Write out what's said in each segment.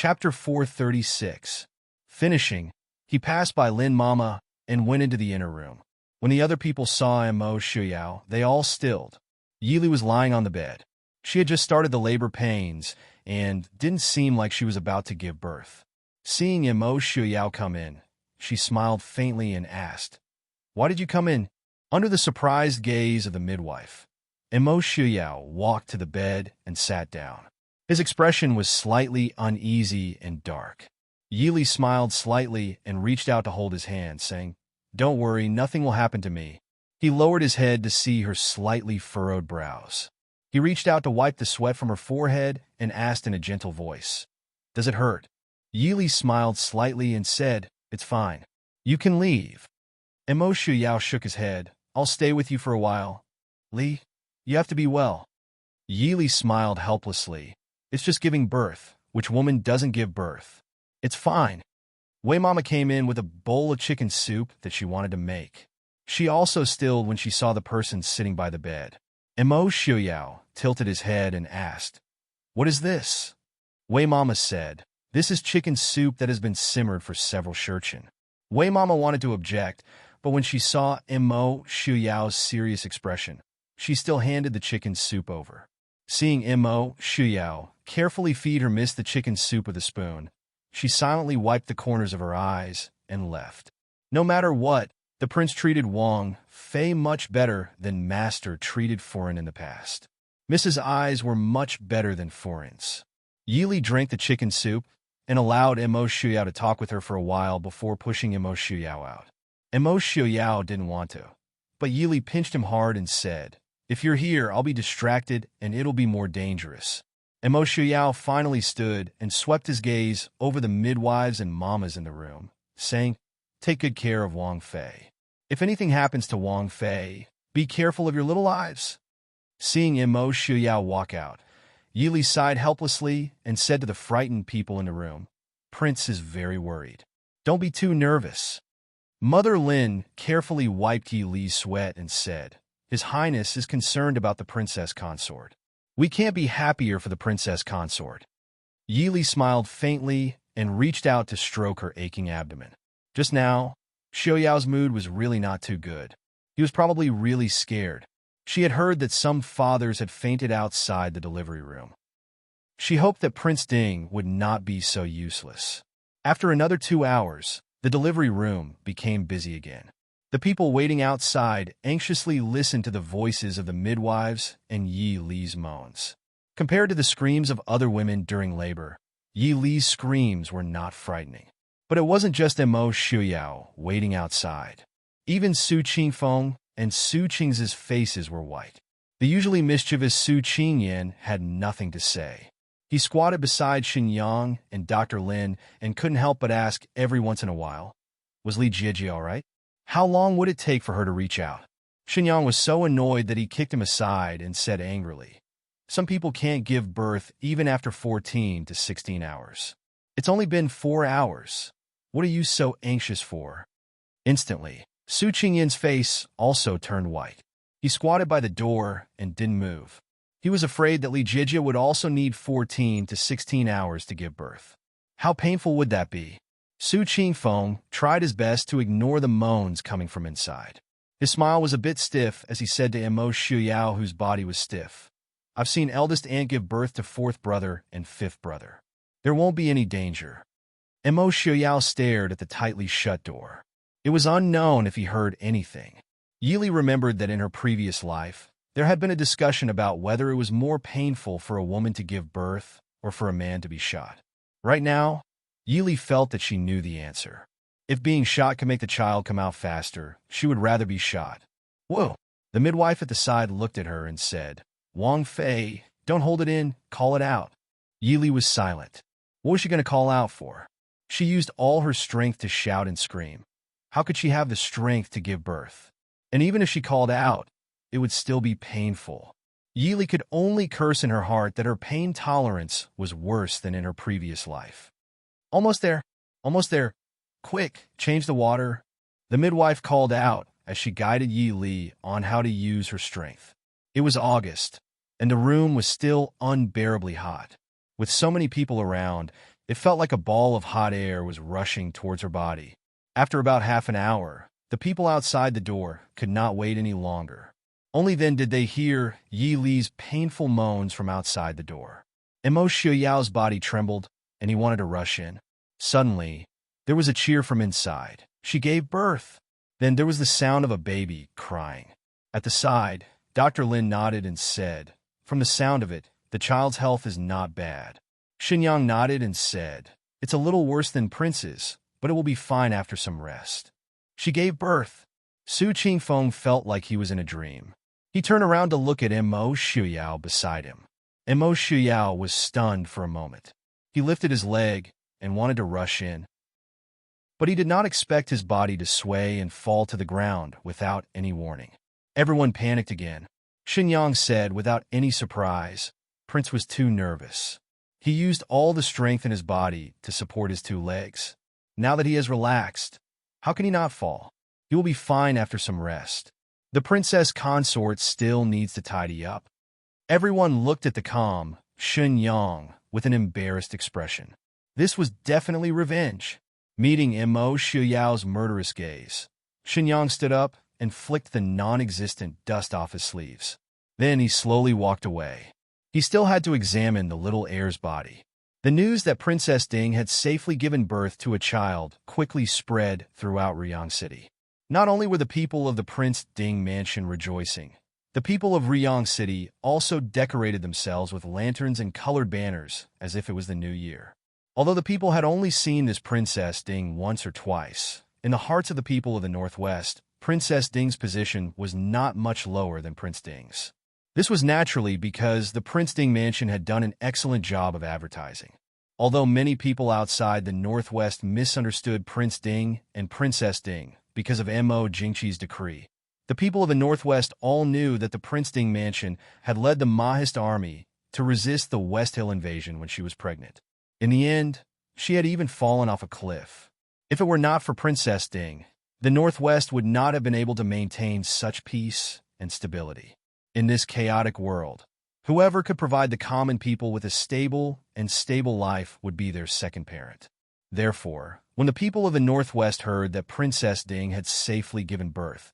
Chapter 436. Finishing, he passed by Lin Mama and went into the inner room. When the other people saw Mo Shuyao, they all stilled. Yili was lying on the bed. She had just started the labor pains and didn't seem like she was about to give birth. Seeing Mo Shuyao come in, she smiled faintly and asked, "Why did you come in?" Under the surprised gaze of the midwife, Mo Shuyao walked to the bed and sat down. His expression was slightly uneasy and dark. Yili smiled slightly and reached out to hold his hand, saying, "Don't worry, nothing will happen to me." He lowered his head to see her slightly furrowed brows. He reached out to wipe the sweat from her forehead and asked in a gentle voice, "Does it hurt?" Yili smiled slightly and said, "It's fine. You can leave." Mo Shuyao shook his head. "I'll stay with you for a while. Li, you have to be well." Yili smiled helplessly. "It's just giving birth. Which woman doesn't give birth? It's fine." Wei Mama came in with a bowl of chicken soup that she wanted to make. She also stilled when she saw the person sitting by the bed. Mo Shuyao tilted his head and asked, "What is this?" Wei Mama said, "This is chicken soup that has been simmered for several shurchen." Wei Mama wanted to object, but when she saw Mo Shuyao's serious expression, she still handed the chicken soup over. Seeing Mo Shuyao carefully feed her miss the chicken soup with a spoon, she silently wiped the corners of her eyes and left. No matter what, the prince treated Wang Fei much better than Master treated Foreign in the past. Mrs. Eyes were much better than Foreign's. Yili drank the chicken soup and allowed Mo Shuyao to talk with her for a while before pushing Mo Shuyao out. Mo Shuyao didn't want to, but Yili pinched him hard and said, "If you're here, I'll be distracted and it'll be more dangerous." Mo Shuyao finally stood and swept his gaze over the midwives and mamas in the room, saying, "Take good care of Wang Fei. If anything happens to Wang Fei, be careful of your little lives." Seeing Mo Shuyao walk out, Yili sighed helplessly and said to the frightened people in the room, "Prince is very worried. Don't be too nervous." Mother Lin carefully wiped Yili's sweat and said, "His Highness is concerned about the princess consort. We can't be happier for the princess consort." Yili smiled faintly and reached out to stroke her aching abdomen. Just now, Xiaoyao's mood was really not too good. He was probably really scared. She had heard that some fathers had fainted outside the delivery room. She hoped that Prince Ding would not be so useless. After another 2 hours, the delivery room became busy again. The people waiting outside anxiously listened to the voices of the midwives and Yi Li's moans. Compared to the screams of other women during labor, Yi Li's screams were not frightening. But it wasn't just Mo Shuyao waiting outside. Even Su Qingfeng and Su Qing's faces were white. The usually mischievous Su Qingyan had nothing to say. He squatted beside Xinyang and Dr. Lin and couldn't help but ask every once in a while, "Was Li Jieji all right? How long would it take for her to reach out?" Xinyang was so annoyed that he kicked him aside and said angrily, "Some people can't give birth even after 14 to 16 hours. It's only been 4 hours. What are you so anxious for?" Instantly, Su Qingyan's face also turned white. He squatted by the door and didn't move. He was afraid that Li Jijia would also need 14 to 16 hours to give birth. How painful would that be? Su Qingfeng tried his best to ignore the moans coming from inside. His smile was a bit stiff as he said to Mo Shuyao, whose body was stiff, "I've seen eldest aunt give birth to fourth brother and fifth brother. There won't be any danger." Mo Shuyao stared at the tightly shut door. It was unknown if he heard anything. Yili remembered that in her previous life, there had been a discussion about whether it was more painful for a woman to give birth or for a man to be shot. Right now, Yili felt that she knew the answer. If being shot could make the child come out faster, she would rather be shot. "Whoa!" The midwife at the side looked at her and said, "Wang Fei, don't hold it in, call it out." Yili was silent. What was she going to call out for? She used all her strength to shout and scream. How could she have the strength to give birth? And even if she called out, it would still be painful. Yili could only curse in her heart that her pain tolerance was worse than in her previous life. "Almost there. Almost there. Quick, change the water." The midwife called out as she guided Yi Li on how to use her strength. It was August, and the room was still unbearably hot. With so many people around, It felt like a ball of hot air was rushing towards her body. After about half an hour, the people outside the door could not wait any longer. Only then did they hear Yi Li's painful moans from outside the door. Mo Xiaoyao's body trembled, and he wanted to rush in. Suddenly, there was a cheer from inside. She gave birth. Then there was the sound of a baby crying. At the side, Dr. Lin nodded and said, "From the sound of it, the child's health is not bad." Xinyang nodded and said, "It's a little worse than Prince's, but it will be fine after some rest." She gave birth. Su Qingfeng felt like he was in a dream. He turned around to look at Mo Shuyao beside him. Mo Shuyao was stunned for a moment. He lifted his leg and wanted to rush in. But he did not expect his body to sway and fall to the ground without any warning. Everyone panicked again. Xinyang said without any surprise, Prince was too nervous. He used all the strength in his body to support his two legs. Now that he has relaxed, how can he not fall? He will be fine after some rest. The princess consort still needs to tidy up. Everyone looked at the calm Xinyang with an embarrassed expression. This was definitely revenge. Meeting Mo Xiaoyao's murderous gaze, Xinyang stood up and flicked the non-existent dust off his sleeves. Then he slowly walked away. He still had to examine the little heir's body. The news that Princess Ding had safely given birth to a child quickly spread throughout Riyang City. Not only were the people of the Prince Ding mansion rejoicing, the people of Riyang City also decorated themselves with lanterns and colored banners as if it was the new year. Although the people had only seen this Princess Ding once or twice, in the hearts of the people of the Northwest, Princess Ding's position was not much lower than Prince Ding's. This was naturally because the Prince Ding mansion had done an excellent job of advertising. Although many people outside the Northwest misunderstood Prince Ding and Princess Ding because of Mo Jingqi's decree, the people of the Northwest all knew that the Prince Ding mansion had led the Mahist army to resist the West Hill invasion when she was pregnant. In the end, she had even fallen off a cliff. If it were not for Princess Ding, the Northwest would not have been able to maintain such peace and stability. In this chaotic world, whoever could provide the common people with a stable life would be their second parent. Therefore, when the people of the Northwest heard that Princess Ding had safely given birth,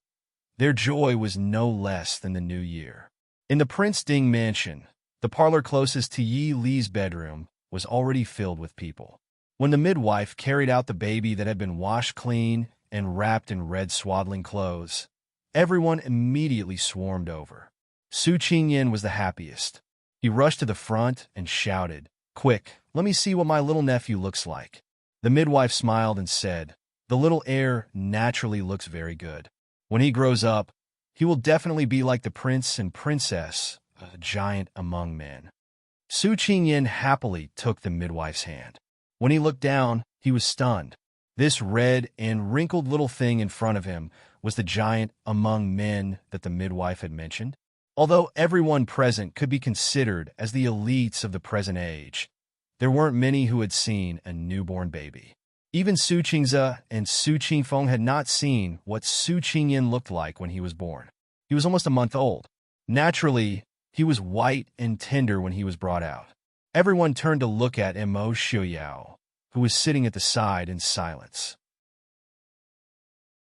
their joy was no less than the new year. In the Prince Ding mansion, the parlor closest to Yi Li's bedroom was already filled with people. When the midwife carried out the baby that had been washed clean and wrapped in red swaddling clothes, everyone immediately swarmed over. Su Qingyan was the happiest. He rushed to the front and shouted, "Quick, let me see what my little nephew looks like." The midwife smiled and said, "The little heir naturally looks very good. When he grows up, he will definitely be like the prince and princess, a giant among men." Su Qingyan happily took the midwife's hand. When he looked down, he was stunned. This red and wrinkled little thing in front of him was the giant among men that the midwife had mentioned. Although everyone present could be considered as the elites of the present age, there weren't many who had seen a newborn baby. Even Su Qingze and Su Qingfeng had not seen what Su Qingyan looked like when he was born. He was almost a month old. Naturally, he was white and tender when he was brought out. Everyone turned to look at Mo Shuyao, who was sitting at the side in silence.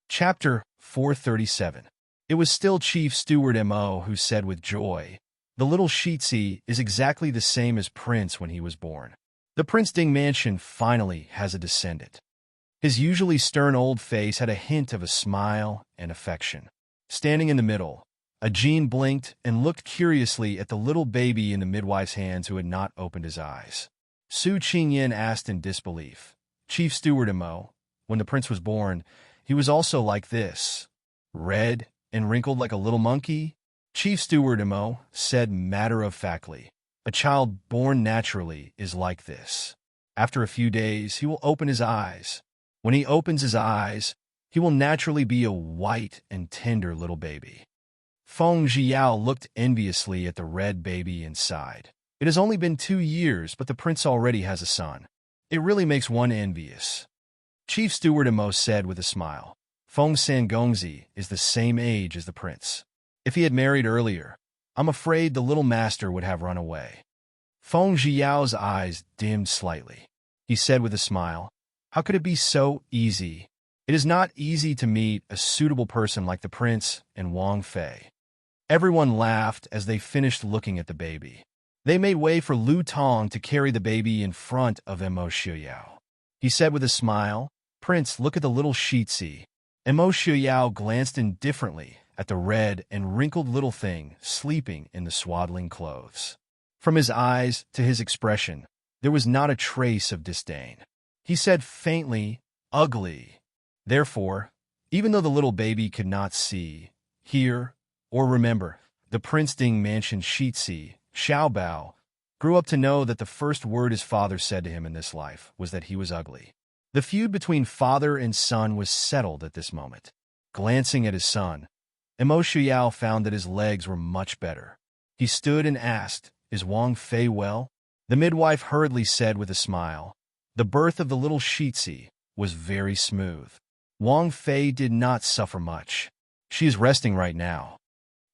Chapter 437. It was still Chief Steward Mo who said with joy, "The little Shitzi is exactly the same as Prince when he was born. The Prince Ding mansion finally has a descendant." His usually stern old face had a hint of a smile and affection. Standing in the middle, a Jean blinked and looked curiously at the little baby in the midwife's hands who had not opened his eyes. Su Qingyan asked in disbelief, "Chief Steward Mo, when the prince was born, he was also like this, red and wrinkled like a little monkey?" Chief Steward Mo said matter-of-factly, "A child born naturally is like this. After a few days, he will open his eyes. When he opens his eyes, he will naturally be a white and tender little baby." Feng Zhiyao looked enviously at the red baby inside. It has only been 2 years, but the prince already has a son. It really makes one envious. Chief Steward Mo said with a smile, "Feng Sangongzi is the same age as the prince. If he had married earlier, I'm afraid the little master would have run away." Feng Zhiyao's eyes dimmed slightly. he said with a smile. How could it be so easy? It is not easy to meet a suitable person like the prince and Wang Fei. Everyone laughed as they finished looking at the baby. They made way for Lu Tong to carry the baby in front of Emo Shuyao. He said with a smile, Prince, look at the little Shitsi. Emo Shuyao glanced indifferently at the red and wrinkled little thing sleeping in the swaddling clothes. From his eyes to his expression, there was not a trace of disdain. He said faintly, ugly. Therefore, even though the little baby could not see, hear, or remember, the Prince Ding Mansion Shitsi, Xiaobao, grew up to know that the first word his father said to him in this life was that he was ugly. The feud between father and son was settled at this moment. Glancing at his son, Emo Shuyao found that his legs were much better. He stood and asked, Is Wang Fei well? The midwife hurriedly said with a smile, The birth of the little Shitsi was very smooth. Wang Fei did not suffer much. She is resting right now.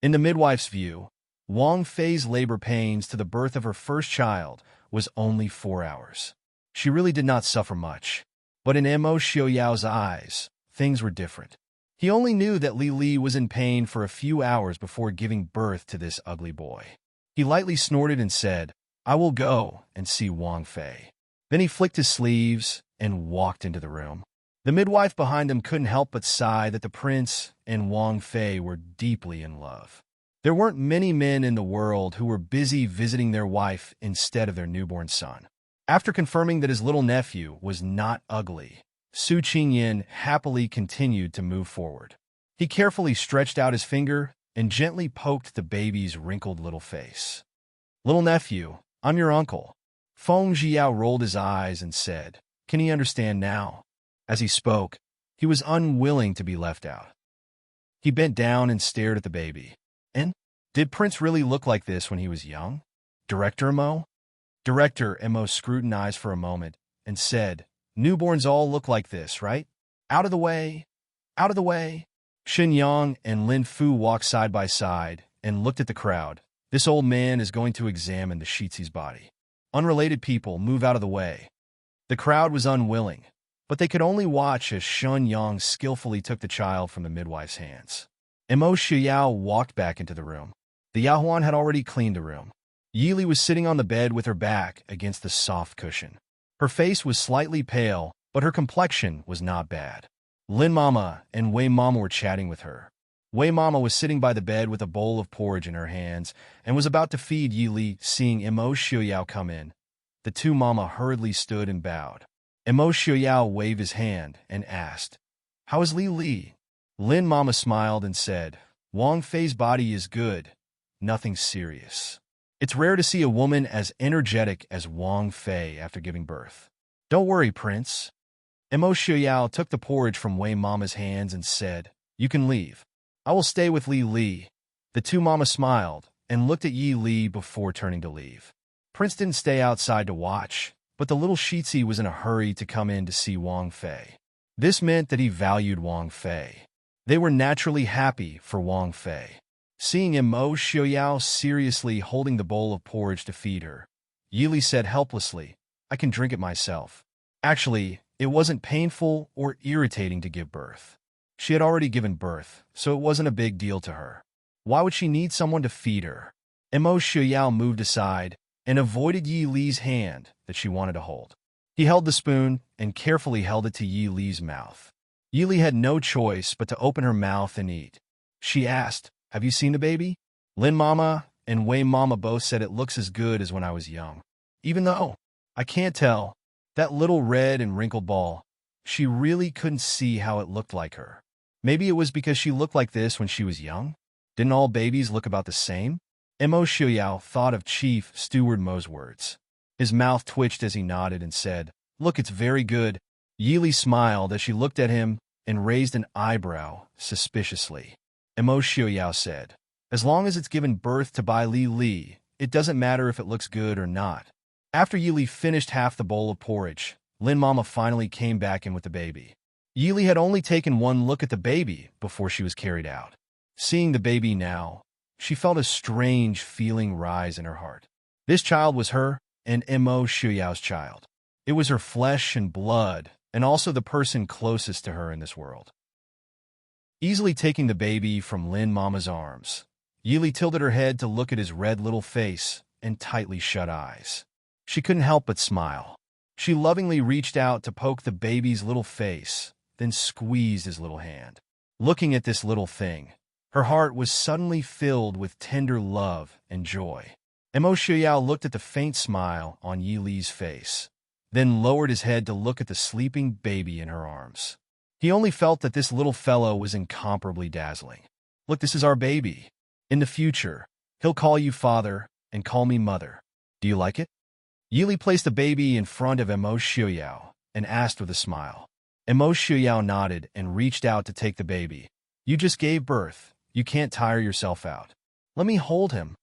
In the midwife's view, Wang Fei's labor pains to the birth of her first child was only 4 hours. She really did not suffer much. But in Emo Shioyao's eyes, things were different. He only knew that Li Li was in pain for a few hours before giving birth to this ugly boy. He lightly snorted and said, I will go and see Wang Fei. Then he flicked his sleeves and walked into the room. The midwife behind him couldn't help but sigh that the prince and Wang Fei were deeply in love. There weren't many men in the world who were busy visiting their wife instead of their newborn son. After confirming that his little nephew was not ugly, Su Qingyan happily continued to move forward. He carefully stretched out his finger and gently poked the baby's wrinkled little face. Little nephew, I'm your uncle. Feng Jiao rolled his eyes and said, Can he understand now? As he spoke, he was unwilling to be left out. He bent down and stared at the baby. And did Prince really look like this when he was young? Director Mo? Director Mo scrutinized for a moment and said, Newborns all look like this, right? Out of the way! Out of the way! Xin Yang and Lin Fu walked side by side and looked at the crowd. This old man is going to examine the Shitsi's body. Unrelated people, move out of the way. The crowd was unwilling, but they could only watch as Shun Yang skillfully took the child from the midwife's hands. Emo Shiyao walked back into the room. The Yahuan had already cleaned the room. Yili was sitting on the bed with her back against the soft cushion. Her face was slightly pale, but her complexion was not bad. Lin Mama and Wei Mama were chatting with her. Wei Mama was sitting by the bed with a bowl of porridge in her hands and was about to feed Yili. Seeing Emo Shiyao come in, the two Mama hurriedly stood and bowed. Emo Shiyao waved his hand and asked, How is Li Li? Lin Mama smiled and said, Wang Fei's body is good, nothing serious. It's rare to see a woman as energetic as Wang Fei after giving birth. Don't worry, Prince. Emo Shiyao took the porridge from Wei Mama's hands and said, You can leave. I will stay with Li Li. The two Mamas smiled and looked at Yi Li before turning to leave. Prince didn't stay outside to watch, but the little Shitsi was in a hurry to come in to see Wang Fei. This meant that he valued Wang Fei. They were naturally happy for Wang Fei. Seeing Emo Shiyao seriously holding the bowl of porridge to feed her, Yili said helplessly, I can drink it myself. Actually, it wasn't painful or irritating to give birth. She had already given birth, so it wasn't a big deal to her. Why would she need someone to feed her? Emo Shiyao moved aside and avoided Yi Li's hand that she wanted to hold. He held the spoon and carefully held it to Yi Li's mouth. Yi Li had no choice but to open her mouth and eat. She asked, Have you seen the baby? Lin Mama and Wei Mama both said it looks as good as when I was young. Even though, I can't tell, that little red and wrinkled ball, she really couldn't see how it looked like her. Maybe it was because she looked like this when she was young? Didn't all babies look about the same? Emo Shiyao thought of Chief Steward Mo's words. His mouth twitched as he nodded and said, Look, it's very good. Yili smiled as she looked at him and raised an eyebrow suspiciously. Emo Shiyao said, As long as it's given birth to by Li Li, it doesn't matter if it looks good or not. After Yili finished half the bowl of porridge, Lin Mama finally came back in with the baby. Yili had only taken one look at the baby before she was carried out. Seeing the baby now, she felt a strange feeling rise in her heart. This child was her and Emo Shiyao's child. It was her flesh and blood, and also the person closest to her in this world. Easily taking the baby from Lin Mama's arms, Yili tilted her head to look at his red little face and tightly shut eyes. She couldn't help but smile. She lovingly reached out to poke the baby's little face, then squeezed his little hand. Looking at this little thing, her heart was suddenly filled with tender love and joy. Mo Xiuyao looked at the faint smile on Yi Li's face, then lowered his head to look at the sleeping baby in her arms. He only felt that this little fellow was incomparably dazzling. Look, this is our baby. In the future, he'll call you father and call me mother. Do you like it? Yi Li placed the baby in front of Mo Xiuyao and asked with a smile. Mo Xiuyao nodded and reached out to take the baby. You just gave birth. You can't tire yourself out. Let me hold him.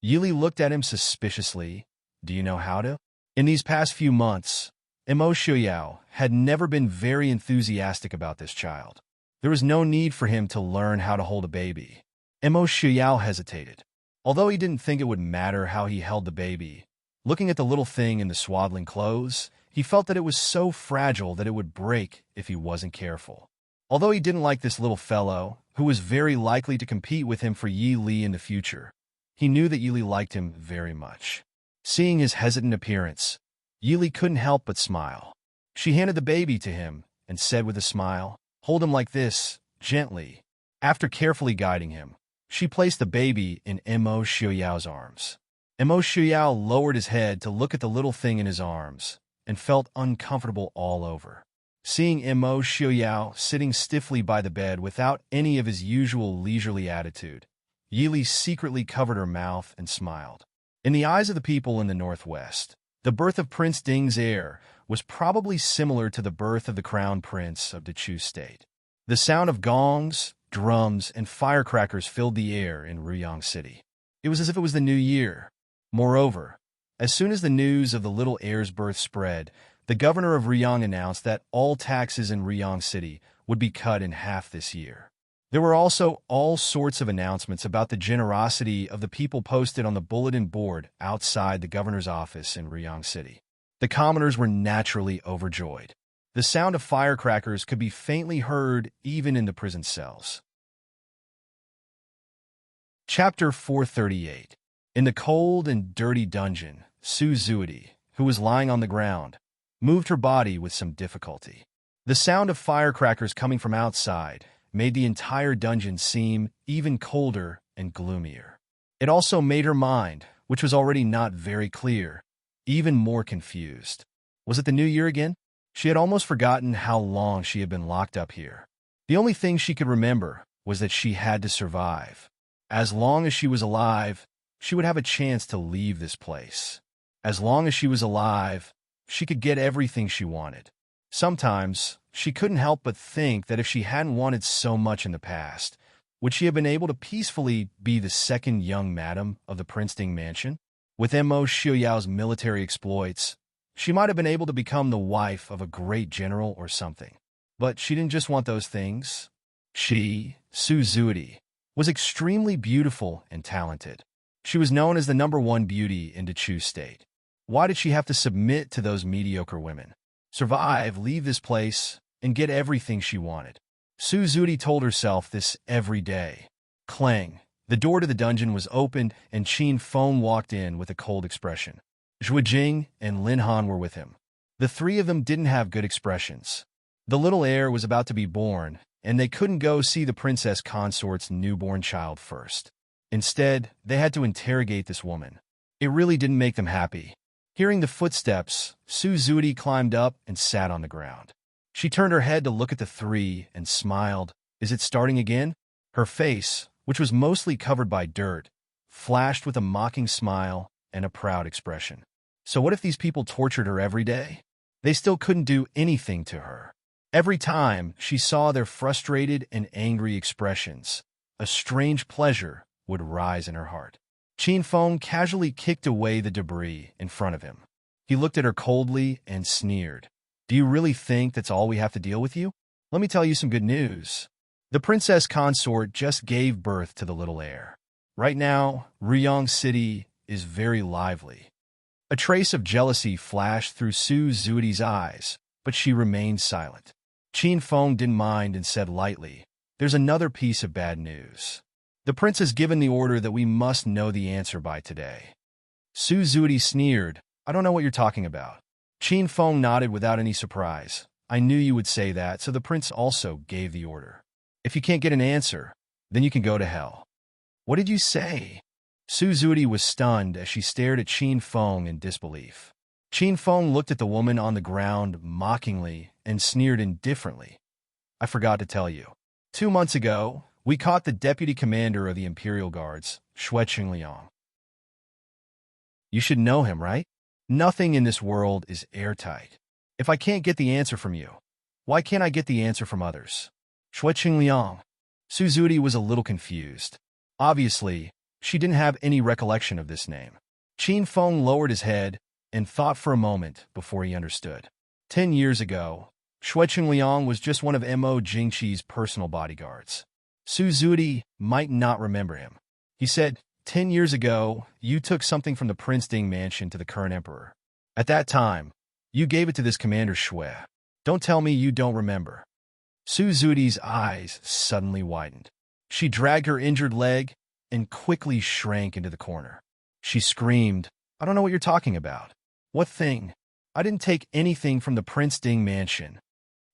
Yi Li looked at him suspiciously. Do you know how to? In these past few months, Mo Xiuyao had never been very enthusiastic about this child. There was no need for him to learn how to hold a baby. Mo Xiuyao hesitated. Although he didn't think it would matter how he held the baby, looking at the little thing in the swaddling clothes, he felt that it was so fragile that it would break if he wasn't careful. Although he didn't like this little fellow, who was very likely to compete with him for Yi Li in the future, he knew that Yi Li liked him very much. Seeing his hesitant appearance, Yi Li couldn't help but smile. She handed the baby to him and said with a smile, "Hold him like this, gently." After carefully guiding him, she placed the baby in Mo Xiuyao's arms. Mo Xiuyao lowered his head to look at the little thing in his arms and felt uncomfortable all over. Seeing Mo Xiuyao sitting stiffly by the bed without any of his usual leisurely attitude, Yi Li secretly covered her mouth and smiled. In the eyes of the people in the Northwest, the birth of Prince Ding's heir was probably similar to the birth of the crown prince of the Chu state. The sound of gongs, drums, and firecrackers filled the air in Ruyang City. It was as if it was the new year. Moreover, as soon as the news of the little heir's birth spread, the governor of Ruyang announced that all taxes in Ruyang City would be cut in half this year. There were also all sorts of announcements about the generosity of the people posted on the bulletin board outside the governor's office in Ruyang City. The commoners were naturally overjoyed. The sound of firecrackers could be faintly heard even in the prison cells. Chapter 438. In the cold and dirty dungeon, Su Zuidi, who was lying on the ground, moved her body with some difficulty. The sound of firecrackers coming from outside made the entire dungeon seem even colder and gloomier. It also made her mind, which was already not very clear, even more confused. Was it the new year again? She had almost forgotten how long she had been locked up here. The only thing she could remember was that she had to survive. As long as she was alive, she would have a chance to leave this place. As long as she was alive, she could get everything she wanted. Sometimes, she couldn't help but think that if she hadn't wanted so much in the past, would she have been able to peacefully be the second young madam of the Prince Ding mansion? With Mo Xiuyao's military exploits, she might have been able to become the wife of a great general or something. But she didn't just want those things. She, Su Zuidi, was extremely beautiful and talented. She was known as the #1 beauty in the Chu state. Why did she have to submit to those mediocre women? Survive, leave this place, and get everything she wanted. Su Zuidi told herself this every day. Clang. The door to the dungeon was opened, and Qin Feng walked in with a cold expression. Zhou Jing and Lin Han were with him. The three of them didn't have good expressions. The little heir was about to be born, and they couldn't go see the princess consort's newborn child first. Instead, they had to interrogate this woman. It really didn't make them happy. Hearing the footsteps, Su Zuidi climbed up and sat on the ground. She turned her head to look at the three and smiled. Is it starting again? Her face, which was mostly covered by dirt, flashed with a mocking smile and a proud expression. So what if these people tortured her every day? They still couldn't do anything to her. Every time she saw their frustrated and angry expressions, a strange pleasure would rise in her heart. Qin Feng casually kicked away the debris in front of him. He looked at her coldly and sneered. Do you really think that's all we have to deal with you? Let me tell you some good news. The princess consort just gave birth to the little heir. Right now, Ruyang City is very lively. A A trace of jealousy flashed through Su Zuidi's eyes, but she remained silent. Qin Feng didn't mind and said lightly, "There's another piece of bad news. The prince has given the order that we must know the answer by today." Su Zuidi sneered, "I don't know what you're talking about." Qin Feng nodded without any surprise. "I knew you would say that, so the prince also gave the order. If you can't get an answer, then you can go to hell." "What did you say?" Su Zuidi was stunned as she stared at Qin Feng in disbelief. Qin Feng looked at the woman on the ground mockingly and sneered indifferently. "I forgot to tell you. 2 months ago, we caught the deputy commander of the Imperial Guards, Xue. You should know him, right? Nothing in this world is airtight. If I can't get the answer from you, why can't I get the answer from others?" Xue. Su Zuidi was a little confused. Obviously, she didn't have any recollection of this name. Qin Feng lowered his head and thought for a moment before he understood. 10 years ago, Xue was just one of Mo Jingqi's personal bodyguards. Su Zuidi might not remember him. He said, 10 years ago, you took something from the Prince Ding mansion to the current emperor. At that time, you gave it to this Commander Xue. Don't tell me you don't remember." Su Zuidi's eyes suddenly widened. She dragged her injured leg and quickly shrank into the corner. She screamed, "I don't know what you're talking about. What thing? I didn't take anything from the Prince Ding mansion."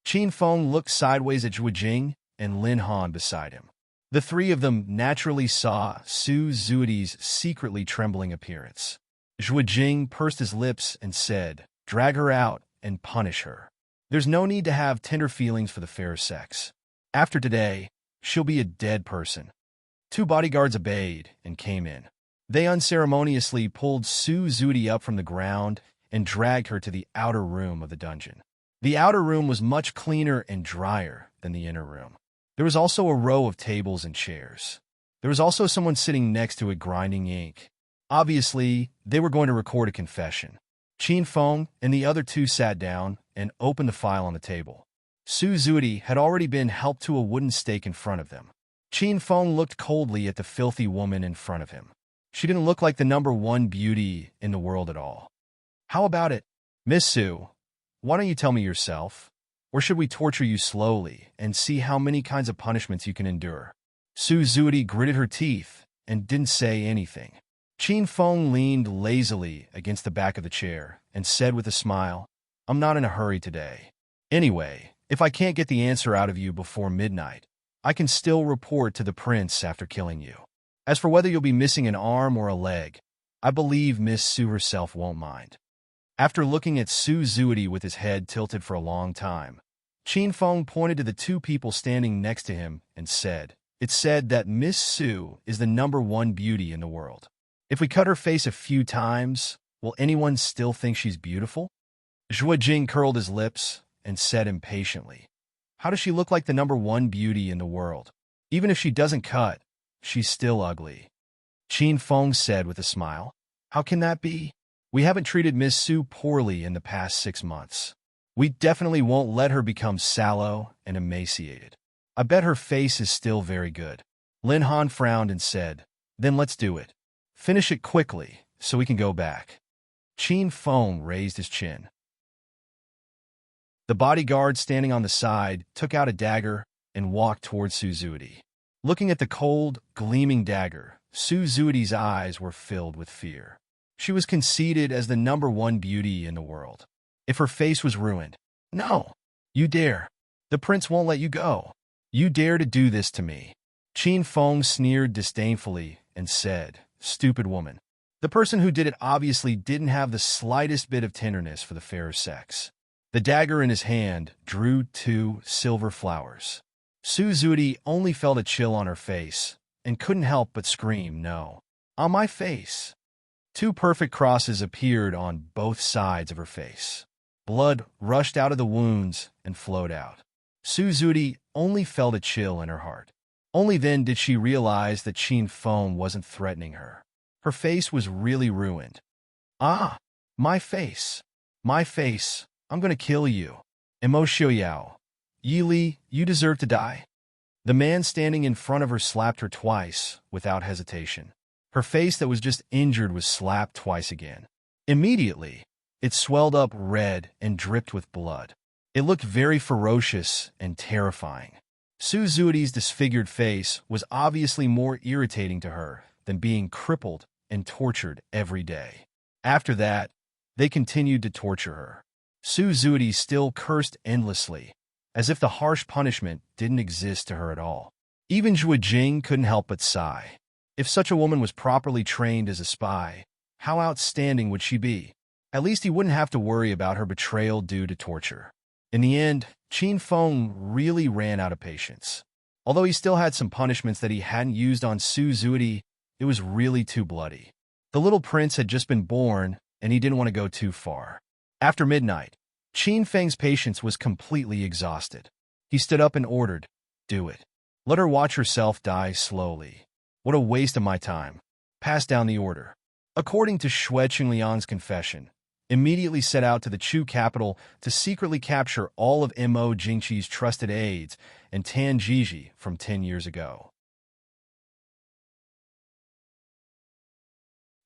Qin Feng looked sideways at Zhu Jing and Lin Han beside him. The three of them naturally saw Su Zuidi's secretly trembling appearance. Zhu Jing pursed his lips and said, "Drag her out and punish her. There's no need to have tender feelings for the fair sex. After today, she'll be a dead person." 2 bodyguards obeyed and came in. They unceremoniously pulled Su Zuidi up from the ground and dragged her to the outer room of the dungeon. The outer room was much cleaner and drier than the inner room. There was also a row of tables and chairs. There was also someone sitting next to it grinding ink. Obviously, they were going to record a confession. Qin Feng and the other 2 sat down and opened the file on the table. Su Zuidi had already been helped to a wooden stake in front of them. Qin Feng looked coldly at the filthy woman in front of him. She didn't look like the #1 beauty in the world at all. "How about it, Miss Su? Why don't you tell me yourself? Or should we torture you slowly and see how many kinds of punishments you can endure?" Su Zuidi gritted her teeth and didn't say anything. Qin Feng leaned lazily against the back of the chair and said with a smile, "I'm not in a hurry today. Anyway, if I can't get the answer out of you before midnight, I can still report to the prince after killing you. As for whether you'll be missing an arm or a leg, I believe Miss Su herself won't mind." After looking at Su Zuidi with his head tilted for a long time, Qin Feng pointed to the 2 people standing next to him and said, "It's said that Miss Su is the #1 beauty in the world. If we cut her face a few times, will anyone still think she's beautiful?" Zhu Jing curled his lips and said impatiently, "How does she look like the #1 beauty in the world? Even if she doesn't cut, she's still ugly." Qin Feng said with a smile, "How can that be? We haven't treated Miss Su poorly in the past 6 months. We definitely won't let her become sallow and emaciated. I bet her face is still very good." Lin Han frowned and said, "Then let's do it. Finish it quickly so we can go back." Qin Feng raised his chin. The bodyguard standing on the side took out a dagger and walked towards Su Zuidi. Looking at the cold, gleaming dagger, Su Zuidi's eyes were filled with fear. She was conceited as the #1 beauty in the world. If her face was ruined, "No, you dare. The prince won't let you go. You dare to do this to me." Qin Feng sneered disdainfully and said, "Stupid woman. The person who did it obviously didn't have the slightest bit of tenderness for the fairer sex." The dagger in his hand drew 2 silver flowers. Su Zuidi only felt a chill on her face and couldn't help but scream, "No." On my face. 2 perfect crosses appeared on both sides of her face. Blood rushed out of the wounds and flowed out. Su Zuidi only felt a chill in her heart. Only then did she realize that Qin Feng wasn't threatening her. Her face was really ruined. "Ah, my face. My face. I'm going to kill you. Mo Xiaoyao. Yi Li, you deserve to die." The man standing in front of her slapped her twice without hesitation. Her face that was just injured was slapped twice again. Immediately, it swelled up red and dripped with blood. It looked very ferocious and terrifying. Suzudi's disfigured face was obviously more irritating to her than being crippled and tortured every day. After that, they continued to torture her. Suzudi still cursed endlessly, as if the harsh punishment didn't exist to her at all. Even Zhuijing couldn't help but sigh. If such a woman was properly trained as a spy, how outstanding would she be? At least he wouldn't have to worry about her betrayal due to torture. In the end, Qin Feng really ran out of patience. Although he still had some punishments that he hadn't used on Suzudi, it was really too bloody. The little prince had just been born, and he didn't want to go too far. After midnight, Qin Feng's patience was completely exhausted. He stood up and ordered, "Do it. Let her watch herself die slowly. What a waste of my time." Pass down the order. According to Xue Qingliang's confession, immediately set out to the Chu capital to secretly capture all of Mo Jingqi's trusted aides and Tan Jiji from 10 years ago.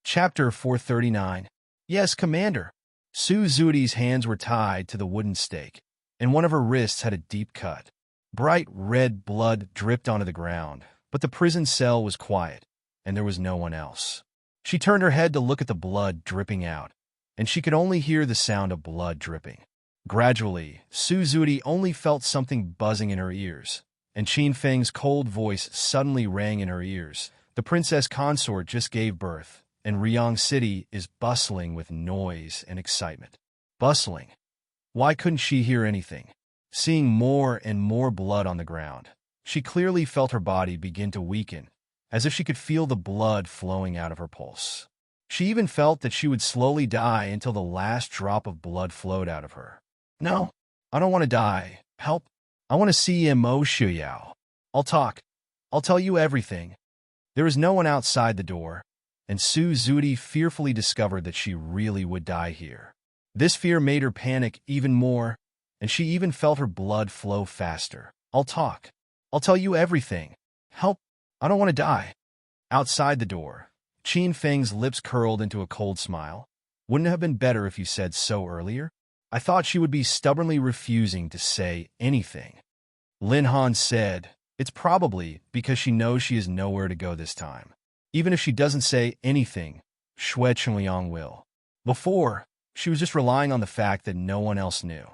Chapter 439. Yes, Commander. Suzudi's hands were tied to the wooden stake, and one of her wrists had a deep cut. Bright red blood dripped onto the ground, but the prison cell was quiet, and there was no one else. She turned her head to look at the blood dripping out, and she could only hear the sound of blood dripping. Gradually, Suzudi only felt something buzzing in her ears, and Qin Feng's cold voice suddenly rang in her ears. The princess consort just gave birth, and Riyang City is bustling with noise and excitement. Bustling. Why couldn't she hear anything? Seeing more and more blood on the ground, she clearly felt her body begin to weaken, as if she could feel the blood flowing out of her pulse. She even felt that she would slowly die until the last drop of blood flowed out of her. No, I don't want to die. Help. I want to see Mo Shuyao. I'll talk. I'll tell you everything. There is no one outside the door, and Suzudi fearfully discovered that she really would die here. This fear made her panic even more, and she even felt her blood flow faster. I'll talk. I'll tell you everything. Help. I don't want to die. Outside the door, Qin Feng's lips curled into a cold smile. Wouldn't it have been better if you said so earlier? I thought she would be stubbornly refusing to say anything. Lin Han said, it's probably because she knows she has nowhere to go this time. Even if she doesn't say anything, Xue Qingliang will. Before, she was just relying on the fact that no one else knew.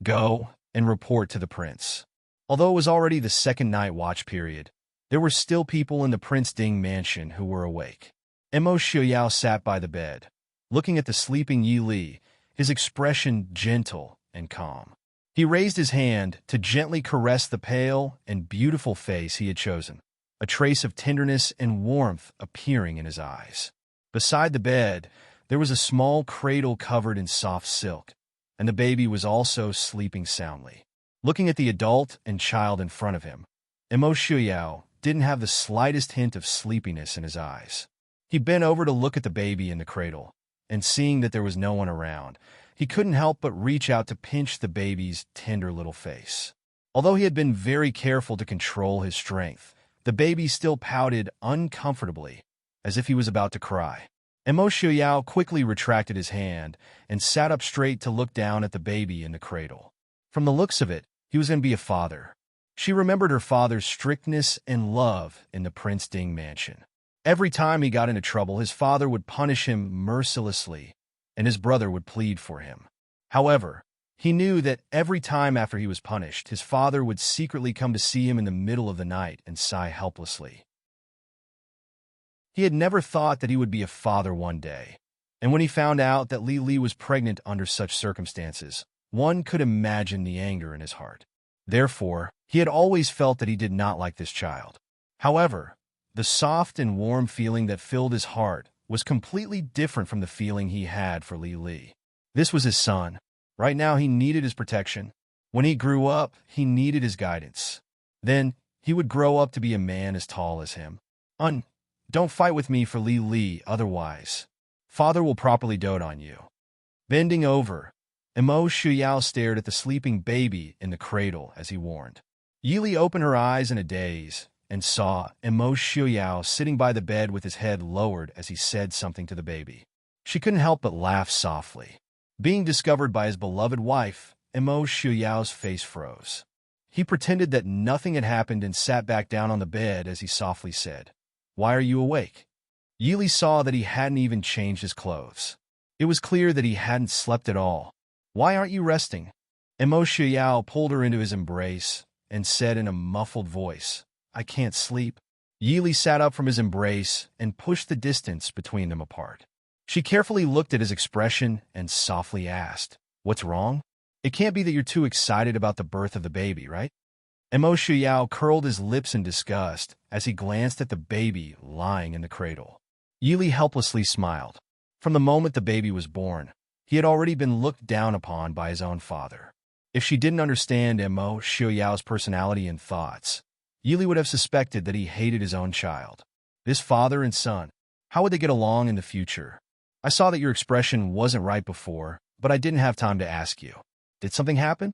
Go and report to the prince. Although it was already the second night watch period, there were still people in the Prince Ding mansion who were awake. Mo Shuyao sat by the bed, looking at the sleeping Yi Li, his expression gentle and calm. He raised his hand to gently caress the pale and beautiful face he had chosen, a trace of tenderness and warmth appearing in his eyes. Beside the bed, there was a small cradle covered in soft silk, and the baby was also sleeping soundly. Looking at the adult and child in front of him, Mo Shuyao didn't have the slightest hint of sleepiness in his eyes. He bent over to look at the baby in the cradle, and seeing that there was no one around, he couldn't help but reach out to pinch the baby's tender little face. Although he had been very careful to control his strength, the baby still pouted uncomfortably, as if he was about to cry. Mo Shuyao quickly retracted his hand and sat up straight to look down at the baby in the cradle. From the looks of it, he was going to be a father. She remembered her father's strictness and love in the Prince Ding mansion. Every time he got into trouble, his father would punish him mercilessly, and his brother would plead for him. However, he knew that every time after he was punished, his father would secretly come to see him in the middle of the night and sigh helplessly. He had never thought that he would be a father one day, and when he found out that Li Li was pregnant under such circumstances, one could imagine the anger in his heart. Therefore, he had always felt that he did not like this child. However, the soft and warm feeling that filled his heart was completely different from the feeling he had for Li Li. This was his son. Right now, he needed his protection. When he grew up, he needed his guidance. Then, he would grow up to be a man as tall as him. Don't fight with me for Li Li, otherwise. Father will properly dote on you. Bending over, Mo Shuyao stared at the sleeping baby in the cradle as he warned. Yi Li opened her eyes in a daze and saw Mo Shuyao sitting by the bed with his head lowered as he said something to the baby. She couldn't help but laugh softly. Being discovered by his beloved wife, Imo Xiaoyao's face froze. He pretended that nothing had happened and sat back down on the bed as he softly said, "Why are you awake?" Yili saw that he hadn't even changed his clothes. It was clear that he hadn't slept at all. "Why aren't you resting?" Imo Xiaoyao pulled her into his embrace and said in a muffled voice, "I can't sleep." Yili sat up from his embrace and pushed the distance between them apart. She carefully looked at his expression and softly asked, "What's wrong? It can't be that you're too excited about the birth of the baby, right?" Imo Xiaoyao curled his lips in disgust as he glanced at the baby lying in the cradle. Yili helplessly smiled. From the moment the baby was born, he had already been looked down upon by his own father. If she didn't understand Imo Xiaoyao's personality and thoughts, Yili would have suspected that he hated his own child. This father and son, how would they get along in the future? "I saw that your expression wasn't right before, but I didn't have time to ask you. Did something happen?"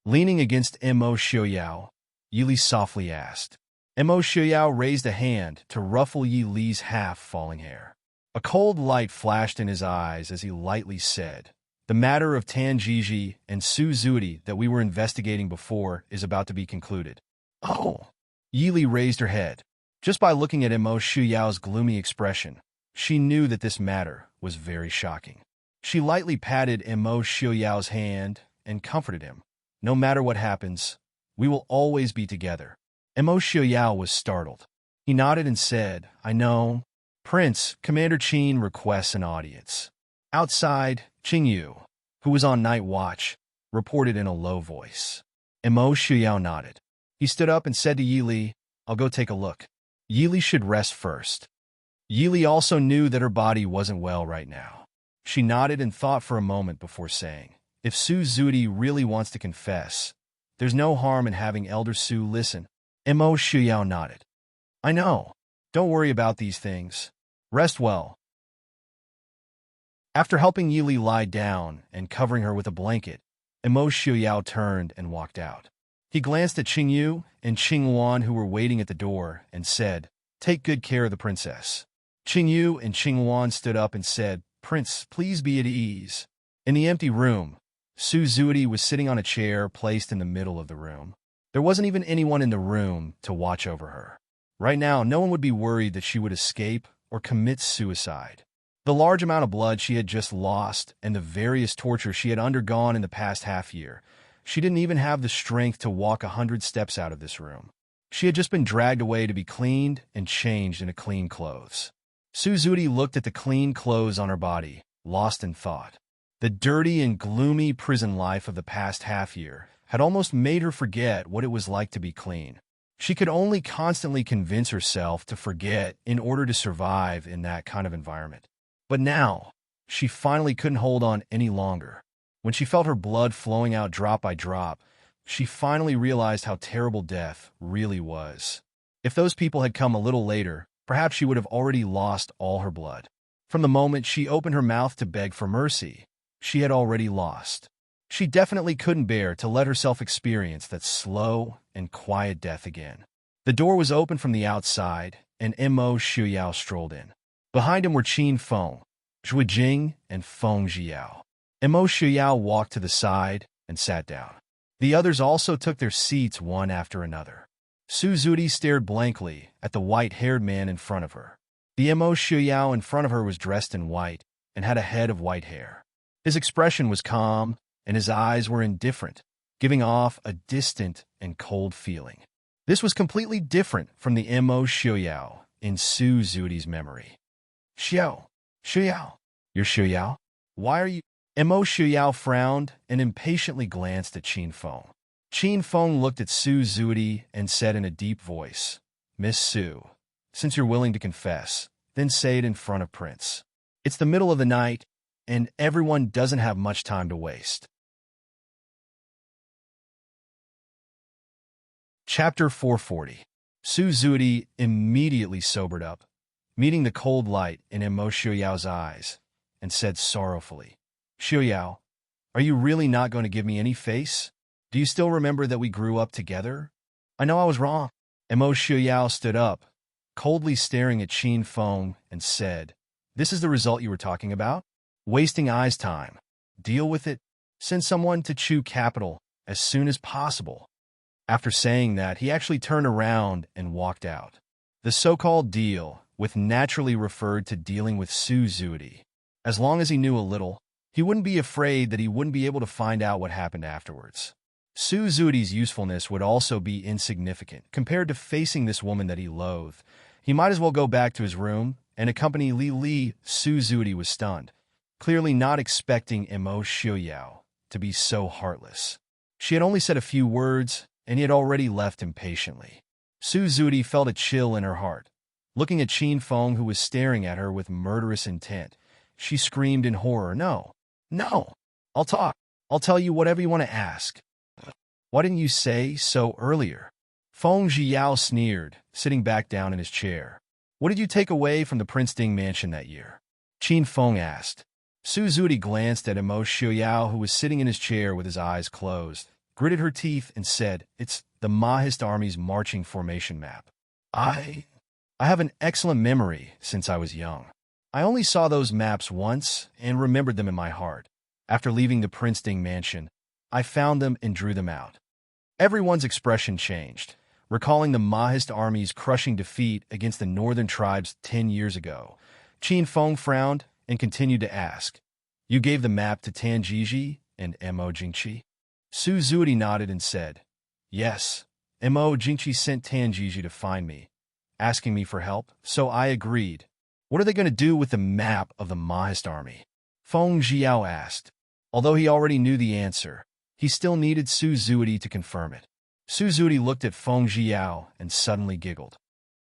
Leaning against Imo Xiaoyao, Yili softly asked. Imo Xiaoyao raised a hand to ruffle Yili's half-falling hair. A cold light flashed in his eyes as he lightly said, "The matter of Tan Jiji and Su Zudi that we were investigating before is about to be concluded." "Oh!" Yili raised her head. Just by looking at Imo Xiaoyao's gloomy expression, she knew that this matter was very shocking. She lightly patted Imo Xiaoyao's hand and comforted him. "No matter what happens, we will always be together." Imo Xiaoyao was startled. He nodded and said, "I know. Prince, Commander Qin requests an audience." Outside, Qingyu, who was on night watch, reported in a low voice. Imo Xiaoyao nodded. He stood up and said to Yili, "I'll go take a look. Yili should rest first." Yili also knew that her body wasn't well right now. She nodded and thought for a moment before saying, "If Su Zudi really wants to confess, there's no harm in having Elder Su listen." Imo Xiaoyao nodded. "I know. Don't worry about these things. Rest well." After helping Yili lie down and covering her with a blanket, Imo Xiaoyao turned and walked out. He glanced at Qingyu and Qingwan, who were waiting at the door, and said, "Take good care of the princess." Qingyu and Qingwan stood up and said, "Prince, please be at ease." In the empty room, Su Zudi was sitting on a chair placed in the middle of the room. There wasn't even anyone in the room to watch over her. Right now, no one would be worried that she would escape or commit suicide. The large amount of blood she had just lost and the various tortures she had undergone in the past half-year, she didn't even have the strength to walk 100 steps out of this room. She had just been dragged away to be cleaned and changed into clean clothes. Su Zudi looked at the clean clothes on her body, lost in thought. The dirty and gloomy prison life of the past half-year had almost made her forget what it was like to be clean. She could only constantly convince herself to forget in order to survive in that kind of environment. But now, she finally couldn't hold on any longer. When she felt her blood flowing out drop by drop, she finally realized how terrible death really was. If those people had come a little later, perhaps she would have already lost all her blood. From the moment she opened her mouth to beg for mercy, she had already lost. She definitely couldn't bear to let herself experience that slow and quiet death again. The door was open from the outside, and Imo Xiaoyao strolled in. Behind him were Qin Feng, Zhui Jing, and Feng Jiao. Imo Xiaoyao walked to the side and sat down. The others also took their seats one after another. Su Zudi stared blankly at the white-haired man in front of her. The Imo Xiaoyao in front of her was dressed in white and had a head of white hair. His expression was calm, and his eyes were indifferent, giving off a distant and cold feeling. This was completely different from the Imo Xiaoyao in Su Zudi's memory. Xiaoyao, you're Xiaoyao? Why are you? Imo Xiaoyao frowned and impatiently glanced at Qin Feng. Qin Feng looked at Su Zudi and said in a deep voice, "Miss Su, since you're willing to confess, then say it in front of Prince. It's the middle of the night, and everyone doesn't have much time to waste." Chapter 440. Su Zudi immediately sobered up, meeting the cold light in Imo Xiaoyao's eyes, and said sorrowfully, "Xiaoyao, are you really not going to give me any face? Do you still remember that we grew up together? I know I was wrong." Imo Xiaoyao stood up, coldly staring at Qin Feng, and said, "This is the result you were talking about?" Wasting eyes time. Deal with it. Send someone to chew capital as soon as possible. After saying that, he actually turned around and walked out. The so-called deal, with naturally referred to dealing with Suzuki. As long as he knew a little, he wouldn't be afraid that he wouldn't be able to find out what happened afterwards. Suzuki's usefulness would also be insignificant compared to facing this woman that he loathed. He might as well go back to his room and accompany Li. Suzuki was stunned, clearly not expecting Immerse to be so heartless. She had only said a few words, and he had already left impatiently. Suzuki felt a chill in her heart. Looking at Qin Feng, who was staring at her with murderous intent, she screamed in horror, "No, no, I'll talk. I'll tell you whatever you want to ask." "Why didn't you say so earlier?" Feng Zhiyao sneered, sitting back down in his chair. "What did you take away from the Prince Ding mansion that year?" Qin Feng asked. Suzuki glanced at Immerse, who was sitting in his chair with his eyes closed, gritted her teeth, and said, "It's the Mahist Army's marching formation map. I have an excellent memory since I was young. I only saw those maps once and remembered them in my heart. After leaving the Prince Ding mansion, I found them and drew them out." Everyone's expression changed, recalling the Mahist Army's crushing defeat against the northern tribes 10 years ago. Qin Feng frowned and continued to ask, "You gave the map to Tanjiji and Mo Jingqi?" Suzuki nodded and said, "Yes, Mo Jingqi sent Tanjiji to find me, asking me for help, so I agreed." "What are they going to do with the map of the Mahist Army?" Feng Zhiyao asked. Although he already knew the answer, he still needed Suzuki to confirm it. Suzuki looked at Feng Zhiyao and suddenly giggled.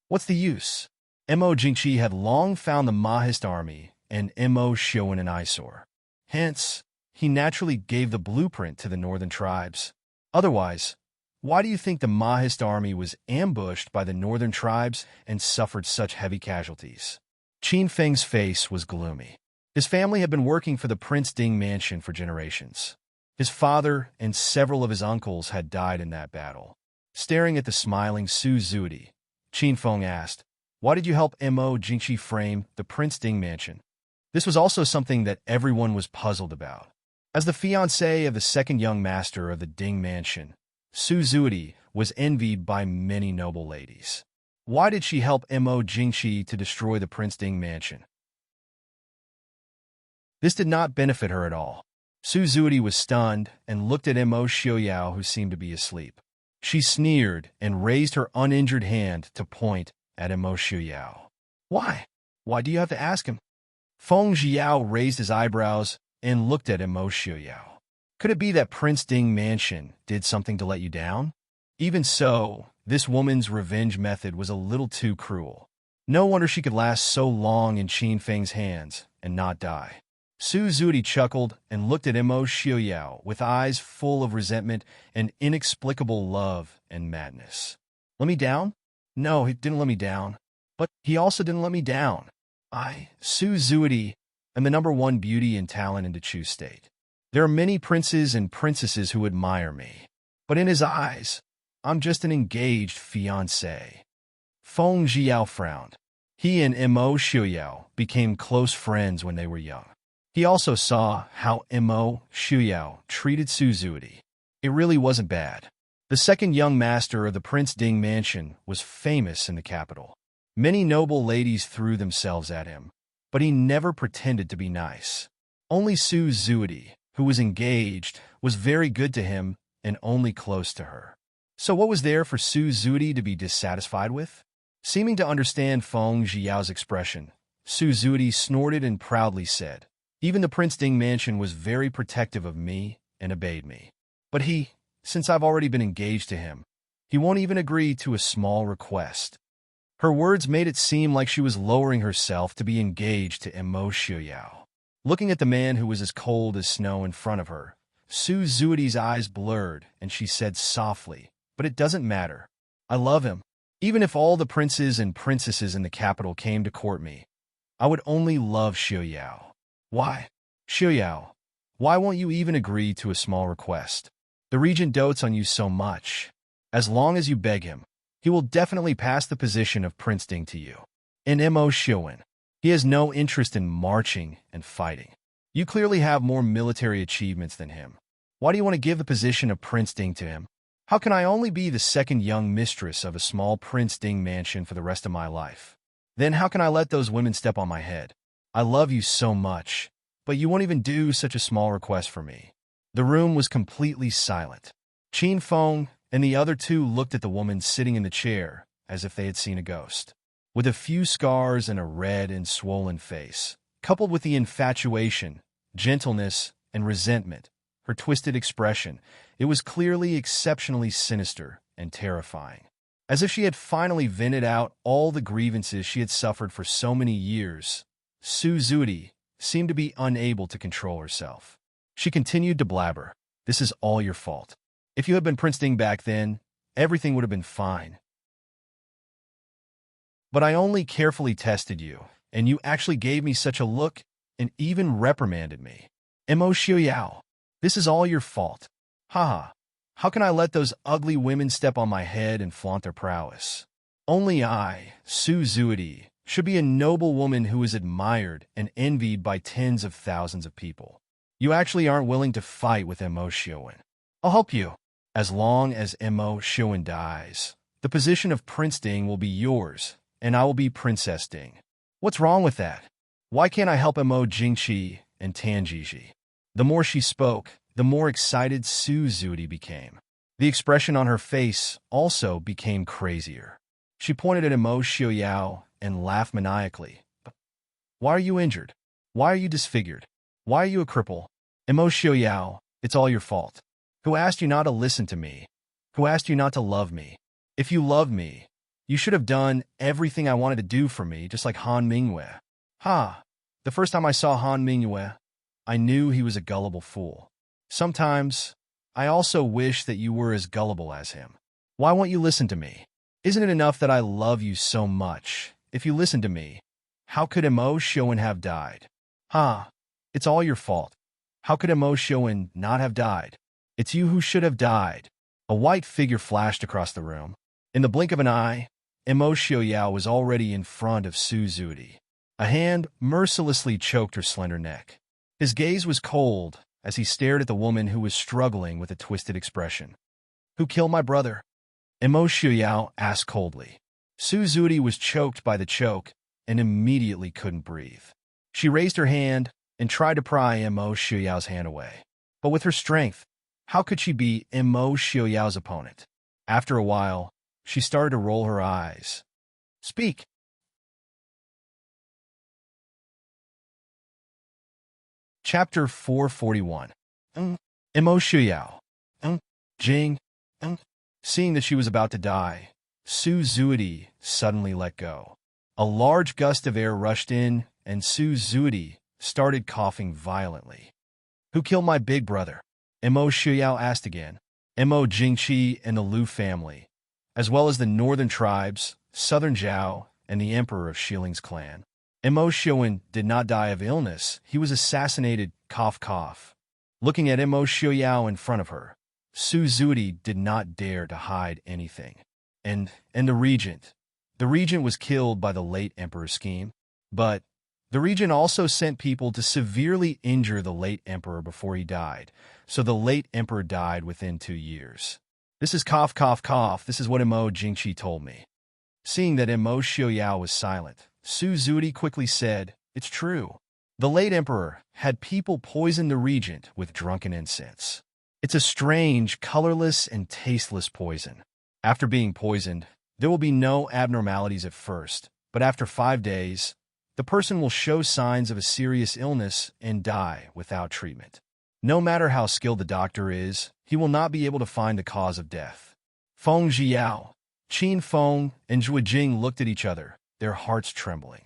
"What's the use?" Mo Jingqi had long found the Mahist Army and Mo Xiuan an eyesore. Hence, he naturally gave the blueprint to the northern tribes. Otherwise, why do you think the Mahist Army was ambushed by the northern tribes and suffered such heavy casualties? Qin Feng's face was gloomy. His family had been working for the Prince Ding mansion for generations. His father and several of his uncles had died in that battle. Staring at the smiling Suzuki, Qin Feng asked, "Why did you help Mo Jingqi frame the Prince Ding mansion?" This was also something that everyone was puzzled about. As the fiancé of the second young master of the Ding mansion, Suzuki was envied by many noble ladies. Why did she help Mo Jingqi to destroy the Prince Ding mansion? This did not benefit her at all. Suzuki was stunned and looked at Mo Xiuyao, who seemed to be asleep. She sneered and raised her uninjured hand to point at Mo Xiuyao. "Why? Why do you have to ask him?" Feng Zhiyao raised his eyebrows and looked at Mo Xiuyao. "Could it be that Prince Ding mansion did something to let you down?" Even so, this woman's revenge method was a little too cruel. No wonder she could last so long in Qin Feng's hands and not die. Suzuki chuckled and looked at Mo Xiuyao with eyes full of resentment and inexplicable love and madness. "Let me down? No, he didn't let me down. But he also didn't let me down. Suzuki, am the #1 beauty and talent in the Chu state. There are many princes and princesses who admire me. But in his eyes, I'm just an engaged fiancé." Feng Zhiyao frowned. He and Mo Xiuyao became close friends when they were young. He also saw how Mo Xiuyao treated Suzuki. It really wasn't bad. The second young master of the Prince Ding mansion was famous in the capital. Many noble ladies threw themselves at him, but he never pretended to be nice. Only Suzuki, who was engaged, was very good to him and only close to her. So what was there for Suzuki to be dissatisfied with? Seeming to understand Feng Zhiyao's expression, Suzuki snorted and proudly said, "Even the Prince Ding mansion was very protective of me and obeyed me. But since I've already been engaged to him, he won't even agree to a small request." Her words made it seem like she was lowering herself to be engaged to Mo Xiuyao. Looking at the man who was as cold as snow in front of her, Suzuki's eyes blurred and she said softly, "But it doesn't matter. I love him. Even if all the princes and princesses in the capital came to court me, I would only love Xiuyao. Why? Xiuyao, why won't you even agree to a small request? The regent dotes on you so much. As long as you beg him, he will definitely pass the position of Prince Ding to you. And Mo Xiuan, he has no interest in marching and fighting. You clearly have more military achievements than him. Why do you want to give the position of Prince Ding to him? How can I only be the second young mistress of a small Prince Ding mansion for the rest of my life? Then how can I let those women step on my head? I love you so much, but you won't even do such a small request for me. The room was completely silent. Qin Feng and the other two looked at the woman sitting in the chair as if they had seen a ghost. With a few scars and a red and swollen face, coupled with the infatuation, gentleness, and resentment, her twisted expression, it was clearly exceptionally sinister and terrifying. As if she had finally vented out all the grievances she had suffered for so many years, Su Zudi seemed to be unable to control herself. She continued to blabber, "This is all your fault. If you had been Prince Ding back then, everything would have been fine. But I only carefully tested you, and you actually gave me such a look and even reprimanded me. Mo Xiaoyao, this is all your fault. Haha, how can I let those ugly women step on my head and flaunt their prowess? Only I, Su Zudi, should be a noble woman who is admired and envied by tens of thousands of people. You actually aren't willing to fight with Mo Xiaowen. I'll help you. As long as Mo Xiaowen dies, the position of Prince Ding will be yours, and I will be Princess Ding. What's wrong with that? Why can't I help Mo Jingqi and Tanjiji?" The more she spoke, the more excited Su Zudi became. The expression on her face also became crazier. She pointed at Mo Xiaoyao and laughed maniacally. "Why are you injured? Why are you disfigured? Why are you a cripple? Mo Xiaoyao, it's all your fault. Who asked you not to listen to me? Who asked you not to love me? If you loved me, you should have done everything I wanted to do for me, just like Han Mingyue." Ha! The first time I saw Han Mingyue, I knew he was a gullible fool. Sometimes, I also wish that you were as gullible as him. Why won't you listen to me? Isn't it enough that I love you so much? If you listened to me, how could Mo Xiaowen have died? Ha! It's all your fault. How could Mo Xiaowen not have died? It's you who should have died. A white figure flashed across the room. In the blink of an eye, Mo Xiaoyao was already in front of Su Zudi. A hand mercilessly choked her slender neck. His gaze was cold as he stared at the woman who was struggling with a twisted expression. "Who killed my brother?" Mo Xiaoyao asked coldly. Su Zudi was choked by the choke and immediately couldn't breathe. She raised her hand and tried to pry Mo Xiaoyao's hand away. But with her strength, how could she be Mo Xiaoyao's opponent? After a while, she started to roll her eyes. "Speak." Chapter 441. Mo Xiaoyao. Jing. Seeing that she was about to die, Su Zudi suddenly let go. A large gust of air rushed in, and Su Zudi started coughing violently. "Who killed my big brother?" Mo Xiaoyao asked again. Mo Jingqi and the Liu family, as well as the northern tribes, southern Zhao, and the emperor of Shiling's clan. Mo Xiaowen did not die of illness. He was assassinated, cough cough. Looking at Mo Xiaoyao in front of her, Su Zudi did not dare to hide anything. And the regent. The regent was killed by the late emperor's scheme. But the regent also sent people to severely injure the late emperor before he died. So the late emperor died within 2 years. This is cough cough cough. This is what Mo Jingqi told me. Seeing that Mo Xiaoyao was silent, Su Zudi quickly said, "It's true. The late emperor had people poison the regent with drunken incense. It's a strange, colorless, and tasteless poison. After being poisoned, there will be no abnormalities at first, but after 5 days, the person will show signs of a serious illness and die without treatment. No matter how skilled the doctor is, he will not be able to find the cause of death." Feng Jiao, Qin Feng, and Zhuo Jing looked at each other, their hearts trembling.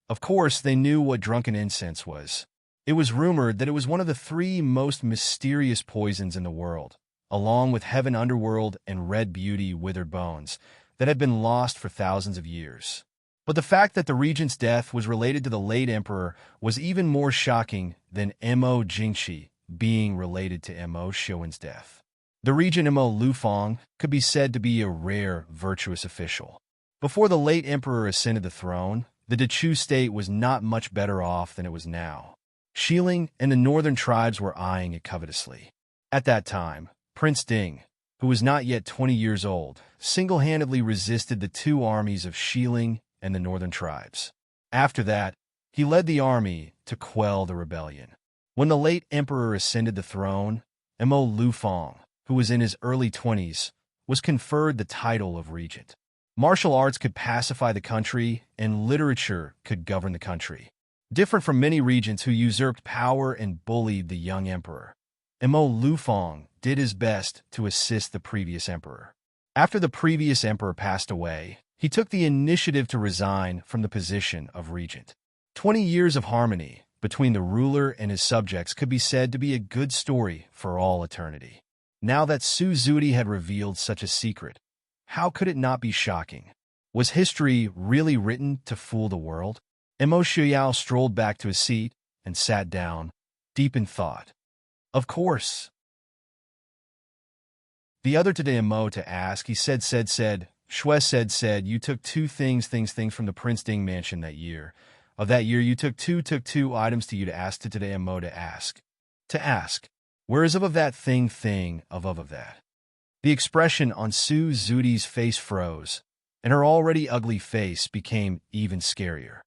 Of course, they knew what drunken incense was. It was rumored that it was one of the 3 most mysterious poisons in the world, along with Heaven Underworld and Red Beauty Withered Bones, that had been lost for thousands of years. But the fact that the regent's death was related to the late emperor was even more shocking than Mo Jingqi being related to Mo Xiaowen's death. The regent Mo Lufang could be said to be a rare, virtuous official. Before the late emperor ascended the throne, the Dechu state was not much better off than it was now. Xiling and the northern tribes were eyeing it covetously. At that time, Prince Ding, who was not yet 20 years old, single-handedly resisted the two armies of Xiling and the northern tribes. After that, he led the army to quell the rebellion. When the late emperor ascended the throne, Mo Lufeng, who was in his early 20s, was conferred the title of regent. Martial arts could pacify the country, and literature could govern the country. Different from many regents who usurped power and bullied the young emperor, Mo Lufeng did his best to assist the previous emperor. After the previous emperor passed away, he took the initiative to resign from the position of regent. 20 years of harmony between the ruler and his subjects could be said to be a good story for all eternity. Now that Su Zudi had revealed such a secret, how could it not be shocking? Was history really written to fool the world? Mo Shuyao strolled back to his seat and sat down, deep in thought. Of course. The other today Mo to ask, he said, Shui said, you took two things from the Prince Ding mansion that year. Of that year, you took two items to you to ask to today Mo to ask. To ask. Where is of that thing of that? The expression on Su Zudi's face froze, and her already ugly face became even scarier.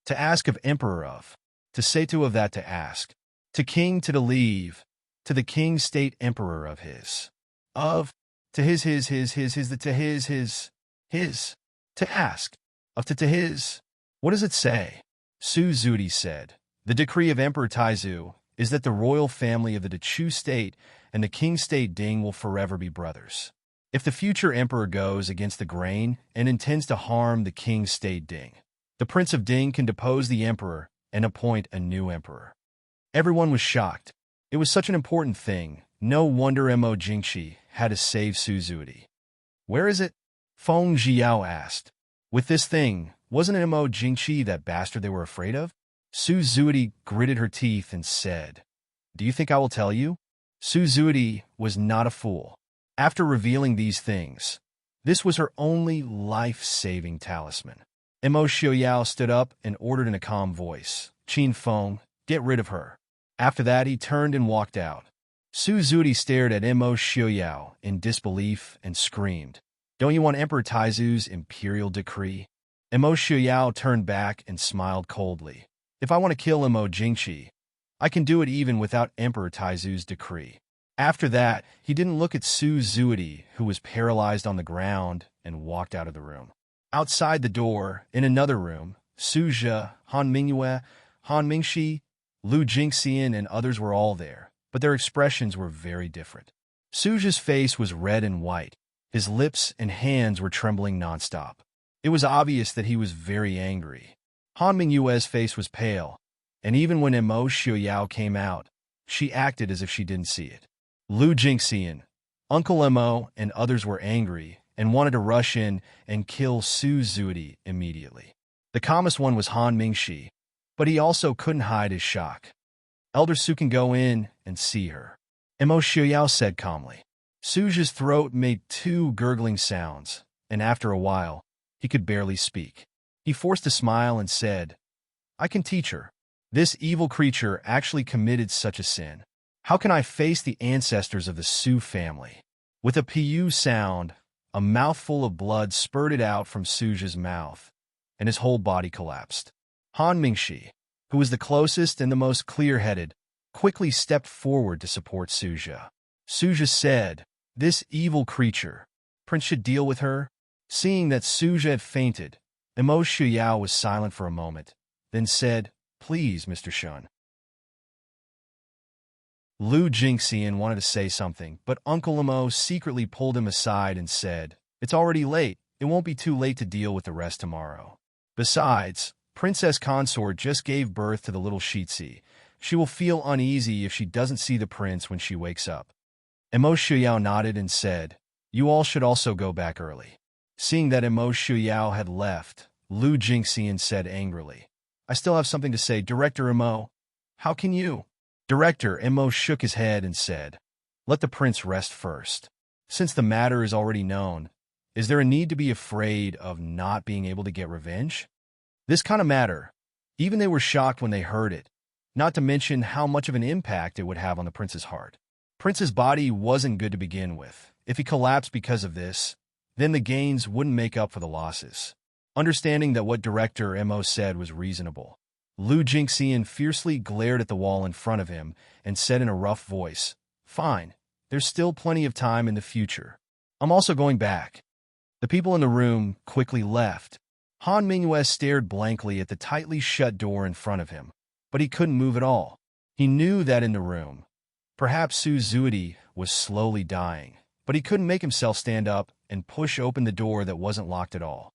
To ask of emperor of. To say to of that to ask. To king to leave, to the king state emperor of his. Of, to his, the to his. To ask, of to his. What does it say? Su Zudi said, the decree of Emperor Taizu is that the royal family of the Chu state and the king state Ding will forever be brothers. If the future emperor goes against the grain and intends to harm the king state Ding, the prince of Ding can depose the emperor and appoint a new emperor. Everyone was shocked. It was such an important thing. No wonder Mo Jingqi had to save Su Zudi. Where is it? Feng Jiao asked. With this thing, wasn't it Mo Jingqi that bastard they were afraid of? Su Zudi gritted her teeth and said, do you think I will tell you? Su Zudi was not a fool. After revealing these things, this was her only life-saving talisman. Mo Xiaoyao stood up and ordered in a calm voice, Qin Feng, get rid of her. After that, he turned and walked out. Su Zudi stared at Mo Xiaoyao in disbelief and screamed, don't you want Emperor Taizu's imperial decree? Mo Xiaoyao turned back and smiled coldly. If I want to kill Mo Jingqi, I can do it even without Emperor Taizu's decree. After that, he didn't look at Su Zudi, who was paralyzed on the ground, and walked out of the room. Outside the door, in another room, Su Zhe, Han Mingyue, Han Mingxi, Lu Jingxian, and others were all there, but their expressions were very different. Su Zhe's face was red and white. His lips and hands were trembling nonstop. It was obvious that he was very angry. Han Mingyue's face was pale, and even when Mo Xiaoyao came out, she acted as if she didn't see it. Lu Jingxian, Uncle Mo, and others were angry and wanted to rush in and kill Su Zudi immediately. The calmest one was Han Mingxi, but he also couldn't hide his shock. Elder Su can go in and see her. Mo Xiaoyao said calmly. Su Zhe's throat made two gurgling sounds, and after a while, he could barely speak. He forced a smile and said, I can teach her. This evil creature actually committed such a sin. How can I face the ancestors of the Su family? With a pu sound, a mouthful of blood spurted out from Su Zhe's mouth, and his whole body collapsed. Han Mingxi, who was the closest and the most clear-headed, quickly stepped forward to support Su Zhe. Su Zhe said, this evil creature, Prince should deal with her. Seeing that Su Zhe had fainted, Mo Xiaoyao was silent for a moment, then said, please, Mr. Shun. Lu Jingxian wanted to say something, but Uncle Mo secretly pulled him aside and said, it's already late. It won't be too late to deal with the rest tomorrow. Besides, Princess Consort just gave birth to the little Shitsi. She will feel uneasy if she doesn't see the prince when she wakes up. Mo Xiaoyao nodded and said, you all should also go back early. Seeing that Mo Xiaoyao had left, Lu Jingxian said angrily, I still have something to say, Director Mo. How can you? Director Mo shook his head and said, let the prince rest first. Since the matter is already known, is there a need to be afraid of not being able to get revenge? This kind of matter, even they were shocked when they heard it, not to mention how much of an impact it would have on the prince's heart. Prince's body wasn't good to begin with. If he collapsed because of this, then the gains wouldn't make up for the losses. Understanding that what director Mo said was reasonable, Lu Jingxian fiercely glared at the wall in front of him and said in a rough voice, "Fine, there's still plenty of time in the future. I'm also going back." The people in the room quickly left. Han Mingyue stared blankly at the tightly shut door in front of him, but he couldn't move at all. He knew that in the room, perhaps Su Zuidi was slowly dying, but he couldn't make himself stand up and push open the door that wasn't locked at all.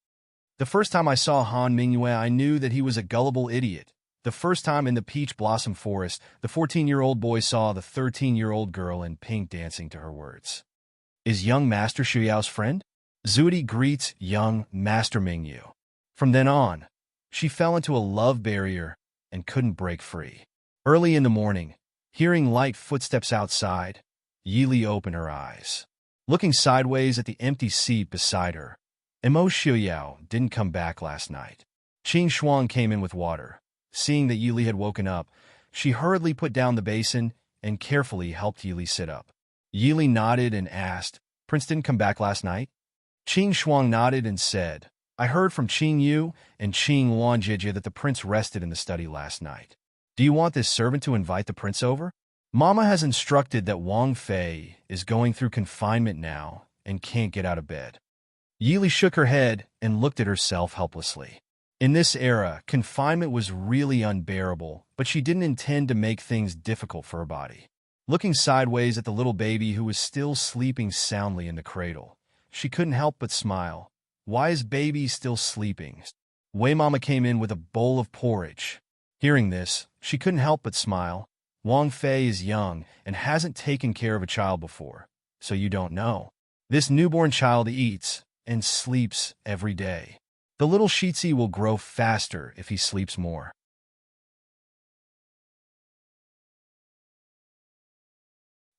The first time I saw Han Mingyue, I knew that he was a gullible idiot. The first time in the Peach Blossom Forest, the 14-year-old boy saw the 13-year-old girl in pink dancing to her words. Is young Master Xuyao's friend? Zuidi greets young Master Mingyu. From then on, she fell into a love barrier and couldn't break free. Early in the morning, hearing light footsteps outside, Yili opened her eyes. Looking sideways at the empty seat beside her, Mo Xuyao didn't come back last night. Qing Shuang came in with water. Seeing that Yili had woken up, she hurriedly put down the basin and carefully helped Yili sit up. Yili nodded and asked, "Prince didn't come back last night?" Qing Shuang nodded and said, "I heard from Qing Yu and Qing Wanjie that the prince rested in the study last night. Do you want this servant to invite the prince over? Mama has instructed that Wang Fei is going through confinement now and can't get out of bed." Yili shook her head and looked at herself helplessly. In this era, confinement was really unbearable, but she didn't intend to make things difficult for her body. Looking sideways at the little baby who was still sleeping soundly in the cradle, she couldn't help but smile. Why is baby still sleeping? Wei Mama came in with a bowl of porridge. Hearing this, she couldn't help but smile. Wang Fei is young and hasn't taken care of a child before, so you don't know. This newborn child eats and sleeps every day. The little Shitzi will grow faster if he sleeps more.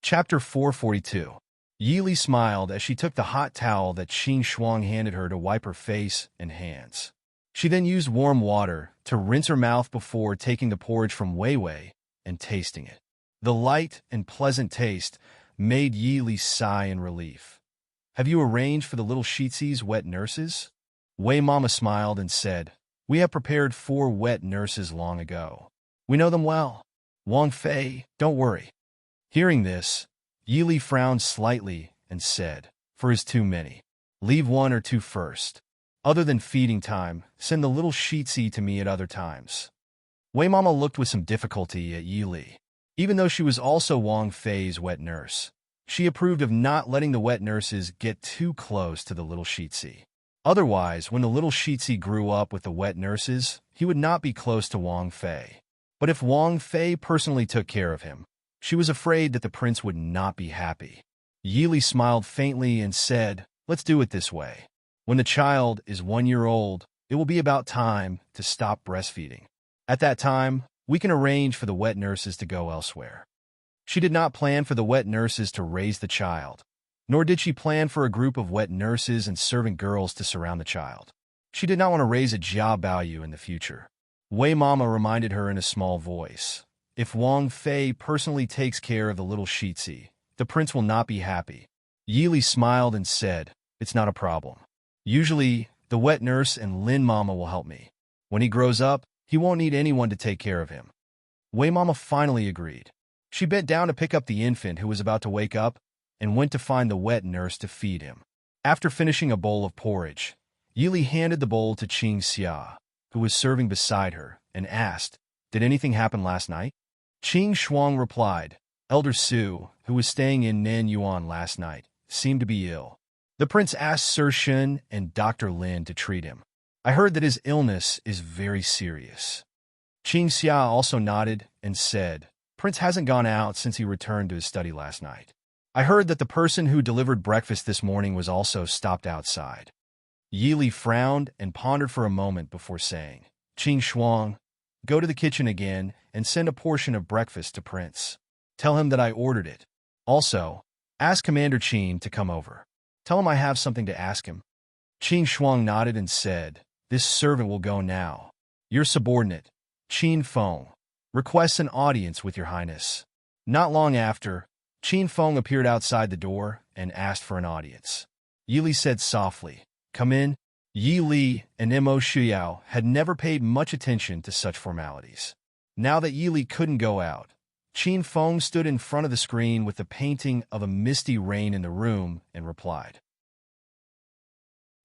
Chapter 442. Yili smiled as she took the hot towel that Qing Shuang handed her to wipe her face and hands. She then used warm water to rinse her mouth before taking the porridge from Wei Wei and tasting it. The light and pleasant taste made Yili sigh in relief. "Have you arranged for the little Shitzi's wet nurses?" Wei Mama smiled and said, "We have prepared 4 wet nurses long ago. We know them well. Wang Fei, don't worry." Hearing this, Yili frowned slightly and said, "For is too many. Leave 1 or 2 first. Other than feeding time, send the little Shitzi to me at other times." Wei Mama looked with some difficulty at Yili. Even though she was also Wang Fei's wet nurse, she approved of not letting the wet nurses get too close to the little Shitzi. Otherwise, when the little Shitzi grew up with the wet nurses, he would not be close to Wang Fei. But if Wang Fei personally took care of him, she was afraid that the prince would not be happy. Yili smiled faintly and said, "Let's do it this way. When the child is 1 year old, it will be about time to stop breastfeeding. At that time, we can arrange for the wet nurses to go elsewhere." She did not plan for the wet nurses to raise the child, nor did she plan for a group of wet nurses and servant girls to surround the child. She did not want to raise a job value in the future. Wei Mama reminded her in a small voice, "If Wang Fei personally takes care of the little Shitzi, the prince will not be happy." Yili smiled and said, "It's not a problem. Usually, the wet nurse and Lin Mama will help me. When he grows up, he won't need anyone to take care of him." Wei Mama finally agreed. She bent down to pick up the infant who was about to wake up and went to find the wet nurse to feed him. After finishing a bowl of porridge, Yili handed the bowl to Qing Xia, who was serving beside her, and asked, "Did anything happen last night?" Qing Shuang replied, "Elder Su, who was staying in Nanyuan last night, seemed to be ill. The prince asked Sir Shun and Dr. Lin to treat him. I heard that his illness is very serious." Qing Xia also nodded and said, "Prince hasn't gone out since he returned to his study last night. I heard that the person who delivered breakfast this morning was also stopped outside." Yili frowned and pondered for a moment before saying, "Qing Shuang, go to the kitchen again and send a portion of breakfast to Prince. Tell him that I ordered it. Also, ask Commander Qin to come over. Tell him I have something to ask him." Qing Shuang nodded and said, "This servant will go now. Your subordinate, Qin Feng, Requests an audience with your highness. Not long after, Qin Feng appeared outside the door and asked for an audience. Yi Li said softly, "Come in." Yi Li and Mo Shuyao had never paid much attention to such formalities. Now that Yi Li couldn't go out, Qin Feng stood in front of the screen with the painting of a misty rain in the room and replied.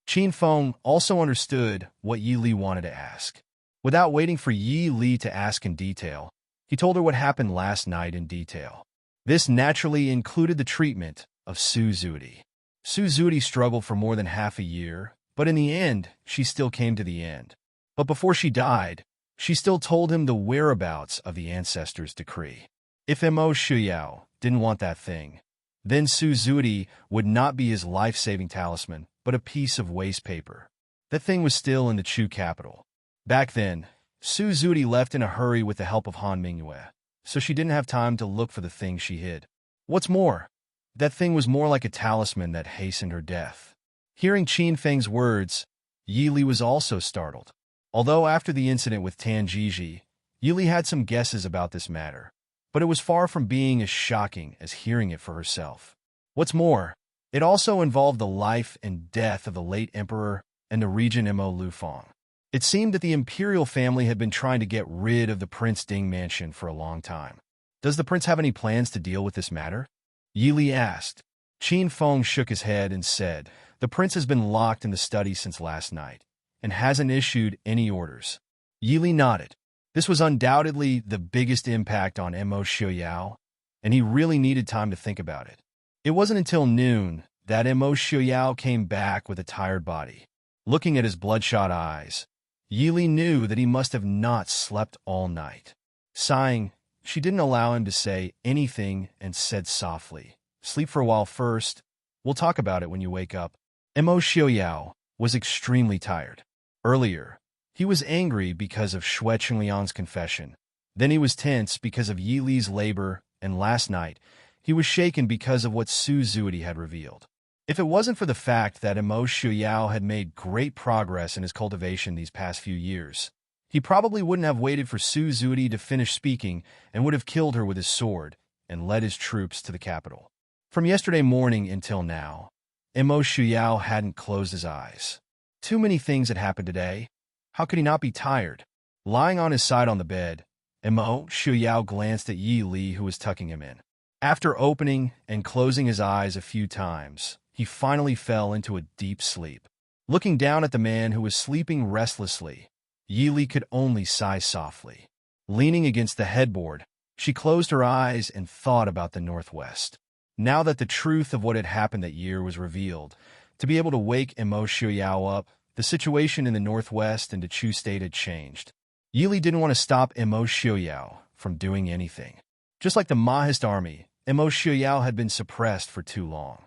Qin Feng also understood what Yi Li wanted to ask. Without waiting for Yi Li to ask in detail, he told her what happened last night in detail. This naturally included the treatment of Su Zudi. Su Zudi struggled for more than half a year, but in the end, she still came to the end. But before she died, she still told him the whereabouts of the ancestors' decree. If Mo Shuyao didn't want that thing, then Su Zudi would not be his life-saving talisman, but a piece of waste paper. That thing was still in the Chu capital. Back then, Su Zudi left in a hurry with the help of Han Mingyue, so she didn't have time to look for the thing she hid. What's more, that thing was more like a talisman that hastened her death. Hearing Qin Feng's words, Yi Li was also startled. Although after the incident with Tan Jiji, Yi Li had some guesses about this matter, but it was far from being as shocking as hearing it for herself. What's more, it also involved the life and death of the late emperor and the regent Mo Lufang. It seemed that the imperial family had been trying to get rid of the Prince Ding mansion for a long time. Does the prince have any plans to deal with this matter? Yi Li asked. Qin Feng shook his head and said, "The prince has been locked in the study since last night, and hasn't issued any orders." Yi Li nodded. This was undoubtedly the biggest impact on Mo Shuyao, and he really needed time to think about it. It wasn't until noon that Mo Shuyao came back with a tired body. Looking at his bloodshot eyes, Yi Li knew that he must have not slept all night. Sighing, she didn't allow him to say anything and said softly, "Sleep for a while first. We'll talk about it when you wake up." Mo Shuyao was extremely tired. Earlier, he was angry because of Xue Qingliang's confession. Then he was tense because of Yi Li's labor, and last night, he was shaken because of what Su Zudi had revealed. If it wasn't for the fact that Mo Shuyao had made great progress in his cultivation these past few years, he probably wouldn't have waited for Su Zudi to finish speaking and would have killed her with his sword and led his troops to the capital. From yesterday morning until now, Mo Shuyao hadn't closed his eyes. Too many things had happened today. How could he not be tired? Lying on his side on the bed, Mo Shuyao glanced at Yi Li, who was tucking him in. After opening and closing his eyes a few times, he finally fell into a deep sleep. Looking down at the man who was sleeping restlessly, Yi Li could only sigh softly. Leaning against the headboard, she closed her eyes and thought about the Northwest. Now that the truth of what had happened that year was revealed, to be able to wake Mo Shuyao up, the situation in the Northwest and the Chu state had changed. Yi Li didn't want to stop Mo Shuyao from doing anything. Just like the Mahist army, Mo Shuyao had been suppressed for too long.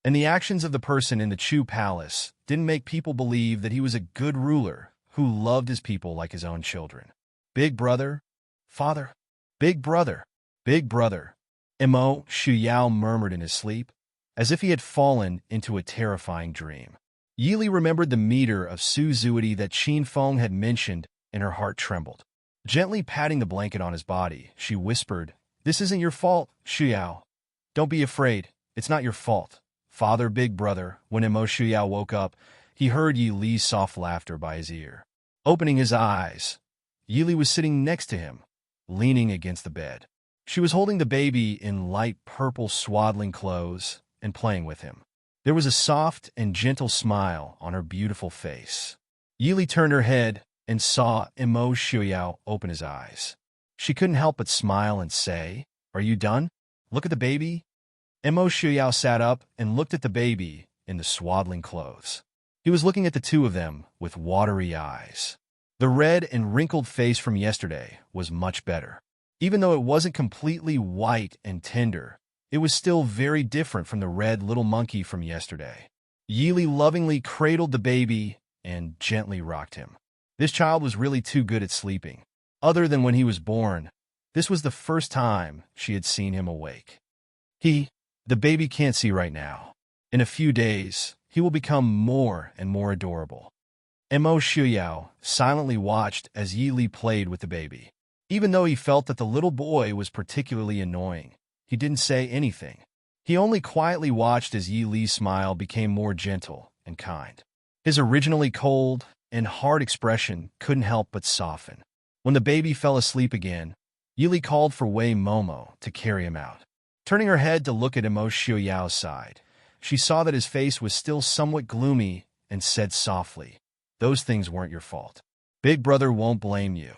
And the actions of the person in the Chu palace didn't make people believe that he was a good ruler who loved his people like his own children. Big brother, father, big brother, big brother, Mo Shuyao murmured in his sleep, as if he had fallen into a terrifying dream. Yi Li remembered the meter of Su Zudi that Qin Feng had mentioned, and her heart trembled. Gently patting the blanket on his body, she whispered, "This isn't your fault, Shuyao. Don't be afraid. It's not your fault. Father, big brother." When Mo Shuyao woke up, he heard Yi Li's soft laughter by his ear. Opening his eyes, Yi Li was sitting next to him, leaning against the bed. She was holding the baby in light purple swaddling clothes and playing with him. There was a soft and gentle smile on her beautiful face. Yi Li turned her head and saw Mo Shuyao open his eyes. She couldn't help but smile and say, "Are you done? Look at the baby." Mo Shuyao sat up and looked at the baby in the swaddling clothes. He was looking at the two of them with watery eyes. The red and wrinkled face from yesterday was much better. Even though it wasn't completely white and tender, it was still very different from the red little monkey from yesterday. Yi Li lovingly cradled the baby and gently rocked him. This child was really too good at sleeping. Other than when he was born, this was the first time she had seen him awake. The baby can't see right now. In a few days, he will become more and more adorable. Mo Shuyao silently watched as Yi Li played with the baby. Even though he felt that the little boy was particularly annoying, he didn't say anything. He only quietly watched as Yi Li's smile became more gentle and kind. His originally cold and hard expression couldn't help but soften. When the baby fell asleep again, Yi Li called for Wei Momo to carry him out. Turning her head to look at Mo Xiaoyao's side, she saw that his face was still somewhat gloomy and said softly, "Those things weren't your fault. Big brother won't blame you."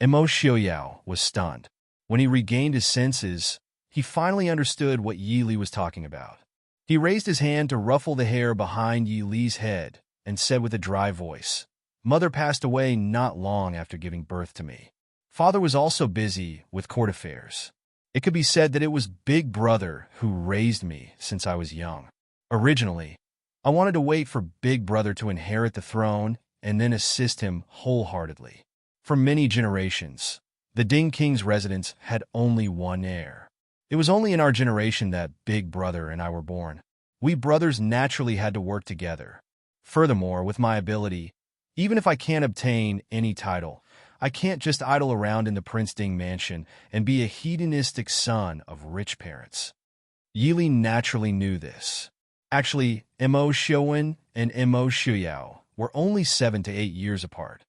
Mo Xiaoyao was stunned. When he regained his senses, he finally understood what Yi Li was talking about. He raised his hand to ruffle the hair behind Yi Li's head and said with a dry voice, "Mother passed away not long after giving birth to me. Father was also busy with court affairs. It could be said that it was Big Brother who raised me since I was young. Originally, I wanted to wait for Big Brother to inherit the throne and then assist him wholeheartedly. For many generations, the Ding King's residence had only one heir. It was only in our generation that Big Brother and I were born. We brothers naturally had to work together. Furthermore, with my ability, even if I can't obtain any title, I can't just idle around in the Prince Ding mansion and be a hedonistic son of rich parents." Yi Li naturally knew this. Actually, Mo Xiaowen and Mo Shuyao were only 7 to 8 years apart.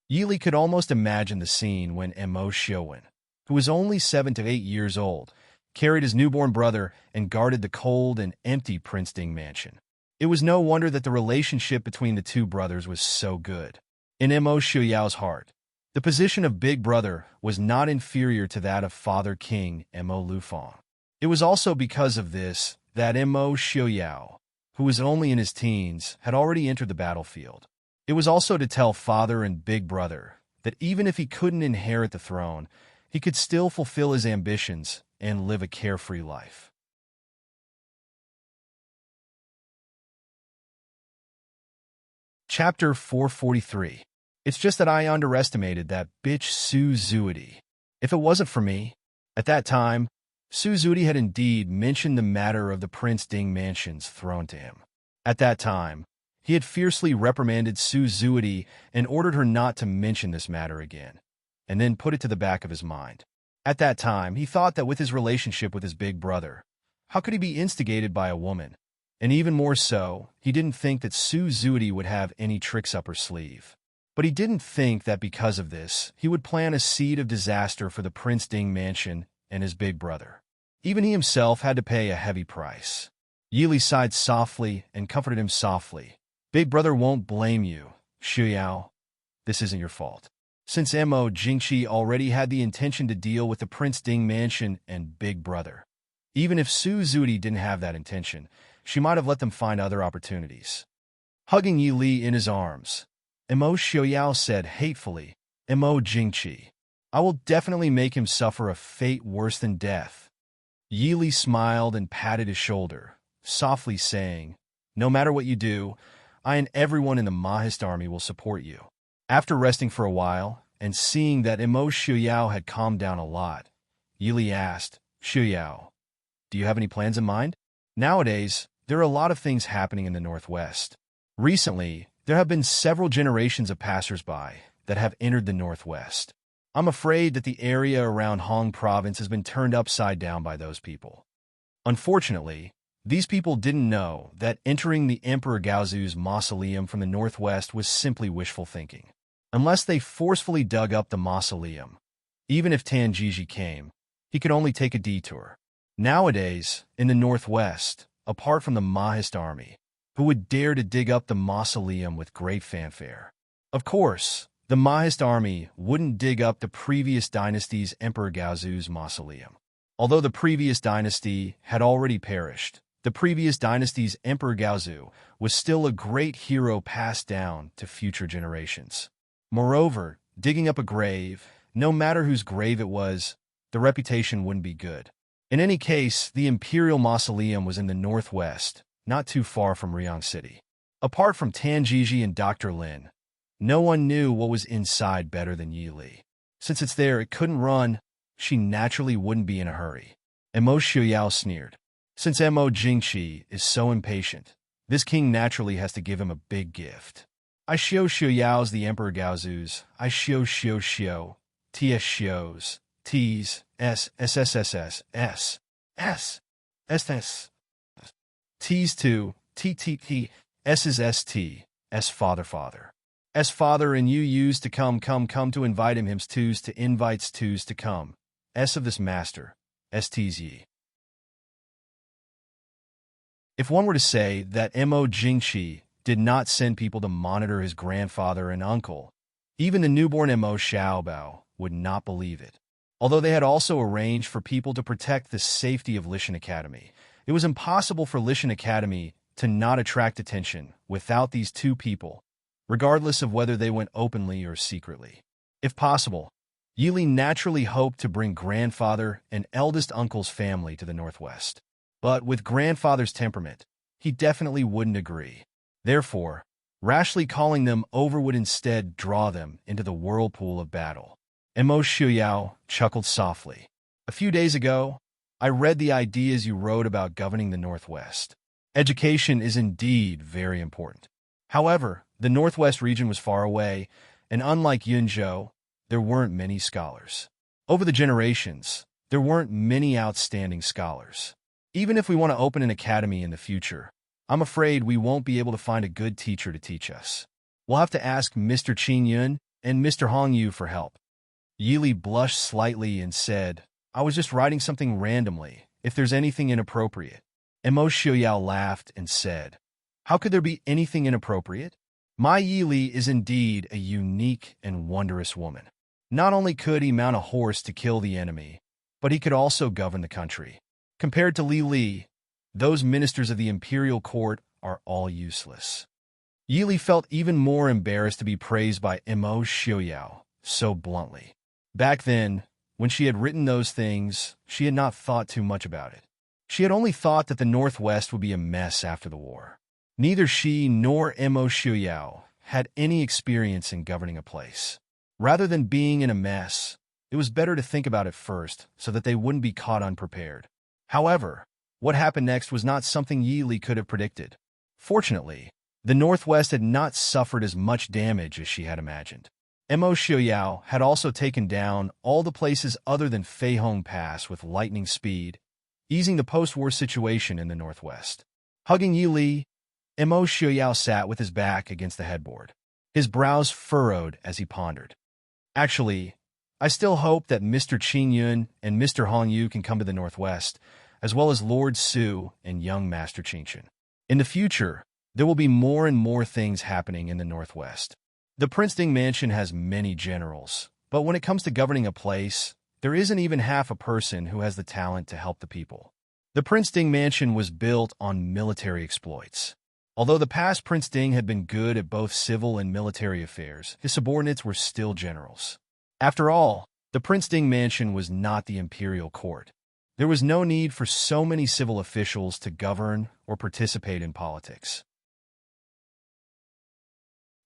Yi Li could almost imagine the scene when Mo Xiaowen, who was only 7 to 8 years old, carried his newborn brother and guarded the cold and empty Prince Ding mansion. It was no wonder that the relationship between the two brothers was so good. In Mo Xuyao's heart, the position of Big Brother was not inferior to that of Father King Mo Lufang. It was also because of this that Mo Xuyao, who was only in his teens, had already entered the battlefield. It was also to tell Father and Big Brother that even if he couldn't inherit the throne, he could still fulfill his ambitions and live a carefree life. Chapter 443. It's just that I underestimated that bitch Su Zuidi. If it wasn't for me, at that time, Su Zuidi had indeed mentioned the matter of the Prince Ding mansion's throne to him. At that time, he had fiercely reprimanded Su Zuidi and ordered her not to mention this matter again, and then put it to the back of his mind. At that time, he thought that with his relationship with his big brother, how could he be instigated by a woman? And even more so, he didn't think that Su Zuidi would have any tricks up her sleeve. But he didn't think that because of this, he would plan a seed of disaster for the Prince Ding mansion and his big brother. Even he himself had to pay a heavy price. Yi Li sighed softly and comforted him softly. "Big brother won't blame you, Shuyao. This isn't your fault." Since Mo Jingqi already had the intention to deal with the Prince Ding mansion and big brother. Even if Su Zuidi didn't have that intention, she might have let them find other opportunities. Hugging Yi Li in his arms, Mo Xiaoyao said hatefully, "Mo Jingqi, I will definitely make him suffer a fate worse than death." Yi Li smiled and patted his shoulder, softly saying, "No matter what you do, I and everyone in the Mahist army will support you." After resting for a while, and seeing that Mo Xiaoyao had calmed down a lot, Yi Li asked, "Xiaoyao, do you have any plans in mind? Nowadays, there are a lot of things happening in the Northwest. Recently, there have been several generations of passers-by that have entered the Northwest. I'm afraid that the area around Hong Province has been turned upside down by those people. Unfortunately, these people didn't know that entering the Emperor Gaozu's mausoleum from the Northwest was simply wishful thinking. Unless they forcefully dug up the mausoleum, even if Tan Jiji came, he could only take a detour. Nowadays, in the Northwest, apart from the Mahist army, who would dare to dig up the mausoleum with great fanfare? Of course, the Mahist army wouldn't dig up the previous dynasty's Emperor Gaozu's mausoleum. Although the previous dynasty had already perished, the previous dynasty's Emperor Gaozu was still a great hero passed down to future generations. Moreover, digging up a grave, no matter whose grave it was, the reputation wouldn't be good. In any case, the Imperial Mausoleum was in the Northwest, not too far from Ryong City. Apart from Tan Jiji and Dr. Lin, no one knew what was inside better than Yi Li. Since it's there, it couldn't run, she naturally wouldn't be in a hurry. Mo Xiaoyao sneered. Since Mo Jingqi is so impatient, This king naturally has to give him a big gift. I xiao yao's the emperor gaozus. I xiao. Ts xios. Ts. S. SSSS. S. S. SS. T's 2. TTT. S is ST. S father. S father and you used to come to invite him's twos to invites twos to come. S of this master. ST's ye. If one were to say that Mo Jingqi did not send people to monitor his grandfather and uncle, even the newborn Mo Xiaobao would not believe it. Although they had also arranged for people to protect the safety of Lishan Academy, it was impossible for Lishan Academy to not attract attention without these two people, regardless of whether they went openly or secretly. If possible, Yili naturally hoped to bring grandfather and eldest uncle's family to the northwest. But with grandfather's temperament, he definitely wouldn't agree. Therefore, rashly calling them over would instead draw them into the whirlpool of battle. Mo Shuyao chuckled softly. A few days ago, I read the ideas you wrote about governing the Northwest. Education is indeed very important. However, the Northwest region was far away, and unlike Yunzhou, there weren't many scholars. Over the generations, there weren't many outstanding scholars. Even if we want to open an academy in the future, I'm afraid we won't be able to find a good teacher to teach us. We'll have to ask Mr. Qin Yun and Mr. Hong Yu for help. Yili blushed slightly and said, I was just writing something randomly, if there's anything inappropriate. Mo Xiuyao laughed and said, How could there be anything inappropriate? My Yili is indeed a unique and wondrous woman. Not only could he mount a horse to kill the enemy, but he could also govern the country. Compared to Li, those ministers of the imperial court are all useless. Yili felt even more embarrassed to be praised by Mo Xiuyao so bluntly. Back then, when she had written those things, she had not thought too much about it. She had only thought that the Northwest would be a mess after the war. Neither she nor Mo Xiuyao had any experience in governing a place. Rather than being in a mess, it was better to think about it first so that they wouldn't be caught unprepared. However, what happened next was not something Yili could have predicted. Fortunately, the Northwest had not suffered as much damage as she had imagined. Mo Xiuyao had also taken down all the places other than Feihong Pass with lightning speed, easing the post-war situation in the Northwest. Hugging Yili, Mo Xiuyao sat with his back against the headboard. His brows furrowed as he pondered. Actually, I still hope that Mr. Qin Yun and Mr. Hong Yu can come to the Northwest, as well as Lord Su and young Master Qingchen. In the future, there will be more and more things happening in the Northwest. The Prince Ding Mansion has many generals, but when it comes to governing a place, there isn't even half a person who has the talent to help the people. The Prince Ding Mansion was built on military exploits. Although the past Prince Ding had been good at both civil and military affairs, his subordinates were still generals. After all, the Prince Ding Mansion was not the imperial court. There was no need for so many civil officials to govern or participate in politics.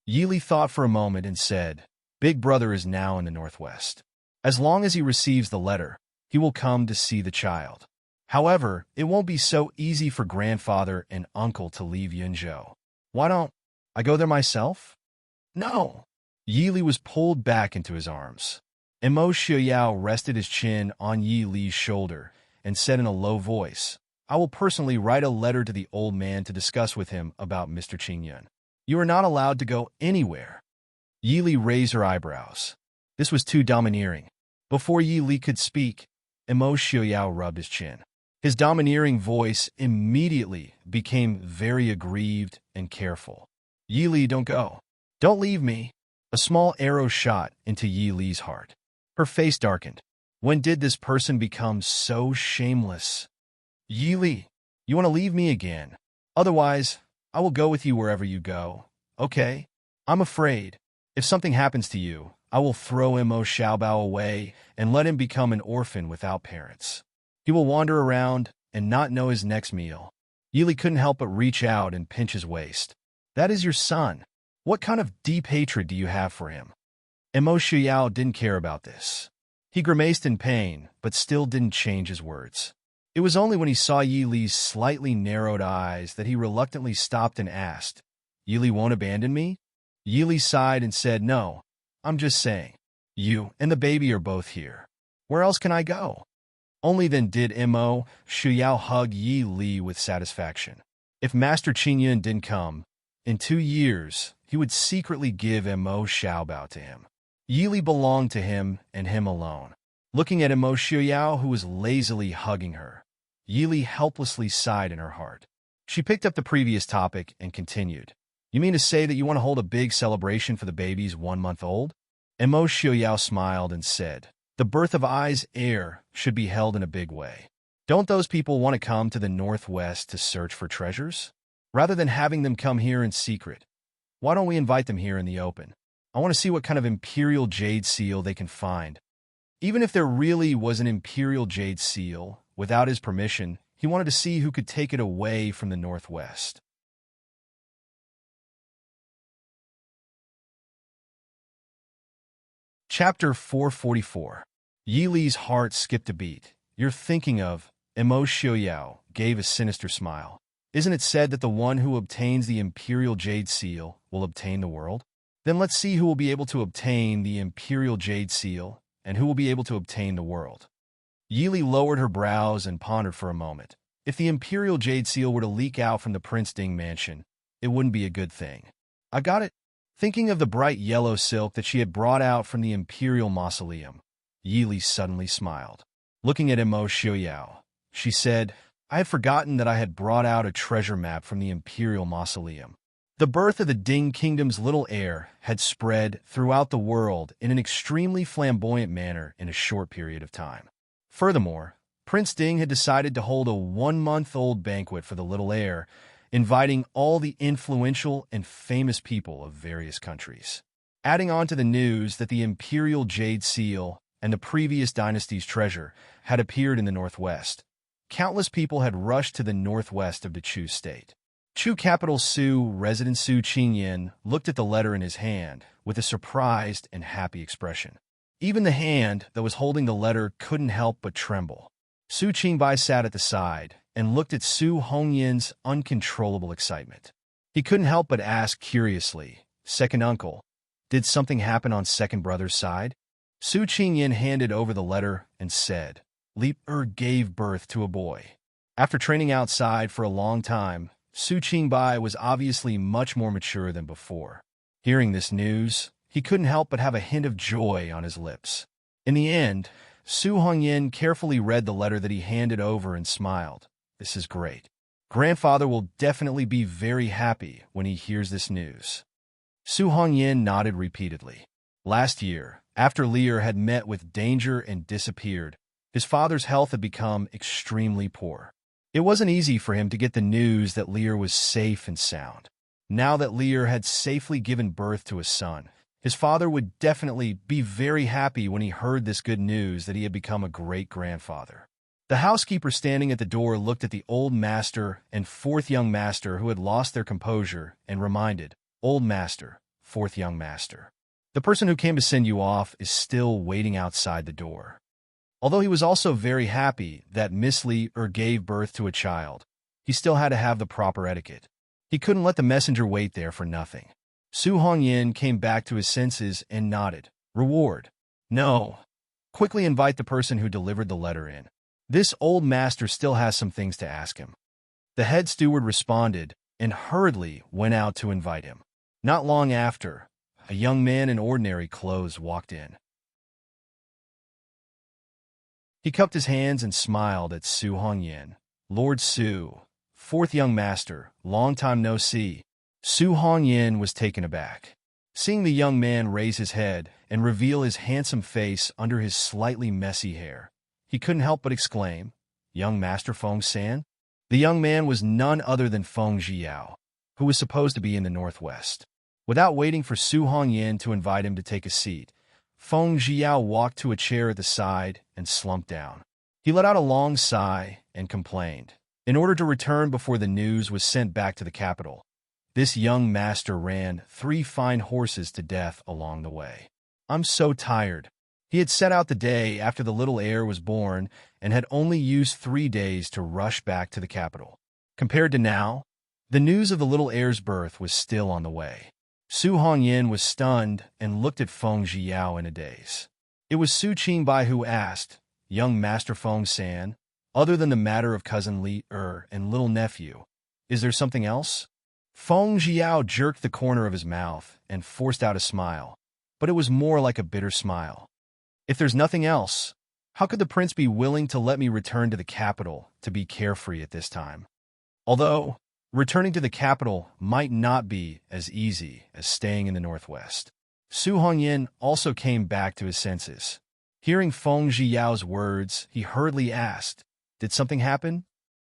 Yili thought for a moment and said, Big Brother is now in the Northwest. As long as he receives the letter, he will come to see the child. However, it won't be so easy for grandfather and uncle to leave Yunzhou. Why don't I go there myself? No. Yili was pulled back into his arms. Mo Xiuyao rested his chin on Yili's shoulder and said in a low voice, I will personally write a letter to the old man to discuss with him about Mr. Qingyun. You are not allowed to go anywhere. Yili raised her eyebrows. This was too domineering. Before Yili could speak, Mo Xiuyao rubbed his chin. His domineering voice immediately became very aggrieved and careful. Yili, don't go. Don't leave me. A small arrow shot into Yili's heart. Her face darkened. When did this person become so shameless? Yili, you want to leave me again? Otherwise, I will go with you wherever you go, okay? I'm afraid, if something happens to you, I will throw Mo Xiaobao away and let him become an orphan without parents. He will wander around and not know his next meal. Yili couldn't help but reach out and pinch his waist. That is your son. What kind of deep hatred do you have for him? Mo Xiuyao didn't care about this. He grimaced in pain, but still didn't change his words. It was only when he saw Yi Li's slightly narrowed eyes that he reluctantly stopped and asked, "Yi Li won't abandon me?" Yi Li sighed and said, "No, I'm just saying. You and the baby are both here. Where else can I go?" Only then did Mo Shuyao hug Yi Li with satisfaction. If Master Qingyun didn't come, in 2 years, he would secretly give Mo Xiaobao to him. Yi Li belonged to him and him alone. Looking at Mo Shuyao, who was lazily hugging her, Yi Li helplessly sighed in her heart. She picked up the previous topic and continued. "You mean to say that you want to hold a big celebration for the baby's 1-month-old? Mo Shuyao smiled and said, "The birth of Ai's heir should be held in a big way. Don't those people want to come to the Northwest to search for treasures? Rather than having them come here in secret, why don't we invite them here in the open? I want to see what kind of imperial jade seal they can find." Even if there really was an imperial jade seal, without his permission, he wanted to see who could take it away from the Northwest. Chapter 444. Yi Li's heart skipped a beat. "You're thinking of..." Mo Xiaoyao gave a sinister smile. "Isn't it said that the one who obtains the imperial jade seal will obtain the world? Then let's see who will be able to obtain the imperial jade seal and who will be able to obtain the world." Yi Li lowered her brows and pondered for a moment. If the imperial jade seal were to leak out from the Prince Ding mansion, it wouldn't be a good thing. "I got it." Thinking of the bright yellow silk that she had brought out from the imperial mausoleum, Yi Li suddenly smiled. Looking at Mo Xiaoyao, she said, "I had forgotten that I had brought out a treasure map from the imperial mausoleum." The birth of the Ding Kingdom's little heir had spread throughout the world in an extremely flamboyant manner in a short period of time. Furthermore, Prince Ding had decided to hold a 1-month-old banquet for the little heir, inviting all the influential and famous people of various countries. Adding on to the news that the imperial jade seal and the previous dynasty's treasure had appeared in the Northwest, countless people had rushed to the northwest of the Chu state. Chu capital Su resident Su Qingyan looked at the letter in his hand with a surprised and happy expression. Even the hand that was holding the letter couldn't help but tremble. Su Qingbai sat at the side and looked at Su Hongyan's uncontrollable excitement. He couldn't help but ask curiously, "Second uncle, did something happen on second brother's side?" Su Qingyan handed over the letter and said, "Li gave birth to a boy." After training outside for a long time, Su Qingbai was obviously much more mature than before. Hearing this news, he couldn't help but have a hint of joy on his lips. In the end, Su Hongyan carefully read the letter that he handed over and smiled. "This is great. Grandfather will definitely be very happy when he hears this news." Su Hongyan nodded repeatedly. Last year, after Lear had met with danger and disappeared, his father's health had become extremely poor. It wasn't easy for him to get the news that Lear was safe and sound. Now that Lear had safely given birth to a son, his father would definitely be very happy when he heard this good news that he had become a great-grandfather. The housekeeper standing at the door looked at the old master and fourth young master who had lost their composure and reminded, "Old master, fourth young master, the person who came to send you off is still waiting outside the door." Although he was also very happy that Miss Li gave birth to a child, he still had to have the proper etiquette. He couldn't let the messenger wait there for nothing. Su Hongyan came back to his senses and nodded. "Reward? No. Quickly invite the person who delivered the letter in. This old master still has some things to ask him." The head steward responded and hurriedly went out to invite him. Not long after, a young man in ordinary clothes walked in. He cupped his hands and smiled at Su Hongyan. "Lord Su, fourth young master, long time no see." Su Hongyan was taken aback. Seeing the young man raise his head and reveal his handsome face under his slightly messy hair, he couldn't help but exclaim, "Young Master Feng San?" The young man was none other than Feng Zhiyao, who was supposed to be in the Northwest. Without waiting for Su Hongyan to invite him to take a seat, Feng Zhiyao walked to a chair at the side and slumped down. He let out a long sigh and complained. In order to return before the news was sent back to the capital, this young master ran 3 fine horses to death along the way. "I'm so tired." He had set out the day after the little heir was born and had only used 3 days to rush back to the capital. Compared to now, the news of the little heir's birth was still on the way. Su Hongyan was stunned and looked at Feng Zhiyao in a daze. It was Su Qingbai who asked, "Young Master Feng San, other than the matter of cousin Li and little nephew, is there something else?" Feng Zhiyao jerked the corner of his mouth and forced out a smile, but it was more like a bitter smile. "If there's nothing else, how could the prince be willing to let me return to the capital to be carefree at this time? Although, returning to the capital might not be as easy as staying in the northwest." Su Hongyan also came back to his senses. Hearing Feng Zhiyao's words, he hurriedly asked, "Did something happen?"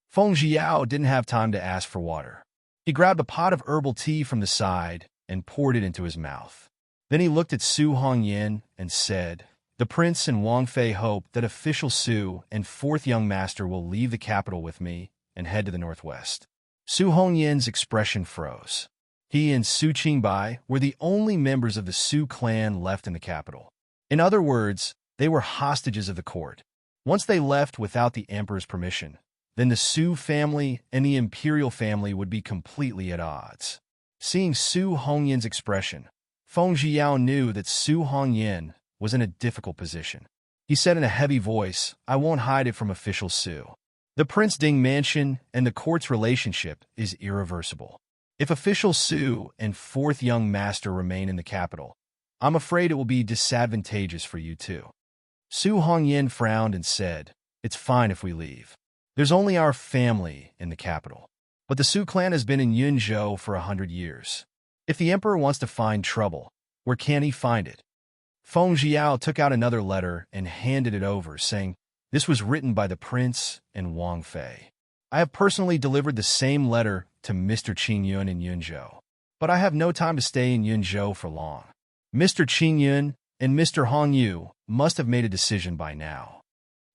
Feng Zhiyao didn't have time to ask for water. He grabbed a pot of herbal tea from the side and poured it into his mouth. Then he looked at Su Hongyan and said, "The prince and Wang Fei hope that official Su and fourth young master will leave the capital with me and head to the northwest." Su Hongyan's expression froze. He and Su Qingbai were the only members of the Su clan left in the capital. In other words, they were hostages of the court. Once they left without the emperor's permission, then the Su family and the imperial family would be completely at odds. Seeing Su Hongyan's expression, Feng Zhiyao knew that Su Hongyan was in a difficult position. He said in a heavy voice, "I won't hide it from official Su. The Prince Ding mansion and the court's relationship is irreversible. If official Su and fourth young master remain in the capital, I'm afraid it will be disadvantageous for you too." Su Hongyan frowned and said, "It's fine if we leave. There's only our family in the capital. But the Su clan has been in Yunzhou for 100 years. If the emperor wants to find trouble, where can he find it?" Feng Zhiyao took out another letter and handed it over, saying, "This was written by the prince and Wang Fei. I have personally delivered the same letter to Mr. Qingyun in Yunzhou, but I have no time to stay in Yunzhou for long. Mr. Qingyun and Mr. Hongyu must have made a decision by now."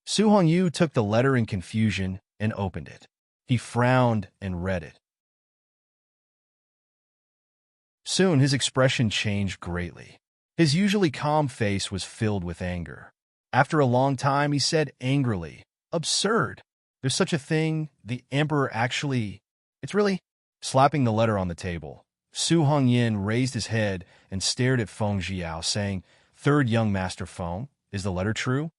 Su Hongyu took the letter in confusion and opened it. He frowned and read it. Soon his expression changed greatly. His usually calm face was filled with anger. After a long time, he said angrily, "Absurd. There's such a thing. The emperor actually... It's really..." Slapping the letter on the table, Su Hongyan raised his head and stared at Feng Zhiyao, saying, "Third young master Feng, is the letter true?"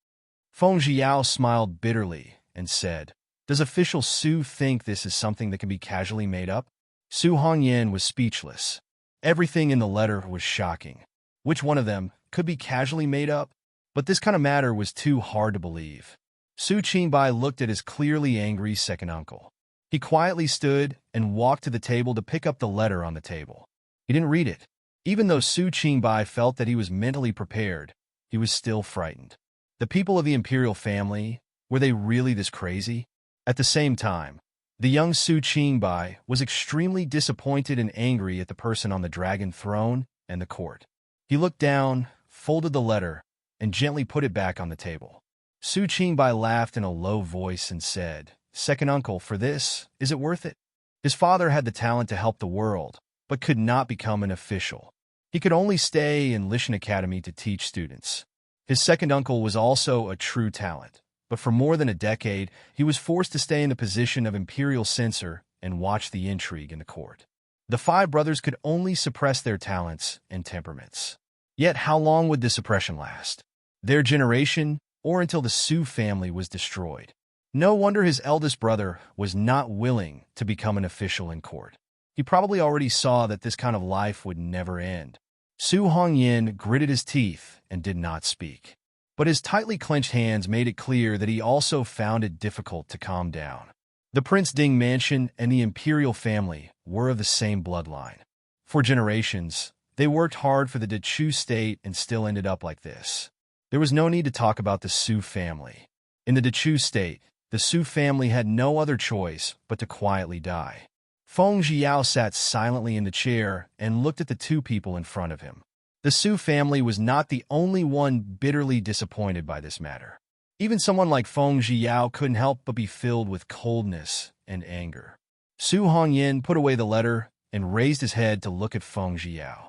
Feng Zhiyao smiled bitterly and said, "Does official Su think this is something that can be casually made up?" Su Hongyan was speechless. Everything in the letter was shocking. Which one of them could be casually made up? But this kind of matter was too hard to believe. Su Qingbai looked at his clearly angry second uncle. He quietly stood and walked to the table to pick up the letter on the table. He didn't read it. Even though Su Qingbai felt that he was mentally prepared, he was still frightened. The people of the imperial family, were they really this crazy? At the same time, the young Su Qingbai was extremely disappointed and angry at the person on the dragon throne and the court. He looked down, folded the letter, and gently put it back on the table. Su Qingbai laughed in a low voice and said, "Second uncle, for this, is it worth it?" His father had the talent to help the world, but could not become an official. He could only stay in Lishan Academy to teach students. His second uncle was also a true talent, but for more than a decade, he was forced to stay in the position of imperial censor and watch the intrigue in the court. The five brothers could only suppress their talents and temperaments. Yet how long would this suppression last? Their generation, or until the Su family was destroyed? No wonder his eldest brother was not willing to become an official in court. He probably already saw that this kind of life would never end. Su Hongyan gritted his teeth and did not speak. But his tightly clenched hands made it clear that he also found it difficult to calm down. The Prince Ding mansion and the imperial family were of the same bloodline. For generations, they worked hard for the Dechu state and still ended up like this. There was no need to talk about the Su family. In the Dechu state, the Su family had no other choice but to quietly die. Feng Zhiyao sat silently in the chair and looked at the two people in front of him. The Su family was not the only one bitterly disappointed by this matter. Even someone like Feng Zhiyao couldn't help but be filled with coldness and anger. Su Hongyan put away the letter and raised his head to look at Feng Zhiyao.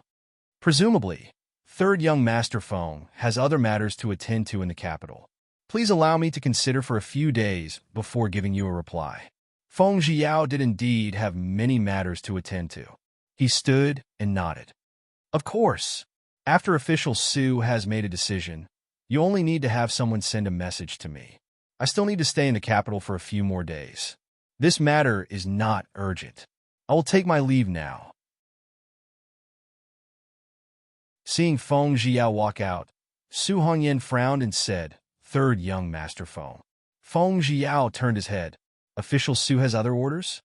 Presumably, Third young Master Feng has other matters to attend to in the capital. Please allow me to consider for a few days before giving you a reply. Feng Zhiao did indeed have many matters to attend to. He stood and nodded. Of course. After official Su has made a decision, you only need to have someone send a message to me. I still need to stay in the capital for a few more days. This matter is not urgent. I will take my leave now. Seeing Feng Zhiao walk out, Su Hongyan frowned and said, Third young Master Feng. Feng Zhiao turned his head. Official Su has other orders?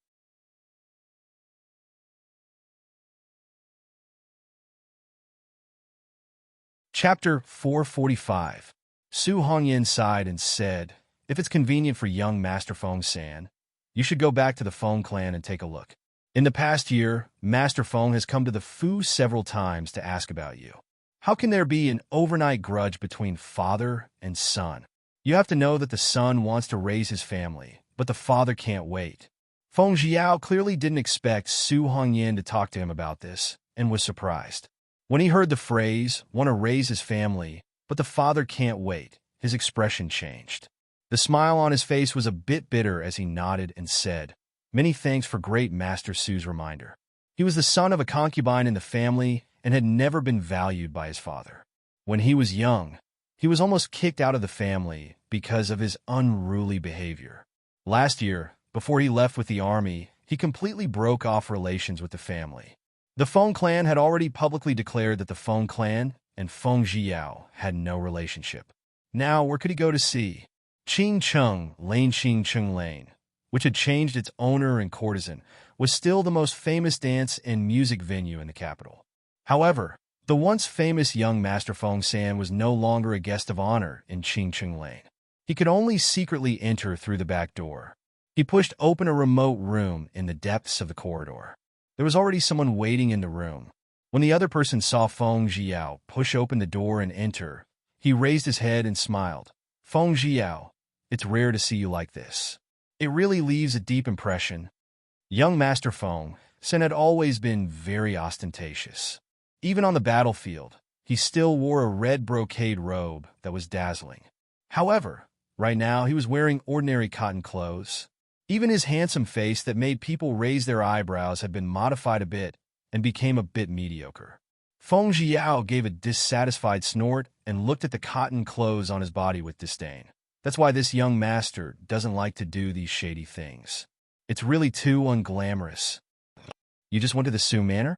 Chapter 445. Su Hongyan sighed and said, If it's convenient for young Master Feng-san, you should go back to the Feng clan and take a look. In the past year, Master Feng has come to the Fu several times to ask about you. How can there be an overnight grudge between father and son? You have to know that the son wants to raise his family, but the father can't wait. Feng Zhiao clearly didn't expect Su Hongyan to talk to him about this, and was surprised. When he heard the phrase, want to raise his family, but the father can't wait, his expression changed. The smile on his face was a bit bitter as he nodded and said, Many thanks for great Master Su's reminder. He was the son of a concubine in the family and had never been valued by his father. When he was young, he was almost kicked out of the family because of his unruly behavior. Last year, before he left with the army, he completely broke off relations with the family. The Feng clan had already publicly declared that the Feng clan and Feng Zhiao had no relationship. Now, where could he go to see? Qing Chung Lane, which had changed its owner and courtesan, was still the most famous dance and music venue in the capital. However, the once famous young Master Feng-san was no longer a guest of honor in Qing Chung Lane. He could only secretly enter through the back door. He pushed open a remote room in the depths of the corridor. There was already someone waiting in the room. When the other person saw Feng Zhiao push open the door and enter, he raised his head and smiled. Feng Zhiao, it's rare to see you like this. It really leaves a deep impression. Young Master Feng-san had always been very ostentatious. Even on the battlefield, he still wore a red brocade robe that was dazzling. However, right now he was wearing ordinary cotton clothes. Even his handsome face that made people raise their eyebrows had been modified a bit and became a bit mediocre. Feng Zhiao gave a dissatisfied snort and looked at the cotton clothes on his body with disdain. That's why this young master doesn't like to do these shady things. It's really too unglamorous. You just went to the Su Manor?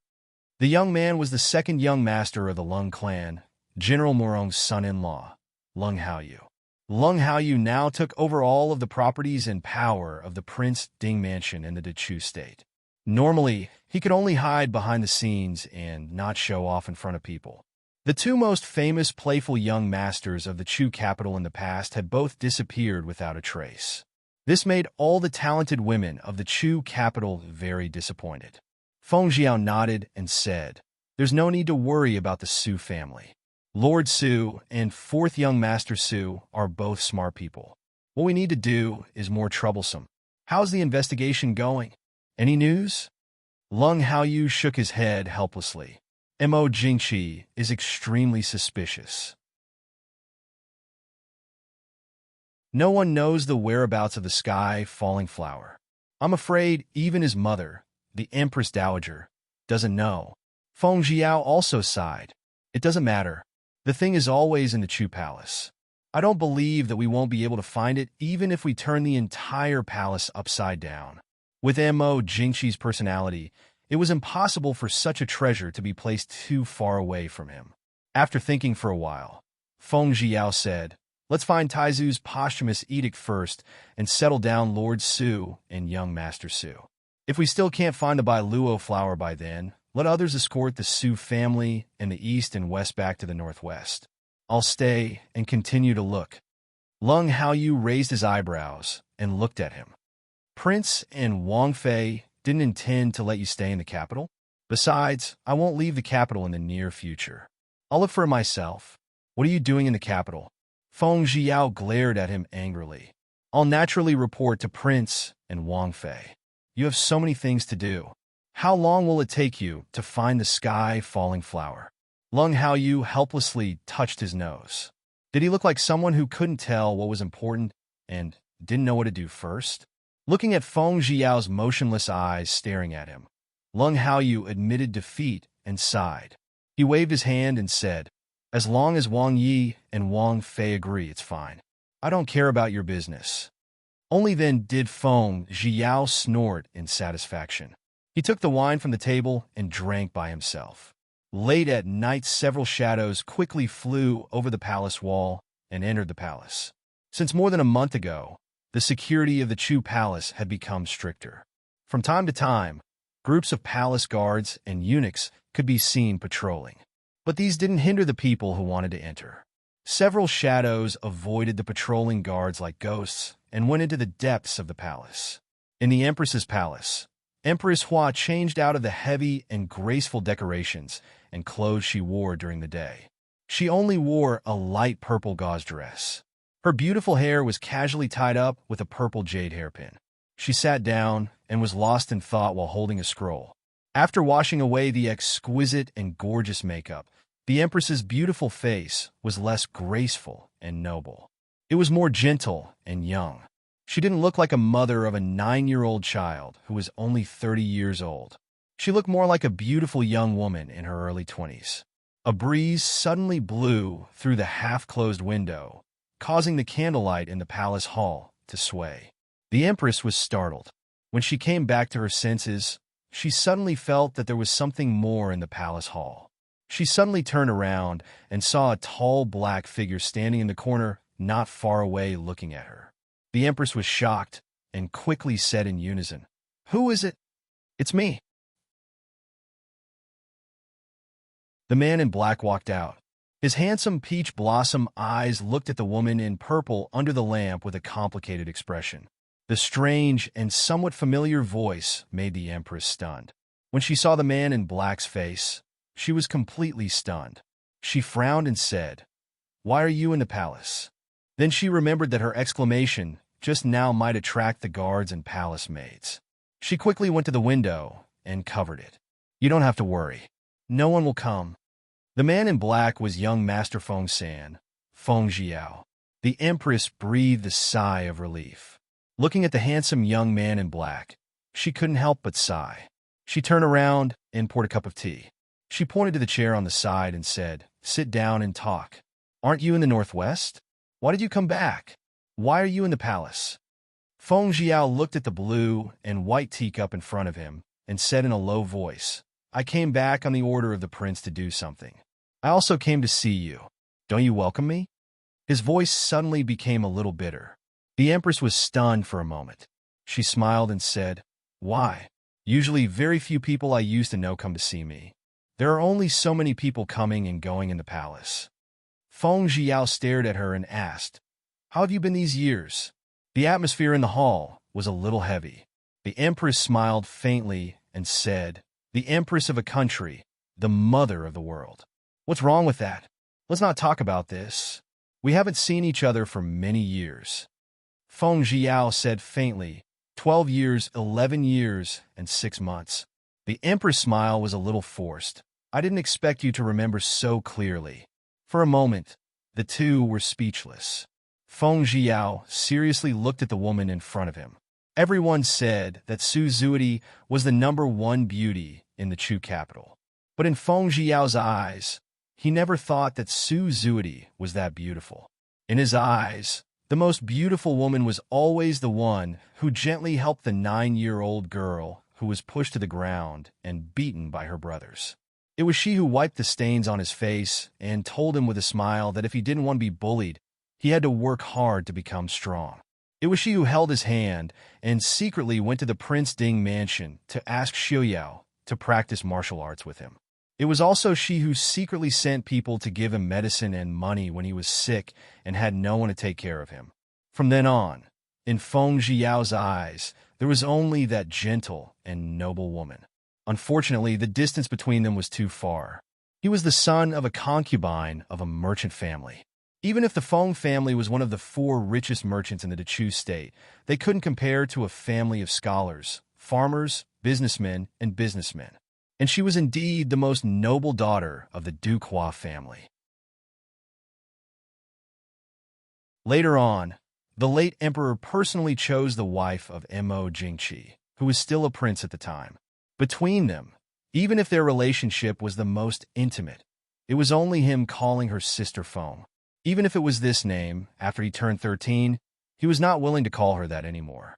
The young man was the second young master of the Lung clan, General Morong's son-in-law, Lung Haoyu. Lung Haoyu now took over all of the properties and power of the Prince Ding Mansion in the Dechu state. Normally, he could only hide behind the scenes and not show off in front of people. The two most famous playful young masters of the Chu capital in the past had both disappeared without a trace. This made all the talented women of the Chu capital very disappointed. Feng Zhiao nodded and said, There's no need to worry about the Su family. Lord Su and fourth young Master Su are both smart people. What we need to do is more troublesome. How's the investigation going? Any news? Lung Haoyu shook his head helplessly. Mo Jingqi is extremely suspicious. No one knows the whereabouts of the sky falling flower. I'm afraid even his mother, the Empress Dowager, doesn't know. Feng Zhiao also sighed. It doesn't matter. The thing is always in the Chu Palace. I don't believe that we won't be able to find it even if we turn the entire palace upside down. With Mo Jingqi's personality, it was impossible for such a treasure to be placed too far away from him. After thinking for a while, Feng Zhiao said, Let's find Taizu's posthumous edict first and settle down Lord Su and young Master Su. If we still can't find the Bailuo flower by then, let others escort the Su family and the east and west back to the northwest. I'll stay and continue to look. Lung Haoyu raised his eyebrows and looked at him. Prince and Wang Fei didn't intend to let you stay in the capital. Besides, I won't leave the capital in the near future. I'll look for it myself. What are you doing in the capital? Feng Zhiao glared at him angrily. I'll naturally report to Prince and Wang Fei. You have so many things to do. How long will it take you to find the sky falling flower? Lung Haoyu helplessly touched his nose. Did he look like someone who couldn't tell what was important and didn't know what to do first? Looking at Feng Jiao's motionless eyes staring at him, Lung Haoyu admitted defeat and sighed. He waved his hand and said, "As long as Wang Yi and Wang Fei agree, it's fine. I don't care about your business." Only then did Feng Jiao snort in satisfaction. He took the wine from the table and drank by himself. Late at night, several shadows quickly flew over the palace wall and entered the palace. Since more than a month ago, the security of the Chu Palace had become stricter. From time to time, groups of palace guards and eunuchs could be seen patrolling. But these didn't hinder the people who wanted to enter. Several shadows avoided the patrolling guards like ghosts and went into the depths of the palace. In the Empress's palace, Empress Hua changed out of the heavy and graceful decorations and clothes she wore during the day. She only wore a light purple gauze dress. Her beautiful hair was casually tied up with a purple jade hairpin. She sat down and was lost in thought while holding a scroll. After washing away the exquisite and gorgeous makeup, the Empress's beautiful face was less graceful and noble. It was more gentle and young. She didn't look like a mother of a 9-year-old child who was only 30 years old. She looked more like a beautiful young woman in her early 20s. A breeze suddenly blew through the half-closed window, causing the candlelight in the palace hall to sway. The Empress was startled. When she came back to her senses, she suddenly felt that there was something more in the palace hall. She suddenly turned around and saw a tall black figure standing in the corner not far away looking at her. The Empress was shocked and quickly said in unison, "Who is it?" "It's me." The man in black walked out. His handsome peach blossom eyes looked at the woman in purple under the lamp with a complicated expression. The strange and somewhat familiar voice made the Empress stunned. When she saw the man in black's face, she was completely stunned. She frowned and said, "Why are you in the palace?" Then she remembered that her exclamation just now might attract the guards and palace maids. She quickly went to the window and covered it. "You don't have to worry. No one will come." The man in black was young Master Feng San, Feng Jiao. The Empress breathed a sigh of relief. Looking at the handsome young man in black, she couldn't help but sigh. She turned around and poured a cup of tea. She pointed to the chair on the side and said, "Sit down and talk. Aren't you in the northwest? Why did you come back? Why are you in the palace?" Feng Jiao looked at the blue and white teacup in front of him and said in a low voice, "I came back on the order of the prince to do something. I also came to see you. Don't you welcome me?" His voice suddenly became a little bitter. The Empress was stunned for a moment. She smiled and said, "Why? Usually very few people I used to know come to see me. There are only so many people coming and going in the palace." Feng Jiao stared at her and asked, "How have you been these years?" The atmosphere in the hall was a little heavy. The Empress smiled faintly and said, "The Empress of a country, the mother of the world. What's wrong with that? Let's not talk about this. We haven't seen each other for many years." Feng Jiao said faintly, 12 years, 11 years, and 6 months. The Empress' smile was a little forced. "I didn't expect you to remember so clearly." For a moment, the two were speechless. Feng Jiao seriously looked at the woman in front of him. Everyone said that Su Zuidi was the #1 beauty in the Chu capital. But in Feng Jiao's eyes, he never thought that Su Zuidi was that beautiful. In his eyes, the most beautiful woman was always the one who gently helped the 9-year-old girl who was pushed to the ground and beaten by her brothers. It was she who wiped the stains on his face and told him with a smile that if he didn't want to be bullied, he had to work hard to become strong. It was she who held his hand and secretly went to the Prince Ding mansion to ask Xiuyao to practice martial arts with him. It was also she who secretly sent people to give him medicine and money when he was sick and had no one to take care of him. From then on, in Feng Jiao's eyes, there was only that gentle and noble woman. Unfortunately, the distance between them was too far. He was the son of a concubine of a merchant family. Even if the Feng family was one of the 4 richest merchants in the Dechu state, they couldn't compare to a family of scholars, farmers, businessmen, and businessmen. and she was indeed the most noble daughter of the Duquois family. Later on, the late emperor personally chose the wife of Mo Jingqi, who was still a prince at the time. Between them, even if their relationship was the most intimate, it was only him calling her sister Feng. Even if it was this name, after he turned 13, he was not willing to call her that anymore.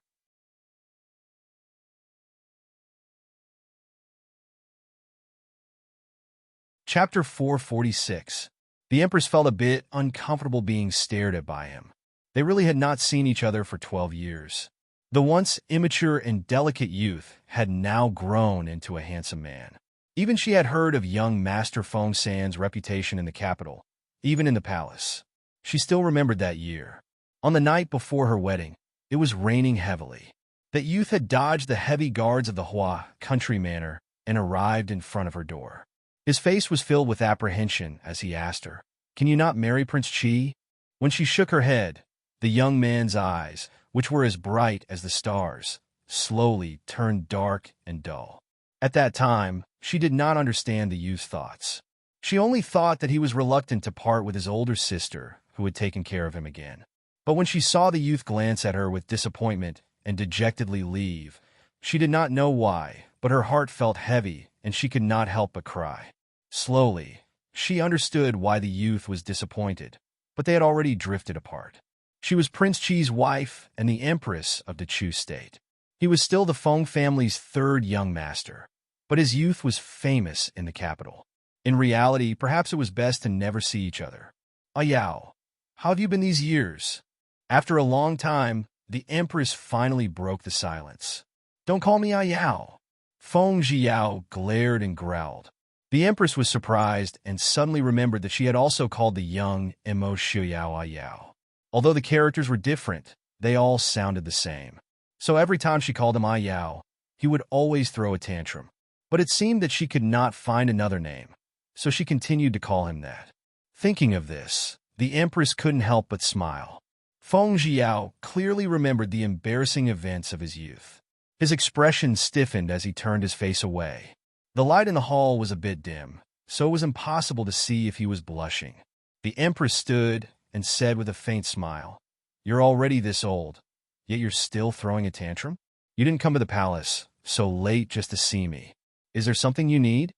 Chapter 446. The Empress felt a bit uncomfortable being stared at by him. They really had not seen each other for 12 years. The once immature and delicate youth had now grown into a handsome man. Even she had heard of young Master Feng San's reputation in the capital, even in the palace. She still remembered that year. On the night before her wedding, it was raining heavily. That youth had dodged the heavy guards of the Hua country manor and arrived in front of her door. His face was filled with apprehension as he asked her, "Can you not marry Prince Qi?" When she shook her head, the young man's eyes, which were as bright as the stars, slowly turned dark and dull. At that time, she did not understand the youth's thoughts. She only thought that he was reluctant to part with his older sister, who had taken care of him again. But when she saw the youth glance at her with disappointment and dejectedly leave, she did not know why, but her heart felt heavy and she could not help but cry. Slowly, she understood why the youth was disappointed, but they had already drifted apart. She was Prince Qi's wife and the Empress of the Chu state. He was still the Feng family's third young master, but his youth was famous in the capital. In reality, perhaps it was best to never see each other. "Yao, how have you been these years?" After a long time, the Empress finally broke the silence. "Don't call me Yao." Feng Zhiyao glared and growled. The Empress was surprised and suddenly remembered that she had also called the young Mo Shuyao Yao. Although the characters were different, they all sounded the same. So every time she called him Yao, he would always throw a tantrum. But it seemed that she could not find another name, so she continued to call him that. Thinking of this, the Empress couldn't help but smile. Feng Zhiyao clearly remembered the embarrassing events of his youth. His expression stiffened as he turned his face away. The light in the hall was a bit dim, so it was impossible to see if he was blushing. The Empress stood and said with a faint smile, "You're already this old, yet you're still throwing a tantrum? You didn't come to the palace so late just to see me. Is there something you need?"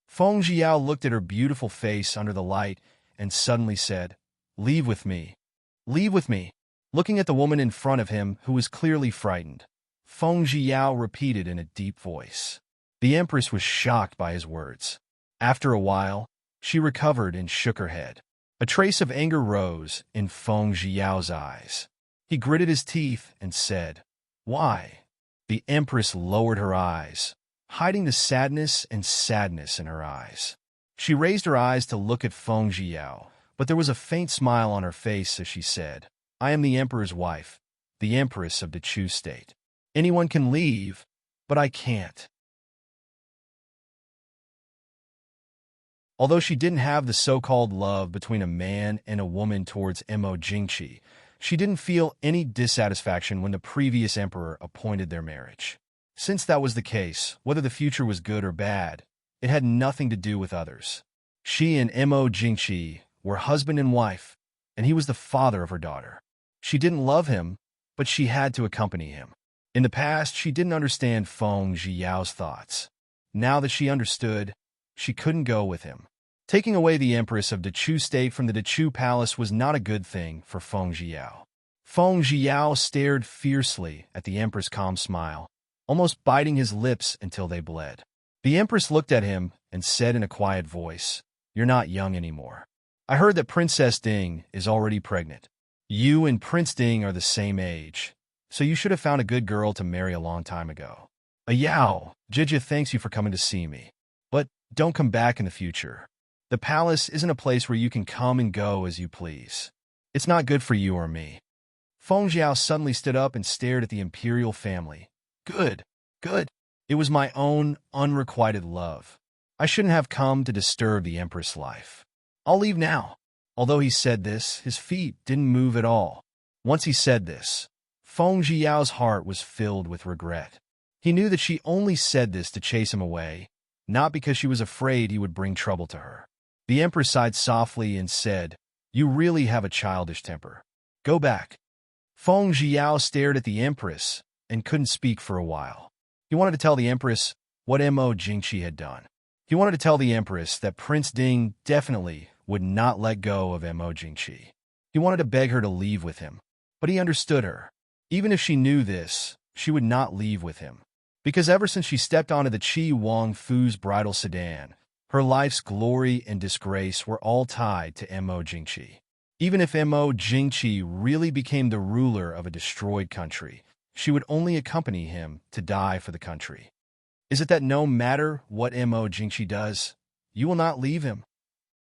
Feng Zhiyao looked at her beautiful face under the light and suddenly said, "Leave with me. Leave with me." Looking at the woman in front of him, who was clearly frightened, Feng Zhiyao repeated in a deep voice. The Empress was shocked by his words. After a while, she recovered and shook her head. A trace of anger rose in Feng Zhiyao's eyes. He gritted his teeth and said, "Why?" The Empress lowered her eyes, hiding the sadness in her eyes. She raised her eyes to look at Feng Zhiyao, but there was a faint smile on her face as she said, "I am the Emperor's wife, the Empress of the Chu state. Anyone can leave, but I can't." Although she didn't have the so-called love between a man and a woman towards Mo Jingqi, she didn't feel any dissatisfaction when the previous emperor appointed their marriage. Since that was the case, whether the future was good or bad, it had nothing to do with others. She and Mo Jingqi were husband and wife, and he was the father of her daughter. She didn't love him, but she had to accompany him. In the past, she didn't understand Feng Zhiyao's thoughts. Now that she understood, she couldn't go with him. Taking away the Empress of the Chu state from the Dechu palace was not a good thing for Feng Zhiyao. Feng Zhiyao stared fiercely at the Empress' calm smile, almost biting his lips until they bled. The Empress looked at him and said in a quiet voice, "You're not young anymore. I heard that Princess Ding is already pregnant. You and Prince Ding are the same age, so you should have found a good girl to marry a long time ago. Yao, Jija thanks you for coming to see me. But don't come back in the future. The palace isn't a place where you can come and go as you please. It's not good for you or me." Feng Zhiyao suddenly stood up and stared at the imperial family. Good. It was my own unrequited love. I shouldn't have come to disturb the Empress' life. I'll leave now." Although he said this, his feet didn't move at all. Once he said this, Feng Zhiyao's heart was filled with regret. He knew that she only said this to chase him away, not because she was afraid he would bring trouble to her. The Empress sighed softly and said, "You really have a childish temper. Go back." Feng Zhiao stared at the Empress and couldn't speak for a while. He wanted to tell the Empress what Mo Jingqi had done. He wanted to tell the Empress that Prince Ding definitely would not let go of Mo Jingqi. He wanted to beg her to leave with him, but he understood her. Even if she knew this, she would not leave with him. Because ever since she stepped onto the Qi Wang Fu's bridal sedan, her life's glory and disgrace were all tied to Mo Jingqi. Even if Mo Jingqi really became the ruler of a destroyed country, she would only accompany him to die for the country. Is it that no matter what Mo Jingqi does, you will not leave him?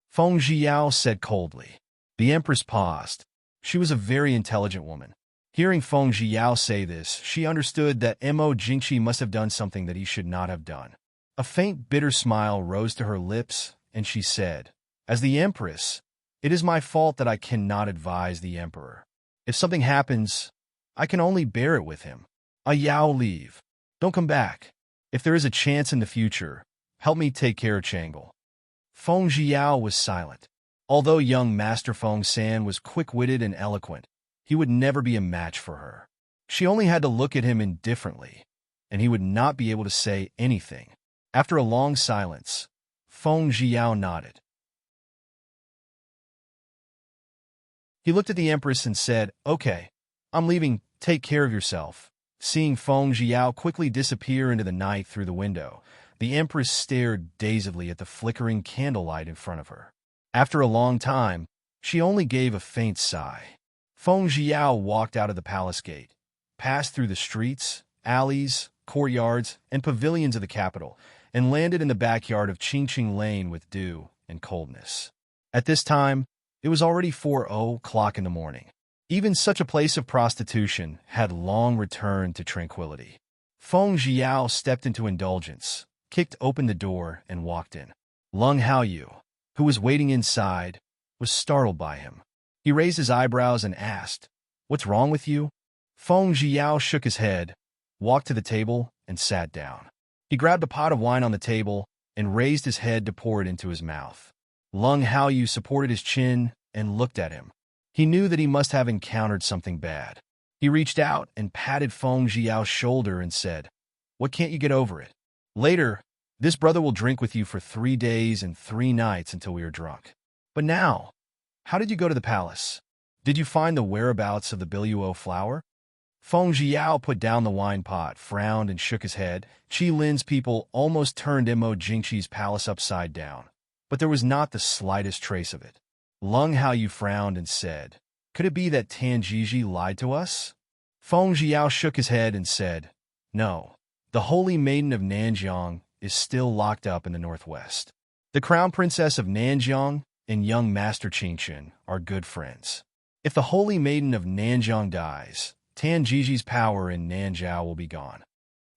Feng Zhiao said coldly. The Empress paused. She was a very intelligent woman. Hearing Feng Zhiao say this, she understood that Mo Jingqi must have done something that he should not have done. A faint, bitter smile rose to her lips, and she said, "As the Empress, it is my fault that I cannot advise the Emperor. If something happens, I can only bear it with him. Yao, leave. Don't come back. If there is a chance in the future, help me take care of Chang'e." Feng Zhiao was silent. Although young Master Feng San was quick-witted and eloquent, he would never be a match for her. She only had to look at him indifferently, and he would not be able to say anything. After a long silence, Feng Zhiao nodded. He looked at the Empress and said, "Okay, I'm leaving. Take care of yourself." Seeing Feng Zhiao quickly disappear into the night through the window, the Empress stared dazedly at the flickering candlelight in front of her. After a long time, she only gave a faint sigh. Feng Zhiao walked out of the palace gate, passed through the streets, alleys, courtyards, and pavilions of the capital, and landed in the backyard of Qingqing Lane with dew and coldness. At this time, it was already 4:00 in the morning. Even such a place of prostitution had long returned to tranquility. Feng Zhiao stepped into indulgence, kicked open the door, and walked in. Lung Haoyu, who was waiting inside, was startled by him. He raised his eyebrows and asked, "What's wrong with you?" Feng Zhiao shook his head, walked to the table, and sat down. He grabbed a pot of wine on the table and raised his head to pour it into his mouth. Lung Haoyu supported his chin and looked at him. He knew that he must have encountered something bad. He reached out and patted Feng Zhiao's shoulder and said, "What can't you get over it? Later, this brother will drink with you for 3 days and 3 nights until we are drunk. But now, how did you go to the palace? Did you find the whereabouts of the Biluo flower?" Feng Zhiao put down the wine pot, frowned, and shook his head. Qi Lin's people almost turned Mo Jingqi's palace upside down, but there was not the slightest trace of it. Lung Haoyu frowned and said, "Could it be that Tan Jiji lied to us?" Feng Zhiao shook his head and said, "No, the Holy Maiden of Nanjiang is still locked up in the northwest. The Crown Princess of Nanjiang and young Master Qingchen are good friends. If the Holy Maiden of Nanjiang dies, Tan Jiji's power in Nanjiao will be gone."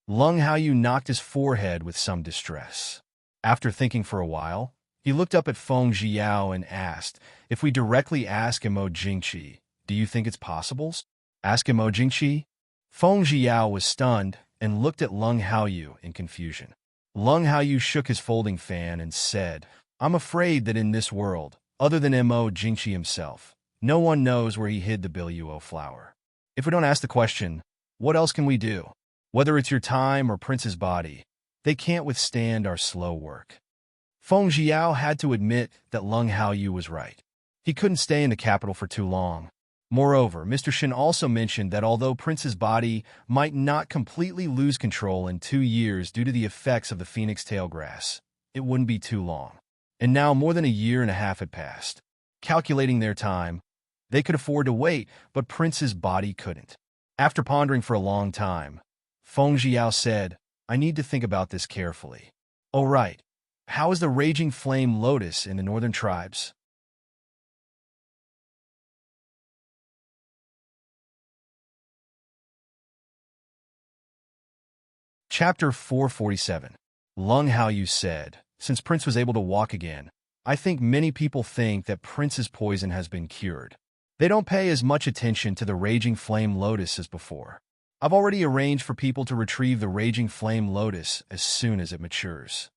Lung Haoyu knocked his forehead with some distress. After thinking for a while, he looked up at Feng Zhiao and asked, "If we directly ask Mo Jingqi, do you think it's possible?" "Ask Mo Jingqi?" Feng Zhiao was stunned and looked at Lung Haoyu in confusion. Lung Haoyu shook his folding fan and said, "I'm afraid that in this world, other than Mo Jingqi himself, no one knows where he hid the Biluo flower. If we don't ask the question, what else can we do? Whether it's your time or Prince's body, they can't withstand our slow work." Feng Zhiao had to admit that Lung Haoyu was right. He couldn't stay in the capital for too long. Moreover, Mr. Shin also mentioned that although Prince's body might not completely lose control in 2 years due to the effects of the phoenix tail grass, it wouldn't be too long. And now more than 1.5 years had passed. Calculating their time, they could afford to wait, but Prince's body couldn't. After pondering for a long time, Feng Zhiao said, "I need to think about this carefully. Oh right. How is the raging flame lotus in the northern tribes?" Chapter 447. Lung Haoyu said, "Since Prince was able to walk again, I think many people think that Prince's poison has been cured. They don't pay as much attention to the raging flame lotus as before. I've already arranged for people to retrieve the raging flame lotus as soon as it matures."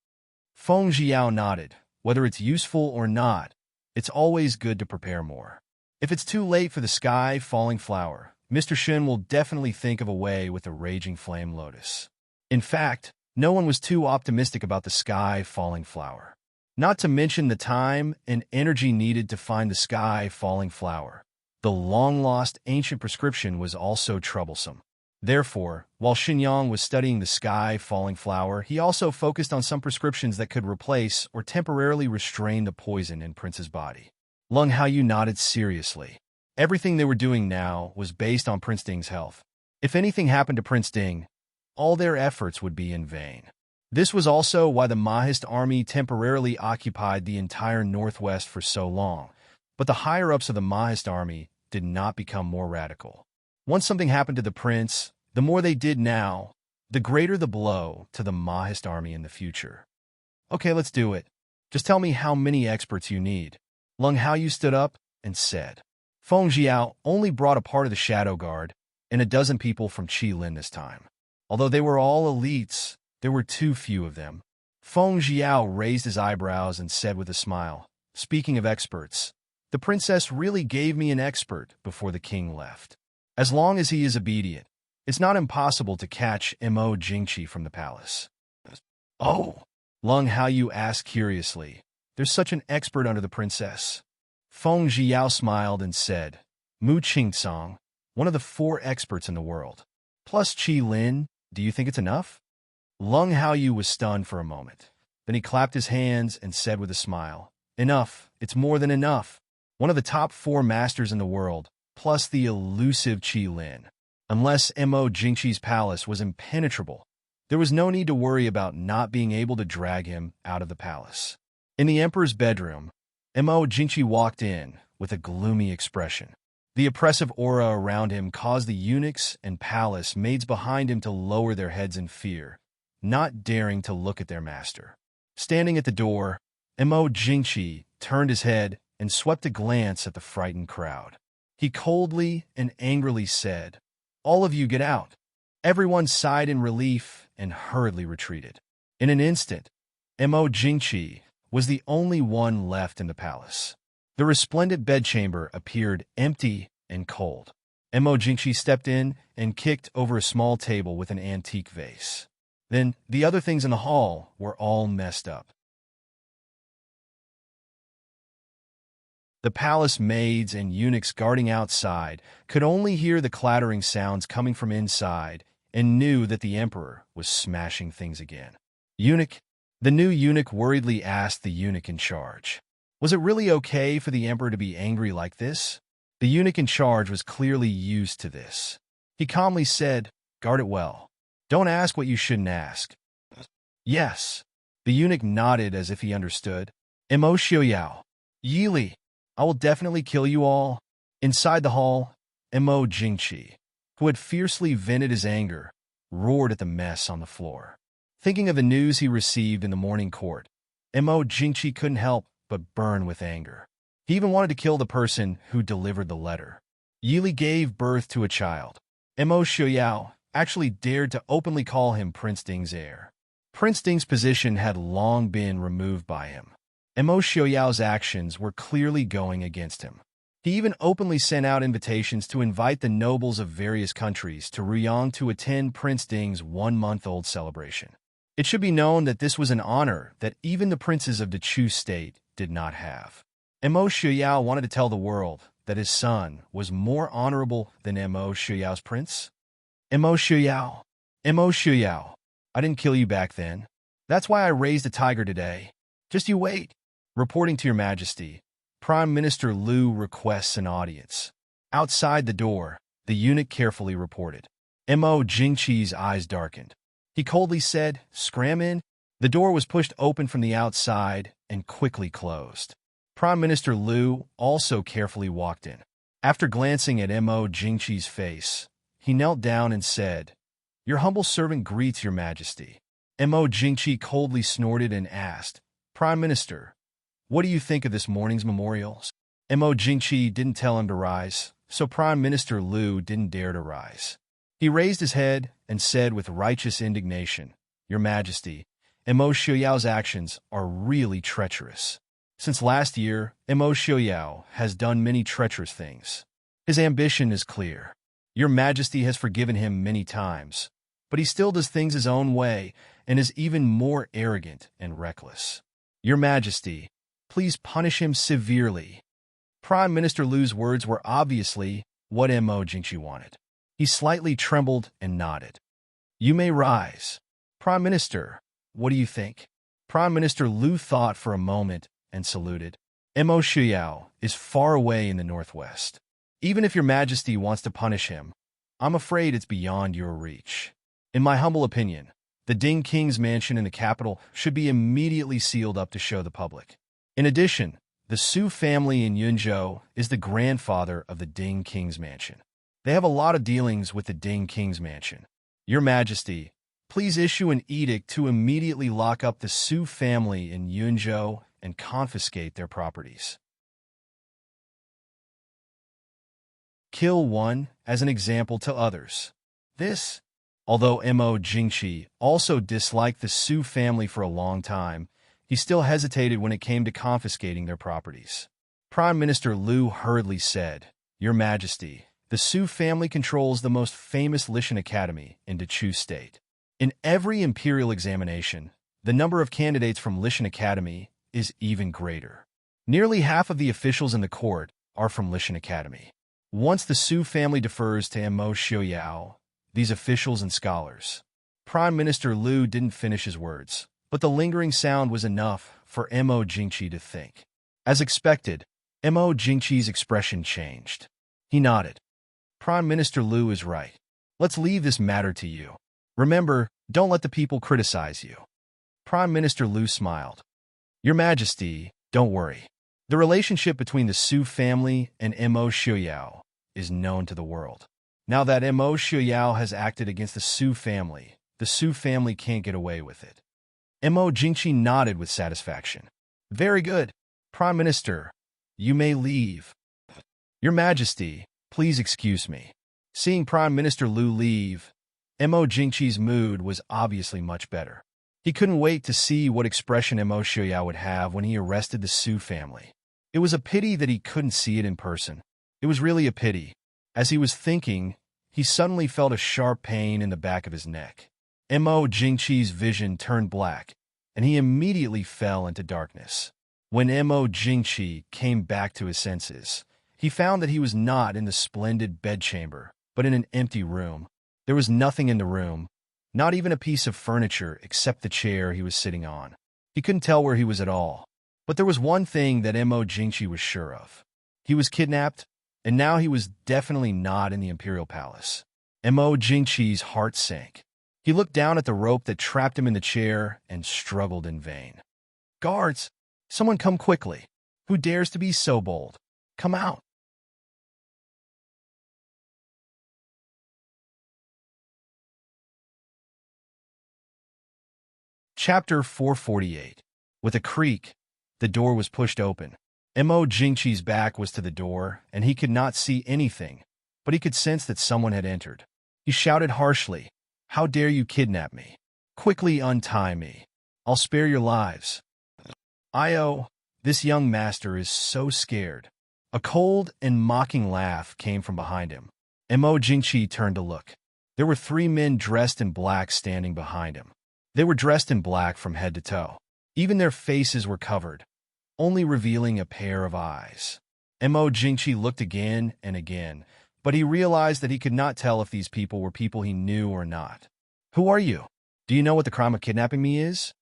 Feng Jiao nodded. Whether it's useful or not, it's always good to prepare more. If it's too late for the sky falling flower, Mr. Shen will definitely think of a way with the raging flame lotus. In fact, no one was too optimistic about the sky falling flower. Not to mention the time and energy needed to find the sky falling flower. The long-lost ancient prescription was also troublesome. Therefore, while Xinyang was studying the sky falling flower, he also focused on some prescriptions that could replace or temporarily restrain the poison in Prince's body. Lung Haoyu nodded seriously. Everything they were doing now was based on Prince Ding's health. If anything happened to Prince Ding, all their efforts would be in vain. This was also why the Mahist army temporarily occupied the entire northwest for so long, but the higher-ups of the Mahist army did not become more radical. Once something happened to the prince, the more they did now, the greater the blow to the Mahist army in the future. Okay, let's do it. Just tell me how many experts you need. Lung Haoyu stood up and said. Feng Jiao only brought a part of the Shadow Guard and a dozen people from Qilin this time. Although they were all elites, there were too few of them. Feng Jiao raised his eyebrows and said with a smile, speaking of experts, the princess really gave me an expert before the king left. As long as he is obedient, it's not impossible to catch Mo Jingqi from the palace. Oh, Lung Haoyu asked curiously, there's such an expert under the princess. Feng Jiao smiled and said, Mu Qingcong, one of the 4 experts in the world. Plus Qilin, do you think it's enough? Lung Haoyu was stunned for a moment. Then he clapped his hands and said with a smile, enough, it's more than enough. One of the top 4 masters in the world, plus the elusive Qilin. Unless Mo Jingqi's palace was impenetrable, there was no need to worry about not being able to drag him out of the palace. In the emperor's bedroom, Mo Jingqi walked in with a gloomy expression. The oppressive aura around him caused the eunuchs and palace maids behind him to lower their heads in fear, not daring to look at their master. Standing at the door, Mo Jingqi turned his head and swept a glance at the frightened crowd. He coldly and angrily said, all of you get out. Everyone sighed in relief and hurriedly retreated. In an instant, Mo Jingqi was the only one left in the palace. The resplendent bedchamber appeared empty and cold. Mo Jingqi stepped in and kicked over a small table with an antique vase. Then the other things in the hall were all messed up. The palace maids and eunuchs guarding outside could only hear the clattering sounds coming from inside and knew that the emperor was smashing things again. Eunuch, the new eunuch worriedly asked the eunuch in charge. Was it really okay for the emperor to be angry like this? The eunuch in charge was clearly used to this. He calmly said, guard it well. Don't ask what you shouldn't ask. Yes. The eunuch nodded as if he understood. Mo Xiaoyao. Yili. I will definitely kill you all. Inside the hall, Mo Jingqi, who had fiercely vented his anger, roared at the mess on the floor. Thinking of the news he received in the morning court, Mo Jingqi couldn't help but burn with anger. He even wanted to kill the person who delivered the letter. Yili gave birth to a child. Mo Xiaoyao actually dared to openly call him Prince Ding's heir. Prince Ding's position had long been removed by him. Mo Xiaoyao's actions were clearly going against him. He even openly sent out invitations to invite the nobles of various countries to Ruyang to attend Prince Ding's 1-month-old celebration. It should be known that this was an honor that even the princes of the Chu state did not have. Mo Xiaoyao wanted to tell the world that his son was more honorable than Mo Xiaoyao's prince. Mo Xiaoyao, Mo Xiaoyao, I didn't kill you back then. That's why I raised a tiger today. Just you wait. Reporting to your majesty, Prime Minister Liu requests an audience. Outside the door, the eunuch carefully reported. Mo Jingqi's eyes darkened. He coldly said, scram in. The door was pushed open from the outside and quickly closed. Prime Minister Liu also carefully walked in. After glancing at Mo Jingqi's face, he knelt down and said, your humble servant greets your majesty. Mo Jingqi coldly snorted and asked, Prime Minister, what do you think of this morning's memorials? Mo Jingqi didn't tell him to rise, so Prime Minister Liu didn't dare to rise. He raised his head and said with righteous indignation, your majesty, Mo Xiaoyao's actions are really treacherous. Since last year, Mo Xiaoyao has done many treacherous things. His ambition is clear. Your Majesty has forgiven him many times, but he still does things his own way and is even more arrogant and reckless. Your Majesty, please punish him severely. Prime Minister Lu's words were obviously what Mo Jingqi wanted. He slightly trembled and nodded. You may rise. Prime Minister, what do you think? Prime Minister Lu thought for a moment and saluted. Mo Xiaoyao is far away in the northwest. Even if your Majesty wants to punish him, I'm afraid it's beyond your reach. In my humble opinion, the Ding King's mansion in the capital should be immediately sealed up to show the public. In addition, the Su family in Yunzhou is the grandfather of the Ding King's mansion. They have a lot of dealings with the Ding King's mansion. Your Majesty, please issue an edict to immediately lock up the Su family in Yunzhou and confiscate their properties. Kill one as an example to others. This, although Mo Jingqi also disliked the Su family for a long time, he still hesitated when it came to confiscating their properties. Prime Minister Lu hurriedly said, Your Majesty, the Su family controls the most famous Lishan Academy in Dechu State. In every imperial examination, the number of candidates from Lishan Academy is even greater. Nearly half of the officials in the court are from Lishan Academy. Once the Su family defers to Mo Xiaoyao, these officials and scholars. Prime Minister Lu didn't finish his words, but the lingering sound was enough for Mo Jingqi to think. As expected, Mo Jingqi's expression changed. He nodded. Prime Minister Lu is right. Let's leave this matter to you. Remember, don't let the people criticize you. Prime Minister Lu smiled. Your Majesty, don't worry. The relationship between the Su family and Mo Xiaoyao is known to the world. Now that Mo Xiaoyao has acted against the Su family can't get away with it. Mo Jingqi nodded with satisfaction. Very good. Prime Minister, you may leave. Your Majesty, please excuse me. Seeing Prime Minister Lu leave, Mo Jingqi's mood was obviously much better. He couldn't wait to see what expression Mo Xiaoyao would have when he arrested the Su family. It was a pity that he couldn't see it in person. It was really a pity. As he was thinking, he suddenly felt a sharp pain in the back of his neck. Mo Jingqi's vision turned black, and he immediately fell into darkness. When Mo Jingqi came back to his senses, he found that he was not in the splendid bedchamber, but in an empty room. There was nothing in the room, not even a piece of furniture except the chair he was sitting on. He couldn't tell where he was at all. But there was one thing that Mo Jingqi was sure of. He was kidnapped, and now he was definitely not in the Imperial Palace. Mo Jingqi's heart sank. He looked down at the rope that trapped him in the chair and struggled in vain. Guards! Someone come quickly. Who dares to be so bold? Come out! Chapter 448. With a creak, the door was pushed open. Mo Jingqi's back was to the door, and he could not see anything, but he could sense that someone had entered. He shouted harshly, How dare you kidnap me? Quickly untie me. I'll spare your lives. This young master is so scared. A cold and mocking laugh came from behind him. Mo Jingqi turned to look. There were 3 men dressed in black standing behind him. They were dressed in black from head to toe. Even their faces were covered, only revealing a pair of eyes. Mo Jingqi looked again and again, but he realized that he could not tell if these people were people he knew or not. Who are you? Do you know what the crime of kidnapping me is?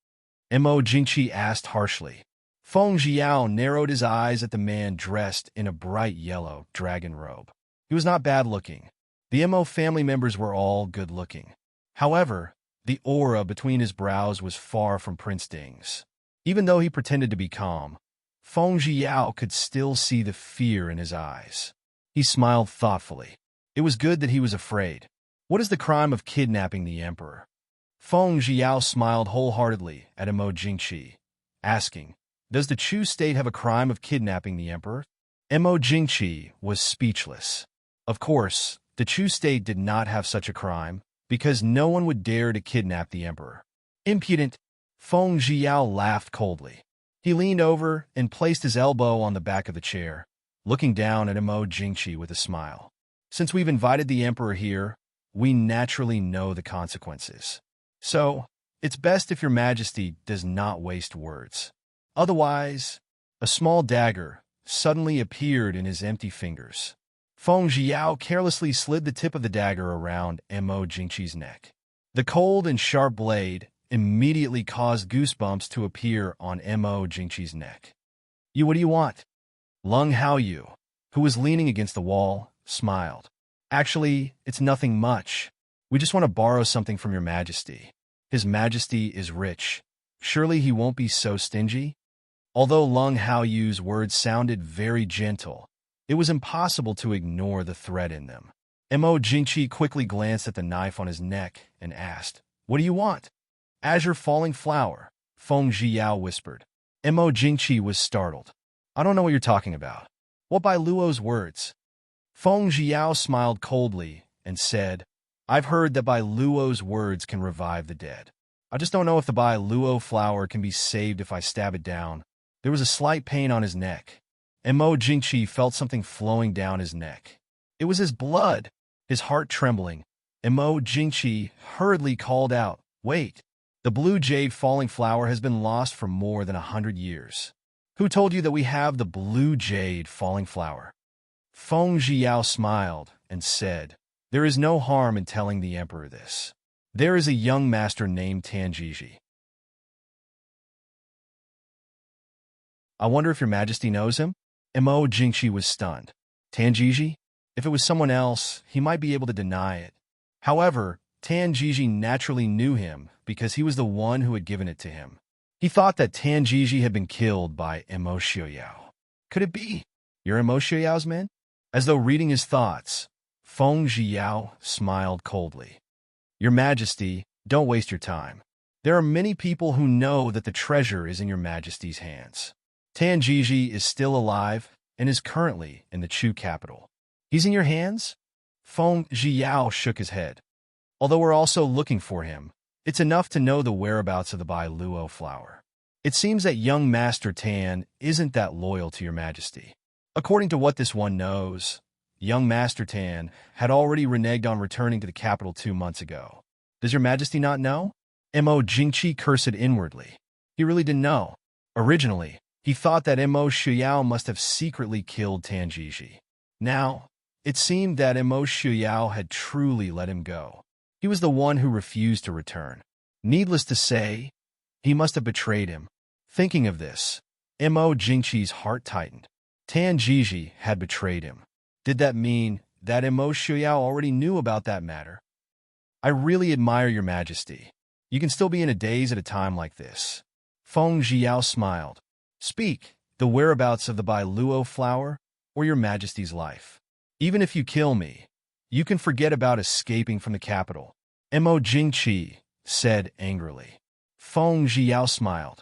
Mo Jingqi asked harshly. Feng Jiao narrowed his eyes at the man dressed in a bright yellow dragon robe. He was not bad-looking. The Mo family members were all good-looking. However, the aura between his brows was far from Prince Ding's. Even though he pretended to be calm, Feng Jiao could still see the fear in his eyes. He smiled thoughtfully. It was good that he was afraid. What is the crime of kidnapping the emperor? Feng Jiao smiled wholeheartedly at Mo Jingqi, asking, Does the Chu state have a crime of kidnapping the emperor? Mo Jingqi was speechless. Of course, the Chu state did not have such a crime, because no one would dare to kidnap the emperor. Impudent! Feng Zhiao laughed coldly. He leaned over and placed his elbow on the back of the chair, looking down at Mo Jingqi with a smile. Since we've invited the emperor here, we naturally know the consequences. So, it's best if your majesty does not waste words. Otherwise, a small dagger suddenly appeared in his empty fingers. Feng Zhiao carelessly slid the tip of the dagger around Mo Jingqi's neck. The cold and sharp blade immediately caused goosebumps to appear on Mo Jingqi's neck. What do you want? Lung Haoyu, who was leaning against the wall, smiled. Actually, it's nothing much. We just want to borrow something from your majesty. His majesty is rich. Surely he won't be so stingy? Although Lung Haoyu's words sounded very gentle, it was impossible to ignore the threat in them. Mo Jingqi quickly glanced at the knife on his neck and asked, "What do you want?" "Azure falling flower," Feng Zhiao whispered. Mo Jingqi was startled. "I don't know what you're talking about." "What by Luo's words?" Feng Zhiao smiled coldly and said, "I've heard that Bai Luo's words can revive the dead. I just don't know if the Bai Luo flower can be saved if I stab it down." There was a slight pain on his neck. Mo Jingqi felt something flowing down his neck. It was his blood. His heart trembling, Mo Jingqi hurriedly called out, "Wait! The blue jade falling flower has been lost for more than 100 years. Who told you that we have the blue jade falling flower?" Feng Zhiao smiled and said, "There is no harm in telling the emperor this. There is a young master named Tanjiji. I wonder if your majesty knows him?" Mo Jingqi was stunned. Tanjiji? If it was someone else, he might be able to deny it. However, Tanjiji naturally knew him because he was the one who had given it to him. He thought that Tanjiji had been killed by Mo Xiaoyao. Could it be? "You're Mo Xiaoyao's man?" As though reading his thoughts, Feng Zhiao smiled coldly. "Your majesty, don't waste your time. There are many people who know that the treasure is in your majesty's hands. Tanjiji is still alive and is currently in the Chu capital." "He's in your hands?" Feng Zhiao shook his head. "Although we're also looking for him, it's enough to know the whereabouts of the Bai Luo flower. It seems that young Master Tan isn't that loyal to your majesty. According to what this one knows, young Master Tan had already reneged on returning to the capital 2 months ago. Does your majesty not know?" Mo Jingqi cursed inwardly. He really didn't know. Originally, he thought that Mo Xiaoyao must have secretly killed Tanjiji. Now, it seemed that Mo Xiaoyao had truly let him go. He was the one who refused to return. Needless to say, he must have betrayed him. Thinking of this, Mo Jingqi's heart tightened. Tanjiji had betrayed him. Did that mean that Mo Xiaoyao already knew about that matter? "I really admire your majesty. You can still be in a daze at a time like this." Feng Zhiao smiled. "Speak, the whereabouts of the Bai Luo flower or your majesty's life. Even if you kill me, you can forget about escaping from the capital," Mo Jingqi said angrily. Feng Zhiao smiled.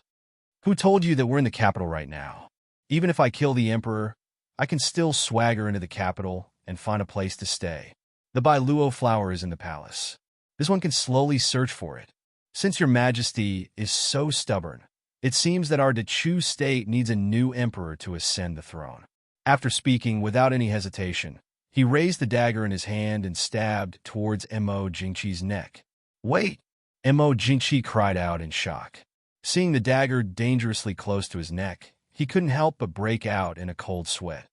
"Who told you that we're in the capital right now? Even if I kill the emperor, I can still swagger into the capital and find a place to stay. The Bai Luo flower is in the palace. This one can slowly search for it. Since your majesty is so stubborn, it seems that our Dechu state needs a new emperor to ascend the throne." After speaking without any hesitation, he raised the dagger in his hand and stabbed towards Mo Jingqi's neck. "Wait!" Mo Jingqi cried out in shock. Seeing the dagger dangerously close to his neck, he couldn't help but break out in a cold sweat.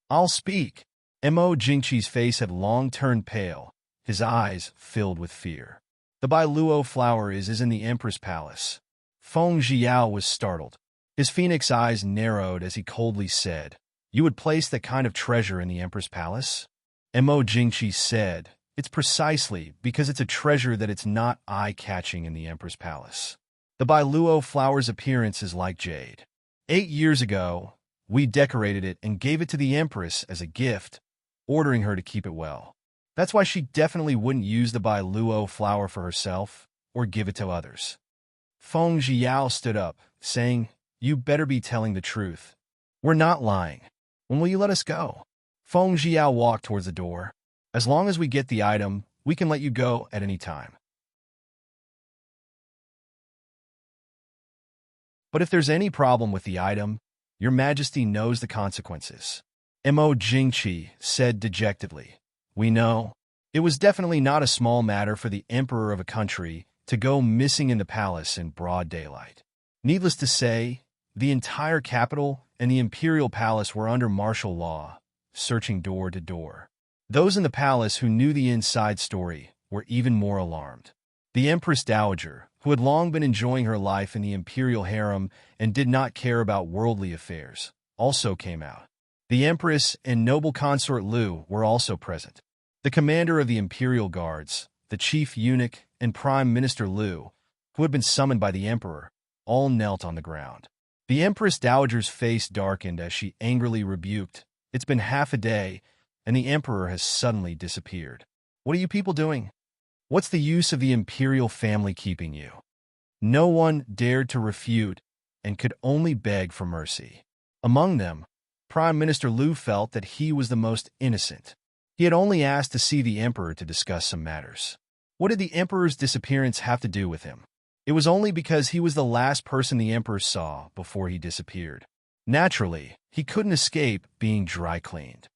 "I'll speak." Mo Jingqi's face had long turned pale, his eyes filled with fear. "The Bai Luo flower is in the empress palace." Feng Zhiao was startled. His phoenix eyes narrowed as he coldly said, "You would place that kind of treasure in the empress palace?" Mo Jingqi said, "It's precisely because it's a treasure that it's not eye-catching in the empress palace. The Bai Luo flower's appearance is like jade. 8 years ago, we decorated it and gave it to the empress as a gift, ordering her to keep it well. That's why she definitely wouldn't use the Bai Luo flower for herself or give it to others." Feng Zhiao stood up, saying, "You better be telling the truth. We're not lying. When will you let us go?" Feng Zhiao walked towards the door. "As long as we get the item, we can let you go at any time." But if there's any problem with the item, your Majesty knows the consequences. Mo Jingqi said dejectedly. We know. It was definitely not a small matter for the emperor of a country to go missing in the palace in broad daylight. Needless to say, the entire capital and the imperial palace were under martial law, searching door to door. Those in the palace who knew the inside story were even more alarmed. The Empress Dowager, who had long been enjoying her life in the imperial harem and did not care about worldly affairs, also came out. The Empress and noble consort Liu were also present. The commander of the imperial guards, the chief eunuch, and Prime Minister Liu, who had been summoned by the emperor, all knelt on the ground. The Empress Dowager's face darkened as she angrily rebuked, "It's been half a day, and the emperor has suddenly disappeared. What are you people doing? What's the use of the imperial family keeping you?" No one dared to refute and could only beg for mercy. Among them, Prime Minister Liu felt that he was the most innocent. He had only asked to see the emperor to discuss some matters. What did the emperor's disappearance have to do with him? It was only because he was the last person the emperor saw before he disappeared. Naturally, he couldn't escape being dry-cleaned.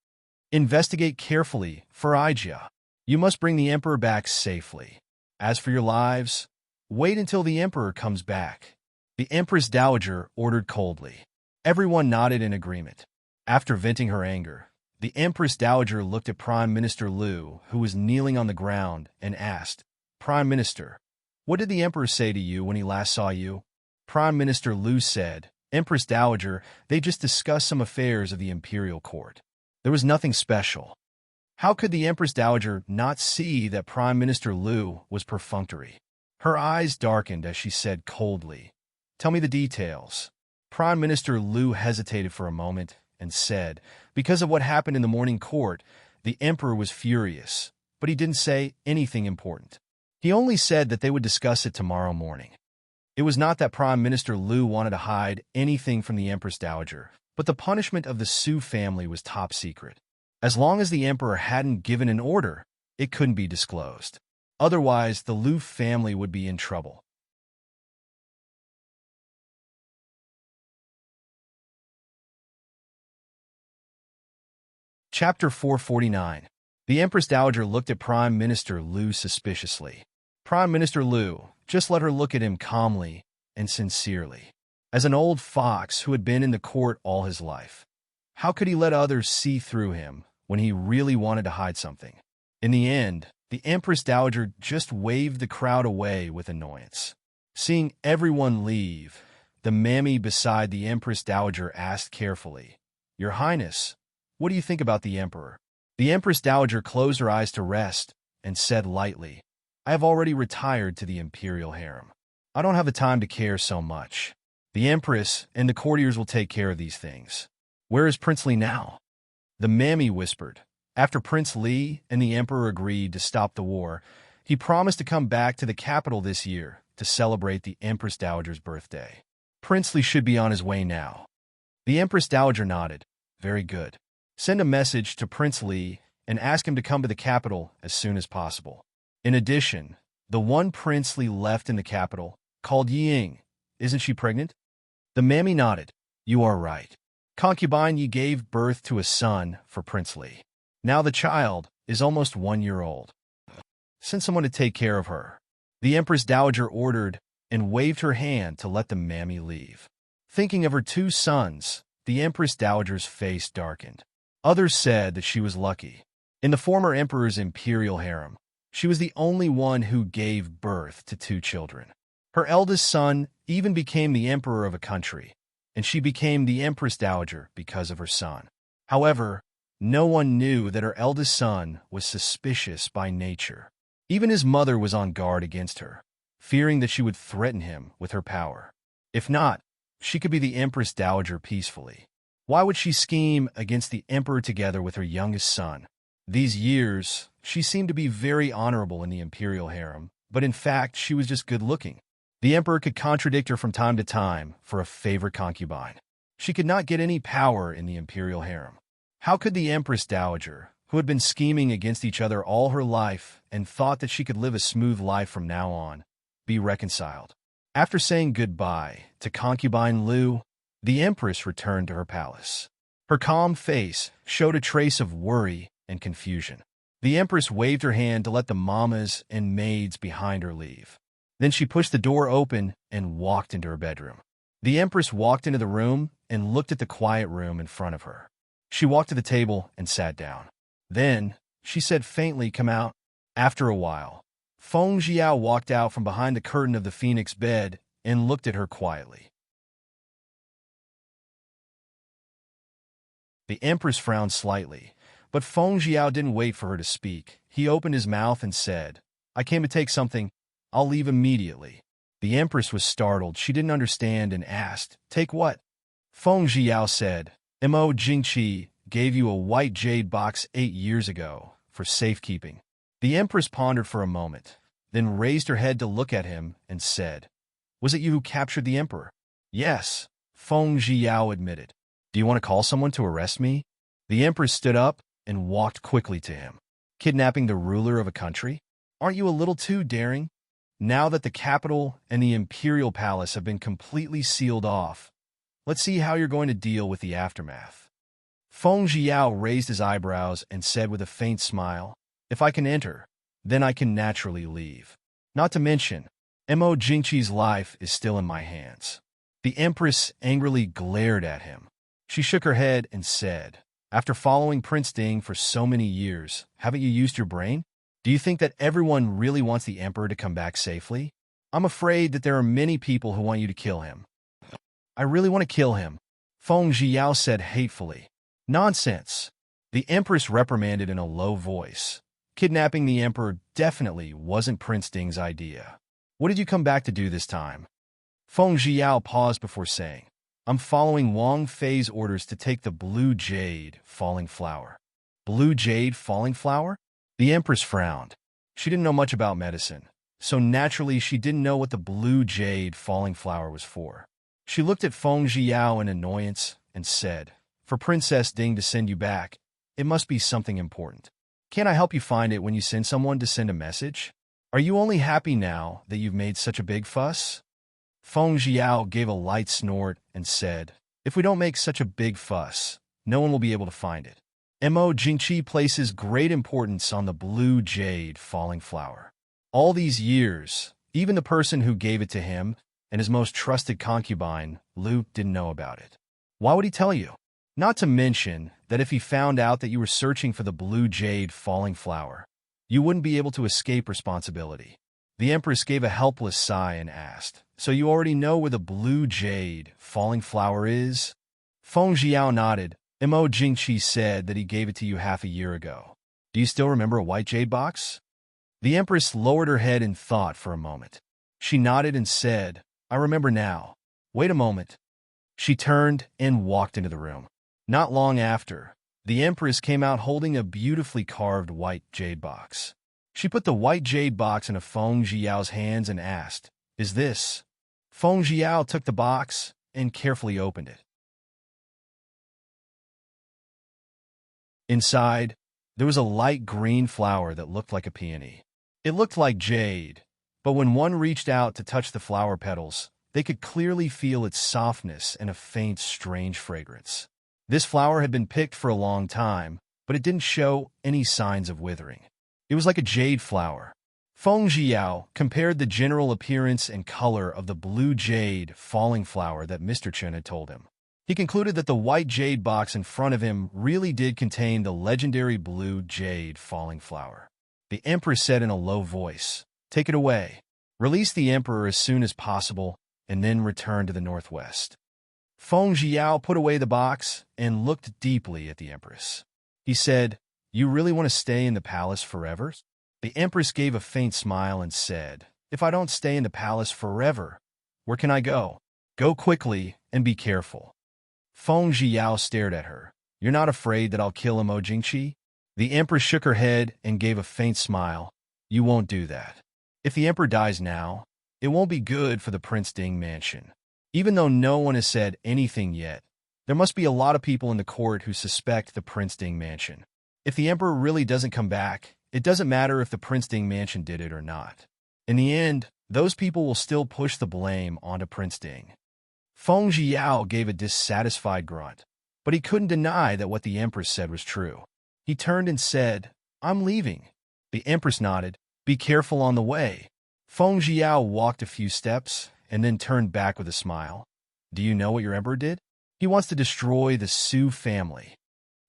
Investigate carefully for Ijia. You must bring the emperor back safely. As for your lives, wait until the emperor comes back. The Empress Dowager ordered coldly. Everyone nodded in agreement. After venting her anger, the Empress Dowager looked at Prime Minister Liu, who was kneeling on the ground, and asked, "Prime Minister, what did the emperor say to you when he last saw you?" Prime Minister Liu said, "Empress Dowager, they just discussed some affairs of the imperial court. There was nothing special." How could the Empress Dowager not see that Prime Minister Liu was perfunctory? Her eyes darkened as she said coldly, "Tell me the details." Prime Minister Liu hesitated for a moment and said, "Because of what happened in the morning court, the emperor was furious, but he didn't say anything important. He only said that they would discuss it tomorrow morning." It was not that Prime Minister Liu wanted to hide anything from the Empress Dowager, but the punishment of the Su family was top secret. As long as the emperor hadn't given an order, it couldn't be disclosed. Otherwise, the Liu family would be in trouble. Chapter 449. The Empress Dowager looked at Prime Minister Liu suspiciously. Prime Minister Liu just let her look at him calmly and sincerely. As an old fox who had been in the court all his life, how could he let others see through him when he really wanted to hide something? In the end, the Empress Dowager just waved the crowd away with annoyance. Seeing everyone leave, the mammy beside the Empress Dowager asked carefully, "Your Highness, what do you think about the emperor?" The Empress Dowager closed her eyes to rest and said lightly, "I have already retired to the imperial harem. I don't have the time to care so much. The empress and the courtiers will take care of these things. Where is Prince Li now?" The mammy whispered. After Prince Li and the emperor agreed to stop the war, he promised to come back to the capital this year to celebrate the Empress Dowager's birthday. Prince Li should be on his way now. The Empress Dowager nodded. Very good. Send a message to Prince Li and ask him to come to the capital as soon as possible. In addition, the one Prince Li left in the capital, called Ying, isn't she pregnant? The mammy nodded. You are right. Concubine Yi gave birth to a son for Prince Li. Now the child is almost 1 year old. Send someone to take care of her. The Empress Dowager ordered and waved her hand to let the mammy leave. Thinking of her 2 sons, the Empress Dowager's face darkened. Others said that she was lucky. In the former emperor's imperial harem, she was the only one who gave birth to 2 children. Her eldest son even became the emperor of a country, and she became the Empress Dowager because of her son. However, no one knew that her eldest son was suspicious by nature. Even his mother was on guard against her, fearing that she would threaten him with her power. If not, she could be the Empress Dowager peacefully. Why would she scheme against the emperor together with her youngest son? These years, she seemed to be very honorable in the imperial harem, but in fact, she was just good-looking. The emperor could contradict her from time to time for a favorite concubine. She could not get any power in the imperial harem. How could the Empress Dowager, who had been scheming against each other all her life and thought that she could live a smooth life from now on, be reconciled? After saying goodbye to concubine Lu, the Empress returned to her palace. Her calm face showed a trace of worry and confusion. The Empress waved her hand to let the mamas and maids behind her leave. Then she pushed the door open and walked into her bedroom. The Empress walked into the room and looked at the quiet room in front of her. She walked to the table and sat down. Then, she said faintly, "Come out." After a while, Feng Jiao walked out from behind the curtain of the phoenix bed and looked at her quietly. The Empress frowned slightly, but Feng Jiao didn't wait for her to speak. He opened his mouth and said, "I came to take something. I'll leave immediately." The Empress was startled. She didn't understand and asked, "Take what?" Feng Jiao said, "Mo Jingqi gave you a white jade box 8 years ago for safekeeping." The Empress pondered for a moment, then raised her head to look at him and said, "Was it you who captured the Emperor?" "Yes," Feng Jiao admitted. "Do you want to call someone to arrest me?" The Empress stood up and walked quickly to him. "Kidnapping the ruler of a country? Aren't you a little too daring? Now that the capital and the imperial palace have been completely sealed off, let's see how you're going to deal with the aftermath." Feng Jiao raised his eyebrows and said with a faint smile, "If I can enter, then I can naturally leave. Not to mention, Mo Jingqi's life is still in my hands." The Empress angrily glared at him. She shook her head and said, "After following Prince Ding for so many years, haven't you used your brain? Do you think that everyone really wants the Emperor to come back safely? I'm afraid that there are many people who want you to kill him." "I really want to kill him," Feng Jiao said hatefully. "Nonsense," the Empress reprimanded in a low voice. "Kidnapping the Emperor definitely wasn't Prince Ding's idea. What did you come back to do this time?" Feng Jiao paused before saying, "I'm following Wang Fei's orders to take the blue jade falling flower." "Blue jade falling flower?" The Empress frowned. She didn't know much about medicine, so naturally she didn't know what the blue jade falling flower was for. She looked at Feng Jiao in annoyance and said, "For Princess Ding to send you back, it must be something important. Can't I help you find it when you send someone to send a message? Are you only happy now that you've made such a big fuss?" Feng Jiao gave a light snort and said, "If we don't make such a big fuss, no one will be able to find it. Mo Jingqi places great importance on the blue jade falling flower. All these years, even the person who gave it to him and his most trusted concubine, Lu, didn't know about it. Why would he tell you? Not to mention that if he found out that you were searching for the blue jade falling flower, you wouldn't be able to escape responsibility." The Empress gave a helpless sigh and asked, "So you already know where the blue jade falling flower is?" Feng Jiao nodded. Mo Jingqi said that he gave it to you half a year ago. Do you still remember a white jade box? The Empress lowered her head in thought for a moment. She nodded and said, "I remember now. Wait a moment." She turned and walked into the room. Not long after, the Empress came out holding a beautifully carved white jade box. She put the white jade box into Feng Jiao's hands and asked, "Is this?" Feng Jiao took the box and carefully opened it. Inside, there was a light green flower that looked like a peony. It looked like jade, but when one reached out to touch the flower petals, they could clearly feel its softness and a faint, strange fragrance. This flower had been picked for a long time, but it didn't show any signs of withering. It was like a jade flower. Feng Jiao compared the general appearance and color of the blue jade falling flower that Mr. Chen had told him. He concluded that the white jade box in front of him really did contain the legendary blue jade falling flower. The Empress said in a low voice, "Take it away. Release the Emperor as soon as possible, and then return to the northwest." Feng Jiao put away the box and looked deeply at the Empress. He said, "You really want to stay in the palace forever?" The Empress gave a faint smile and said, "If I don't stay in the palace forever, where can I go? Go quickly and be careful." Feng Jiao stared at her. "You're not afraid that I'll kill Mo Jingqi?" The Empress shook her head and gave a faint smile. "You won't do that. If the Emperor dies now, it won't be good for the Prince Ding mansion. Even though no one has said anything yet, there must be a lot of people in the court who suspect the Prince Ding mansion. If the Emperor really doesn't come back, it doesn't matter if the Prince Ding mansion did it or not. In the end, those people will still push the blame onto Prince Ding. Feng Zhiao gave a dissatisfied grunt, but he couldn't deny that what the Empress said was true. He turned and said, "I'm leaving." The Empress nodded. "Be careful on the way." Feng Zhiao walked a few steps and then turned back with a smile. "Do you know what your emperor did? He wants to destroy the Su family."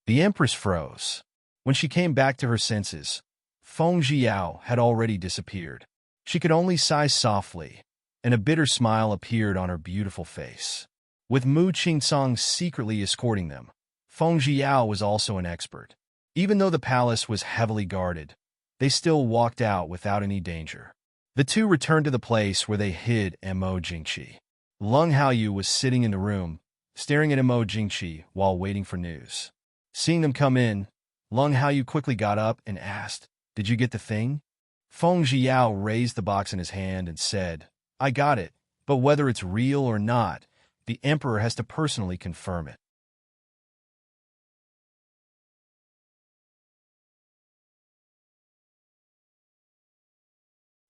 The Empress froze. When she came back to her senses, Feng Zhiao had already disappeared. She could only sigh softly, and a bitter smile appeared on her beautiful face. With Mu Qingsong secretly escorting them, Feng Zhiao was also an expert. Even though the palace was heavily guarded, they still walked out without any danger. The two returned to the place where they hid Mo Jingqi. Lung Haoyu was sitting in the room, staring at Mo Jingqi while waiting for news. Seeing them come in, Lung Haoyu quickly got up and asked, "Did you get the thing?" Feng Zhiao raised the box in his hand and said, "I got it, but whether it's real or not, the emperor has to personally confirm it."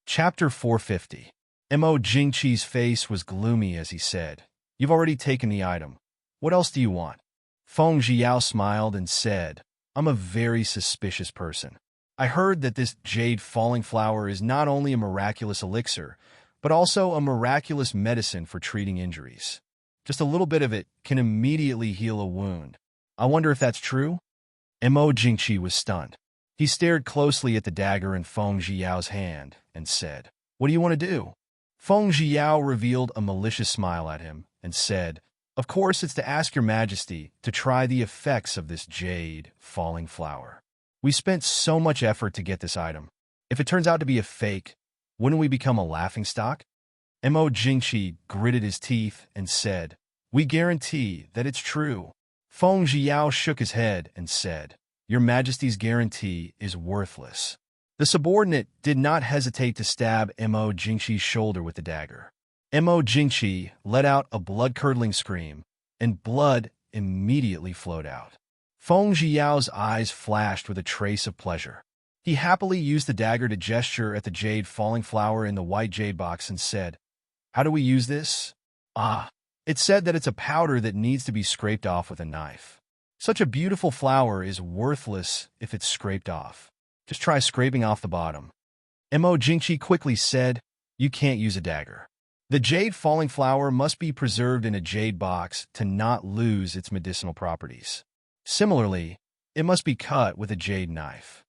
Chapter 450. Mo Jingqi's face was gloomy as he said, "You've already taken the item. What else do you want?" Feng Zhiao smiled and said, "I'm a very suspicious person. I heard that this jade falling flower is not only a miraculous elixir, but also a miraculous medicine for treating injuries. Just a little bit of it can immediately heal a wound. I wonder if that's true?" Mo Jingqi was stunned. He stared closely at the dagger in Feng Zhiao's hand and said, "What do you want to do?" Feng Zhiao revealed a malicious smile at him and said, "Of course it's to ask your majesty to try the effects of this jade falling flower. We spent so much effort to get this item. If it turns out to be a fake, wouldn't we become a laughingstock?" Mo Jingqi gritted his teeth and said, "We guarantee that it's true." Feng Zhiao shook his head and said, "Your majesty's guarantee is worthless." The subordinate did not hesitate to stab Mo Jingqi's shoulder with the dagger. Mo Jingqi let out a blood-curdling scream, and blood immediately flowed out. Feng Zhiao's eyes flashed with a trace of pleasure. He happily used the dagger to gesture at the jade falling flower in the white jade box and said, "How do we use this?" "Ah, it said that it's a powder that needs to be scraped off with a knife. Such a beautiful flower is worthless if it's scraped off. Just try scraping off the bottom." Mo Jingqi quickly said, "You can't use a dagger. The jade falling flower must be preserved in a jade box to not lose its medicinal properties. Similarly, it must be cut with a jade knife."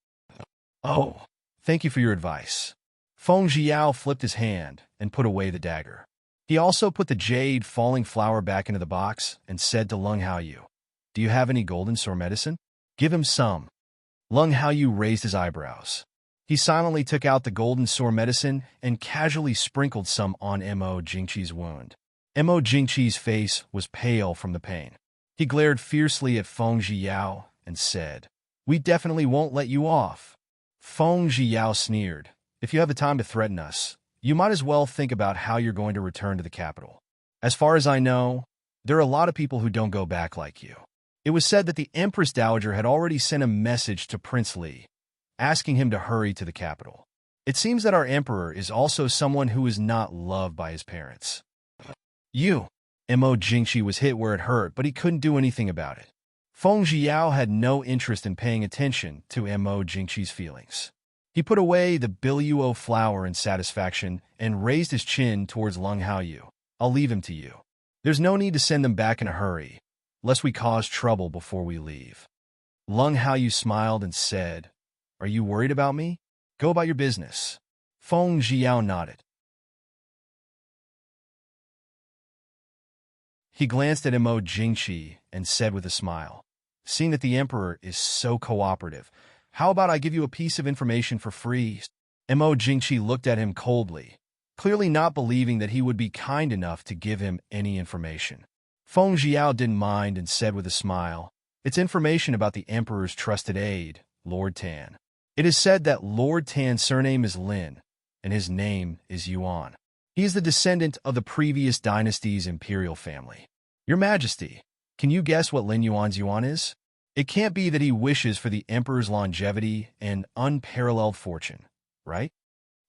"Oh, thank you for your advice." Feng Zhiao flipped his hand and put away the dagger. He also put the jade falling flower back into the box and said to Lung Haoyu, "Do you have any golden sore medicine? Give him some." Lung Haoyu raised his eyebrows. He silently took out the golden sore medicine and casually sprinkled some on Mo Jingqi's wound. Mo Jingqi's face was pale from the pain. He glared fiercely at Feng Zhiao and said, "We definitely won't let you off." Feng Zhiao sneered, "If you have the time to threaten us, you might as well think about how you're going to return to the capital. As far as I know, there are a lot of people who don't go back like you." It was said that the Empress Dowager had already sent a message to Prince Li, asking him to hurry to the capital. It seems that our emperor is also someone who is not loved by his parents. Mo Jingqi was hit where it hurt, but he couldn't do anything about it. Feng Zhiao had no interest in paying attention to Mo Jingqi's feelings. He put away the Biluo flower in satisfaction and raised his chin towards Lung Haoyu. "I'll leave him to you. There's no need to send them back in a hurry, lest we cause trouble before we leave." Lung Haoyu smiled and said, "Are you worried about me? Go about your business." Feng Zhiao nodded. He glanced at Mo Jingqi and said with a smile, "Seeing that the emperor is so cooperative, how about I give you a piece of information for free?" Mo Jingqi looked at him coldly, clearly not believing that he would be kind enough to give him any information. Feng Zhiao didn't mind and said with a smile, "It's information about the emperor's trusted aide, Lord Tan. It is said that Lord Tan's surname is Lin, and his name is Yuan. He is the descendant of the previous dynasty's imperial family. Your Majesty, can you guess what Lin Yuan's Yuan is? It can't be that he wishes for the emperor's longevity and unparalleled fortune, right?"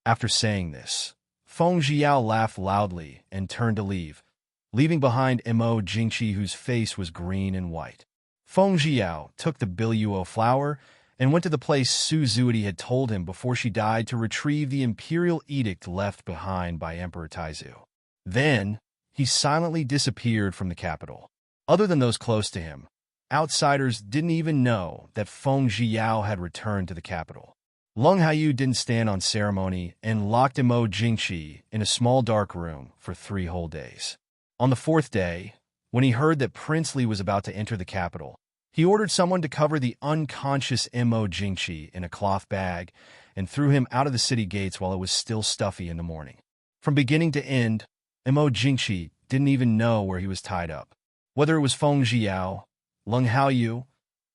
After saying this, Feng Jiao laughed loudly and turned to leave, leaving behind Mo Jingqi, whose face was green and white. Feng Jiao took the Biluo flower and went to the place Su Zuidi had told him before she died to retrieve the imperial edict left behind by Emperor Taizu. Then, he silently disappeared from the capital. Other than those close to him, outsiders didn't even know that Feng Jiao had returned to the capital. Leng Haiyu didn't stand on ceremony and locked Mo Jingqi in a small dark room for 3 whole days. On the 4th day, when he heard that Prince Li was about to enter the capital, he ordered someone to cover the unconscious Mo Jingqi in a cloth bag and threw him out of the city gates while it was still stuffy in the morning. From beginning to end, Mo Jingqi didn't even know where he was tied up. Whether it was Feng Jiao, Leng Haoyu,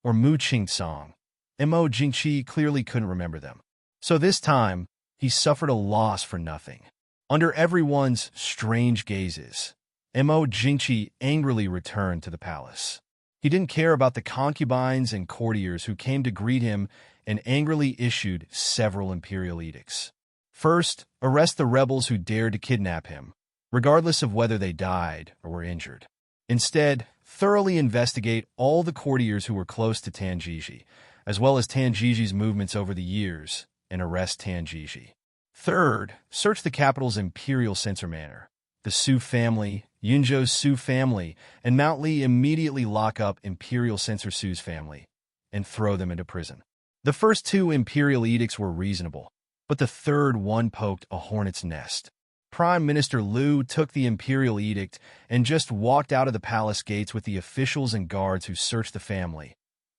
or Mu Qingsong, Mo Jingqi clearly couldn't remember them. So this time, he suffered a loss for nothing. Under everyone's strange gazes, Mo Jingqi angrily returned to the palace. He didn't care about the concubines and courtiers who came to greet him and angrily issued several imperial edicts. First, arrest the rebels who dared to kidnap him, regardless of whether they died or were injured. Instead, thoroughly investigate all the courtiers who were close to Tanjiji, as well as Tanjiji's movements over the years, and arrest Tanjiji. Third, search the capital's imperial censor manor. The Su family, Yunzhou's Su family, and Mount Li immediately lock up imperial censor Su's family and throw them into prison. The first 2 imperial edicts were reasonable, but the third one poked a hornet's nest. Prime Minister Liu took the imperial edict and just walked out of the palace gates with the officials and guards who searched the family,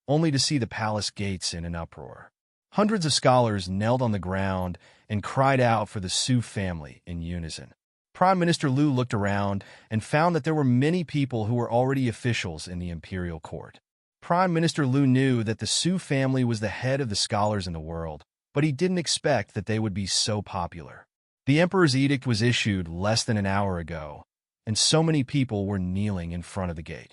only to see the palace gates in an uproar. Hundreds of scholars knelt on the ground and cried out for the Su family in unison. Prime Minister Liu looked around and found that there were many people who were already officials in the imperial court. Prime Minister Liu knew that the Su family was the head of the scholars in the world, but he didn't expect that they would be so popular. The emperor's edict was issued less than an hour ago, and so many people were kneeling in front of the gate.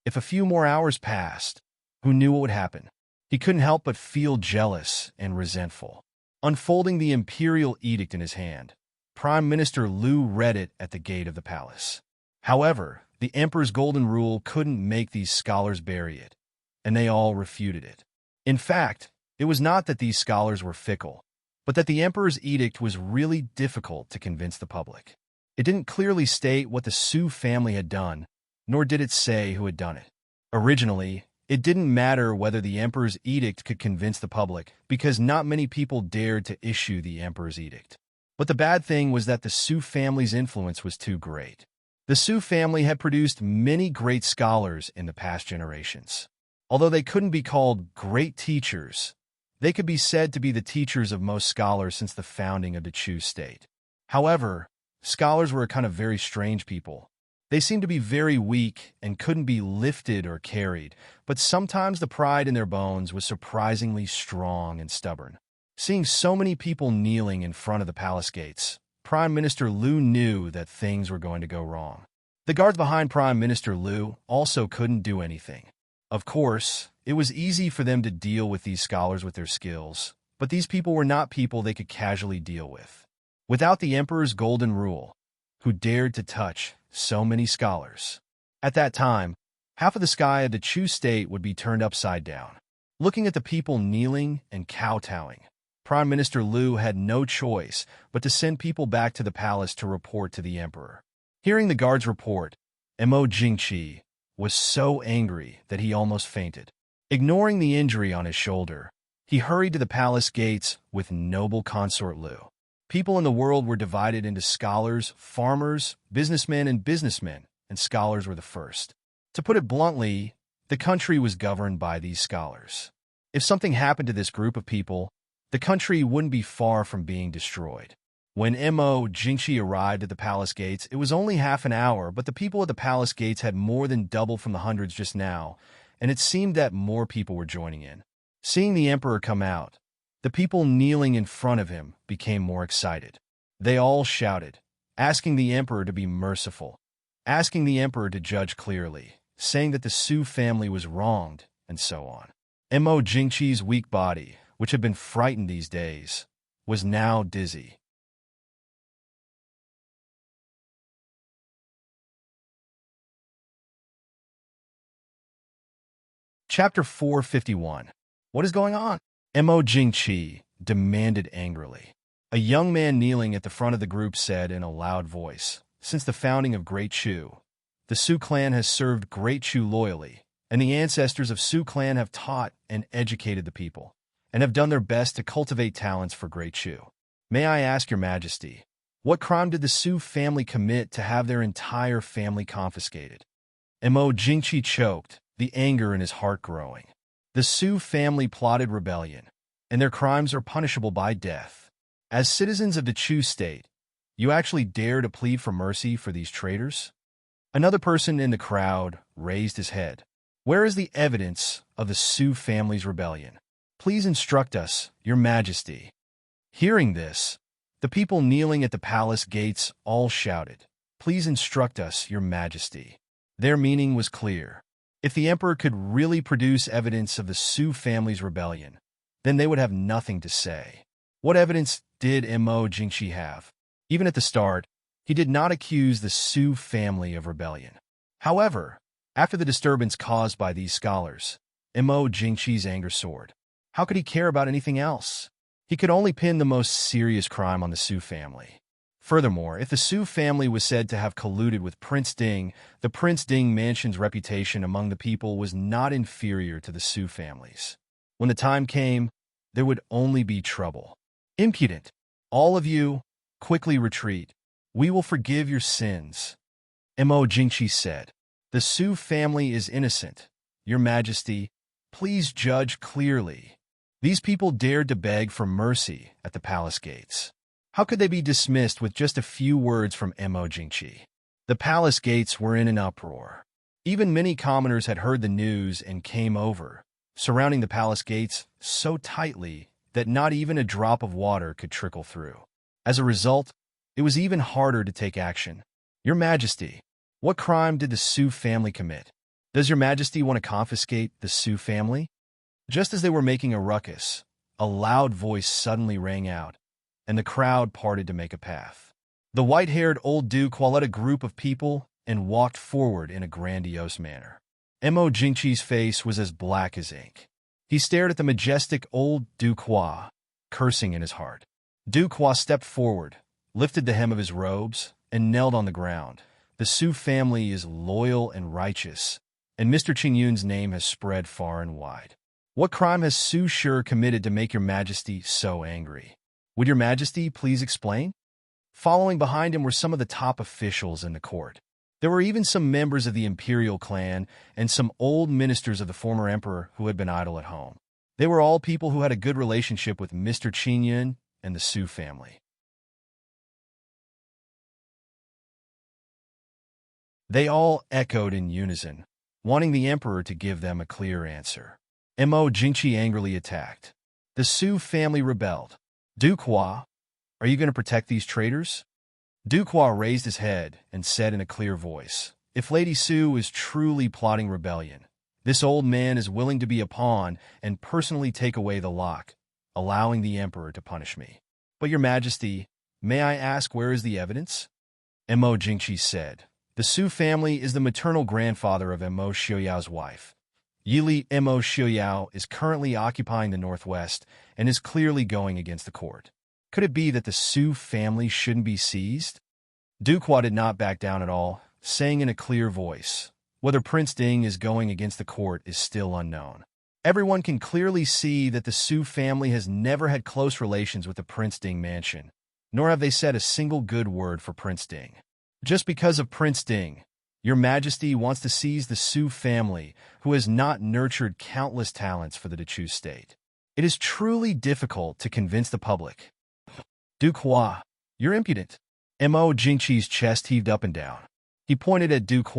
If a few more hours passed, who knew what would happen? He couldn't help but feel jealous and resentful. Unfolding the imperial edict in his hand, Prime Minister Liu read it at the gate of the palace. However, the emperor's golden rule couldn't make these scholars bury it, and they all refuted it. In fact, it was not that these scholars were fickle, but that the emperor's edict was really difficult to convince the public. It didn't clearly state what the Su family had done, nor did it say who had done it. Originally, it didn't matter whether the emperor's edict could convince the public, because not many people dared to issue the emperor's edict. But the bad thing was that the Su family's influence was too great. The Su family had produced many great scholars in the past generations. Although they couldn't be called great teachers, they could be said to be the teachers of most scholars since the founding of the Chu state. However, scholars were a kind of very strange people. They seemed to be very weak and couldn't be lifted or carried, but sometimes the pride in their bones was surprisingly strong and stubborn. Seeing so many people kneeling in front of the palace gates, Prime Minister Liu knew that things were going to go wrong. The guards behind Prime Minister Liu also couldn't do anything. Of course, it was easy for them to deal with these scholars with their skills, but these people were not people they could casually deal with. Without the emperor's golden rule, who dared to touch so many scholars? At that time, half of the sky of the Chu state would be turned upside down. Looking at the people kneeling and kowtowing, Prime Minister Liu had no choice but to send people back to the palace to report to the emperor. Hearing the guards report, Mo Jingqi was so angry that he almost fainted. Ignoring the injury on his shoulder, he hurried to the palace gates with noble consort Liu. People in the world were divided into scholars, farmers, businessmen, and scholars were the first. To put it bluntly, the country was governed by these scholars. If something happened to this group of people, the country wouldn't be far from being destroyed. When Mo Jingqi arrived at the palace gates, it was only half an hour, but the people at the palace gates had more than doubled from the hundreds just now, and it seemed that more people were joining in. Seeing the emperor come out, the people kneeling in front of him became more excited. They all shouted, asking the emperor to be merciful, asking the emperor to judge clearly, saying that the Su family was wronged, and so on. Mo Jingqi's weak body, which had been frightened these days, was now dizzy. Chapter 451. What is going on? Mo Jingqi demanded angrily. A young man kneeling at the front of the group said in a loud voice, "Since the founding of Great Chu, the Su clan has served Great Chu loyally, and the ancestors of Su clan have taught and educated the people, and have done their best to cultivate talents for Great Chu. May I ask your majesty, what crime did the Su family commit to have their entire family confiscated?" Mo Jingqi choked, the anger in his heart growing. The Su family plotted rebellion, and their crimes are punishable by death. As citizens of the Chu state, you actually dare to plead for mercy for these traitors? Another person in the crowd raised his head. Where is the evidence of the Su family's rebellion? Please instruct us, your majesty. Hearing this, the people kneeling at the palace gates all shouted, "Please instruct us, your majesty." Their meaning was clear. If the emperor could really produce evidence of the Su family's rebellion, then they would have nothing to say. What evidence did Mo Jingqi have? Even at the start, he did not accuse the Su family of rebellion. However, after the disturbance caused by these scholars, Mo Jingqi's anger soared. How could he care about anything else? He could only pin the most serious crime on the Su family. Furthermore, if the Su family was said to have colluded with Prince Ding, the Prince Ding mansion's reputation among the people was not inferior to the Su family's. When the time came, there would only be trouble. "Impudent! All of you, quickly retreat. We will forgive your sins," Mo Jingqi said. "The Su family is innocent. Your Majesty, please judge clearly." These people dared to beg for mercy at the palace gates. How could they be dismissed with just a few words from Mo Jingqi? The palace gates were in an uproar. Even many commoners had heard the news and came over, surrounding the palace gates so tightly that not even a drop of water could trickle through. As a result, it was even harder to take action. "Your Majesty, what crime did the Su family commit? Does your Majesty want to confiscate the Su family?" Just as they were making a ruckus, a loud voice suddenly rang out, and the crowd parted to make a path. The white-haired old duke led a group of people and walked forward in a grandiose manner. Mo Jingqi's face was as black as ink. He stared at the majestic old Duke, cursing in his heart. Duke stepped forward, lifted the hem of his robes, and knelt on the ground. "The Su family is loyal and righteous, and Mr. Qingyun's name has spread far and wide. What crime has Su Shi committed to make your Majesty so angry? Would your Majesty please explain?" Following behind him were some of the top officials in the court. There were even some members of the imperial clan and some old ministers of the former emperor who had been idle at home. They were all people who had a good relationship with Mr. Qingyun and the Su family. They all echoed in unison, wanting the emperor to give them a clear answer. Mo Jingqi angrily attacked. The Su family rebelled. "Duke, are you going to protect these traitors?" Duke raised his head and said in a clear voice, "If Lady Su is truly plotting rebellion, this old man is willing to be a pawn and personally take away the lock, allowing the emperor to punish me. But your Majesty, may I ask where is the evidence?" Mo Jingqi said, "The Su family is the maternal grandfather of Mo Xiaoyao's wife. Yili Mo Xiaoyao is currently occupying the northwest and is clearly going against the court. Could it be that the Su family shouldn't be seized?" Duke did not back down at all, saying in a clear voice, "Whether Prince Ding is going against the court is still unknown. Everyone can clearly see that the Su family has never had close relations with the Prince Ding mansion, nor have they said a single good word for Prince Ding. Just because of Prince Ding, your Majesty wants to seize the Su family, who has not nurtured countless talents for the Chu state. It is truly difficult to convince the public." "Duke you're impudent." Mo Jingqi's chest heaved up and down. He pointed at Duke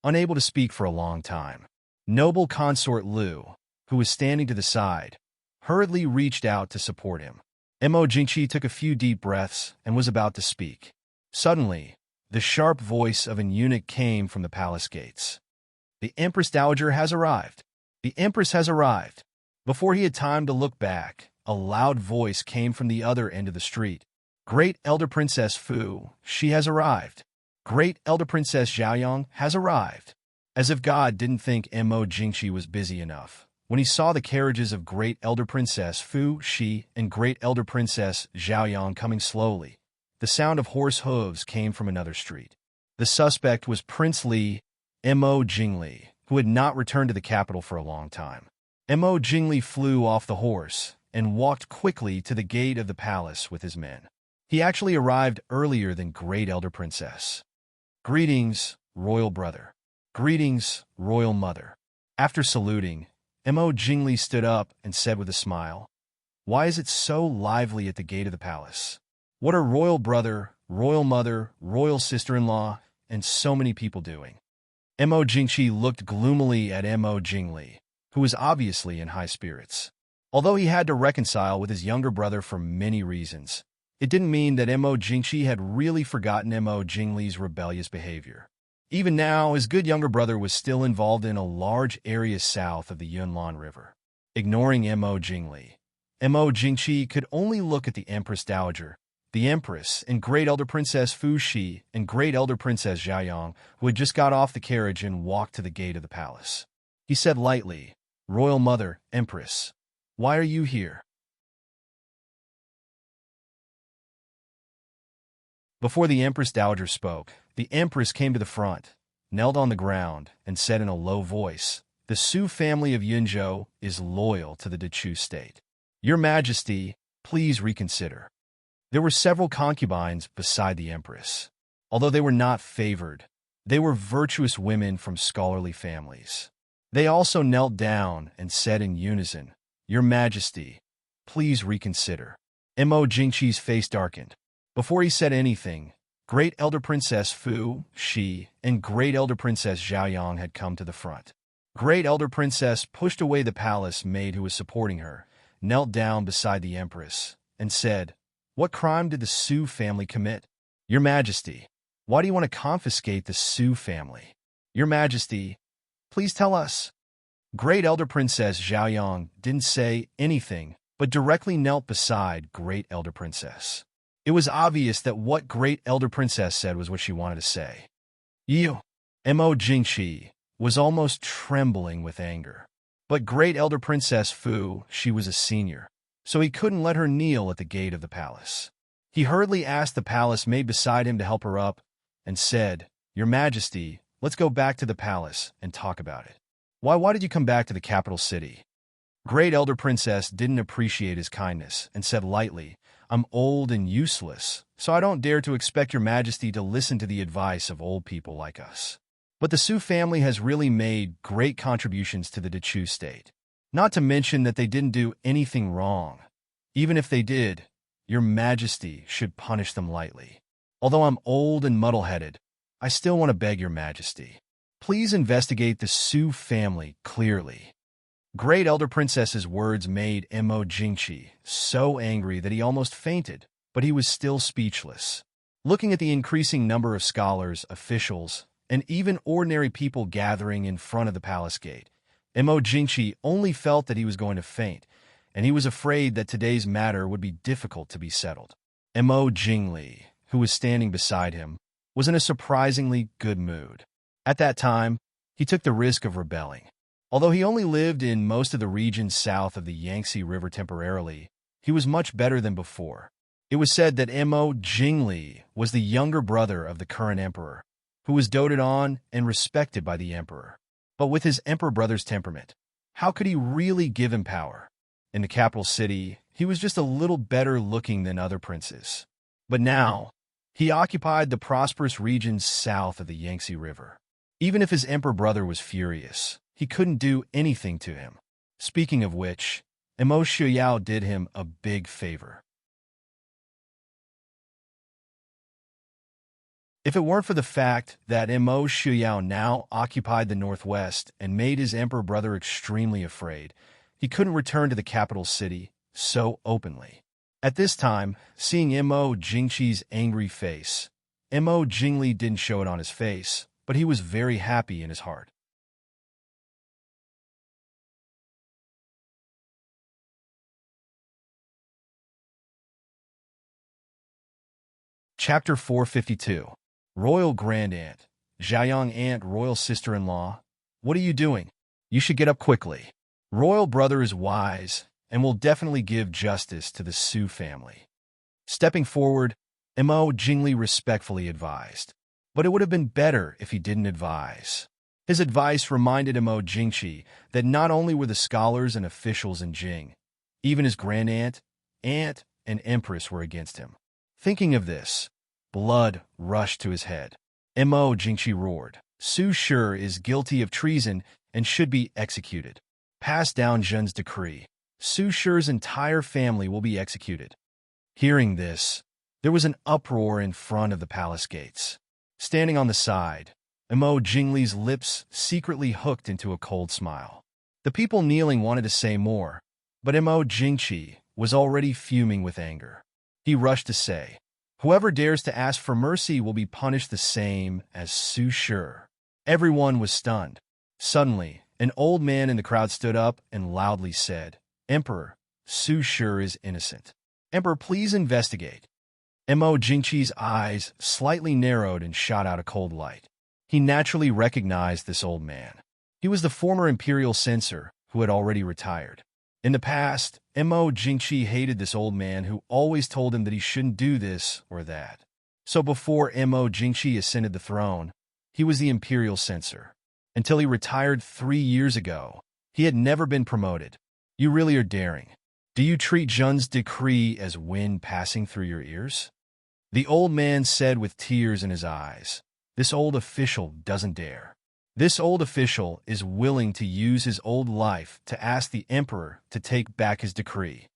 unable to speak for a long time. Noble consort Lu, who was standing to the side, hurriedly reached out to support him. Mo Jingqi took a few deep breaths and was about to speak. Suddenly, the sharp voice of an eunuch came from the palace gates. "The Empress Dowager has arrived. The Empress has arrived." Before he had time to look back, a loud voice came from the other end of the street. Great Elder Princess Fu, she has arrived. Great Elder Princess Xiaoyang has arrived. As if God didn't think Mo Jingqi was busy enough. When he saw the carriages of Great Elder Princess Fu Shi and Great Elder Princess Xiaoyang coming slowly, the sound of horse hooves came from another street. The suspect was Prince Li, Mo Jingli, who had not returned to the capital for a long time. Mo Jingli flew off the horse and walked quickly to the gate of the palace with his men. He actually arrived earlier than Great Elder Princess. Greetings, Royal Brother. Greetings, Royal Mother. After saluting, Mo Jingli stood up and said with a smile, "Why is it so lively at the gate of the palace? What are Royal Brother, Royal Mother, Royal Sister-in-law, and so many people doing?" Mo Jingqi looked gloomily at Mo Jingli, who was obviously in high spirits. Although he had to reconcile with his younger brother for many reasons, it didn't mean that Mo Jingqi had really forgotten Mo Jingli's rebellious behavior. Even now, his good younger brother was still involved in a large area south of the Yunnan River. Ignoring Mo Jingli, Mo Jingqi could only look at the Empress Dowager, the Empress, and Great Elder Princess Fu Shi and Great Elder Princess Xiaoyang, who had just got off the carriage and walked to the gate of the palace. He said lightly, "Royal Mother, Empress, why are you here?" Before the Empress Dowager spoke, the Empress came to the front, knelt on the ground, and said in a low voice, "The Su family of Yunzhou is loyal to the Dechu state. Your Majesty, please reconsider." There were several concubines beside the Empress. Although they were not favored, they were virtuous women from scholarly families. They also knelt down and said in unison, "Your Majesty, please reconsider." Mo Jingqi's face darkened. Before he said anything, Great Elder Princess Fu Shi and Great Elder Princess Xiaoyang had come to the front. Great Elder Princess pushed away the palace maid who was supporting her, knelt down beside the Empress, and said, "What crime did the Su family commit? Your Majesty, why do you want to confiscate the Su family? Your Majesty, please tell us." Great Elder Princess Xiaoyang didn't say anything, but directly knelt beside Great Elder Princess. It was obvious that what Great Elder Princess said was what she wanted to say. "You." Mo Jingqi was almost trembling with anger. But Great Elder Princess Fu, she was a senior, so he couldn't let her kneel at the gate of the palace. He hurriedly asked the palace maid beside him to help her up and said, "Your Majesty, let's go back to the palace and talk about it." Why did you come back to the capital city?" Great Elder Princess didn't appreciate his kindness and said lightly, "I'm old and useless, so I don't dare to expect your Majesty to listen to the advice of old people like us. But the Su family has really made great contributions to the Dechu state. Not to mention that they didn't do anything wrong. Even if they did, your Majesty should punish them lightly. Although I'm old and muddle-headed, I still want to beg your Majesty, please investigate the Su family clearly." Great Elder Princess's words made Mo Jingqi so angry that he almost fainted, but he was still speechless. Looking at the increasing number of scholars, officials, and even ordinary people gathering in front of the palace gate, Mo Jingqi only felt that he was going to faint, and he was afraid that today's matter would be difficult to be settled. Mo Jingli, who was standing beside him, was in a surprisingly good mood. At that time, he took the risk of rebelling. Although he only lived in most of the regions south of the Yangtze River temporarily, he was much better than before. It was said that Mo Jingli was the younger brother of the current emperor, who was doted on and respected by the emperor. But with his emperor brother's temperament, how could he really give him power? In the capital city, he was just a little better looking than other princes. But now, he occupied the prosperous regions south of the Yangtze River. Even if his emperor brother was furious, he couldn't do anything to him. Speaking of which, Mo Shuyao did him a big favor. If it weren't for the fact that Mo Shuyao now occupied the northwest and made his emperor brother extremely afraid, he couldn't return to the capital city so openly. At this time, seeing Mo Jingqi's angry face, Mo Jingli didn't show it on his face, but he was very happy in his heart. Chapter 452. Royal Grand Aunt. Zhaoyang Aunt, Royal Sister-in-Law. What are you doing? You should get up quickly. Royal Brother is wise and will definitely give justice to the Su family. Stepping forward, Mo Jingli respectfully advised. But it would have been better if he didn't advise. His advice reminded Mo Jingqi that not only were the scholars and officials in Jing, even his grand aunt, and empress were against him. Thinking of this, blood rushed to his head. Mo Jingqi roared, Su Shi is guilty of treason and should be executed. Pass down Zhen's decree. Su Shi's entire family will be executed. Hearing this, there was an uproar in front of the palace gates. Standing on the side, Mo Jingli's lips secretly hooked into a cold smile. The people kneeling wanted to say more, but Mo Jingqi was already fuming with anger. He rushed to say, whoever dares to ask for mercy will be punished the same as Su Shi. Everyone was stunned. Suddenly, an old man in the crowd stood up and loudly said, Emperor, Su Shi is innocent. Emperor, please investigate. Mo Jingqi's eyes slightly narrowed and shot out a cold light. He naturally recognized this old man. He was the former imperial censor who had already retired. In the past, Mo Jingqi hated this old man who always told him that he shouldn't do this or that. So before Mo Jingqi ascended the throne, he was the imperial censor. Until he retired 3 years ago, he had never been promoted. You really are daring. Do you treat Zhen's decree as wind passing through your ears? The old man said with tears in his eyes. This old official doesn't dare. This old official is willing to use his old life to ask the emperor to take back his decree.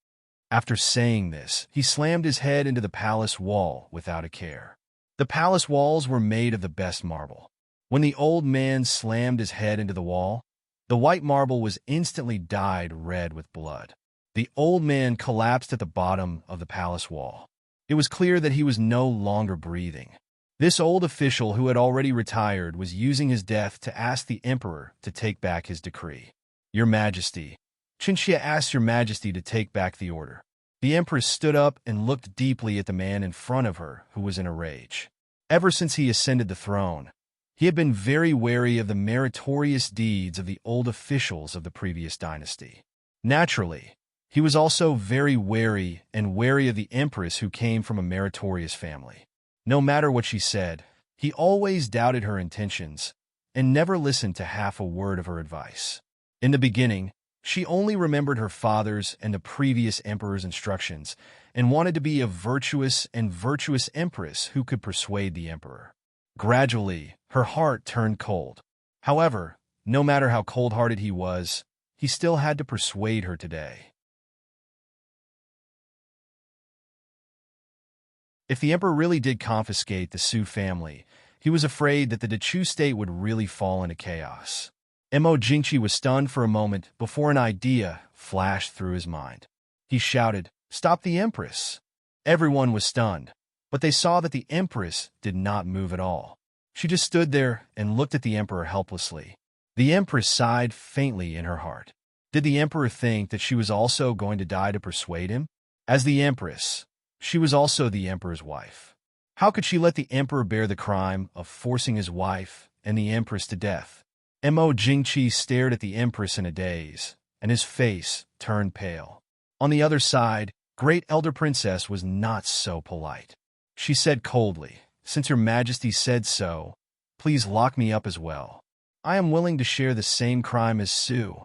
After saying this, he slammed his head into the palace wall without a care. The palace walls were made of the best marble. When the old man slammed his head into the wall, the white marble was instantly dyed red with blood. The old man collapsed at the bottom of the palace wall. It was clear that he was no longer breathing. This old official who had already retired was using his death to ask the emperor to take back his decree. Your Majesty, Qinxia asks Your Majesty to take back the order. The empress stood up and looked deeply at the man in front of her who was in a rage. Ever since he ascended the throne, he had been very wary of the meritorious deeds of the old officials of the previous dynasty. Naturally, he was also very wary of the empress who came from a meritorious family. No matter what she said, he always doubted her intentions and never listened to half a word of her advice. In the beginning, she only remembered her father's and the previous emperor's instructions and wanted to be a virtuous empress who could persuade the emperor. Gradually, her heart turned cold. However, no matter how cold-hearted he was, he still had to persuade her today. If the emperor really did confiscate the Su family, he was afraid that the Dechu state would really fall into chaos. Mo Jingqi was stunned for a moment before an idea flashed through his mind. He shouted, Stop the empress! Everyone was stunned, but they saw that the empress did not move at all. She just stood there and looked at the emperor helplessly. The empress sighed faintly in her heart. Did the emperor think that she was also going to die to persuade him? As the empress, she was also the emperor's wife. How could she let the emperor bear the crime of forcing his wife and the empress to death? Mo Jingqi stared at the empress in a daze, and his face turned pale. On the other side, Great Elder Princess was not so polite. She said coldly, Since Your Majesty said so, please lock me up as well. I am willing to share the same crime as Su.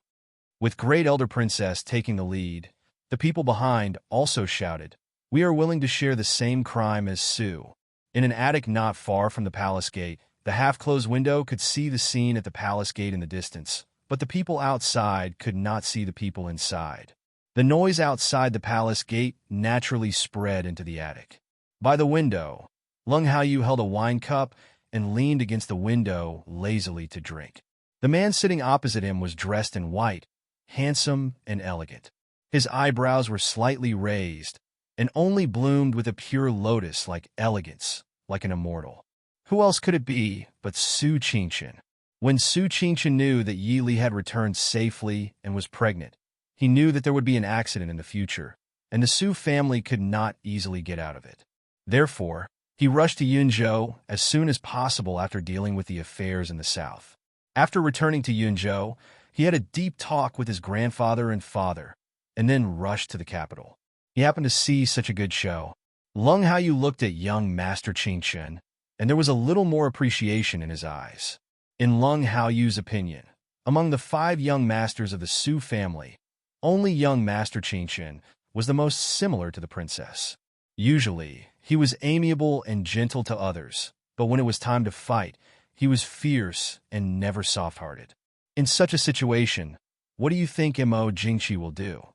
With Great Elder Princess taking the lead, the people behind also shouted, We are willing to share the same crime as Su. In an attic not far from the palace gate, the half-closed window could see the scene at the palace gate in the distance, but the people outside could not see the people inside. The noise outside the palace gate naturally spread into the attic. By the window, Lung Haoyu held a wine cup and leaned against the window lazily to drink. The man sitting opposite him was dressed in white, handsome and elegant. His eyebrows were slightly raised, and only bloomed with a pure lotus-like elegance, like an immortal. Who else could it be but Su Qingqian? When Su Qingqian knew that Yi Li had returned safely and was pregnant, he knew that there would be an accident in the future, and the Su family could not easily get out of it. Therefore, He rushed to Yunzhou as soon as possible after dealing with the affairs in the south. After returning to Yunzhou, he had a deep talk with his grandfather and father, and then rushed to the capital. He happened to see such a good show. Leng Haoyu looked at young Master Qing Chen, and there was a little more appreciation in his eyes. In Leng Haoyu's opinion, among the 5 young masters of the Su family, only young Master Qing Chen was the most similar to the princess. Usually, he was amiable and gentle to others, but when it was time to fight, he was fierce and never soft-hearted. In such a situation, what do you think Mo Jingqi will do?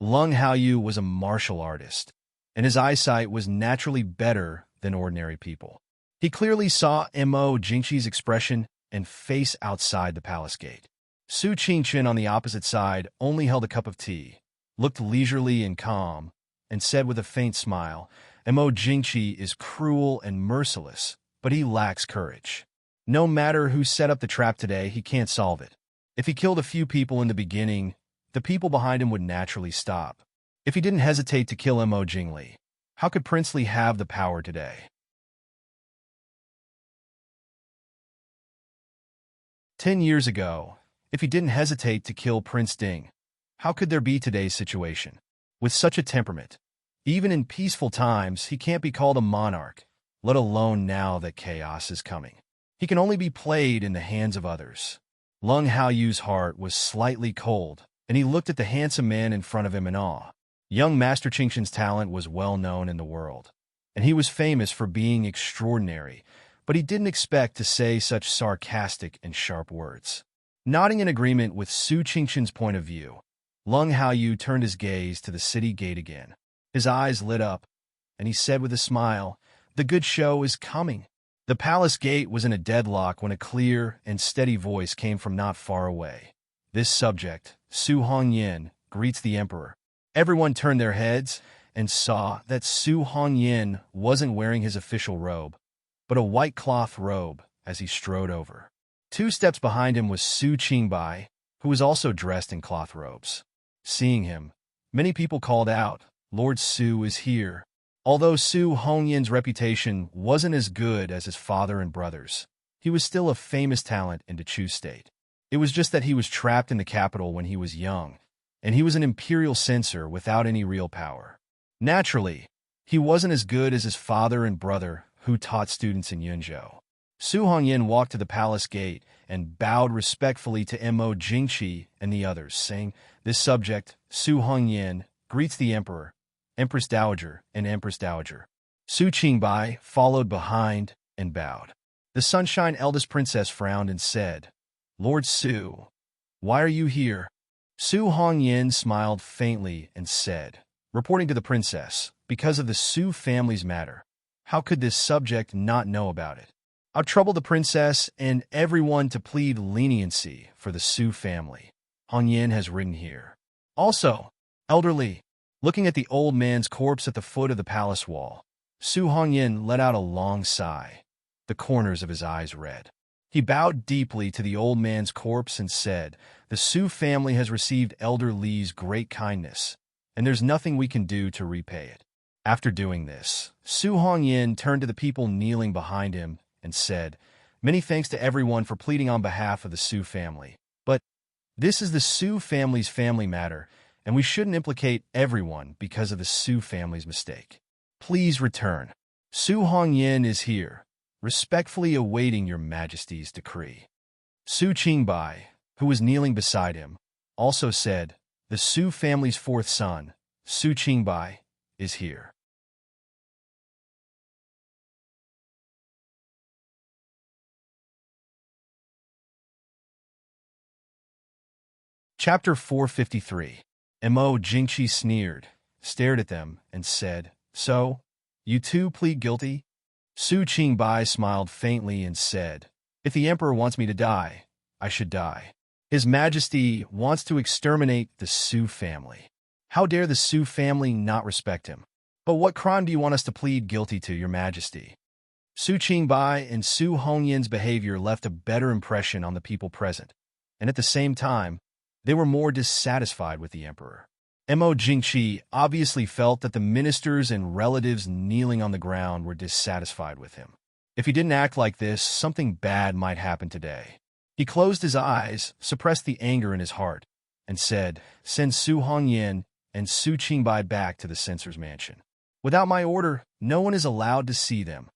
Leng Haoyu was a martial artist, and his eyesight was naturally better than ordinary people. He clearly saw Mo Jingqi's expression and face outside the palace gate. Su Qingchen on the opposite side only held a cup of tea, looked leisurely and calm, and said with a faint smile, Mo Jingqi is cruel and merciless, but he lacks courage. No matter who set up the trap today, he can't solve it. If he killed a few people in the beginning, the people behind him would naturally stop. If he didn't hesitate to kill Mo Jingli, how could Prince Li have the power today? 10 years ago, if he didn't hesitate to kill Prince Ding, how could there be today's situation? With such a temperament, even in peaceful times, he can't be called a monarch, let alone now that chaos is coming. He can only be played in the hands of others. Leng Haoyu's heart was slightly cold, and he looked at the handsome man in front of him in awe. Young Master Qingchen's talent was well known in the world, and he was famous for being extraordinary, but he didn't expect to say such sarcastic and sharp words. Nodding in agreement with Su Qingchen's point of view, Leng Haoyu turned his gaze to the city gate again. His eyes lit up, and he said with a smile, "The good show is coming." The palace gate was in a deadlock when a clear and steady voice came from not far away. "This subject, Su Hongyan, greets the emperor." Everyone turned their heads and saw that Su Hongyan wasn't wearing his official robe, but a white cloth robe as he strode over. 2 steps behind him was Su Qingbai, who was also dressed in cloth robes. Seeing him, many people called out, "Lord Su is here." Although Su Hongyan's reputation wasn't as good as his father and brothers, he was still a famous talent in Dechu State. It was just that he was trapped in the capital when he was young, and he was an imperial censor without any real power. Naturally, he wasn't as good as his father and brother who taught students in Yunzhou. Su Hongyan walked to the palace gate and bowed respectfully to Mo Jingqi and the others, saying, "This subject, Su Hongyan, greets the emperor, Empress Dowager, and Empress Dowager." Su Qingbai followed behind and bowed. The Sunshine eldest princess frowned and said, "Lord Su, why are you here?" Su Hongyan smiled faintly and said, reporting to the princess, "Because of the Su family's matter. How could this subject not know about it? I'll trouble the princess and everyone to plead leniency for the Su family. Hongyan has written here. Also, elderly." Looking at the old man's corpse at the foot of the palace wall, Su Hongyan let out a long sigh, the corners of his eyes red. He bowed deeply to the old man's corpse and said, "The Su family has received Elder Li's great kindness, and there's nothing we can do to repay it." After doing this, Su Hongyan turned to the people kneeling behind him and said, "Many thanks to everyone for pleading on behalf of the Su family. But this is the Su family's family matter, and we shouldn't implicate everyone because of the Su family's mistake. Please return. Su Hongyan is here, respectfully awaiting your majesty's decree." Su Qingbai, who was kneeling beside him, also said, "The Su family's 4th son, Su Qingbai, is here." Chapter 453. Mo Jingqi sneered, stared at them, and said, "So, you two plead guilty?" Su Qingbai smiled faintly and said, "If the emperor wants me to die, I should die. His Majesty wants to exterminate the Su family. How dare the Su family not respect him? But what crime do you want us to plead guilty to, your Majesty?" Su Qingbai and Su Hongyan's behavior left a better impression on the people present, and at the same time, they were more dissatisfied with the emperor. Mo Jingqi obviously felt that the ministers and relatives kneeling on the ground were dissatisfied with him. If he didn't act like this, something bad might happen today. He closed his eyes, suppressed the anger in his heart, and said, "Send Su Hongyan and Su Qingbai back to the censor's mansion. Without my order, no one is allowed to see them."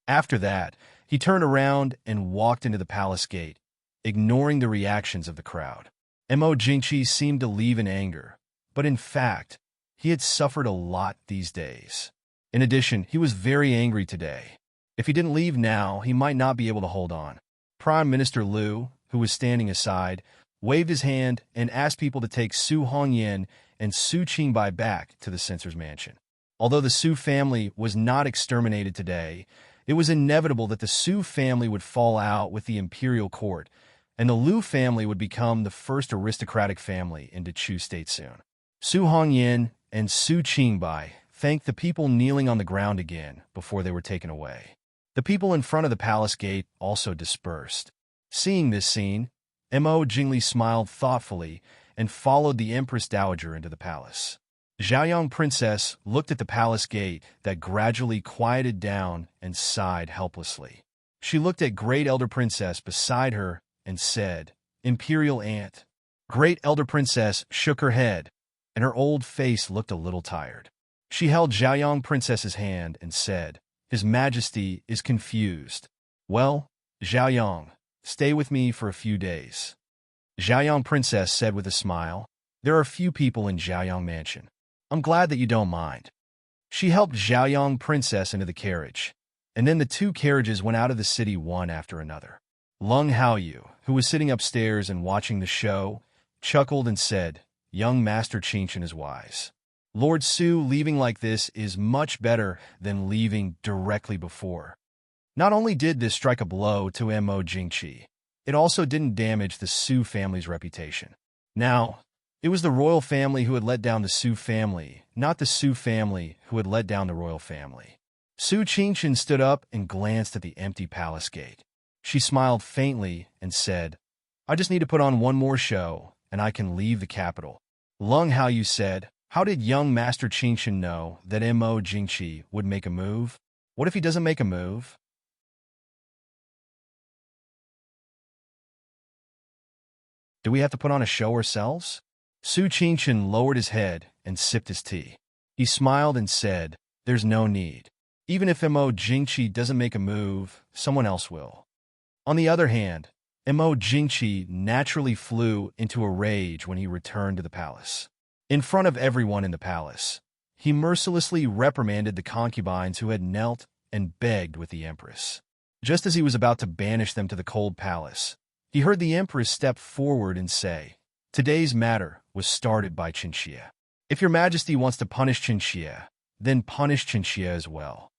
After that, he turned around and walked into the palace gate, ignoring the reactions of the crowd. Mo Jingqi seemed to leave in anger, but in fact, he had suffered a lot these days. In addition, he was very angry today. If he didn't leave now, he might not be able to hold on. Prime Minister Liu, who was standing aside, waved his hand and asked people to take Su Hongyan and Su Qingbai back to the censor's mansion. Although the Su family was not exterminated today, it was inevitable that the Su family would fall out with the imperial court, and the Liu family would become the first aristocratic family in Chu state soon. Su Hongyan and Su Qingbai thanked the people kneeling on the ground again before they were taken away. The people in front of the palace gate also dispersed. Seeing this scene, Mo Jingli smiled thoughtfully and followed the Empress Dowager into the palace. Xiaoyang Princess looked at the palace gate that gradually quieted down and sighed helplessly. She looked at Great Elder Princess beside her and said, "Imperial Aunt." Great Elder Princess shook her head, and her old face looked a little tired. She held Xiaoyang Princess's hand and said, "His Majesty is confused." "Well, Xiaoyang, stay with me for a few days." Xiaoyang Princess said with a smile, "There are few people in Xiaoyang Mansion. I'm glad that you don't mind." She helped Xiaoyang Princess into the carriage, and then the two carriages went out of the city one after another. Lung Haoyu, who was sitting upstairs and watching the show, chuckled and said, "Young Master Qingshan is wise. Lord Su leaving like this is much better than leaving directly before." Not only did this strike a blow to Mo Jingqi, it also didn't damage the Su family's reputation. Now, it was the royal family who had let down the Su family, not the Su family who had let down the royal family. Su Qingshan stood up and glanced at the empty palace gate. She smiled faintly and said, "I just need to put on one more show, and I can leave the capital." Lung Haoyu said, "How did young Master Qingshan know that Mo Jingqi would make a move? What if he doesn't make a move?" "Do we have to put on a show ourselves?" Su Qingshan lowered his head and sipped his tea. He smiled and said, "There's no need. Even if Mo Jingqi doesn't make a move, someone else will." On the other hand, Mo Jingqi naturally flew into a rage when he returned to the palace. In front of everyone in the palace, he mercilessly reprimanded the concubines who had knelt and begged with the Empress. Just as he was about to banish them to the cold palace, he heard the Empress step forward and say, "Today's matter was started by Qinxia. If your Majesty wants to punish Qinxia, then punish Qinxia as well."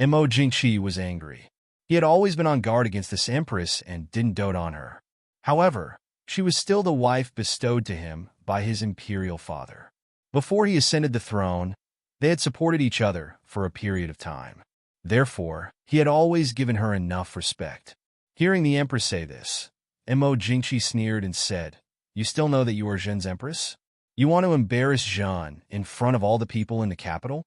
Mo Jingqi was angry. He had always been on guard against this Empress and didn't dote on her. However, she was still the wife bestowed to him by his imperial father. Before he ascended the throne, they had supported each other for a period of time. Therefore, he had always given her enough respect. Hearing the Empress say this, Mo Jingqi sneered and said, "You still know that you are Zhen's Empress? You want to embarrass Zhen in front of all the people in the capital?"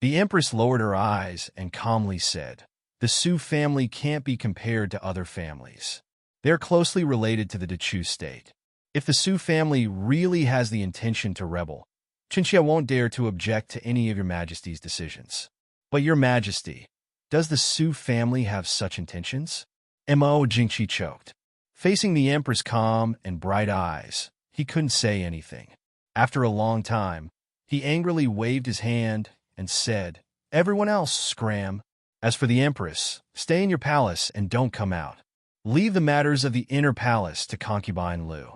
The Empress lowered her eyes and calmly said, "The Su family can't be compared to other families. They're closely related to the Chu state. If the Su family really has the intention to rebel, Qinxia won't dare to object to any of your Majesty's decisions. But your Majesty, does the Su family have such intentions?" Mo Jingqi choked. Facing the Empress' calm and bright eyes, he couldn't say anything. After a long time, he angrily waved his hand and said, "Everyone else, scram. As for the Empress, stay in your palace and don't come out. Leave the matters of the inner palace to concubine Liu."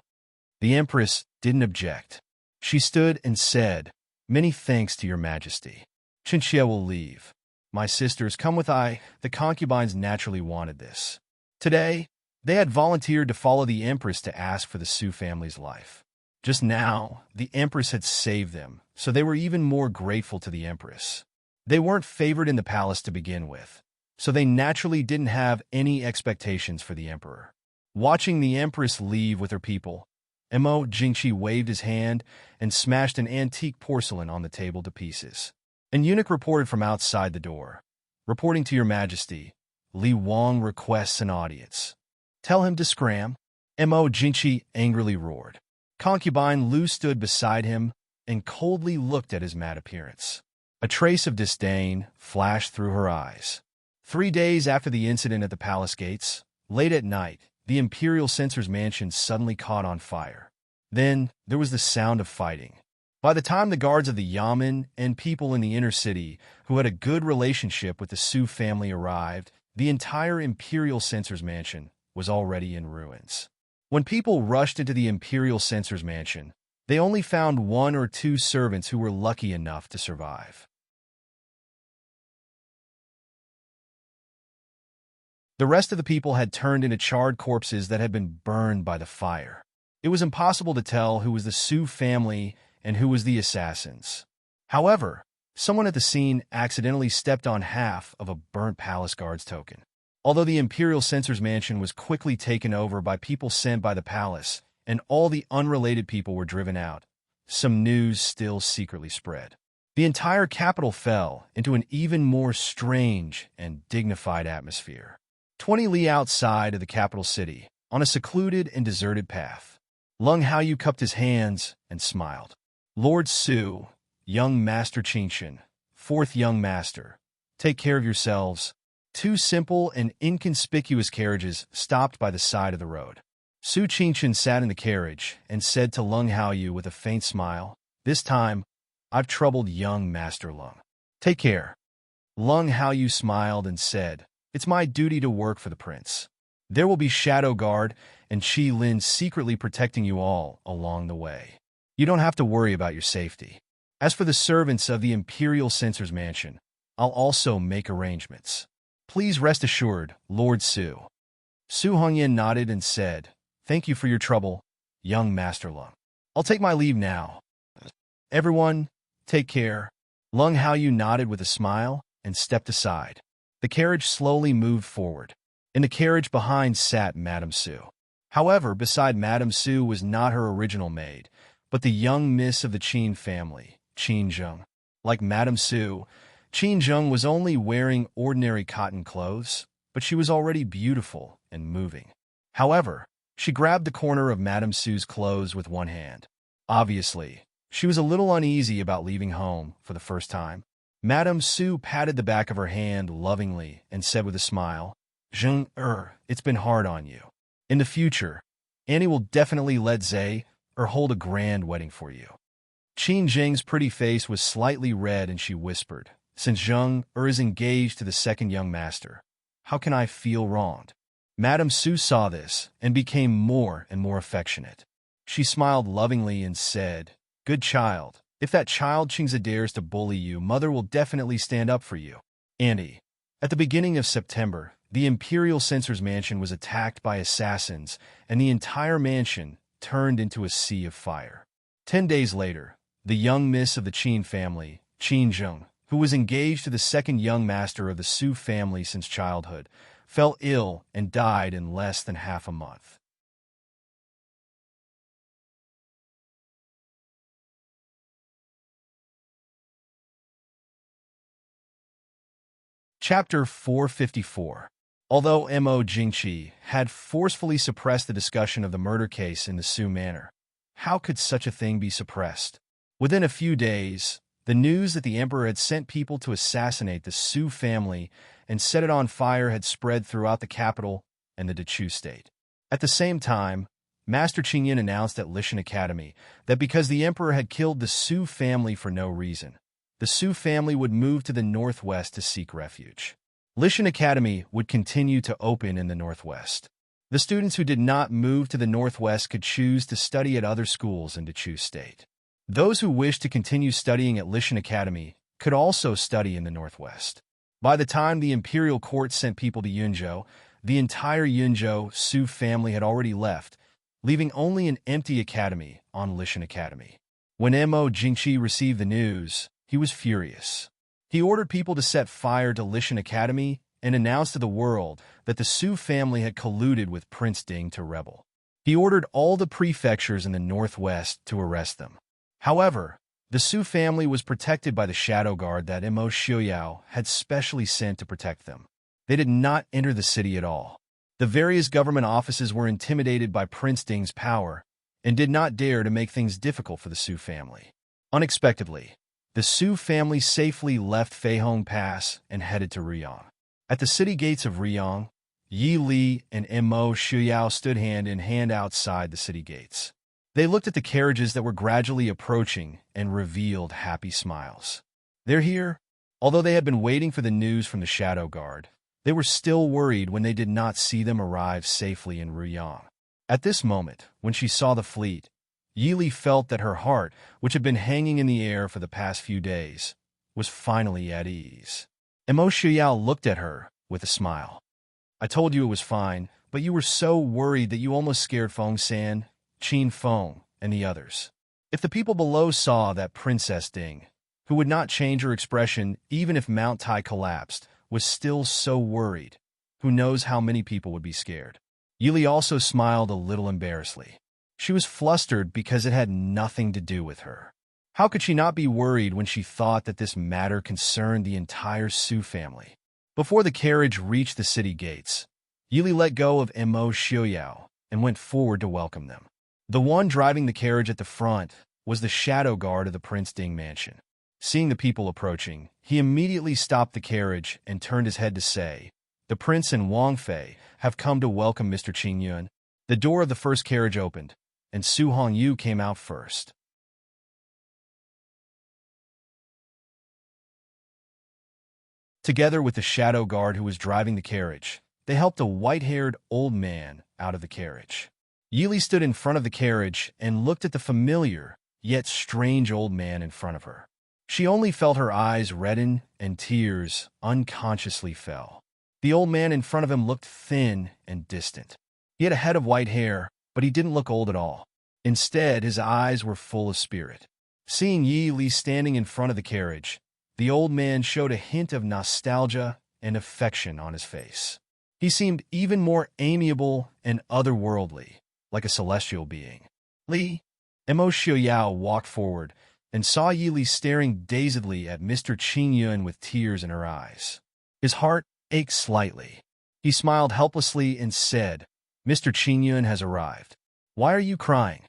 The Empress didn't object. She stood and said, "Many thanks to your Majesty. Qinxia will leave. My sisters, come with I." The concubines naturally wanted this. Today, they had volunteered to follow the Empress to ask for the Su family's life. Just now, the Empress had saved them, so they were even more grateful to the Empress. They weren't favored in the palace to begin with, so they naturally didn't have any expectations for the Emperor. Watching the Empress leave with her people, Mo Jingqi waved his hand and smashed an antique porcelain on the table to pieces. An eunuch reported from outside the door. "Reporting to your majesty, Li Wang requests an audience." "Tell him to scram," Mo Jingqi angrily roared. Concubine Lu stood beside him and coldly looked at his mad appearance. A trace of disdain flashed through her eyes. 3 days after the incident at the palace gates, late at night, the imperial censor's mansion suddenly caught on fire. Then there was the sound of fighting. By the time the guards of the Yamen and people in the inner city who had a good relationship with the Su family arrived, the entire imperial censor's mansion was already in ruins. When people rushed into the imperial censor's mansion, they only found 1 or 2 servants who were lucky enough to survive. The rest of the people had turned into charred corpses that had been burned by the fire. It was impossible to tell who was the Su family and who was the assassins. However, someone at the scene accidentally stepped on half of a burnt palace guard's token. Although the imperial censor's mansion was quickly taken over by people sent by the palace, and all the unrelated people were driven out, some news still secretly spread. The entire capital fell into an even more strange and dignified atmosphere. 20 li outside of the capital city, on a secluded and deserted path, Lung Haoyu cupped his hands and smiled. "Lord Su, young Master Qingshan, 4th young master, take care of yourselves." 2 simple and inconspicuous carriages stopped by the side of the road. Su Qingshan sat in the carriage and said to Lung Haoyu with a faint smile, "This time, I've troubled young Master Lung. Take care." Lung Haoyu smiled and said, "It's my duty to work for the prince. There will be Shadow Guard and Qi Lin secretly protecting you all along the way. You don't have to worry about your safety. As for the servants of the Imperial Censor's mansion, I'll also make arrangements. Please rest assured, Lord Su." Su Hongyan nodded and said, "Thank you for your trouble, young Master Lung. I'll take my leave now. Everyone, take care." Lung Haoyu nodded with a smile and stepped aside. The carriage slowly moved forward. In the carriage behind sat Madame Su. However, beside Madame Su was not her original maid, but the young miss of the Qin family, Qin Zheng. Like Madame Su, Qin Zheng was only wearing ordinary cotton clothes, but she was already beautiful and moving. However, she grabbed the corner of Madame Su's clothes with one hand. Obviously, she was a little uneasy about leaving home for the first time. Madame Su patted the back of her hand lovingly and said with a smile, "Zheng, it's been hard on you. In the future, Annie will definitely let Zhe hold a grand wedding for you." Qin Zheng's pretty face was slightly red and she whispered, "Since Zheng is engaged to the 2nd young master, how can I feel wronged?" Madame Su saw this and became more and more affectionate. She smiled lovingly and said, "Good child. If that child Qingzi dares to bully you, mother will definitely stand up for you." Andy. At the beginning of September, the Imperial Censor's mansion was attacked by assassins, and the entire mansion turned into a sea of fire. 10 days later, the young miss of the Qin family, Qin Zheng, who was engaged to the 2nd young master of the Su family since childhood, fell ill and died in less than half a month. Chapter 454. Although Mo Jingqi had forcefully suppressed the discussion of the murder case in the Su manor, how could such a thing be suppressed? Within a few days, the news that the emperor had sent people to assassinate the Su family and set it on fire had spread throughout the capital and the Dechu state. At the same time, Master Qingyan announced at Lishan Academy that because the emperor had killed the Su family for no reason, the Su family would move to the northwest to seek refuge. Lishan Academy would continue to open in the northwest. The students who did not move to the northwest could choose to study at other schools in Dechu State. Those who wished to continue studying at Lishan Academy could also study in the northwest. By the time the imperial court sent people to Yunzhou, the entire Yunzhou Su family had already left, leaving only an empty academy on Lishan Academy. When Mo Jingqi received the news, he was furious. He ordered people to set fire to Lishan Academy and announced to the world that the Su family had colluded with Prince Ding to rebel. He ordered all the prefectures in the northwest to arrest them. However, the Su family was protected by the shadow guard that Immerse had specially sent to protect them. They did not enter the city at all. The various government offices were intimidated by Prince Ding's power and did not dare to make things difficult for the Su family. Unexpectedly, the Su family safely left Feihong Pass and headed to Riyang. At the city gates of Riyang, Yi Li and Immerse stood hand in hand outside the city gates. They looked at the carriages that were gradually approaching and revealed happy smiles. They're here. Although they had been waiting for the news from the shadow guard, they were still worried when they did not see them arrive safely in Ruyang. At this moment, when she saw the fleet, Yili felt that her heart, which had been hanging in the air for the past few days, was finally at ease. Immerse looked at her with a smile. I told you it was fine, but you were so worried that you almost scared Feng San, Qin Feng, and the others. If the people below saw that Princess Ding, who would not change her expression even if Mount Tai collapsed, was still so worried, who knows how many people would be scared. Yili also smiled a little embarrassedly. She was flustered because it had nothing to do with her. How could she not be worried when she thought that this matter concerned the entire Su family? Before the carriage reached the city gates, Yili let go of Immerse and went forward to welcome them. The one driving the carriage at the front was the shadow guard of the Prince Ding mansion. Seeing the people approaching, he immediately stopped the carriage and turned his head to say, "The prince and Wang Fei have come to welcome Mr. Qing Yuan." The door of the first carriage opened, and Su Hongyu came out first. Together with the shadow guard who was driving the carriage, they helped a white-haired old man out of the carriage. Yili stood in front of the carriage and looked at the familiar, yet strange old man in front of her. She only felt her eyes redden and tears unconsciously fell. The old man in front of him looked thin and distant. He had a head of white hair, but he didn't look old at all. Instead, his eyes were full of spirit. Seeing Yi Li standing in front of the carriage, the old man showed a hint of nostalgia and affection on his face. He seemed even more amiable and otherworldly, like a celestial being. Li, Immerse walked forward and saw Yi Li staring dazedly at Mr. Qing Yuan with tears in her eyes. His heart ached slightly. He smiled helplessly and said, "Mr. Qing Yuan has arrived. Why are you crying?"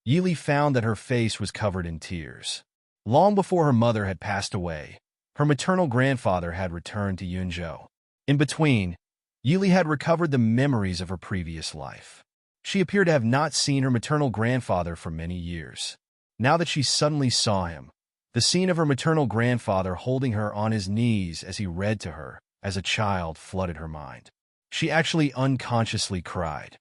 Yi Li found that her face was covered in tears. Long before her mother had passed away, her maternal grandfather had returned to Yunzhou. In between, Yi Li had recovered the memories of her previous life. She appeared to have not seen her maternal grandfather for many years. Now that she suddenly saw him, the scene of her maternal grandfather holding her on his knees as he read to her as a child flooded her mind. She actually unconsciously cried.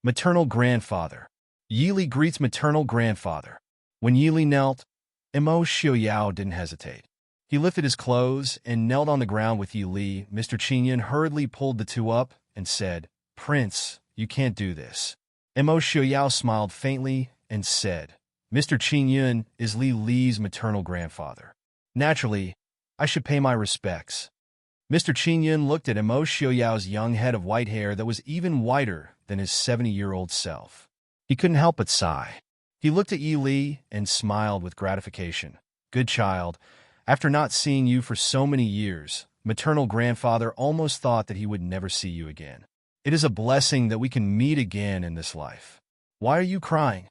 Maternal grandfather. Yi Li greets maternal grandfather. When Yi Li knelt, Immerse didn't hesitate. He lifted his clothes and knelt on the ground with Yi Li. Mr. Qing Yuan hurriedly pulled the two up and said, "Prince, you can't do this." Immerse smiled faintly and said, "Mr. Qing Yuan is Li Li's maternal grandfather. Naturally, I should pay my respects." Mr. Qing Yuan looked at Immerse's young head of white hair that was even whiter than his 70-year-old self. He couldn't help but sigh. He looked at Yi Li and smiled with gratification. "Good child, after not seeing you for so many years, maternal grandfather almost thought that he would never see you again. It is a blessing that we can meet again in this life. Why are you crying?"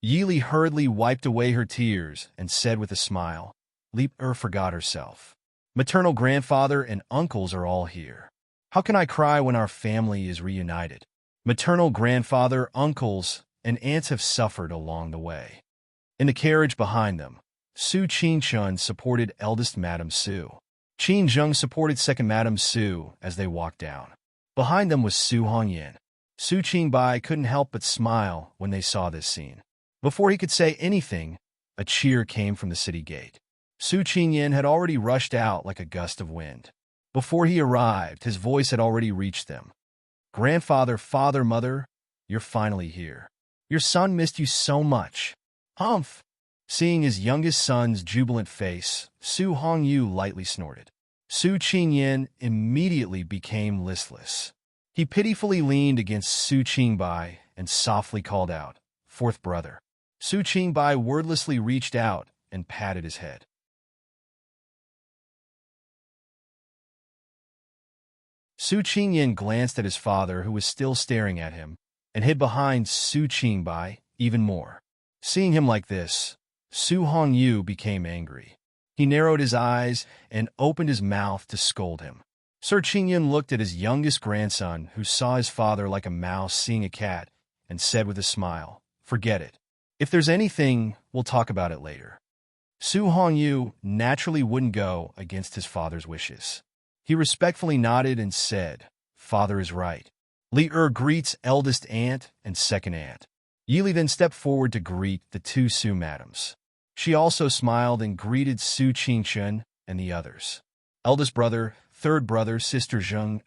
Yi Li hurriedly wiped away her tears and said with a smile, "Li forgot herself. Maternal grandfather and uncles are all here. How can I cry when our family is reunited? Maternal grandfather, uncles, and aunts have suffered along the way." In the carriage behind them, Su Qingchun supported eldest Madame Su. Qin Zheng supported second Madame Su as they walked down. Behind them was Su Hongyan. Su Qingbai couldn't help but smile when they saw this scene. Before he could say anything, a cheer came from the city gate. Su Qingyan had already rushed out like a gust of wind. Before he arrived, his voice had already reached them. "Grandfather, father, mother, you're finally here. Your son missed you so much." "Humph!" Seeing his youngest son's jubilant face, Su Hongyu lightly snorted. Su Qingyan immediately became listless. He pitifully leaned against Su Qingbai and softly called out, "Fourth brother." Su Qingbai wordlessly reached out and patted his head. Su Qingyan glanced at his father, who was still staring at him, and hid behind Su Qingbai even more. Seeing him like this, Su Hongyu became angry. He narrowed his eyes and opened his mouth to scold him. Sir Qingyan looked at his youngest grandson, who saw his father like a mouse seeing a cat, and said with a smile, "Forget it. If there's anything, we'll talk about it later." Su Hongyu naturally wouldn't go against his father's wishes. He respectfully nodded and said, "Father is right." Li greets eldest aunt and second aunt. Yili then stepped forward to greet the two Su madams. She also smiled and greeted Su Qingchen and the others. Eldest brother, third brother, sister Zheng.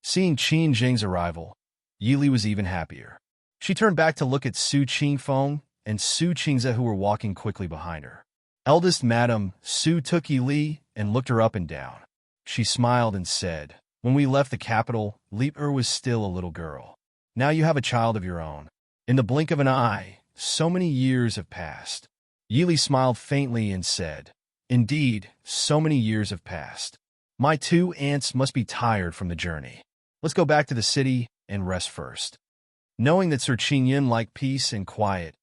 Seeing Qin Zheng's arrival, Yili was even happier. She turned back to look at Su Qingfeng and Su Qingze, who were walking quickly behind her. Eldest Madam Su took Yili and looked her up and down. She smiled and said, "When we left the capital, Li was still a little girl. Now you have a child of your own. In the blink of an eye, so many years have passed." Yili smiled faintly and said, "Indeed, so many years have passed. My two aunts must be tired from the journey. Let's go back to the city and rest first." Knowing that Sir Qingyan liked peace and quiet,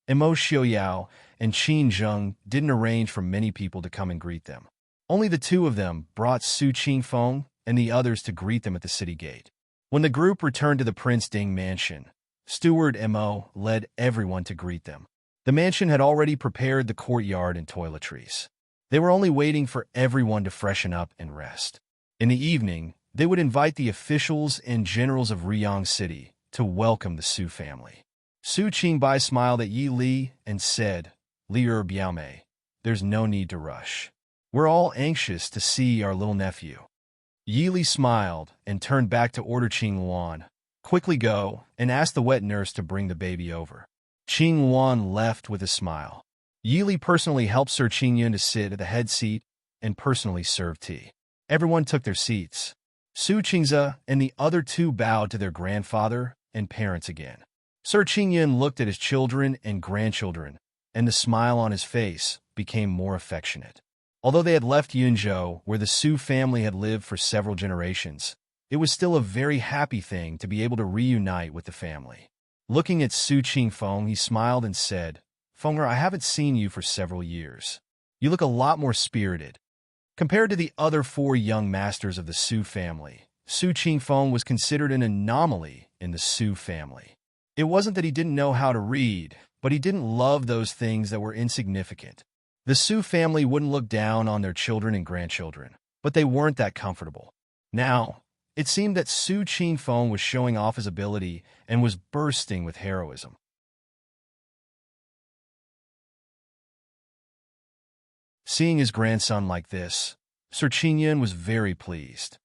Mo Xiaoyao and Qin Zheng didn't arrange for many people to come and greet them. Only the two of them brought Su Qingfeng and the others to greet them at the city gate. When the group returned to the Prince Ding mansion, Steward Mo led everyone to greet them. The mansion had already prepared the courtyard and toiletries. They were only waiting for everyone to freshen up and rest. In the evening, they would invite the officials and generals of Riyang City to welcome the Su family. Su Qingbai smiled at Yi Li and said, "Li Biaomei, there's no need to rush. We're all anxious to see our little nephew." Yi Li smiled and turned back to order Qing Luan, "Quickly go and ask the wet nurse to bring the baby over." Qing Luan left with a smile. Yi Li personally helped Sir Qingyan to sit at the head seat and personally served tea. Everyone took their seats. Su Qingze and the other two bowed to their grandfather and parents again. Sir Qingyan looked at his children and grandchildren, and the smile on his face became more affectionate. Although they had left Yunzhou, where the Su family had lived for several generations, it was still a very happy thing to be able to reunite with the family. Looking at Su Qingfeng, he smiled and said, "Fenger, I haven't seen you for several years. You look a lot more spirited." Compared to the other four young masters of the Su family, Su Qingfeng was considered an anomaly in the Su family. It wasn't that he didn't know how to read, but he didn't love those things that were insignificant. The Su family wouldn't look down on their children and grandchildren, but they weren't that comfortable. Now, it seemed that Su Qingfeng was showing off his ability and was bursting with heroism. Seeing his grandson like this, Sir Qingyan was very pleased.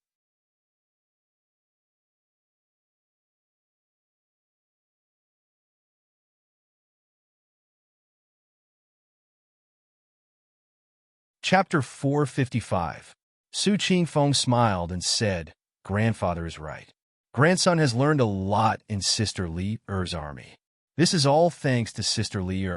Chapter 455. Su Qingfeng smiled and said, "Grandfather is right. Grandson has learned a lot in Sister Li's army. This is all thanks to Sister Li."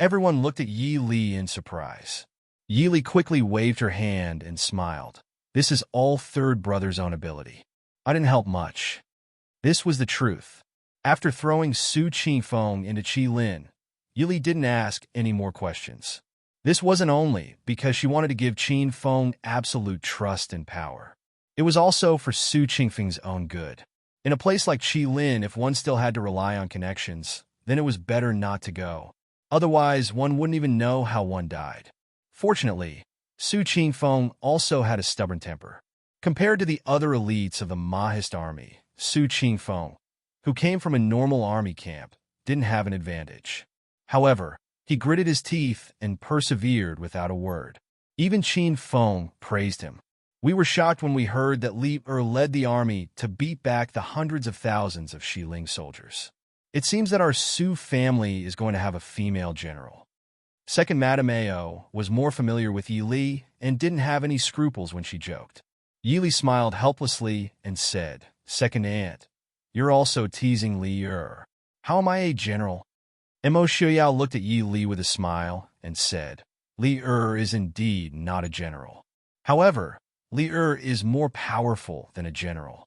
Everyone looked at Yi Li in surprise. Yi Li quickly waved her hand and smiled. "This is all third brother's own ability. I didn't help much." This was the truth. After throwing Su Qingfeng into Qilin, Yi Li didn't ask any more questions. This wasn't only because she wanted to give Qingfeng absolute trust and power. It was also for Su Qingfeng's own good. In a place like Qilin, if one still had to rely on connections, then it was better not to go. Otherwise, one wouldn't even know how one died. Fortunately, Su Qingfeng also had a stubborn temper. Compared to the other elites of the Mahist army, Su Qingfeng, who came from a normal army camp, didn't have an advantage. However, he gritted his teeth and persevered without a word. Even Qingfeng praised him. "We were shocked when we heard that Li led the army to beat back the hundreds of thousands of Xiling soldiers. It seems that our Su family is going to have a female general." Second Madame Ao was more familiar with Yi Li and didn't have any scruples when she joked. Yi Li smiled helplessly and said, "Second aunt, you're also teasing Li." How am I a general? Mo Xiaoyao looked at Yi Li with a smile and said, Li is indeed not a general. However, Li is more powerful than a general.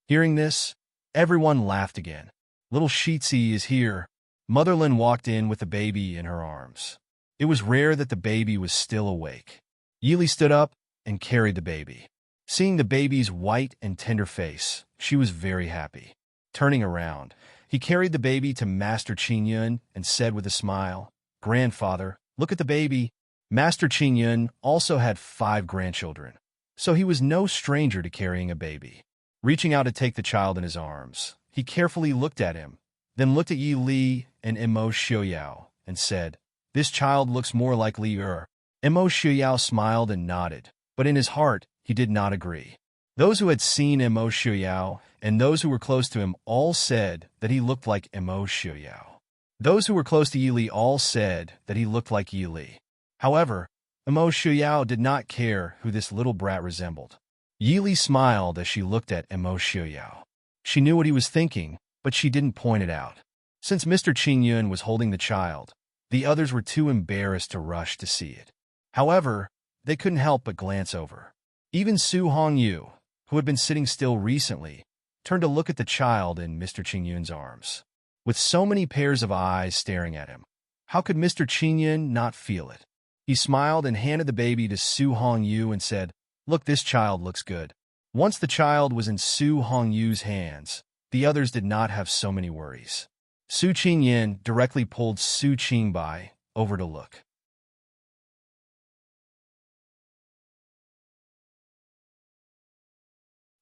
Hearing this, everyone laughed again. Little Shitzi is here. Motherlin walked in with the baby in her arms. It was rare that the baby was still awake. Yi Li stood up and carried the baby. Seeing the baby's white and tender face, she was very happy. Turning around, he carried the baby to Master Qingyun and said with a smile, Grandfather, look at the baby. Master Qingyun also had 5 grandchildren, so he was no stranger to carrying a baby. Reaching out to take the child in his arms, he carefully looked at him, then looked at Yi Li and Mo Xiaoyao and said, This child looks more like Li Mo Xiaoyao smiled and nodded, but in his heart, he did not agree. Those who had seen Mo Xiaoyao and those who were close to him all said that he looked like Mo Xiaoyao. Those who were close to Yi Li all said that he looked like Yi Li. However, Mo Xiaoyao did not care who this little brat resembled. Yi Li smiled as she looked at Mo Xiaoyao. She knew what he was thinking, but she didn't point it out. Since Mr. Qingyun was holding the child, the others were too embarrassed to rush to see it. However, they couldn't help but glance over. Even Su Hongyu, who had been sitting still recently, turned to look at the child in Mr. Qingyun's arms. With so many pairs of eyes staring at him, how could Mr. Qingyun not feel it? He smiled and handed the baby to Su Hongyu and said, Look, this child looks good. Once the child was in Su Hongyu's hands, the others did not have so many worries. Su Qingyan directly pulled Su Qingbai over to look.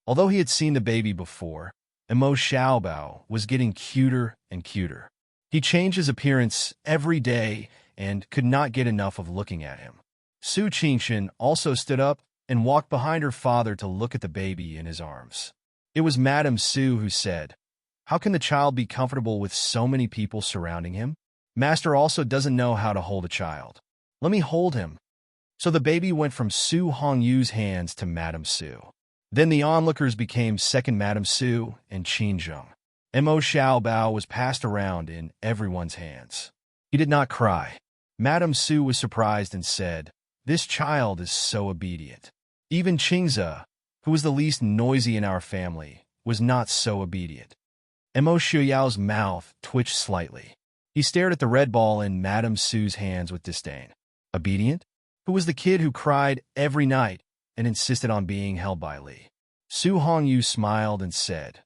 Although he had seen the baby before, Mo Xiaobao was getting cuter and cuter. He changed his appearance every day and could not get enough of looking at him. Su Qingshan also stood up and walked behind her father to look at the baby in his arms. It was Madame Su who said, How can the child be comfortable with so many people surrounding him? Master also doesn't know how to hold a child. Let me hold him. So the baby went from Su Hongyu's hands to Madame Su. Then the onlookers became second Madame Su and Qin Zheng. Mo Xiaobao was passed around in everyone's hands. He did not cry. Madame Su was surprised and said, This child is so obedient. Even Qingze, who was the least noisy in our family, was not so obedient. Mo Xiaoyao's mouth twitched slightly. He stared at the red ball in Madame Su's hands with disdain. Obedient? Who was the kid who cried every night and insisted on being held by Li? Su Hongyu smiled and said,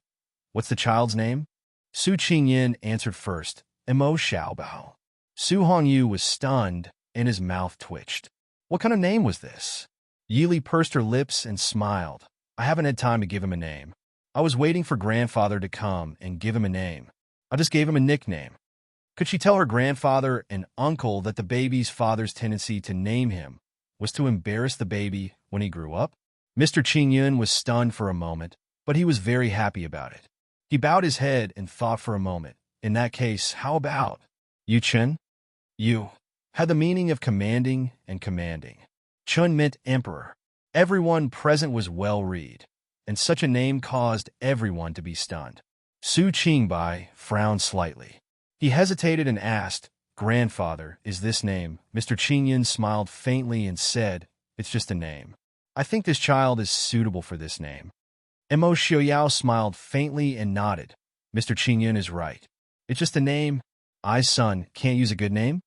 What's the child's name? Su Qingyan answered first, Mo Xiaobao. Su Hongyu was stunned and his mouth twitched. What kind of name was this? Yi Li pursed her lips and smiled. I haven't had time to give him a name. I was waiting for grandfather to come and give him a name. I just gave him a nickname. Could she tell her grandfather and uncle that the baby's father's tendency to name him was to embarrass the baby when he grew up? Mr. Qingyun was stunned for a moment, but he was very happy about it. He bowed his head and thought for a moment. In that case, how about Yu Chen? Yu had the meaning of commanding and commanding. Chun meant emperor. Everyone present was well read, and such a name caused everyone to be stunned. Su Qingbai frowned slightly. He hesitated and asked, Grandfather, is this name? Mr. Qingyun smiled faintly and said, It's just a name. I think this child is suitable for this name. Mo Xiaoyao smiled faintly and nodded. Mr. Qingyun is right. It's just a name. I's son can't use a good name?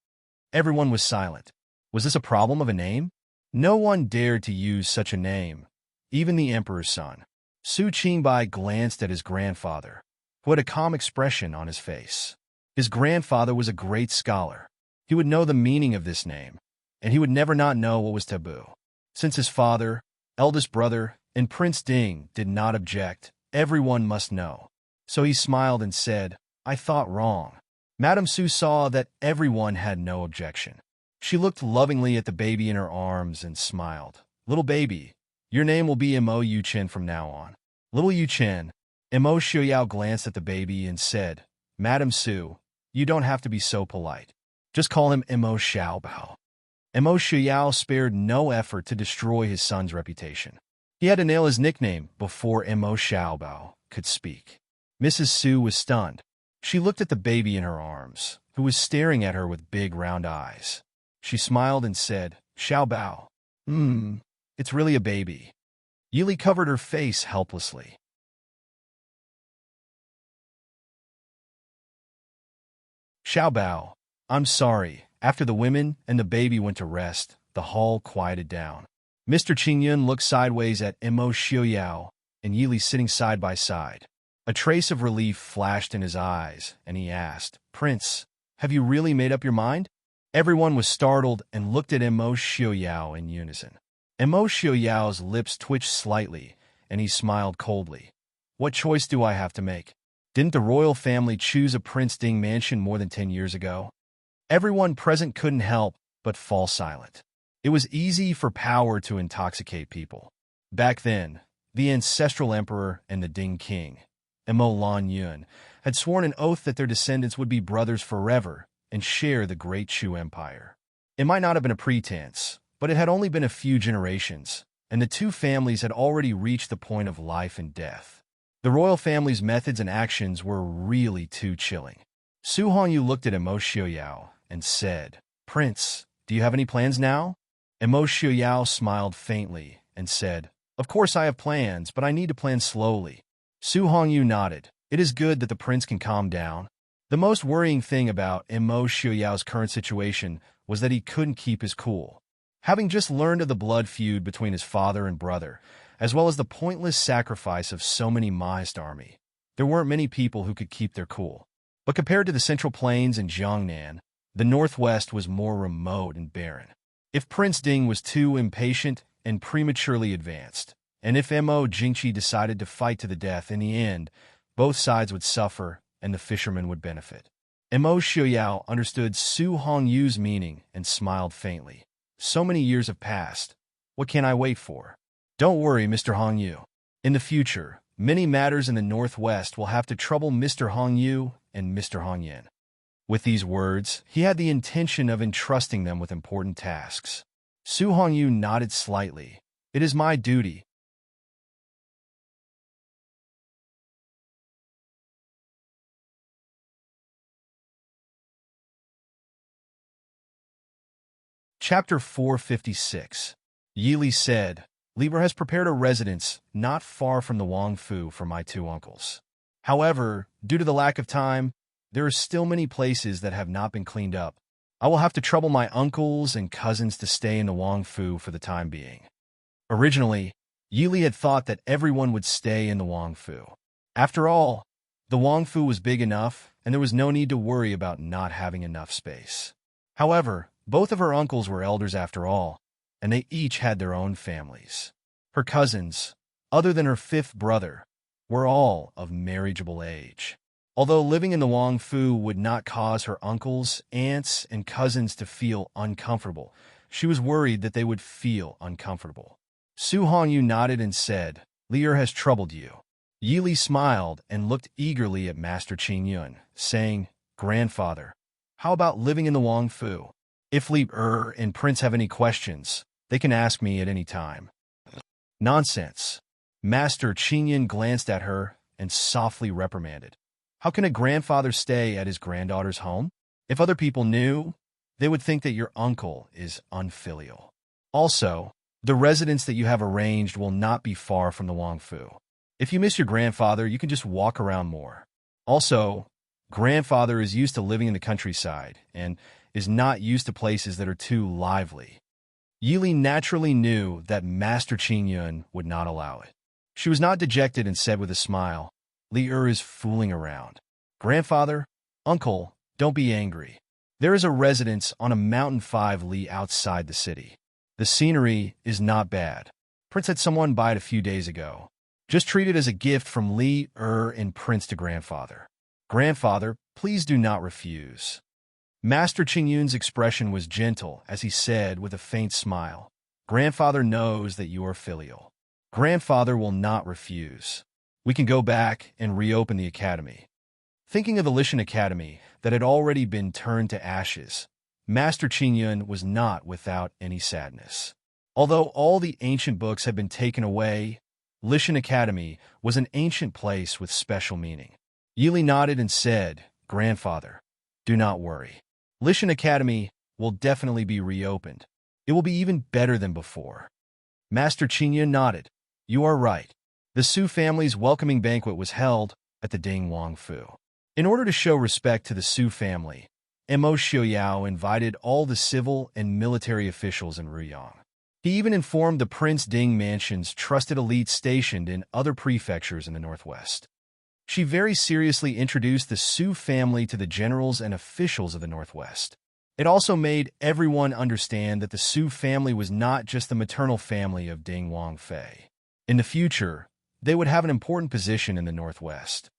Everyone was silent. Was this a problem of a name? No one dared to use such a name, even the emperor's son. Su Qingbai glanced at his grandfather, who had a calm expression on his face. His grandfather was a great scholar. He would know the meaning of this name, and he would never not know what was taboo. Since his father, eldest brother, and Prince Ding did not object, everyone must know. So he smiled and said, I thought wrong. Madame Su saw that everyone had no objection. She looked lovingly at the baby in her arms and smiled. Little baby, your name will be Mo Yu Chen from now on. Little Yu Chen. Mo Xiaoyao glanced at the baby and said, Madame Su, you don't have to be so polite. Just call him Mo Xiaobao. Mo Xiaoyao spared no effort to destroy his son's reputation. He had to nail his nickname before Mo Xiaobao could speak. Mrs. Su was stunned. She looked at the baby in her arms, who was staring at her with big round eyes. She smiled and said, "Xiao Bao. It's really a baby." Yili covered her face helplessly. "Xiao Bao, I'm sorry." After the women and the baby went to rest, the hall quieted down. Mr. Qingyun looked sideways at Imo Xiaoyao and Yili sitting side by side. A trace of relief flashed in his eyes, and he asked, "Prince, have you really made up your mind?" Everyone was startled and looked at Imo Xiaoyao in unison. Imo Xiaoyao's lips twitched slightly, and he smiled coldly. "What choice do I have to make? Didn't the royal family choose a Prince Ding mansion more than 10 years ago?" Everyone present couldn't help but fall silent. It was easy for power to intoxicate people. Back then, the ancestral emperor and the Ding king, Imo Lan Yun, had sworn an oath that their descendants would be brothers forever and share the great Chu Empire. It might not have been a pretense, but it had only been a few generations, and the two families had already reached the point of life and death. The royal family's methods and actions were really too chilling. Su Hongyu looked at Imo Xiaoyao and said, "Prince, do you have any plans now?" Imo Xiaoyao smiled faintly and said, "Of course I have plans, but I need to plan slowly." Su Hongyu nodded. It is good that the prince can calm down. The most worrying thing about Imo Xiaoyao's current situation was that he couldn't keep his cool. Having just learned of the blood feud between his father and brother, as well as the pointless sacrifice of so many Maoist army, there weren't many people who could keep their cool. But compared to the Central Plains and Jiangnan, the Northwest was more remote and barren. If Prince Ding was too impatient and prematurely advanced, and if Mo Jingqi decided to fight to the death in the end, both sides would suffer and the fishermen would benefit. Mo Xiaoyao understood Su Hongyu's meaning and smiled faintly. "So many years have passed. What can I wait for?" "Don't worry, Mr. Hongyu. In the future, many matters in the Northwest will have to trouble Mr. Hongyu and Mr. Hongyan." With these words, he had the intention of entrusting them with important tasks. Su Hongyu nodded slightly. "It is my duty." Chapter 456. Yili said, "Lieber has prepared a residence not far from the Wangfu for my two uncles. However, due to the lack of time, there are still many places that have not been cleaned up. I will have to trouble my uncles and cousins to stay in the Wangfu for the time being." Originally, Yili had thought that everyone would stay in the Wangfu. After all, the Wangfu was big enough, and there was no need to worry about not having enough space. However, both of her uncles were elders after all, and they each had their own families. Her cousins, other than her fifth brother, were all of marriageable age. Although living in the Wangfu would not cause her uncles, aunts, and cousins to feel uncomfortable, she was worried that they would feel uncomfortable. Su Hongyu nodded and said, "Lier has troubled you." Yili smiled and looked eagerly at Master Qingyun, saying, "Grandfather, how about living in the Wangfu? If Li and Prince have any questions, they can ask me at any time." "Nonsense." Master Qingyun glanced at her and softly reprimanded. "How can a grandfather stay at his granddaughter's home? If other people knew, they would think that your uncle is unfilial. Also, the residence that you have arranged will not be far from the Wangfu. If you miss your grandfather, you can just walk around more. Also, grandfather is used to living in the countryside and is not used to places that are too lively." Yili naturally knew that Master Qingyun would not allow it. She was not dejected and said with a smile, "Li is fooling around. Grandfather, uncle, don't be angry. There is a residence on a mountain 5 li outside the city. The scenery is not bad. Prince had someone buy it a few days ago. Just treat it as a gift from Li and Prince to grandfather. Grandfather, please do not refuse." Master Qingyun's expression was gentle as he said with a faint smile, "Grandfather knows that you are filial. Grandfather will not refuse. We can go back and reopen the academy." Thinking of the Lishan Academy that had already been turned to ashes, Master Qingyun was not without any sadness. Although all the ancient books had been taken away, Lishan Academy was an ancient place with special meaning. Yili nodded and said, Grandfather, do not worry. Lishan Academy will definitely be reopened. It will be even better than before. Master Qinya nodded. You are right. The Su family's welcoming banquet was held at the Ding Wang Fu. In order to show respect to the Su family, Mo Xiaoyao invited all the civil and military officials in Ruyang. He even informed the Prince Ding Mansion's trusted elites stationed in other prefectures in the northwest. She very seriously introduced the Su family to the generals and officials of the northwest. It also made everyone understand that the Su family was not just the maternal family of Ding Wangfei. In the future, they would have an important position in the northwest.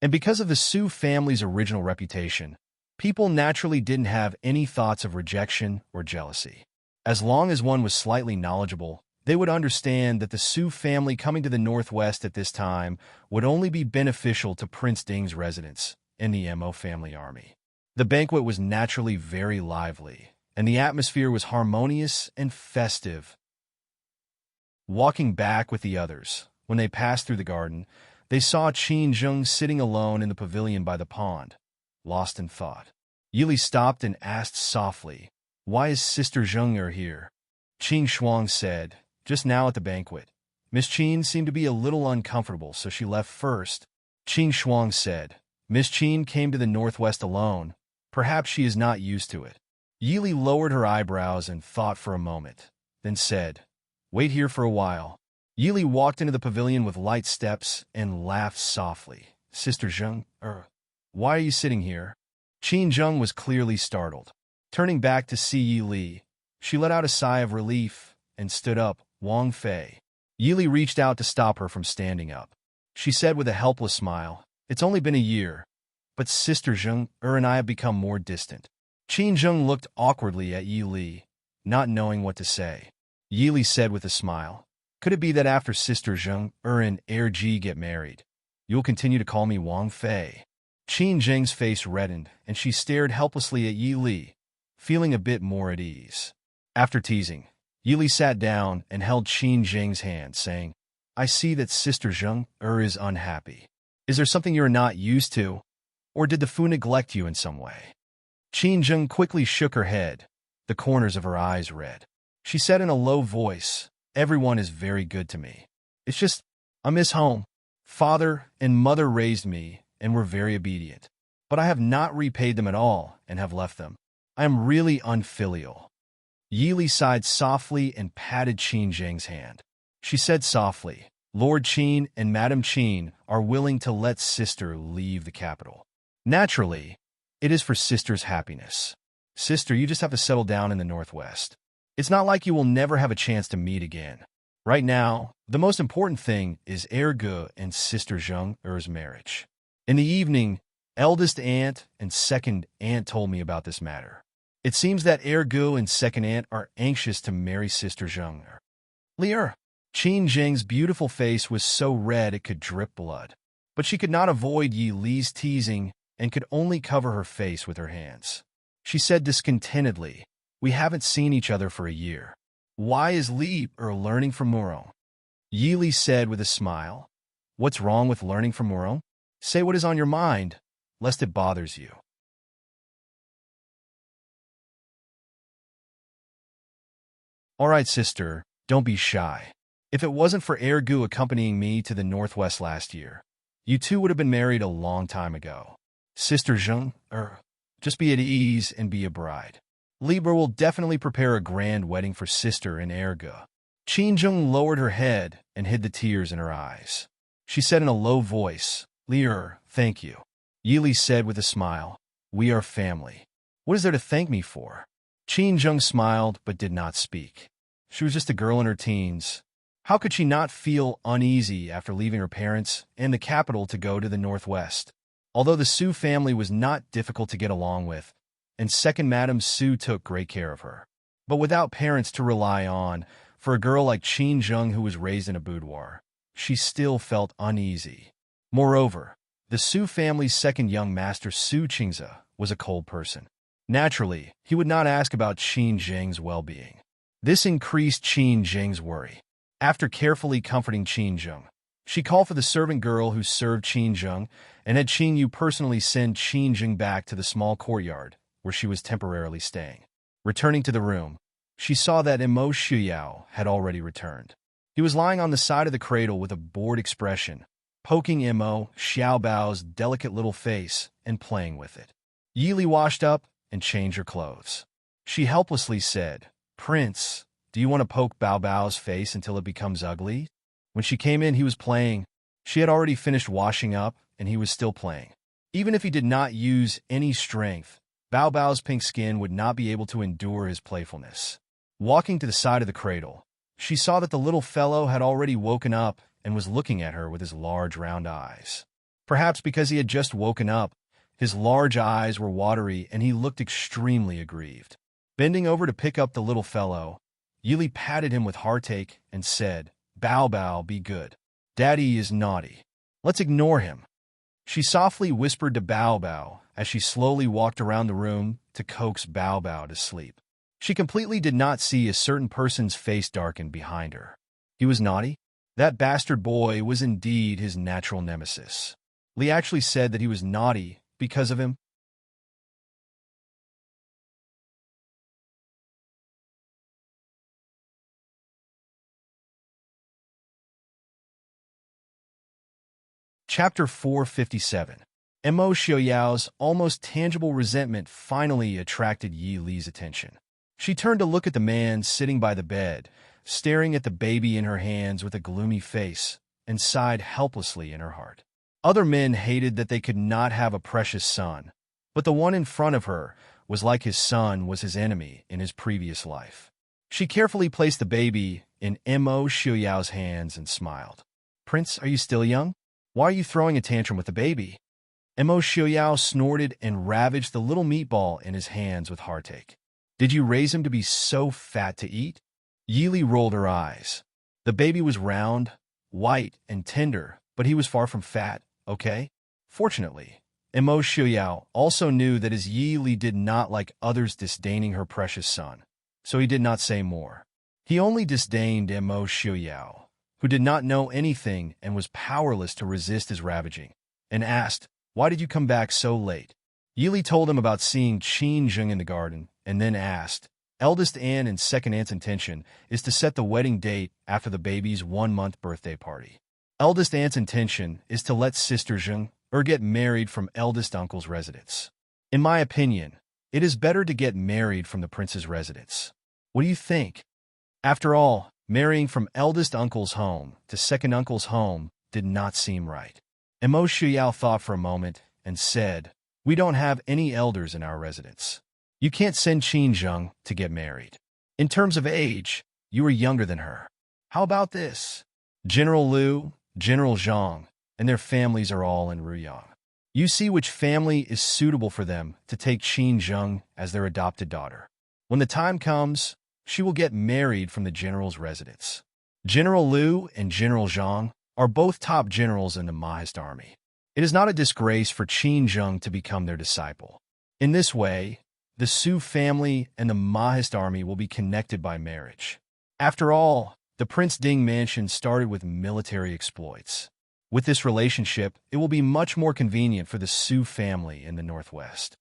And because of the Su family's original reputation, people naturally didn't have any thoughts of rejection or jealousy. As long as one was slightly knowledgeable, they would understand that the Su family coming to the northwest at this time would only be beneficial to Prince Ding's residents and the Mo family army. The banquet was naturally very lively, and the atmosphere was harmonious and festive. Walking back with the others, when they passed through the garden, they saw Qin Zheng sitting alone in the pavilion by the pond, lost in thought. Yili stopped and asked softly, "Why is Sister Zheng here?" Qin Shuang said, "Just now at the banquet. Miss Qin seemed to be a little uncomfortable, so she left first." Qin Shuang said, "Miss Qin came to the northwest alone. Perhaps she is not used to it." Yili lowered her eyebrows and thought for a moment, then said, "Wait here for a while." Yili walked into the pavilion with light steps and laughed softly. "Sister Zheng, why are you sitting here?" Qin Zheng was clearly startled. Turning back to see Yili, she let out a sigh of relief and stood up. "Wang Fei." Yili reached out to stop her from standing up. She said with a helpless smile, "It's only been a year, but Sister Zheng and I have become more distant." Qin Zheng looked awkwardly at Yili, not knowing what to say. Yili said with a smile, "Could it be that after Sister Zheng and Ji get married, you will continue to call me Wang Fei?" Qin Zheng's face reddened, and she stared helplessly at Yili, feeling a bit more at ease. After teasing, Yili sat down and held Qin Zheng's hand, saying, "I see that Sister Zheng is unhappy. Is there something you are not used to? Or did the Fu neglect you in some way?" Qin Zheng quickly shook her head, the corners of her eyes red. She said in a low voice, "Everyone is very good to me. It's just, I miss home. Father and mother raised me and were very obedient. But I have not repaid them at all and have left them. I am really unfilial." Yili sighed softly and patted Qin Zheng's hand. She said softly, "Lord Qin and Madam Qin are willing to let Sister leave the capital. Naturally, it is for Sister's happiness. Sister, you just have to settle down in the northwest. It's not like you will never have a chance to meet again. Right now, the most important thing is Erge and Sister Zheng's marriage." In the evening, eldest aunt and second aunt told me about this matter. It seems that Erge and second aunt are anxious to marry Sister Zheng. Lier. Qin Zheng's beautiful face was so red it could drip blood. But she could not avoid Yi Li's teasing and could only cover her face with her hands. She said discontentedly, "We haven't seen each other for a year. Why is Li learning from Muro?" Yi Li said with a smile, "What's wrong with learning from Muro? Say what is on your mind, lest it bothers you." "All right, sister, don't be shy. If it wasn't for Ergu accompanying me to the northwest last year, you two would have been married a long time ago. Sister Zheng, just be at ease and be a bride. Libra will definitely prepare a grand wedding for Sister and Erga." Qin Zheng lowered her head and hid the tears in her eyes. She said in a low voice, "Lier, thank you." Yili said with a smile, "We are family. What is there to thank me for?" Qin Zheng smiled but did not speak. She was just a girl in her teens. How could she not feel uneasy after leaving her parents and the capital to go to the northwest? Although the Su family was not difficult to get along with, and second Madame Su took great care of her. But without parents to rely on, for a girl like Qin Zheng who was raised in a boudoir, she still felt uneasy. Moreover, the Su family's second young master Su Qingze was a cold person. Naturally, he would not ask about Qin Zheng's well-being. This increased Qin Zheng's worry. After carefully comforting Qin Zheng, She called for the servant girl who served Qin Zheng and had Qin Yu personally send Qin Zheng back to the small courtyard where she was temporarily staying. Returning to the room, she saw that Imo Shuyao had already returned. He was lying on the side of the cradle with a bored expression, poking Imo Xiaobao's delicate little face and playing with it. Yili washed up and changed her clothes. She helplessly said, "Prince, do you want to poke Bao Bao's face until it becomes ugly?" When she came in, he was playing. She had already finished washing up, and he was still playing. Even if he did not use any strength, Bao Bao's pink skin would not be able to endure his playfulness. Walking to the side of the cradle, she saw that the little fellow had already woken up and was looking at her with his large round eyes. Perhaps because he had just woken up, his large eyes were watery and he looked extremely aggrieved. Bending over to pick up the little fellow, Yili patted him with heartache and said, "Bao Bao, be good. Daddy is naughty. Let's ignore him." She softly whispered to Bao Bao as she slowly walked around the room to coax Bao Bao to sleep. She completely did not see a certain person's face darken behind her. He was naughty? That bastard boy was indeed his natural nemesis. Li actually said that he was naughty because of him. Chapter 457. Imo Xiaoyao's almost tangible resentment finally attracted Yi Li's attention. She turned to look at the man sitting by the bed, staring at the baby in her hands with a gloomy face, and sighed helplessly in her heart. Other men hated that they could not have a precious son, but the one in front of her was like his son was his enemy in his previous life. She carefully placed the baby in Imo Xiaoyao's hands and smiled. "Prince, are you still young? Why are you throwing a tantrum with the baby?" Imo Xiaoyao snorted and ravaged the little meatball in his hands with heartache. "Did you raise him to be so fat to eat?" Yili rolled her eyes. The baby was round, white, and tender, but he was far from fat, okay? Fortunately, Imo Xiaoyao also knew that as Yili did not like others disdaining her precious son, so he did not say more. He only disdained Imo Xiaoyao, who did not know anything and was powerless to resist his ravaging, and asked, "Why did you come back so late?" Yili told him about seeing Qin Zheng in the garden, and then asked, "Eldest Anne and second aunt's intention is to set the wedding date after the baby's 1-month birthday party. Eldest aunt's intention is to let sister Zheng get married from eldest uncle's residence. In my opinion, it is better to get married from the prince's residence. What do you think?" After all, marrying from eldest uncle's home to second uncle's home did not seem right. Imo Xiaoyao thought for a moment and said, "We don't have any elders in our residence. You can't send Qin Zheng to get married. In terms of age, you are younger than her. How about this? General Liu, General Zhang, and their families are all in Ruyang. You see which family is suitable for them to take Qin Zheng as their adopted daughter. When the time comes, she will get married from the general's residence. General Liu and General Zhang are both top generals in the Mahist army. It is not a disgrace for Qin Zheng to become their disciple. In this way, the Su family and the Mahist army will be connected by marriage. After all, the Prince Ding mansion started with military exploits. With this relationship, it will be much more convenient for the Su family in the northwest."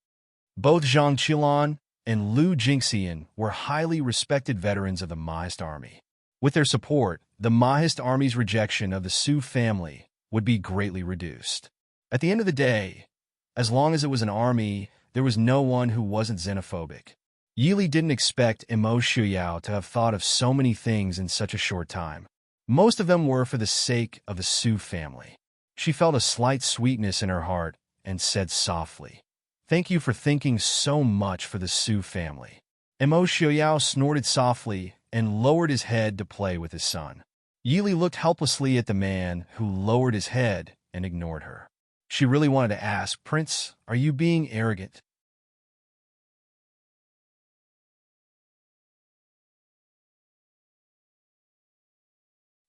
Both Zhang Qilan and Liu Jingxian were highly respected veterans of the Mahist army. With their support, the Mahist army's rejection of the Su family would be greatly reduced. At the end of the day, as long as it was an army, there was no one who wasn't xenophobic. Yili didn't expect Imo Xiaoyao to have thought of so many things in such a short time. Most of them were for the sake of the Su family. She felt a slight sweetness in her heart and said softly, "Thank you for thinking so much for the Su family." Imo Xiaoyao snorted softly and lowered his head to play with his son. Yili looked helplessly at the man who lowered his head and ignored her. She really wanted to ask, "Prince, are you being arrogant?"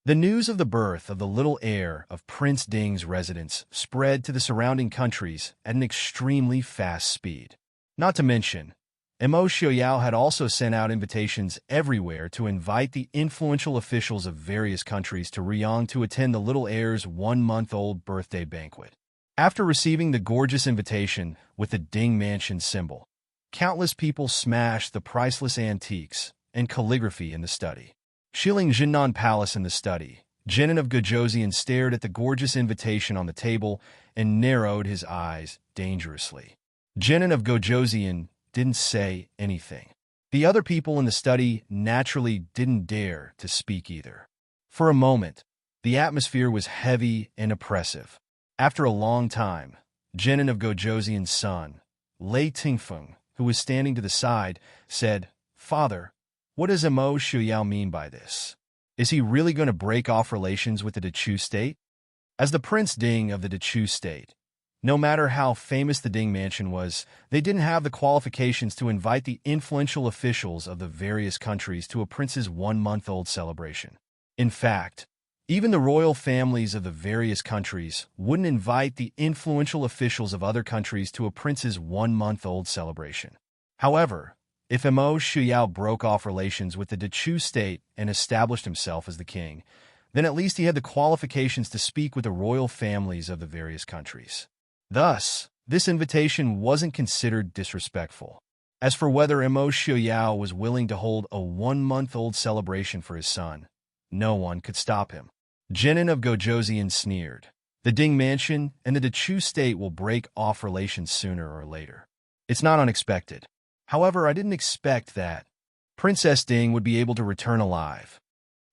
The news of the birth of the little heir of Prince Ding's residence spread to the surrounding countries at an extremely fast speed. Not to mention, Mo Xiaoyao had also sent out invitations everywhere to invite the influential officials of various countries to Riyang to attend the little heir's one-month-old birthday banquet. After receiving the gorgeous invitation with the Ding Mansion symbol, countless people smashed the priceless antiques and calligraphy in the study. Shiling Jinnan Palace in the study, Jinan of Gojoseon stared at the gorgeous invitation on the table and narrowed his eyes dangerously. Jinan of Gojoseon didn't say anything. The other people in the study naturally didn't dare to speak either. For a moment, the atmosphere was heavy and oppressive. After a long time, Jinan of Gojoseon's son, Lei Tingfeng, who was standing to the side, said, "Father, what does Mo Xiaoyao mean by this? Is he really going to break off relations with the Dechu state?" As the Prince Ding of the Dechu state, no matter how famous the Ding Mansion was, they didn't have the qualifications to invite the influential officials of the various countries to a prince's one-month-old celebration. In fact, even the royal families of the various countries wouldn't invite the influential officials of other countries to a prince's one-month-old celebration. However, if Mo Xiaoyao broke off relations with the Dechu state and established himself as the king, then at least he had the qualifications to speak with the royal families of the various countries. Thus, this invitation wasn't considered disrespectful. As for whether Mo Xiaoyao was willing to hold a one-month-old celebration for his son, no one could stop him. Jinan of Gojoseon sneered. The Ding Mansion and the Dechu state will break off relations sooner or later. It's not unexpected. However, I didn't expect that Princess Ding would be able to return alive.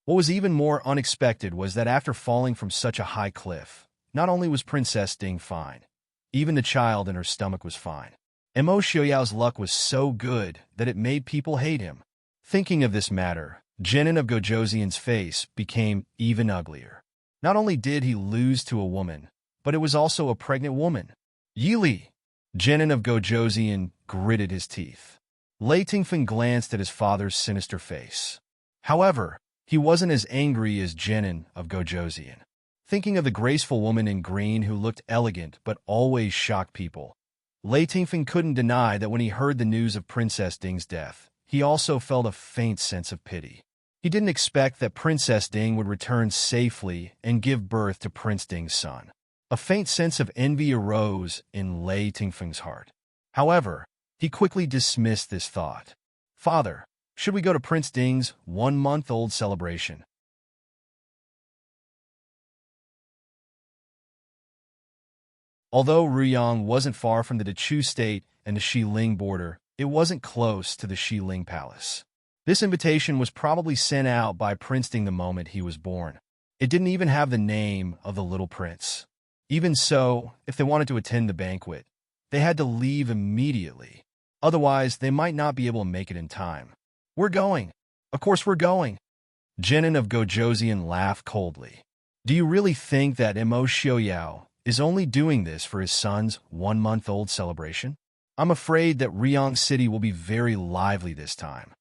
What was even more unexpected was that after falling from such a high cliff, not only was Princess Ding fine, even the child in her stomach was fine. Mo Xiaoyao's luck was so good that it made people hate him. Thinking of this matter, Jinan of Gojoseon's face became even uglier. Not only did he lose to a woman, but it was also a pregnant woman. Yili! Jinan of Gojoseon gritted his teeth. Lei Tingfeng glanced at his father's sinister face. However, he wasn't as angry as Jinan of Gojoseon. Thinking of the graceful woman in green who looked elegant but always shocked people, Lei Tingfeng couldn't deny that when he heard the news of Princess Ding's death, he also felt a faint sense of pity. He didn't expect that Princess Ding would return safely and give birth to Prince Ding's son. A faint sense of envy arose in Lei Tingfeng's heart. However, he quickly dismissed this thought. "Father, should we go to Prince Ding's one-month-old celebration?" Although Ruyang wasn't far from the Dechu state and the Xiling border, it wasn't close to the Xiling Palace. This invitation was probably sent out by Prince Ding the moment he was born. It didn't even have the name of the little prince. Even so, if they wanted to attend the banquet, they had to leave immediately. Otherwise, they might not be able to make it in time. "We're going. Of course we're going." Jinan of Gojoseon laughed coldly. "Do you really think that Mo Xiaoyao is only doing this for his son's one-month-old celebration? I'm afraid that Riyang City will be very lively this time."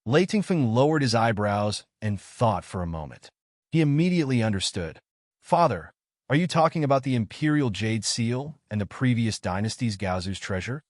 Lei Tingfeng lowered his eyebrows and thought for a moment. He immediately understood. "Father, are you talking about the Imperial Jade Seal and the previous dynasty's Gaozu's treasure?"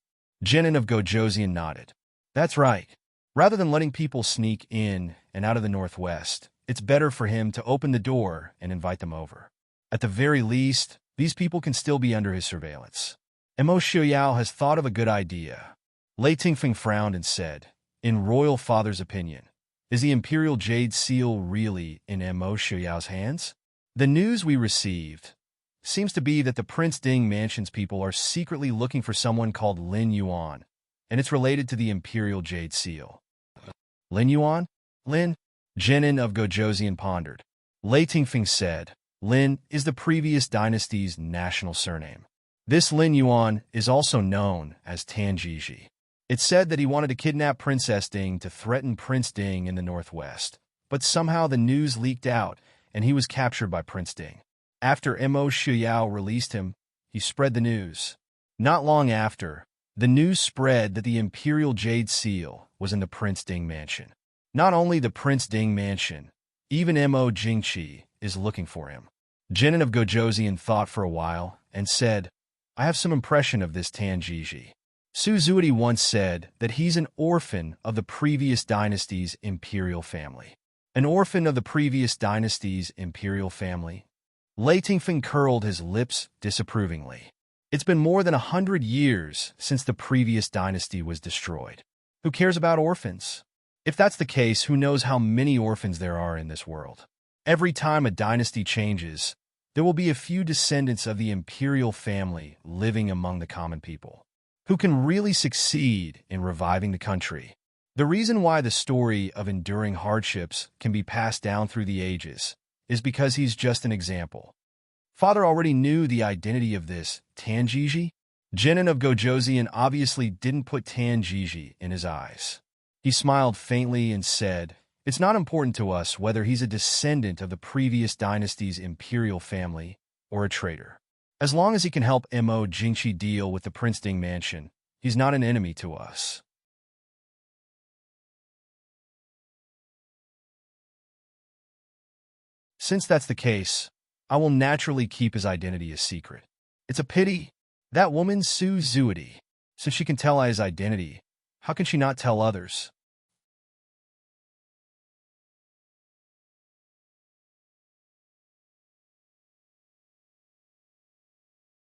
Jinan of Gojoseon nodded. "That's right. Rather than letting people sneak in and out of the northwest, it's better for him to open the door and invite them over. At the very least, these people can still be under his surveillance." Mo Xiaoyao has thought of a good idea. Lei Tingfeng frowned and said, "In Royal Father's opinion, is the Imperial Jade Seal really in Mo Xiaoyao's hands? The news we received seems to be that the Prince Ding Mansion's people are secretly looking for someone called Lin Yuan, and it's related to the Imperial Jade Seal." "Lin Yuan? Lin?" Jinan of Gojoseon pondered. Lei Tingfeng said, "Lin is the previous dynasty's national surname. This Lin Yuan is also known as Tanjiji. It's said that he wanted to kidnap Princess Ding to threaten Prince Ding in the northwest, but somehow the news leaked out and he was captured by Prince Ding. After Mo Xiaoyao released him, he spread the news. Not long after, the news spread that the Imperial Jade Seal was in the Prince Ding Mansion. Not only the Prince Ding Mansion, even Mo Jingqi is looking for him." Jinan of Gojoseon thought for a while and said, "I have some impression of this Tanjiji. Suzuki once said that he's an orphan of the previous dynasty's imperial family. An orphan of the previous dynasty's imperial family? Lei Tingfeng curled his lips disapprovingly. It's been more than 100 years since the previous dynasty was destroyed. Who cares about orphans? If that's the case, who knows how many orphans there are in this world? Every time a dynasty changes, there will be a few descendants of the imperial family living among the common people, who can really succeed in reviving the country. The reason why the story of enduring hardships can be passed down through the ages is because he's just an example. Father already knew the identity of this Tanjiji. Genin of Gojoseon obviously didn't put Tanjiji in his eyes. He smiled faintly and said, "It's not important to us whether he's a descendant of the previous dynasty's imperial family or a traitor. As long as he can help Mo Jingqi deal with the Prince Ding mansion, he's not an enemy to us." Since that's the case, I will naturally keep his identity a secret. It's a pity. That woman Suzuki, since she can tell his identity, how can she not tell others?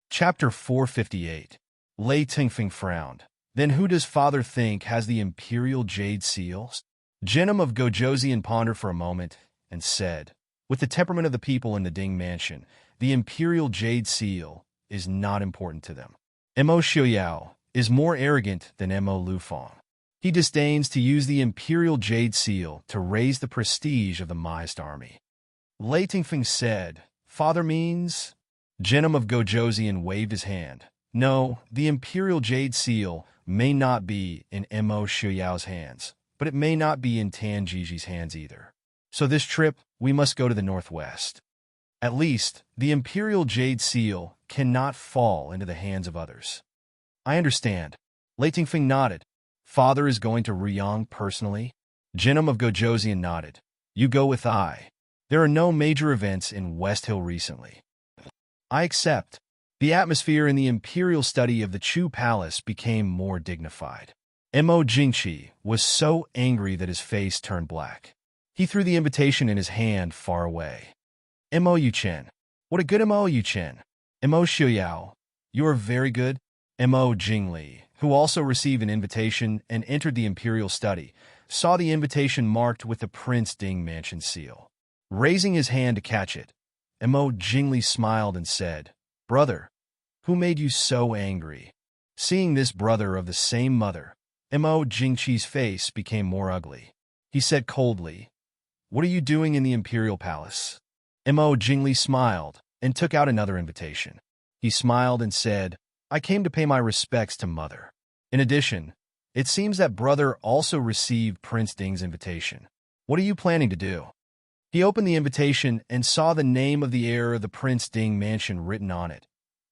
Chapter 458. Lei Tingfeng frowned. Then who does father think has the imperial jade seals? Genim of Gojoseon pondered for a moment and said, "With the temperament of the people in the Ding mansion, the imperial jade seal is not important to them. Mo Xiuyao is more arrogant than Mo Lufang. He disdains to use the imperial jade seal to raise the prestige of the Maist army." Lei Tingfeng said, "Father means?" Genim of Gojoseon waved his hand. "No, the imperial jade seal may not be in Mo Xiuyao's hands, but it may not be in Tanjiji's hands either. So this trip, we must go to the northwest. At least, the imperial jade seal cannot fall into the hands of others." "I understand." Lei Tingfeng nodded. "Father is going to Riyang personally?" Genim of Gojoseon nodded. "You go with I. There are no major events in West Hill recently." "I accept." The atmosphere in the imperial study of the Chu Palace became more dignified. Mo Jingqi was so angry that his face turned black. He threw the invitation in his hand far away. "Mo Yuchen. What a good Mo Yuchen. Mo Xiuyao. You are very good." Mo Jingli, who also received an invitation and entered the imperial study, saw the invitation marked with the Prince Ding mansion seal. Raising his hand to catch it, Mo Jingli smiled and said, "Brother, who made you so angry?" Seeing this brother of the same mother, Mo Jingqi's face became more ugly. He said coldly, "What are you doing in the imperial palace?" Mo Jingli smiled and took out another invitation. He smiled and said, "I came to pay my respects to mother. In addition, it seems that brother also received Prince Ding's invitation. What are you planning to do?" He opened the invitation and saw the name of the heir of the Prince Ding mansion written on it.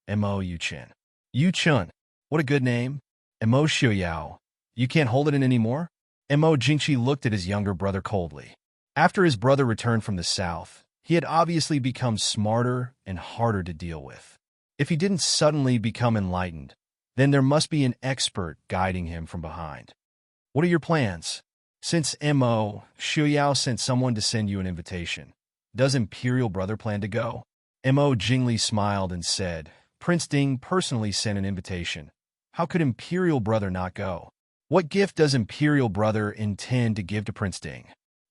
Mo Yuchen. Yuchun. What a good name. Mo Xiuyao. You can't hold it in anymore? Mo Jingqi looked at his younger brother coldly. After his brother returned from the south, he had obviously become smarter and harder to deal with. If he didn't suddenly become enlightened, then there must be an expert guiding him from behind. "What are your plans?" "Since Mo Xiuyao sent someone to send you an invitation, does Imperial Brother plan to go?" Mo Jingli smiled and said, "Prince Ding personally sent an invitation. How could Imperial Brother not go?" "What gift does Imperial Brother intend to give to Prince Ding?"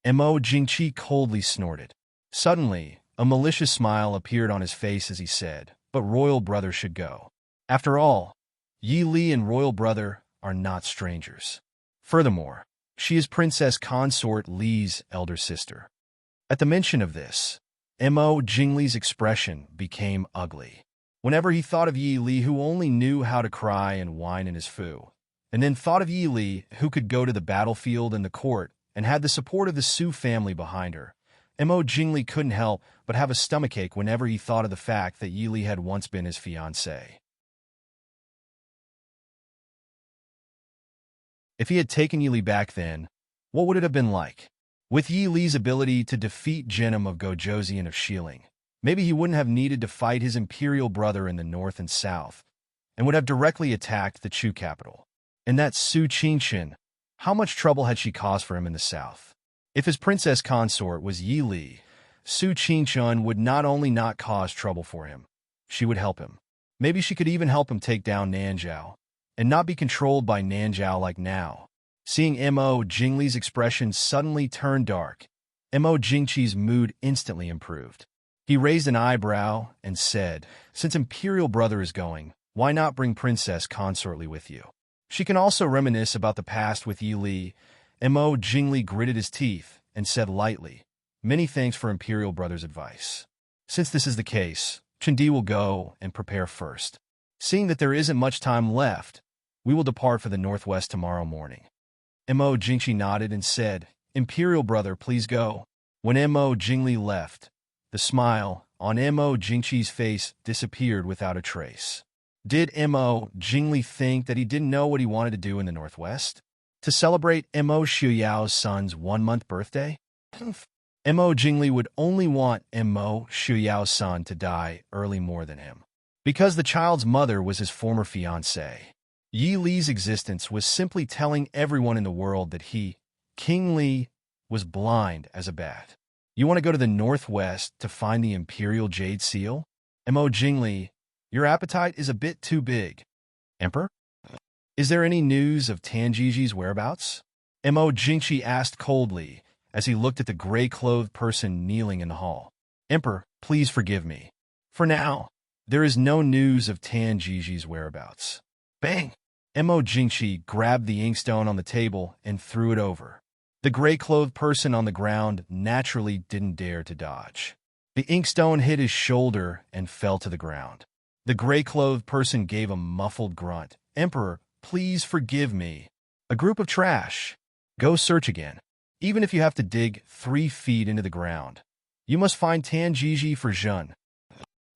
Mo Jingqi coldly snorted. Suddenly, a malicious smile appeared on his face as he said, "But Royal Brother should go. After all, Yi Li and Royal Brother are not strangers. Furthermore, she is Princess Consort Li's elder sister." At the mention of this, Mo Jingli's expression became ugly. Whenever he thought of Yi Li, who only knew how to cry and whine in his foo, and then thought of Yi Li, who could go to the battlefield and the court and had the support of the Su family behind her, Mo Jingli couldn't help but have a stomachache whenever he thought of the fact that Yi Li had once been his fiancée. If he had taken Yi Li back then, what would it have been like? With Yi Li's ability to defeat Genim of Gojoseon of Shieling, maybe he wouldn't have needed to fight his imperial brother in the north and south, and would have directly attacked the Chu capital. And that Su Qingchen, how much trouble had she caused for him in the south? If his princess consort was Yi Li, Su Qingchen would not only not cause trouble for him, she would help him. Maybe she could even help him take down Nanzhao, and not be controlled by Nanzhao like now. Seeing Mo Jingli's expression suddenly turn dark, Mo Jingqi's mood instantly improved. He raised an eyebrow and said, "Since Imperial Brother is going, why not bring Princess Consortly with you? She can also reminisce about the past with Yi Li." Mo Jingli gritted his teeth and said lightly, "Many thanks for Imperial Brother's advice. Since this is the case, Chendi will go and prepare first. Seeing that there isn't much time left, we will depart for the northwest tomorrow morning." Mo Jingqi nodded and said, "Imperial Brother, please go." When Mo Jingli left, the smile on Mo Jingqi's face disappeared without a trace. Did Mo Jingli think that he didn't know what he wanted to do in the northwest? To celebrate Mo Xiuyao's son's 1-month birthday? Mo Jingli would only want Mo Xiuyao's son to die early more than him, because the child's mother was his former fiancée. Yi Li's existence was simply telling everyone in the world that he, King Li, was blind as a bat. You want to go to the northwest to find the Imperial Jade Seal? Mo Jingli, your appetite is a bit too big. Emperor? Is there any news of Tanjiji's whereabouts? Mo Jingqi asked coldly as he looked at the gray-clothed person kneeling in the hall. Emperor, please forgive me. For now, there is no news of Tanjiji's whereabouts. Bang! Mo Jingqi grabbed the inkstone on the table and threw it over. The gray-clothed person on the ground naturally didn't dare to dodge. The inkstone hit his shoulder and fell to the ground. The gray-clothed person gave a muffled grunt. Emperor, please forgive me. A group of trash. Go search again. Even if you have to dig 3 feet into the ground, you must find Tanjiji for Zhen.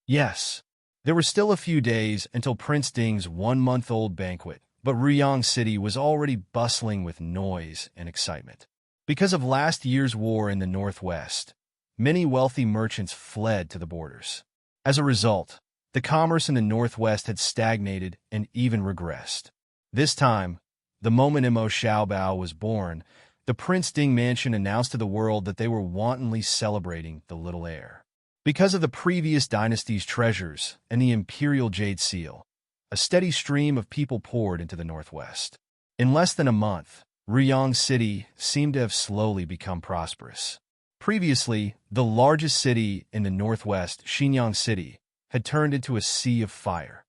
Yes. There were still a few days until Prince Ding's 1-month-old banquet, but Ruyang City was already bustling with noise and excitement. Because of last year's war in the northwest, many wealthy merchants fled to the borders. As a result, the commerce in the northwest had stagnated and even regressed. This time, the moment Mo Xiaobao was born, the Prince Ding mansion announced to the world that they were wantonly celebrating the little heir. Because of the previous dynasty's treasures and the Imperial Jade Seal, a steady stream of people poured into the northwest. In less than a month, Ruyang City seemed to have slowly become prosperous. Previously, the largest city in the northwest, Xinyang City, had turned into a sea of fire.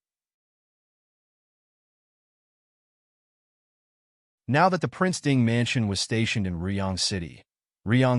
Now that the Prince Ding mansion was stationed in Ruyang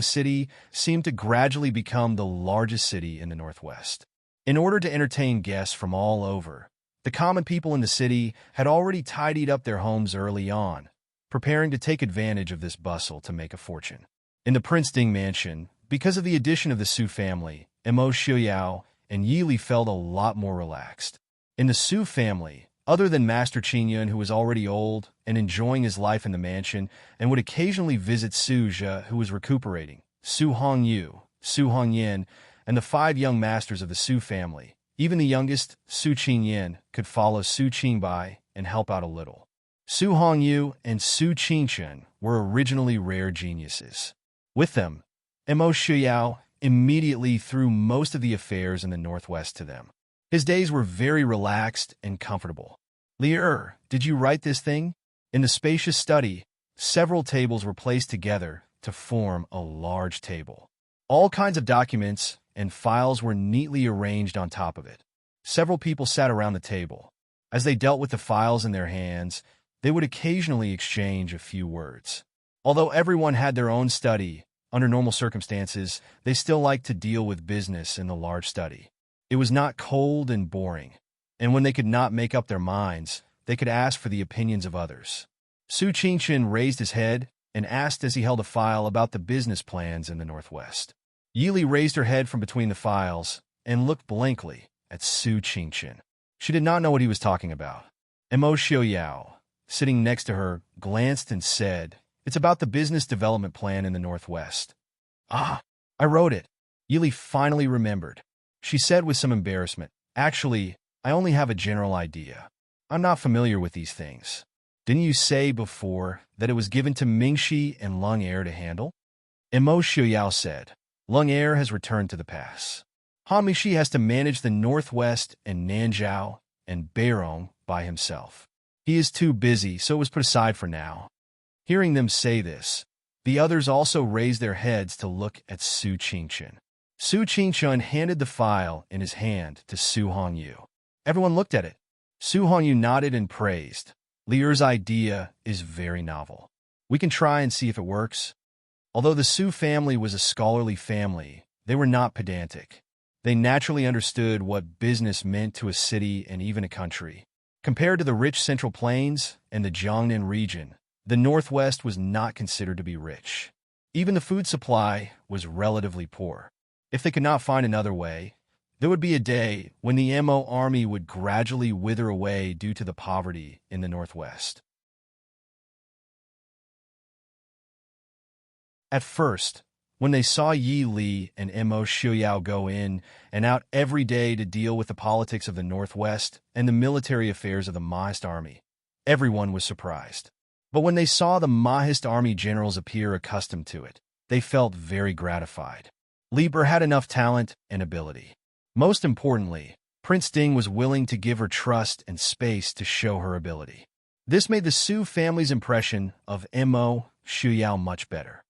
City seemed to gradually become the largest city in the northwest. In order to entertain guests from all over, the common people in the city had already tidied up their homes early on, preparing to take advantage of this bustle to make a fortune. In the Prince Ding mansion, because of the addition of the Su family, Mo Xiuyao and Yi Li felt a lot more relaxed. In the Su family, other than Master Qingyun, who was already old and enjoying his life in the mansion and would occasionally visit Su Zhe, who was recuperating, Su Hongyu, Su Hongyan, and the 5 young masters of the Su family, even the youngest, Su Qingyan, could follow Su Qingbai and help out a little. Su Hongyu and Su Qingchen were originally rare geniuses. With them, Mo Xiuyao immediately threw most of the affairs in the northwest to them. His days were very relaxed and comfortable. Li Er, did you write this thing? In the spacious study, several tables were placed together to form a large table. All kinds of documents and files were neatly arranged on top of it. Several people sat around the table. As they dealt with the files in their hands, they would occasionally exchange a few words. Although everyone had their own study, under normal circumstances, they still liked to deal with business in the large study. It was not cold and boring, and when they could not make up their minds, they could ask for the opinions of others. Su Qingchen raised his head and asked as he held a file about the business plans in the northwest. Yi Li raised her head from between the files and looked blankly at Su Qingchen. She did not know what he was talking about. Mo Xiuyao, sitting next to her, glanced and said, "It's about the business development plan in the northwest." "Ah, I wrote it." Yi Li finally remembered. She said with some embarrassment, "Actually, I only have a general idea." I'm not familiar with these things. Didn't you say before that it was given to Mingxi and Lung Air to handle? Imo Shuyao said. Lung Air has returned to the pass. Han Mingxi has to manage the Northwest and Nanzhao and Beirong by himself. He is too busy, so it was put aside for now. Hearing them say this, the others also raised their heads to look at Su Qingchun. Su Qingchun handed the file in his hand to Su Hongyu. Everyone looked at it. Su Hongyu nodded and praised. Li Er's idea is very novel. We can try and see if it works. Although the Su family was a scholarly family, they were not pedantic. They naturally understood what business meant to a city and even a country. Compared to the rich Central Plains and the Jiangnan region, the Northwest was not considered to be rich. Even the food supply was relatively poor. If they could not find another way, there would be a day when the Mo army would gradually wither away due to the poverty in the Northwest. At first, when they saw Yi Li and Mo Shuyao go in and out every day to deal with the politics of the Northwest and the military affairs of the Maoist army, everyone was surprised. But when they saw the Maoist army generals appear accustomed to it, they felt very gratified. Li Er had enough talent and ability. Most importantly, Prince Ding was willing to give her trust and space to show her ability. This made the Su family's impression of Mo Shuyao much better.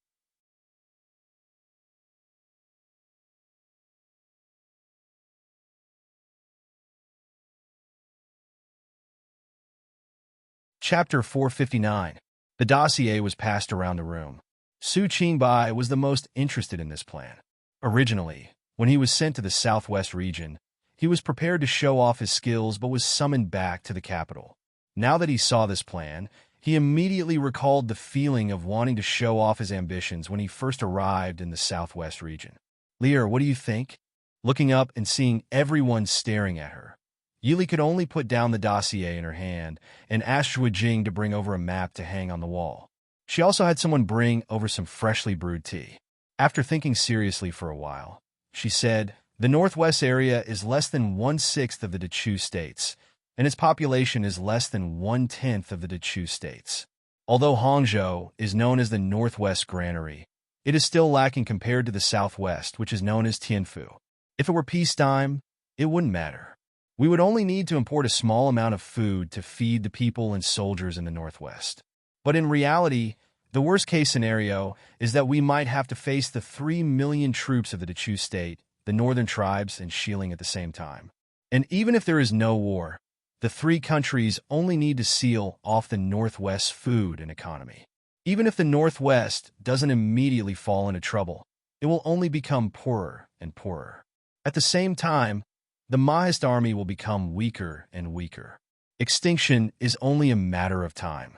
Chapter 459. The dossier was passed around the room. Su Qingbai was the most interested in this plan. Originally, when he was sent to the southwest region, he was prepared to show off his skills but was summoned back to the capital. Now that he saw this plan, he immediately recalled the feeling of wanting to show off his ambitions when he first arrived in the southwest region. Li Er, what do you think? Looking up and seeing everyone staring at her, Yili could only put down the dossier in her hand and asked Zhuo Jing to bring over a map to hang on the wall. She also had someone bring over some freshly brewed tea. After thinking seriously for a while, she said, the Northwest area is less than 1/6 of the Dechu states, and its population is less than 1/10 of the Dechu states. Although Hangzhou is known as the Northwest Granary, it is still lacking compared to the Southwest, which is known as Tianfu. If it were peacetime, it wouldn't matter. We would only need to import a small amount of food to feed the people and soldiers in the Northwest. But in reality, the worst-case scenario is that we might have to face the 3 million troops of the Dechu state, the northern tribes, and Xiling at the same time. And even if there is no war, the three countries only need to seal off the Northwest's food and economy. Even if the Northwest doesn't immediately fall into trouble, it will only become poorer and poorer. At the same time, the Maoist army will become weaker and weaker. Extinction is only a matter of time.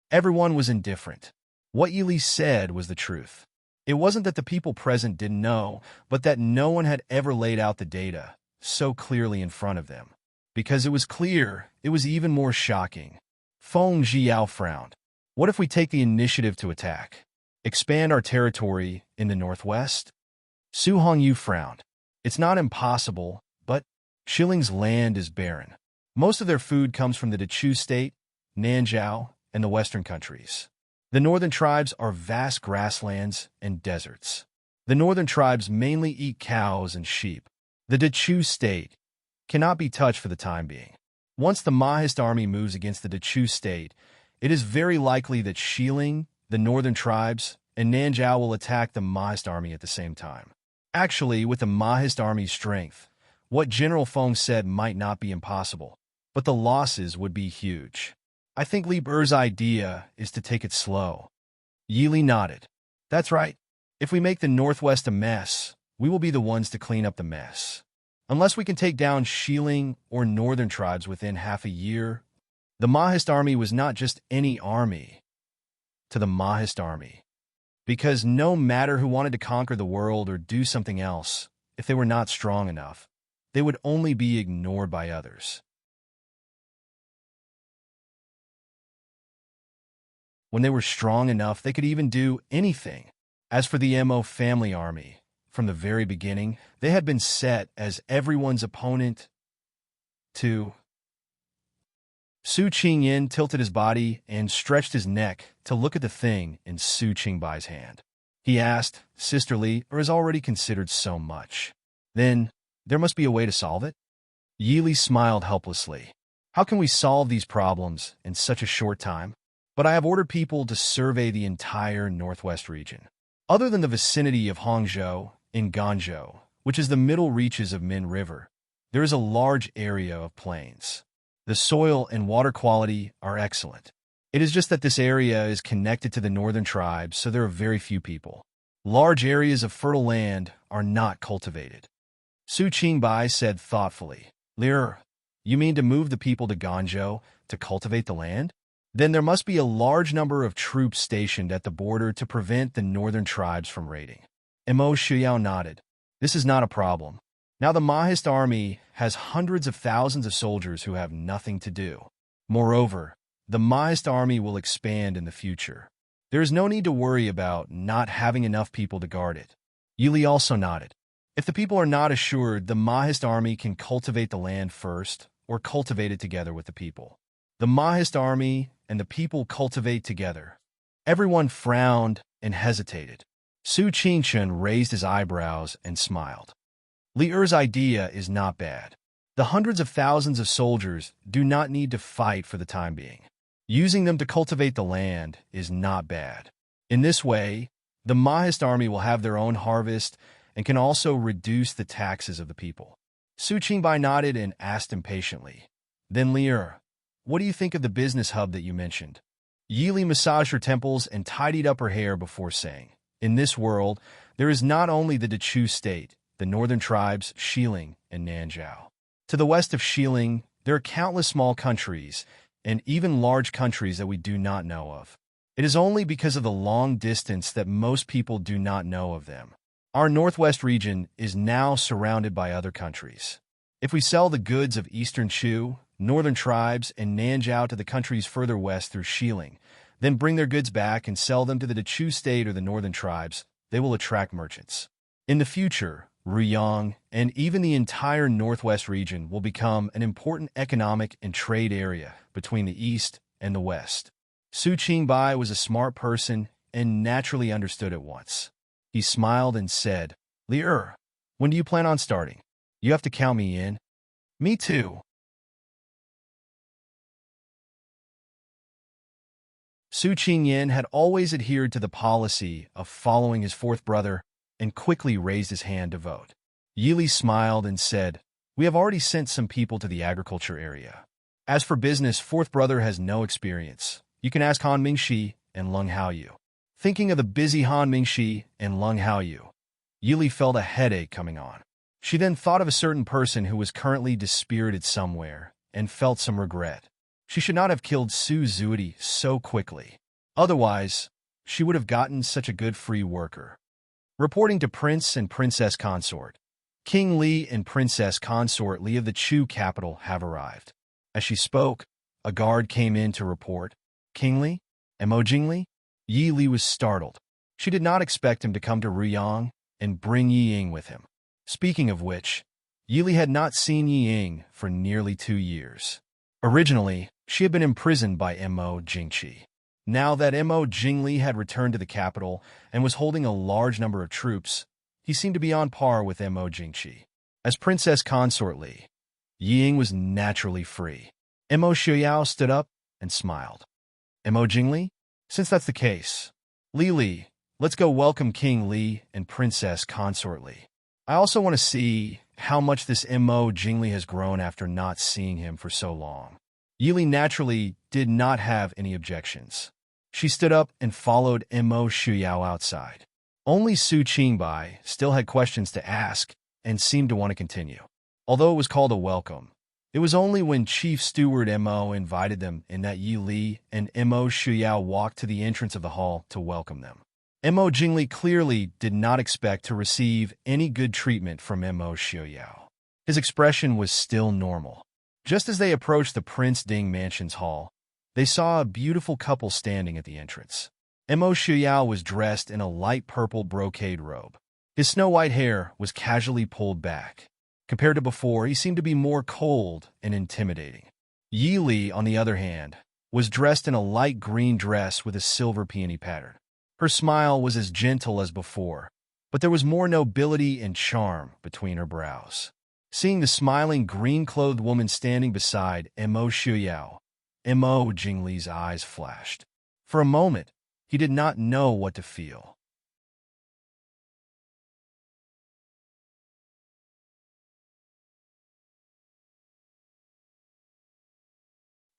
Everyone was indifferent. What Yili said was the truth. It wasn't that the people present didn't know, but that no one had ever laid out the data so clearly in front of them. Because it was clear, it was even more shocking. Feng Jiao frowned. What if we take the initiative to attack? Expand our territory in the Northwest? Su Hongyu frowned. It's not impossible, but Shiling's land is barren. Most of their food comes from the Dechu state, Nanzhao, and the western countries. The northern tribes are vast grasslands and deserts. The northern tribes mainly eat cows and sheep. The Dechu state cannot be touched for the time being. Once the Maoist army moves against the Dechu state, it is very likely that Xiling, the northern tribes, and Nanzhao will attack the Maoist army at the same time. Actually, with the Maoist army's strength, what General Feng said might not be impossible, but the losses would be huge. I think Li Er's idea is to take it slow. Yili nodded. That's right. If we make the Northwest a mess, we will be the ones to clean up the mess. Unless we can take down Xiling or northern tribes within half a year, the Maoist army was not just any army to the Maoist army. Because no matter who wanted to conquer the world or do something else, if they were not strong enough, they would only be ignored by others. When they were strong enough, they could even do anything. As for the Mo family army, from the very beginning, they had been set as everyone's opponent to Su Qingyin tilted his body and stretched his neck to look at the thing in Su Qingbai's hand. He asked, sisterly, or is already considered so much. Then, there must be a way to solve it? Yili smiled helplessly. How can we solve these problems in such a short time? But I have ordered people to survey the entire northwest region. Other than the vicinity of Hangzhou, in Ganzhou, which is the middle reaches of Min River, there is a large area of plains. The soil and water quality are excellent. It is just that this area is connected to the northern tribes, so there are very few people. Large areas of fertile land are not cultivated. Su Qingbai said thoughtfully, Lear, you mean to move the people to Ganzhou to cultivate the land? Then there must be a large number of troops stationed at the border to prevent the northern tribes from raiding. Mo Shuyao nodded. This is not a problem. Now the Mahist army has hundreds of thousands of soldiers who have nothing to do. Moreover, the Mahist army will expand in the future. There is no need to worry about not having enough people to guard it. Yili also nodded. If the people are not assured, the Mahist army can cultivate the land first or cultivate it together with the people. The Mahist army and the people cultivate together. Everyone frowned and hesitated. Su Qingchen raised his eyebrows and smiled. Li Er's idea is not bad. The hundreds of thousands of soldiers do not need to fight for the time being. Using them to cultivate the land is not bad. In this way, the Mahist army will have their own harvest and can also reduce the taxes of the people. Su Qingbai nodded and asked impatiently, Then Li Er, what do you think of the business hub that you mentioned? Yili massaged her temples and tidied up her hair before saying, In this world, there is not only the Dechu state, the northern tribes, Xiling and Nanzhao. To the west of Xiling, there are countless small countries, and even large countries that we do not know of. It is only because of the long distance that most people do not know of them. Our northwest region is now surrounded by other countries. If we sell the goods of Eastern Chu, northern tribes, and Nanzhao to the countries further west through Xiling, then bring their goods back and sell them to the Dechu state or the northern tribes, they will attract merchants. In the future, Ruyang and even the entire northwest region will become an important economic and trade area between the east and the west. Su Qingbai was a smart person and naturally understood at once. He smiled and said, Li Er, when do you plan on starting? You have to count me in. Me too. Su Qingyin had always adhered to the policy of following his fourth brother and quickly raised his hand to vote. Yili smiled and said, We have already sent some people to the agriculture area. As for business, fourth brother has no experience. You can ask Han Mingxi and Lung Haoyu. Thinking of the busy Han Mingxi and Lung Haoyu, Yili felt a headache coming on. She then thought of a certain person who was currently dispirited somewhere and felt some regret. She should not have killed Su Zuidi so quickly. Otherwise, she would have gotten such a good free worker. Reporting to Prince and Princess Consort, King Li and Princess Consort Li of the Chu capital have arrived. As she spoke, a guard came in to report, King Li? Mo Jingli? Yi Li was startled. She did not expect him to come to Ruyang and bring Yi Ying with him. Speaking of which, Yi Li had not seen Yi Ying for nearly 2 years. Originally, she had been imprisoned by Mo Jingqi. Now that Mo Jingli had returned to the capital and was holding a large number of troops, he seemed to be on par with Mo Jingqi. As Princess Consort Li, Yi Ying was naturally free. Mo Shuyao stood up and smiled. Mo Jingli? Since that's the case, Li, let's go welcome King Li and Princess Consort Li. I also want to see how much this Mo Jingli has grown after not seeing him for so long. Yili naturally did not have any objections. She stood up and followed Mo Shuyao outside. Only Su Qingbai still had questions to ask and seemed to want to continue. Although it was called a welcome, it was only when Chief Steward Mo invited them in that Yi Li and Mo Shuyao walked to the entrance of the hall to welcome them. Mo Jingli clearly did not expect to receive any good treatment from Mo Shuyao. His expression was still normal. Just as they approached the Prince Ding Mansion's hall, they saw a beautiful couple standing at the entrance. Mo Shuyao was dressed in a light purple brocade robe. His snow-white hair was casually pulled back. Compared to before, he seemed to be more cold and intimidating. Yi Li, on the other hand, was dressed in a light green dress with a silver peony pattern. Her smile was as gentle as before, but there was more nobility and charm between her brows. Seeing the smiling green-clothed woman standing beside Mo Shuyao, Mo Jingli's eyes flashed. For a moment, he did not know what to feel.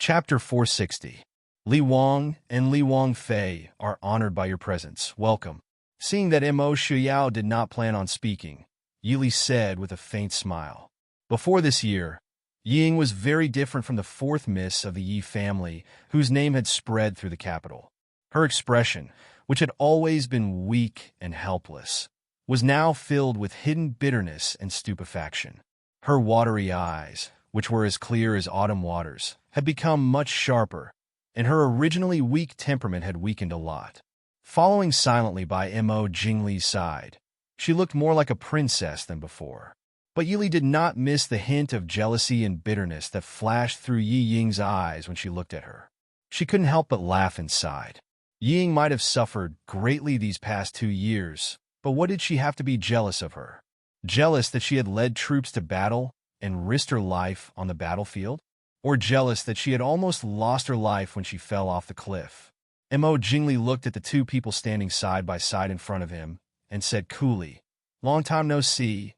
Chapter 460. Li Wang and Li Wang Fei are honored by your presence. Welcome. Seeing that Mo Shuyao did not plan on speaking, Yi Li said with a faint smile. Before this year, Ying was very different from the fourth miss of the Yi family, whose name had spread through the capital. Her expression, which had always been weak and helpless, was now filled with hidden bitterness and stupefaction. Her watery eyes, which were as clear as autumn waters, had become much sharper, and her originally weak temperament had weakened a lot. Following silently by Mo Jingli's side, she looked more like a princess than before. But Yi Li did not miss the hint of jealousy and bitterness that flashed through Yi Ying's eyes when she looked at her. She couldn't help but laugh inside. Ying might have suffered greatly these past 2 years, but what did she have to be jealous of her? Jealous that she had led troops to battle and risked her life on the battlefield? Or jealous that she had almost lost her life when she fell off the cliff? Mo Jingli looked at the two people standing side by side in front of him and said coolly, "Long time no see.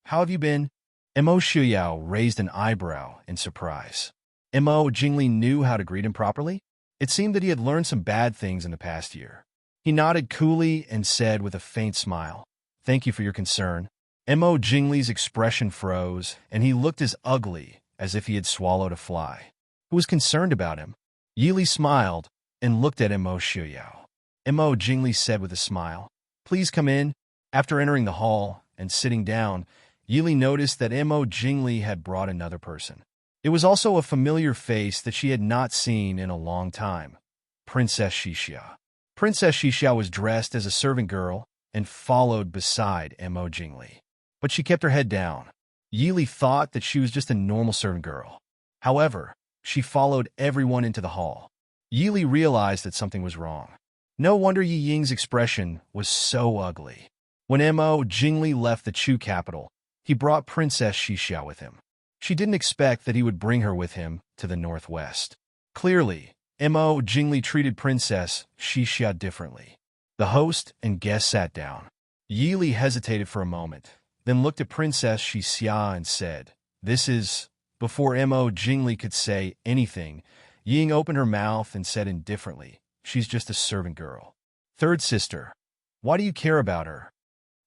How have you been?" Mo Shuyao raised an eyebrow in surprise. Mo Jingli knew how to greet him properly? It seemed that he had learned some bad things in the past year. He nodded coolly and said with a faint smile, "Thank you for your concern." Mo Jingli's expression froze, and he looked as ugly as if he had swallowed a fly. Who was concerned about him? Yi Li smiled and looked at Mo Shuyao. Mo Jingli said with a smile, "Please come in." After entering the hall and sitting down, Yi Li noticed that Mo Jingli had brought another person. It was also a familiar face that she had not seen in a long time, Princess Xixia. Princess Xixia was dressed as a servant girl and followed beside Mo Jingli. But she kept her head down. Yi Li thought that she was just a normal servant girl. However, she followed everyone into the hall. Yi Li realized that something was wrong. No wonder Yi Ying's expression was so ugly. When Mo Jingli left the Chu capital, he brought Princess Xixia with him. She didn't expect that he would bring her with him to the northwest. Clearly, Mo Jingli treated Princess Xixia differently. The host and guests sat down. Yi Li hesitated for a moment, then looked at Princess Xixia and said, "This is..." Before Mo Jingli could say anything, Ying opened her mouth and said indifferently, "She's just a servant girl." "Third sister, why do you care about her?"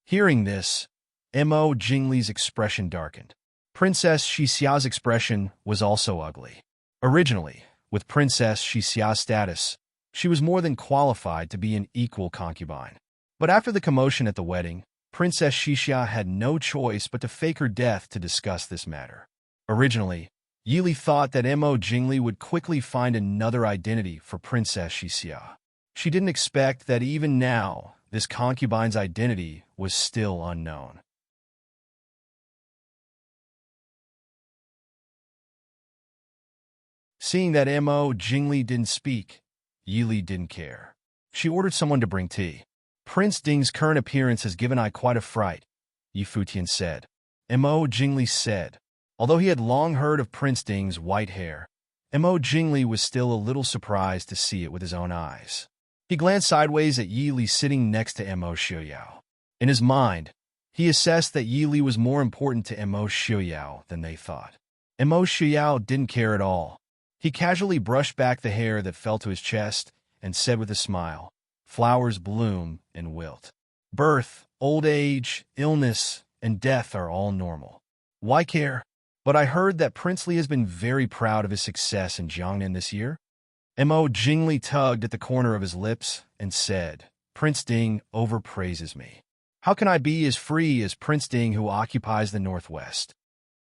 Hearing this, Mo Jingli's expression darkened. Princess Xixia's expression was also ugly. Originally, with Princess Xixia's status, she was more than qualified to be an equal concubine. But after the commotion at the wedding, Princess Xixia had no choice but to fake her death to discuss this matter. Originally, Yi Li thought that Mo Jingli would quickly find another identity for Princess Xixia. She didn't expect that even now, this concubine's identity was still unknown. Seeing that Mo Jingli didn't speak, Yi Li didn't care. She ordered someone to bring tea. "Prince Ding's current appearance has given I quite a fright," Yi Futian said. Mo Jingli said. Although he had long heard of Prince Ding's white hair, Mo Jingli was still a little surprised to see it with his own eyes. He glanced sideways at Yi Li sitting next to Mo Shuyao. In his mind, he assessed that Yi Li was more important to Mo Shuyao than they thought. Mo Shuyao didn't care at all. He casually brushed back the hair that fell to his chest and said with a smile, "Flowers bloom and wilt. Birth, old age, illness, and death are all normal. Why care? But I heard that Prince Li has been very proud of his success in Jiangnan this year." Mo Jingli tugged at the corner of his lips and said, "Prince Ding overpraises me. How can I be as free as Prince Ding who occupies the northwest?"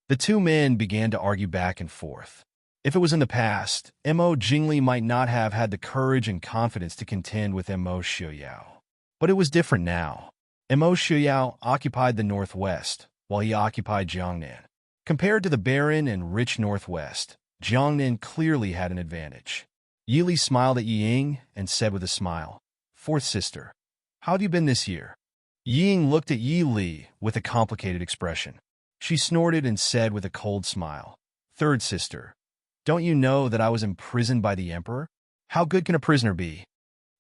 The two men began to argue back and forth. If it was in the past, Mo Jingli might not have had the courage and confidence to contend with Mo Shuyao. But it was different now. Mo Shuyao occupied the northwest, while he occupied Jiangnan. Compared to the barren and rich northwest, Jiangnan clearly had an advantage. Yi Li smiled at Yi Ying and said with a smile, "Fourth sister, how have you been this year?" Yi Ying looked at Yi Li with a complicated expression. She snorted and said with a cold smile, "Third sister, don't you know that I was imprisoned by the emperor? How good can a prisoner be?"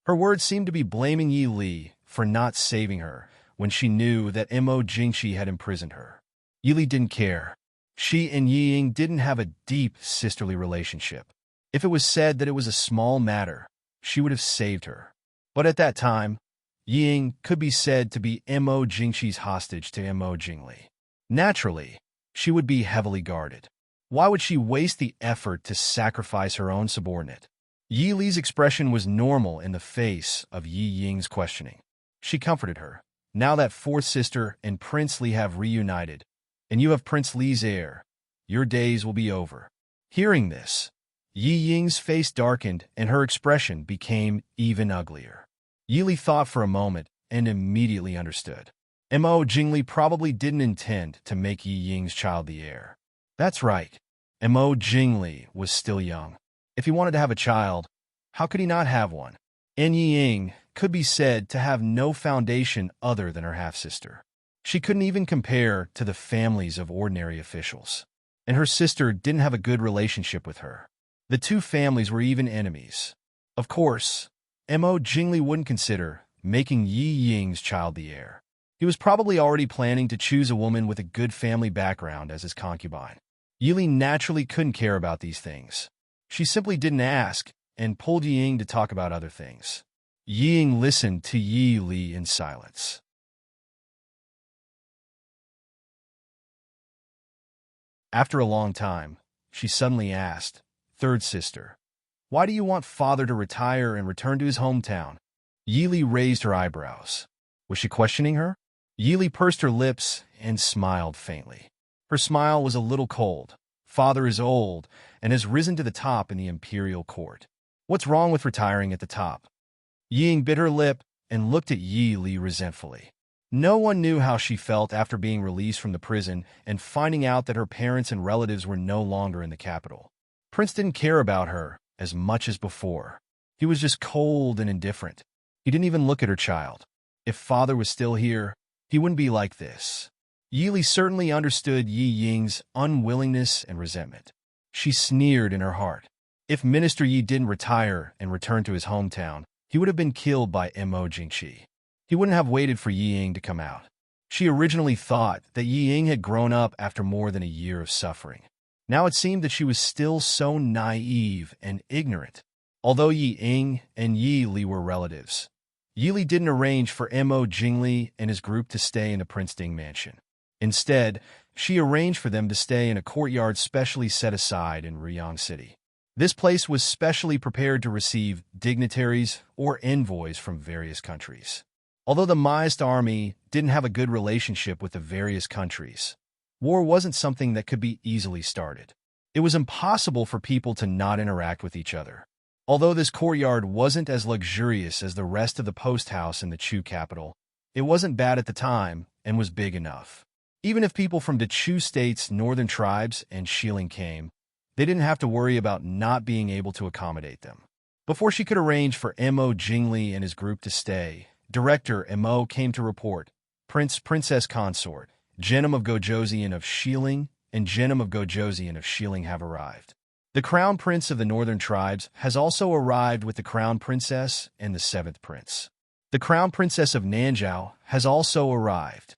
Her words seemed to be blaming Yi Li for not saving her when she knew that Mo Jingqi had imprisoned her. Yi Li didn't care. She and Yi Ying didn't have a deep sisterly relationship. If it was said that it was a small matter, she would have saved her. But at that time, Yi Ying could be said to be Mo Jingqi's hostage to Mo Jingli. Naturally, she would be heavily guarded. Why would she waste the effort to sacrifice her own subordinate? Yi Li's expression was normal in the face of Yi Ying's questioning. She comforted her. Now that fourth sister and Prince Li have reunited, and you have Prince Li's heir, your days will be over. Hearing this, Yi Ying's face darkened and her expression became even uglier. Yi Li thought for a moment and immediately understood. Mo Jingli probably didn't intend to make Yi Ying's child the heir. That's right. Mo Jingli was still young. If he wanted to have a child, how could he not have one? And Yi Ying could be said to have no foundation other than her half-sister. She couldn't even compare to the families of ordinary officials. And her sister didn't have a good relationship with her. The two families were even enemies. Of course, Mo Jingli wouldn't consider making Yi Ying's child the heir. He was probably already planning to choose a woman with a good family background as his concubine. Yi Li naturally couldn't care about these things. She simply didn't ask and pulled Yi Ying to talk about other things. Yi Ying listened to Yi Li in silence. After a long time, she suddenly asked, "Third sister, why do you want father to retire and return to his hometown?" Yi Li raised her eyebrows. Was she questioning her? Yi Li pursed her lips and smiled faintly. Her smile was a little cold. Father is old and has risen to the top in the imperial court. What's wrong with retiring at the top? Yi Ying bit her lip and looked at Yi Li resentfully. No one knew how she felt after being released from the prison and finding out that her parents and relatives were no longer in the capital. Prince didn't care about her as much as before. He was just cold and indifferent. He didn't even look at her child. If father was still here, he wouldn't be like this. Yi Li certainly understood Yi Ying's unwillingness and resentment. She sneered in her heart. If Minister Yi didn't retire and return to his hometown, he would have been killed by Mo Jingqi. He wouldn't have waited for Yi Ying to come out. She originally thought that Yi Ying had grown up after more than a year of suffering. Now it seemed that she was still so naive and ignorant. Although Yi Ying and Yi Li were relatives, Yi Li didn't arrange for Mo Jingli and his group to stay in the Prince Ding mansion. Instead, she arranged for them to stay in a courtyard specially set aside in Ruyang City. This place was specially prepared to receive dignitaries or envoys from various countries. Although the Maoist army didn't have a good relationship with the various countries, war wasn't something that could be easily started. It was impossible for people to not interact with each other. Although this courtyard wasn't as luxurious as the rest of the post house in the Chu capital, it wasn't bad at the time and was big enough. Even if people from the Chu state's northern tribes and Xiling came, they didn't have to worry about not being able to accommodate them. Before she could arrange for Mo Jingli and his group to stay, Director Mo came to report. Princess Consort, Genom of Gojoseon of Xiling, and Genom of Gojoseon of Xiling have arrived. The Crown Prince of the Northern Tribes has also arrived with the Crown Princess and the 7th Prince. The Crown Princess of Nanzhao has also arrived.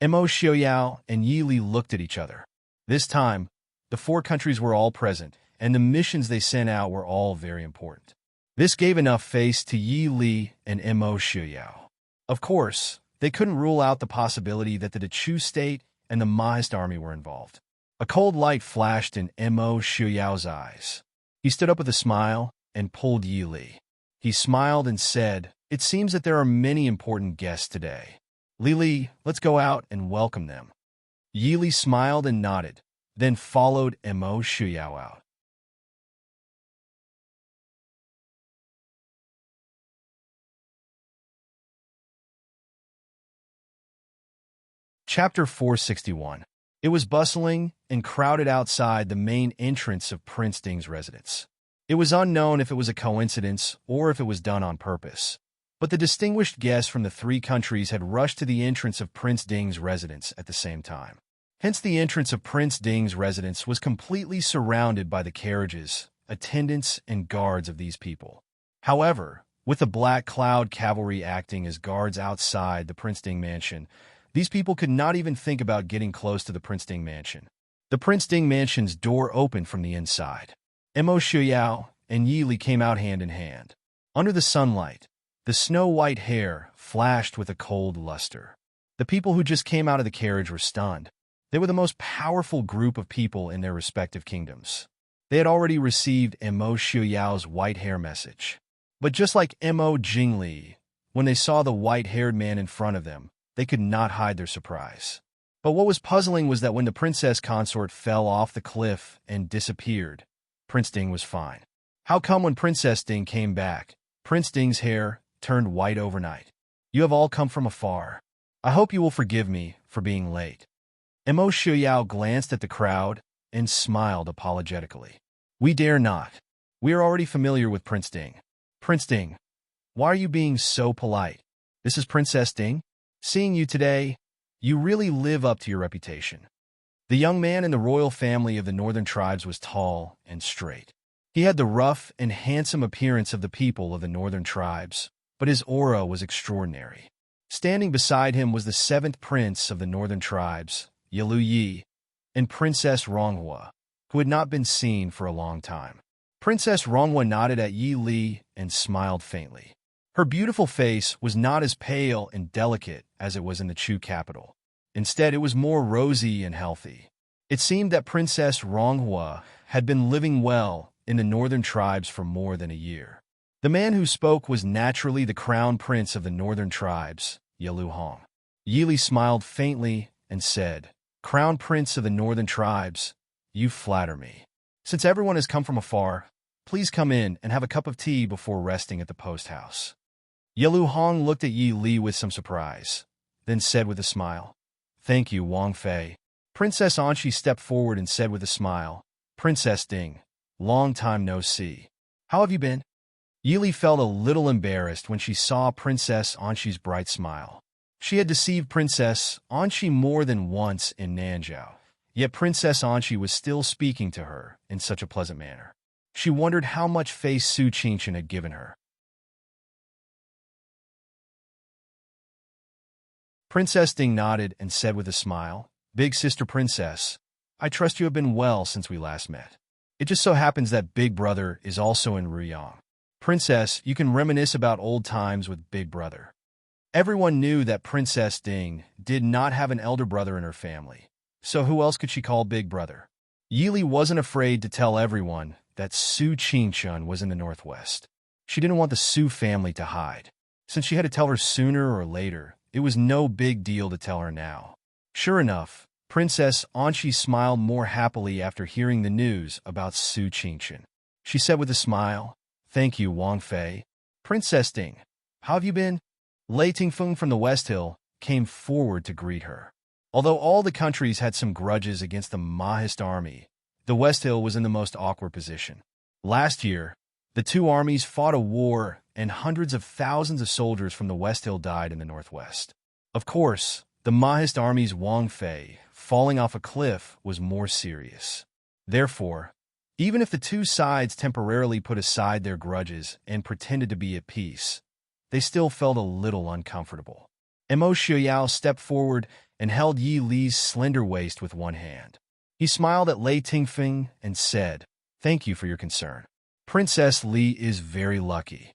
Mo Xiaoyao and Yi Li looked at each other. This time, the 4 countries were all present, and the missions they sent out were all very important. This gave enough face to Yi Li and Mo Xiaoyao. Of course, they couldn't rule out the possibility that the Chu state and the Maoist army were involved. A cold light flashed in Mo Xiaoyao's eyes. He stood up with a smile and pulled Yi Li. He smiled and said, "It seems that there are many important guests today. Li, let's go out and welcome them." Yi Li smiled and nodded, then followed Mo Xiaoyao out. Chapter 461. It was bustling and crowded outside the main entrance of Prince Ding's residence. It was unknown if it was a coincidence or if it was done on purpose, but the distinguished guests from the three countries had rushed to the entrance of Prince Ding's residence at the same time. Hence, the entrance of Prince Ding's residence was completely surrounded by the carriages, attendants, and guards of these people. However, with the Black Cloud cavalry acting as guards outside the Prince Ding mansion, these people could not even think about getting close to the Prince Ding mansion. The Prince Ding mansion's door opened from the inside. Mo Shuyao and Yi Li came out hand in hand. Under the sunlight, the snow-white hair flashed with a cold luster. The people who just came out of the carriage were stunned. They were the most powerful group of people in their respective kingdoms. They had already received Mo Shuyao's white hair message. But just like Mo Jingli, when they saw the white-haired man in front of them, they could not hide their surprise. But what was puzzling was that when the princess consort fell off the cliff and disappeared, Prince Ding was fine. How come when Princess Ding came back, Prince Ding's hair turned white overnight? You have all come from afar. I hope you will forgive me for being late. Mo Shuyao glanced at the crowd and smiled apologetically. We dare not. We are already familiar with Prince Ding. Prince Ding, why are you being so polite? This is Princess Ding. Seeing you today, you really live up to your reputation. The young man in the royal family of the northern tribes was tall and straight. He had the rough and handsome appearance of the people of the northern tribes, but his aura was extraordinary. Standing beside him was the seventh prince of the northern tribes, Yalu Yi, and Princess Ronghua, who had not been seen for a long time. Princess Ronghua nodded at Yi Li and smiled faintly. Her beautiful face was not as pale and delicate as it was in the Chu capital. Instead, it was more rosy and healthy. It seemed that Princess Ronghua had been living well in the northern tribes for more than a year. The man who spoke was naturally the crown prince of the northern tribes, Yalu Hong. Yi Li smiled faintly and said, Crown Prince of the northern tribes, you flatter me. Since everyone has come from afar, please come in and have a cup of tea before resting at the post house. Yalu Hong looked at Yi Li with some surprise, then said with a smile, Thank you, Wang Fei. Princess Anshi stepped forward and said with a smile, Princess Ding, long time no see. How have you been? Yi Li felt a little embarrassed when she saw Princess Anshi's bright smile. She had deceived Princess Anshi more than once in Nanzhou, yet Princess Anshi was still speaking to her in such a pleasant manner. She wondered how much faith Su Qingchen had given her. Princess Ding nodded and said with a smile, Big Sister Princess, I trust you have been well since we last met. It just so happens that Big Brother is also in Ruyang. Princess, you can reminisce about old times with Big Brother. Everyone knew that Princess Ding did not have an elder brother in her family, so who else could she call Big Brother? Yi Li wasn't afraid to tell everyone that Su Qingchen was in the northwest. She didn't want the Su family to hide. Since she had to tell her sooner or later, it was no big deal to tell her now. Sure enough, Princess Anshi smiled more happily after hearing the news about Su Qingchen. She said with a smile, Thank you, Wang Fei. Princess Ding, how have you been? Lei Tingfeng from the West Hill came forward to greet her. Although all the countries had some grudges against the Mahist army, the West Hill was in the most awkward position. Last year, the two armies fought a war and hundreds of thousands of soldiers from the West Hill died in the northwest. Of course, the Mahist army's Wang Fei falling off a cliff was more serious. Therefore, even if the two sides temporarily put aside their grudges and pretended to be at peace, they still felt a little uncomfortable. Mo Shuyao stepped forward and held Yi Li's slender waist with one hand. He smiled at Lei Tingfeng and said, Thank you for your concern. Princess Li is very lucky.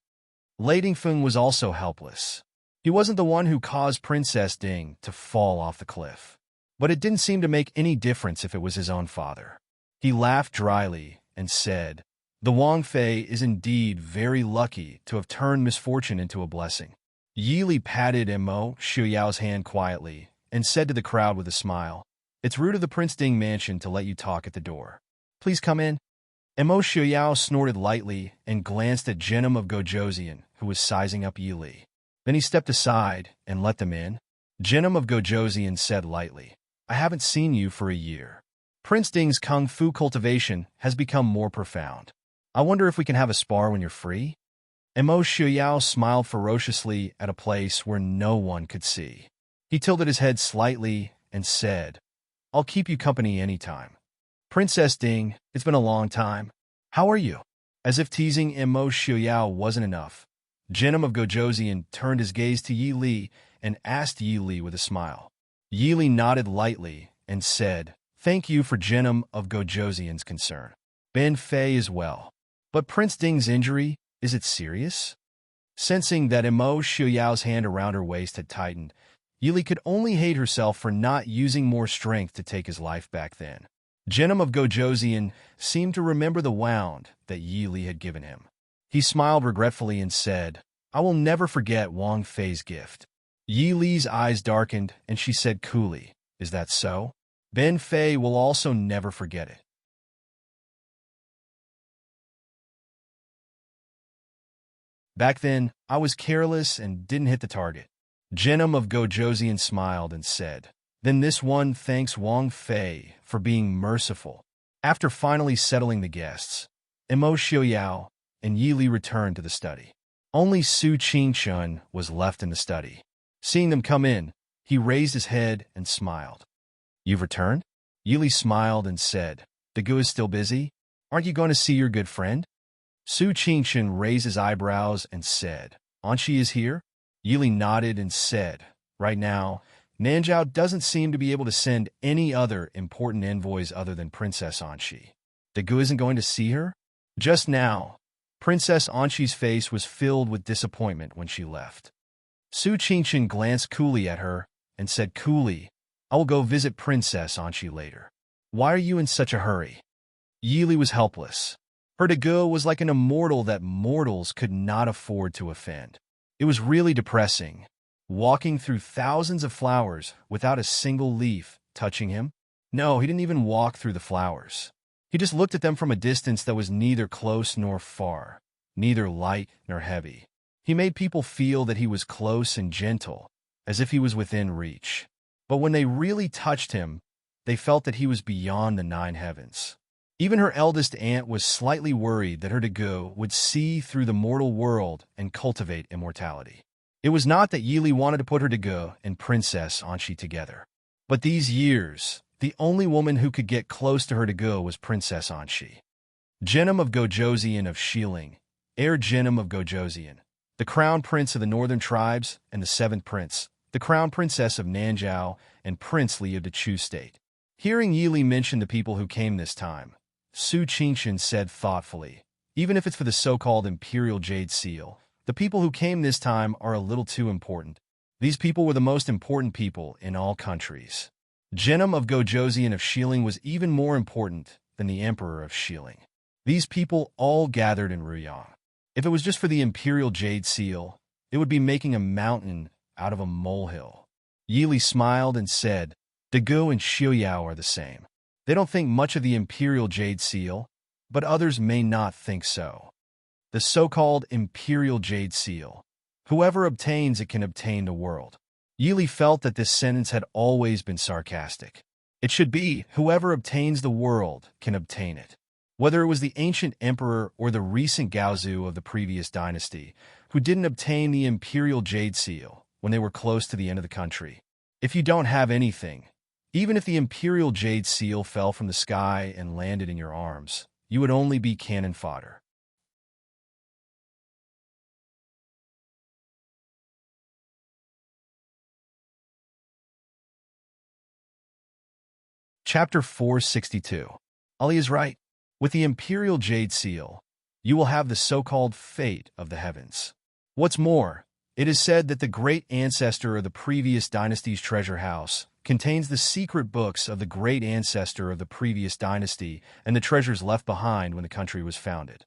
Lei Tingfeng was also helpless. He wasn't the one who caused Princess Ding to fall off the cliff. But it didn't seem to make any difference if it was his own father. He laughed dryly and said, The Wang Fei is indeed very lucky to have turned misfortune into a blessing. Yi Li patted Mo Shuyao's hand quietly and said to the crowd with a smile, It's rude of the Prince Ding mansion to let you talk at the door. Please come in. Mo Shuyao snorted lightly and glanced at Genom of Gojoseon, who was sizing up Yi Li. Then he stepped aside and let them in. Genom of Gojoseon said lightly, I haven't seen you for a year. Prince Ding's kung fu cultivation has become more profound. I wonder if we can have a spar when you're free? And Mo Shuyao smiled ferociously at a place where no one could see. He tilted his head slightly and said, I'll keep you company anytime. Princess Ding, it's been a long time. How are you? As if teasing Mo Shuyao wasn't enough, Jinim of Gojoseon turned his gaze to Yi Li and asked Yi Li with a smile. Yi Li nodded lightly and said, Thank you for Jinim of Gojoseon's concern. Ben Fei is well. But Prince Ding's injury, is it serious? Sensing that Mo Shuyao's hand around her waist had tightened, Yi Li could only hate herself for not using more strength to take his life back then. Jinim of Gojoseon seemed to remember the wound that Yi Li had given him. He smiled regretfully and said, I will never forget Wang Fei's gift. Yi Li's eyes darkened, and she said coolly, Is that so? Ben Fei will also never forget it. Back then, I was careless and didn't hit the target. Jinim of Gojoseon smiled and said, Then this one thanks Wang Fei for being merciful. After finally settling the guests, Mo Shuyao and Yi Li returned to the study. Only Su Qingchun was left in the study. Seeing them come in, he raised his head and smiled. You've returned? Yi Li smiled and said, Dagu is still busy? Aren't you going to see your good friend? Su Qingchun raised his eyebrows and said, Anqi is here? Yi Li nodded and said, Right now, Nanjiao doesn't seem to be able to send any other important envoys other than Princess Anqi. Dagu isn't going to see her? Just now, Princess Anqi's face was filled with disappointment when she left. Su Qingchun glanced coolly at her and said coolly, I will go visit Princess Anqi later. Why are you in such a hurry? Yi Li was helpless. Her Dagu was like an immortal that mortals could not afford to offend. It was really depressing, walking through thousands of flowers without a single leaf touching him. No, he didn't even walk through the flowers. He just looked at them from a distance that was neither close nor far, neither light nor heavy. He made people feel that he was close and gentle, as if he was within reach. But when they really touched him, they felt that he was beyond the 9 heavens. Even her eldest aunt was slightly worried that her Dagu would see through the mortal world and cultivate immortality. It was not that Yi Li wanted to put her Dagu and Princess Anqi together. But these years, the only woman who could get close to her Dagu was Princess Anqi. Jinim of Gojoseon of Xiling, heir Jinim of Gojoseon, the crown prince of the northern tribes and the 7th prince, the crown princess of Nanjiao and Prince Li of the Chu state. Hearing Yi Li mention the people who came this time, Su Qingchun said thoughtfully, Even if it's for the so-called Imperial Jade Seal, the people who came this time are a little too important. These people were the most important people in all countries. Jinim of Gojoseon of Xiling was even more important than the Emperor of Xiling. These people all gathered in Ruyang. If it was just for the Imperial Jade Seal, it would be making a mountain out of a molehill. Yi Li smiled and said, Dagu and Xiuyao are the same. They don't think much of the Imperial Jade Seal, but others may not think so. The so-called Imperial Jade Seal. Whoever obtains it can obtain the world. Yi Li felt that this sentence had always been sarcastic. It should be, whoever obtains the world can obtain it. Whether it was the ancient emperor or the recent Gaozu of the previous dynasty, who didn't obtain the Imperial Jade Seal when they were close to the end of the country. If you don't have anything, even if the Imperial Jade Seal fell from the sky and landed in your arms, you would only be cannon fodder. Chapter 462. Ali is right. With the Imperial Jade Seal, you will have the so-called fate of the heavens. What's more, it is said that the great ancestor of the previous dynasty's treasure house contains the secret books of the great ancestor of the previous dynasty and the treasures left behind when the country was founded.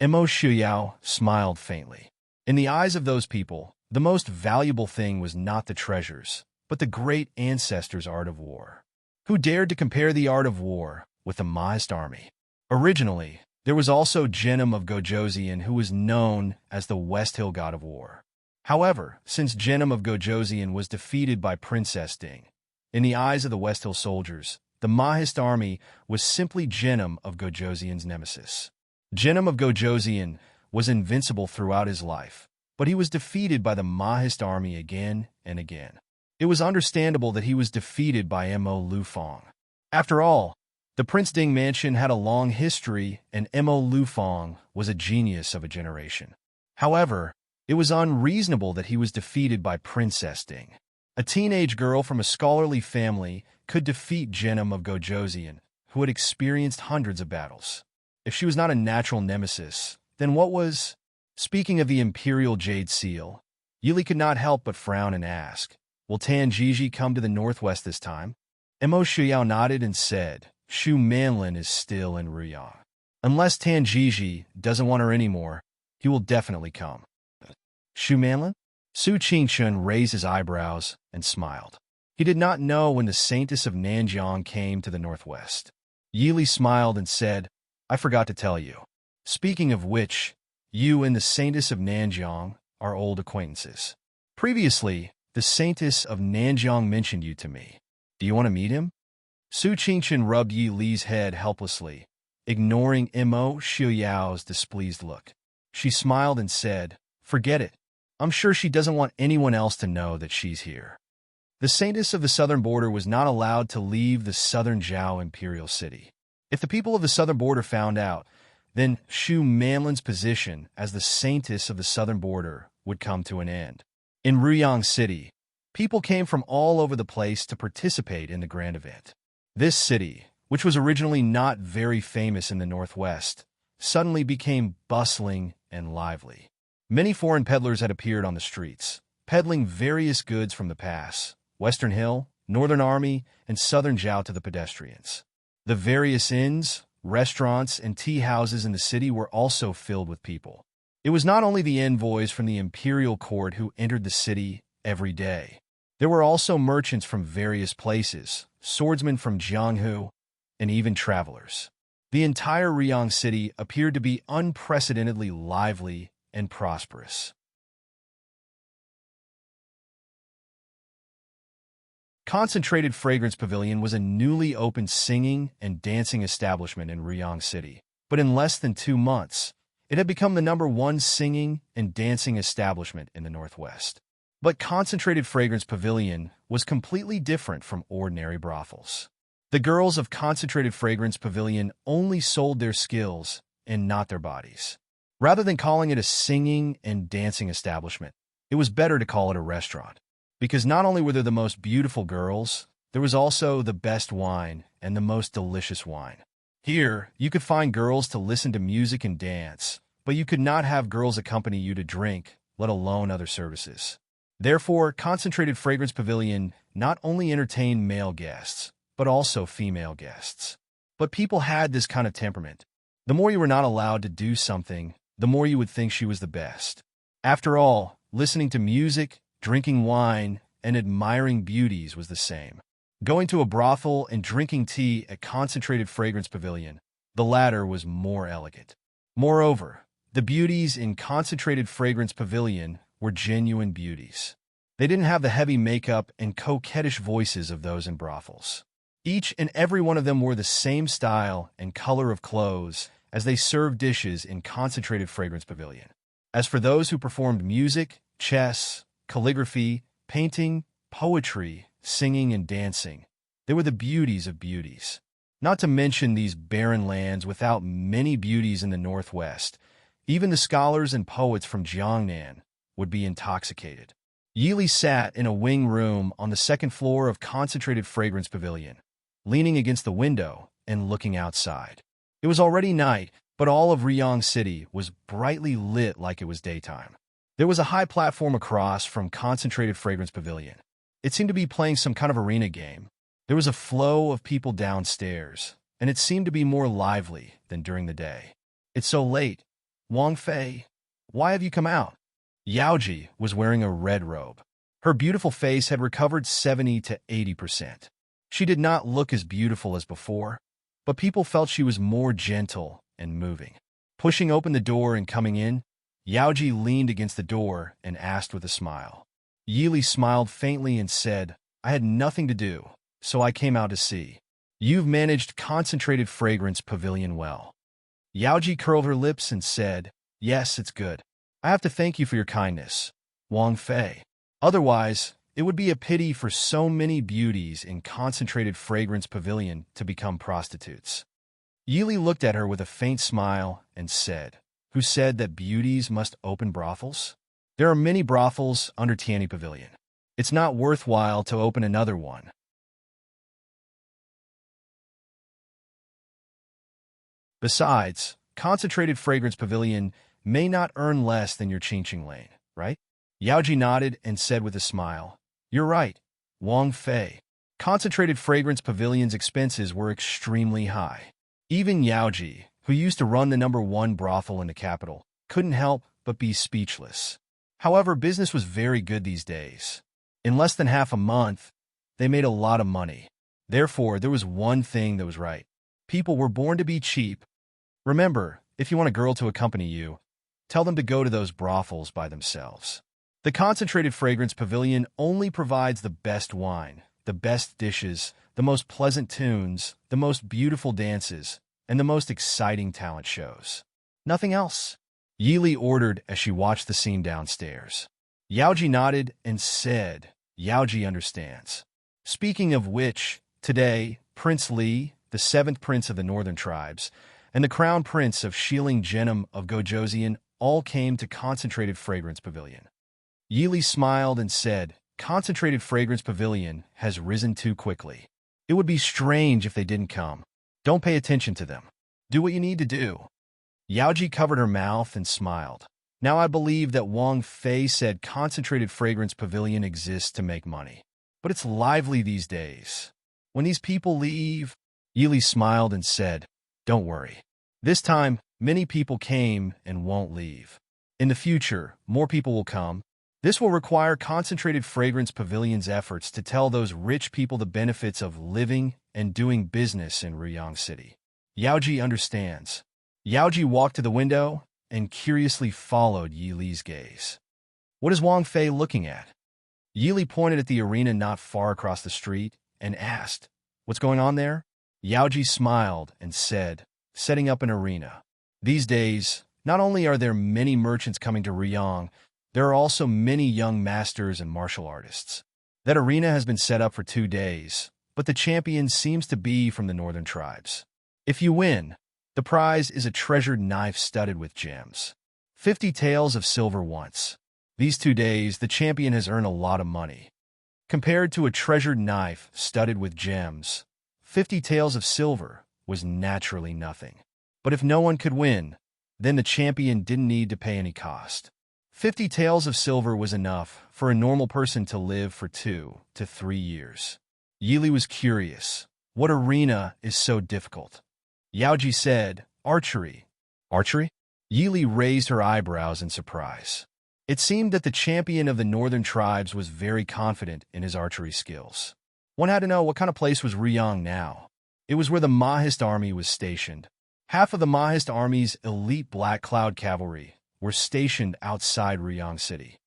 Mo Shuyao smiled faintly. In the eyes of those people, the most valuable thing was not the treasures, but the great ancestor's art of war. Who dared to compare the art of war with the Maist army? Originally, there was also Jinim of Gojoseon who was known as the West Hill God of War. However, since Jinim of Gojoseon was defeated by Princess Ding, in the eyes of the West Hill soldiers, the Mahist army was simply Genom of Gojosian's nemesis. Genom of Gojosian was invincible throughout his life, but he was defeated by the Mahist army again and again. It was understandable that he was defeated by Mo Lufang. After all, the Prince Ding mansion had a long history, and Mo Lufang was a genius of a generation. However, it was unreasonable that he was defeated by Princess Ding. A teenage girl from a scholarly family could defeat Genom of Gojosian, who had experienced hundreds of battles. If she was not a natural nemesis, then what was? Speaking of the Imperial Jade Seal, Yili could not help but frown and ask, "Will Tan Jiji come to the northwest this time?" Mo Shuyao nodded and said, "Shu Manlin is still in Ruyang. Unless Tan Jiji doesn't want her anymore, he will definitely come." Shu Manlin? Su Qingchun raised his eyebrows and smiled. He did not know when the Saintess of Nanjiang came to the northwest. Yili smiled and said, "I forgot to tell you. Speaking of which, you and the Saintess of Nanjiang are old acquaintances. Previously, the Saintess of Nanjiang mentioned you to me. Do you want to meet him?" Su Qingchun rubbed Yi Li's head helplessly, ignoring Mo Xiuyao's displeased look. She smiled and said, "Forget it. I'm sure she doesn't want anyone else to know that she's here." The Saintess of the southern border was not allowed to leave the southern Zhao imperial city. If the people of the southern border found out, then Shu Manlin's position as the Saintess of the southern border would come to an end. In Ruyang City, people came from all over the place to participate in the grand event. This city, which was originally not very famous in the northwest, suddenly became bustling and lively. Many foreign peddlers had appeared on the streets, peddling various goods from the pass, Western Hill, Northern Army, and Southern Zhao to the pedestrians. The various inns, restaurants, and tea houses in the city were also filled with people. It was not only the envoys from the imperial court who entered the city every day. There were also merchants from various places, swordsmen from Jianghu, and even travelers. The entire Ruyang city appeared to be unprecedentedly lively and prosperous. Concentrated Fragrance Pavilion was a newly opened singing and dancing establishment in Ruyang City, but in less than 2 months, it had become the #1 singing and dancing establishment in the Northwest. But Concentrated Fragrance Pavilion was completely different from ordinary brothels. The girls of Concentrated Fragrance Pavilion only sold their skills and not their bodies. Rather than calling it a singing and dancing establishment, it was better to call it a restaurant. Because not only were there the most beautiful girls, there was also the best wine and the most delicious wine. Here, you could find girls to listen to music and dance, but you could not have girls accompany you to drink, let alone other services. Therefore, Concentrated Fragrance Pavilion not only entertained male guests, but also female guests. But people had this kind of temperament. The more you were not allowed to do something, the more you would think she was the best. After all, listening to music, drinking wine, and admiring beauties was the same. Going to a brothel and drinking tea at Concentrated Fragrance Pavilion, the latter was more elegant. Moreover, the beauties in Concentrated Fragrance Pavilion were genuine beauties. They didn't have the heavy makeup and coquettish voices of those in brothels. Each and every one of them wore the same style and color of clothes as they served dishes in Concentrated Fragrance Pavilion. As for those who performed music, chess, calligraphy, painting, poetry, singing, and dancing, they were the beauties of beauties. Not to mention these barren lands without many beauties in the northwest, even the scholars and poets from Jiangnan would be intoxicated. Yili sat in a wing room on the second floor of Concentrated Fragrance Pavilion, leaning against the window and looking outside. It was already night, but all of Ruyang City was brightly lit like it was daytime. There was a high platform across from Concentrated Fragrance Pavilion. It seemed to be playing some kind of arena game. There was a flow of people downstairs, and it seemed to be more lively than during the day. "It's so late. Wang Fei, why have you come out?" Yaoji was wearing a red robe. Her beautiful face had recovered 70 to 80%. She did not look as beautiful as before, but people felt she was more gentle and moving. Pushing open the door and coming in, Yaoji leaned against the door and asked with a smile. Yili smiled faintly and said, "I had nothing to do, so I came out to see." You've managed Concentrated Fragrance Pavilion well. Yaoji curled her lips and said, yes, it's good. I have to thank you for your kindness, Wang Fei. Otherwise, it would be a pity for so many beauties in Concentrated Fragrance Pavilion to become prostitutes. Yili looked at her with a faint smile and said, who said that beauties must open brothels? There are many brothels under Tianyi Pavilion. It's not worthwhile to open another one. Besides, Concentrated Fragrance Pavilion may not earn less than your Qingqing Lane, right? Yaoji nodded and said with a smile, you're right, Wang Fei. Concentrated Fragrance Pavilion's expenses were extremely high. Even Yaoji, who used to run the #1 brothel in the capital, couldn't help but be speechless. However, business was very good these days. In less than half a month, they made a lot of money. Therefore, there was one thing that was right. People were born to be cheap. Remember, if you want a girl to accompany you, tell them to go to those brothels by themselves. The Concentrated Fragrance Pavilion only provides the best wine, the best dishes, the most pleasant tunes, the most beautiful dances, and the most exciting talent shows. Nothing else. Yili ordered as she watched the scene downstairs. Yaoji nodded and said, Yaoji understands. Speaking of which, today, Prince Li, the 7th prince of the northern tribes, and the crown prince of Shiling Genom of Gojoseon all came to Concentrated Fragrance Pavilion. Yili smiled and said, Concentrated Fragrance Pavilion has risen too quickly. It would be strange if they didn't come. Don't pay attention to them. Do what you need to do. Yaoji covered her mouth and smiled. Now I believe that Wang Fei said Concentrated Fragrance Pavilion exists to make money. But it's lively these days. When these people leave, Yili smiled and said, don't worry. This time, many people came and won't leave. In the future, more people will come. This will require Concentrated Fragrance Pavilion's efforts to tell those rich people the benefits of living and doing business in Ruyang City. Yaoji understands. Yaoji walked to the window and curiously followed Yili's gaze. What is Wang Fei looking at? Yili pointed at the arena not far across the street and asked, what's going on there? Yaoji smiled and said, setting up an arena. These days, not only are there many merchants coming to Ruyang, there are also many young masters and martial artists. That arena has been set up for 2 days, but the champion seems to be from the northern tribes. If you win, the prize is a treasured knife studded with gems. 50 taels of silver once. These 2 days, the champion has earned a lot of money. Compared to a treasured knife studded with gems, 50 taels of silver was naturally nothing. But if no one could win, then the champion didn't need to pay any cost. 50 taels of silver was enough for a normal person to live for 2 to 3 years. Yili was curious. What arena is so difficult? Yaoji said, archery. Archery? Yili raised her eyebrows in surprise. It seemed that the champion of the northern tribes was very confident in his archery skills. One had to know what kind of place was Ruyang now. It was where the Mahist army was stationed. Half of the Mahist army's elite Black Cloud cavalry were stationed outside Ruyang City.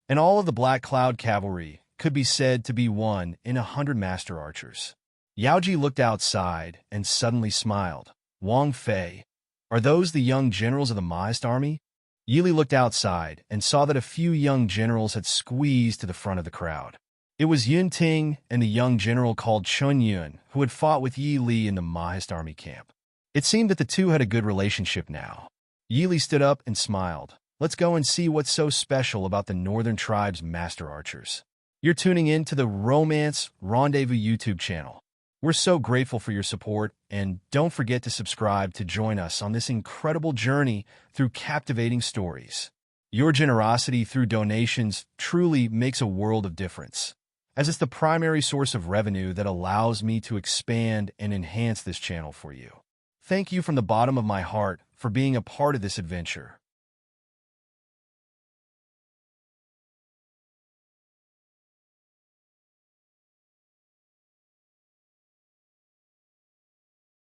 And all of the Black Cloud cavalry could be said to be 1 in 100 master archers. Yaoji looked outside and suddenly smiled. Wang Fei, are those the young generals of the Mahist army? Yili looked outside and saw that a few young generals had squeezed to the front of the crowd. It was Yun Ting and the young general called Chun Yun who had fought with Yi Li in the Mahist army camp. It seemed that the two had a good relationship now. Yi Li stood up and smiled. Let's go and see what's so special about the Northern Tribe's master archers. You're tuning in to the Romance Rendezvous YouTube channel. We're so grateful for your support, and don't forget to subscribe to join us on this incredible journey through captivating stories. Your generosity through donations truly makes a world of difference, as it's the primary source of revenue that allows me to expand and enhance this channel for you. Thank you from the bottom of my heart for being a part of this adventure.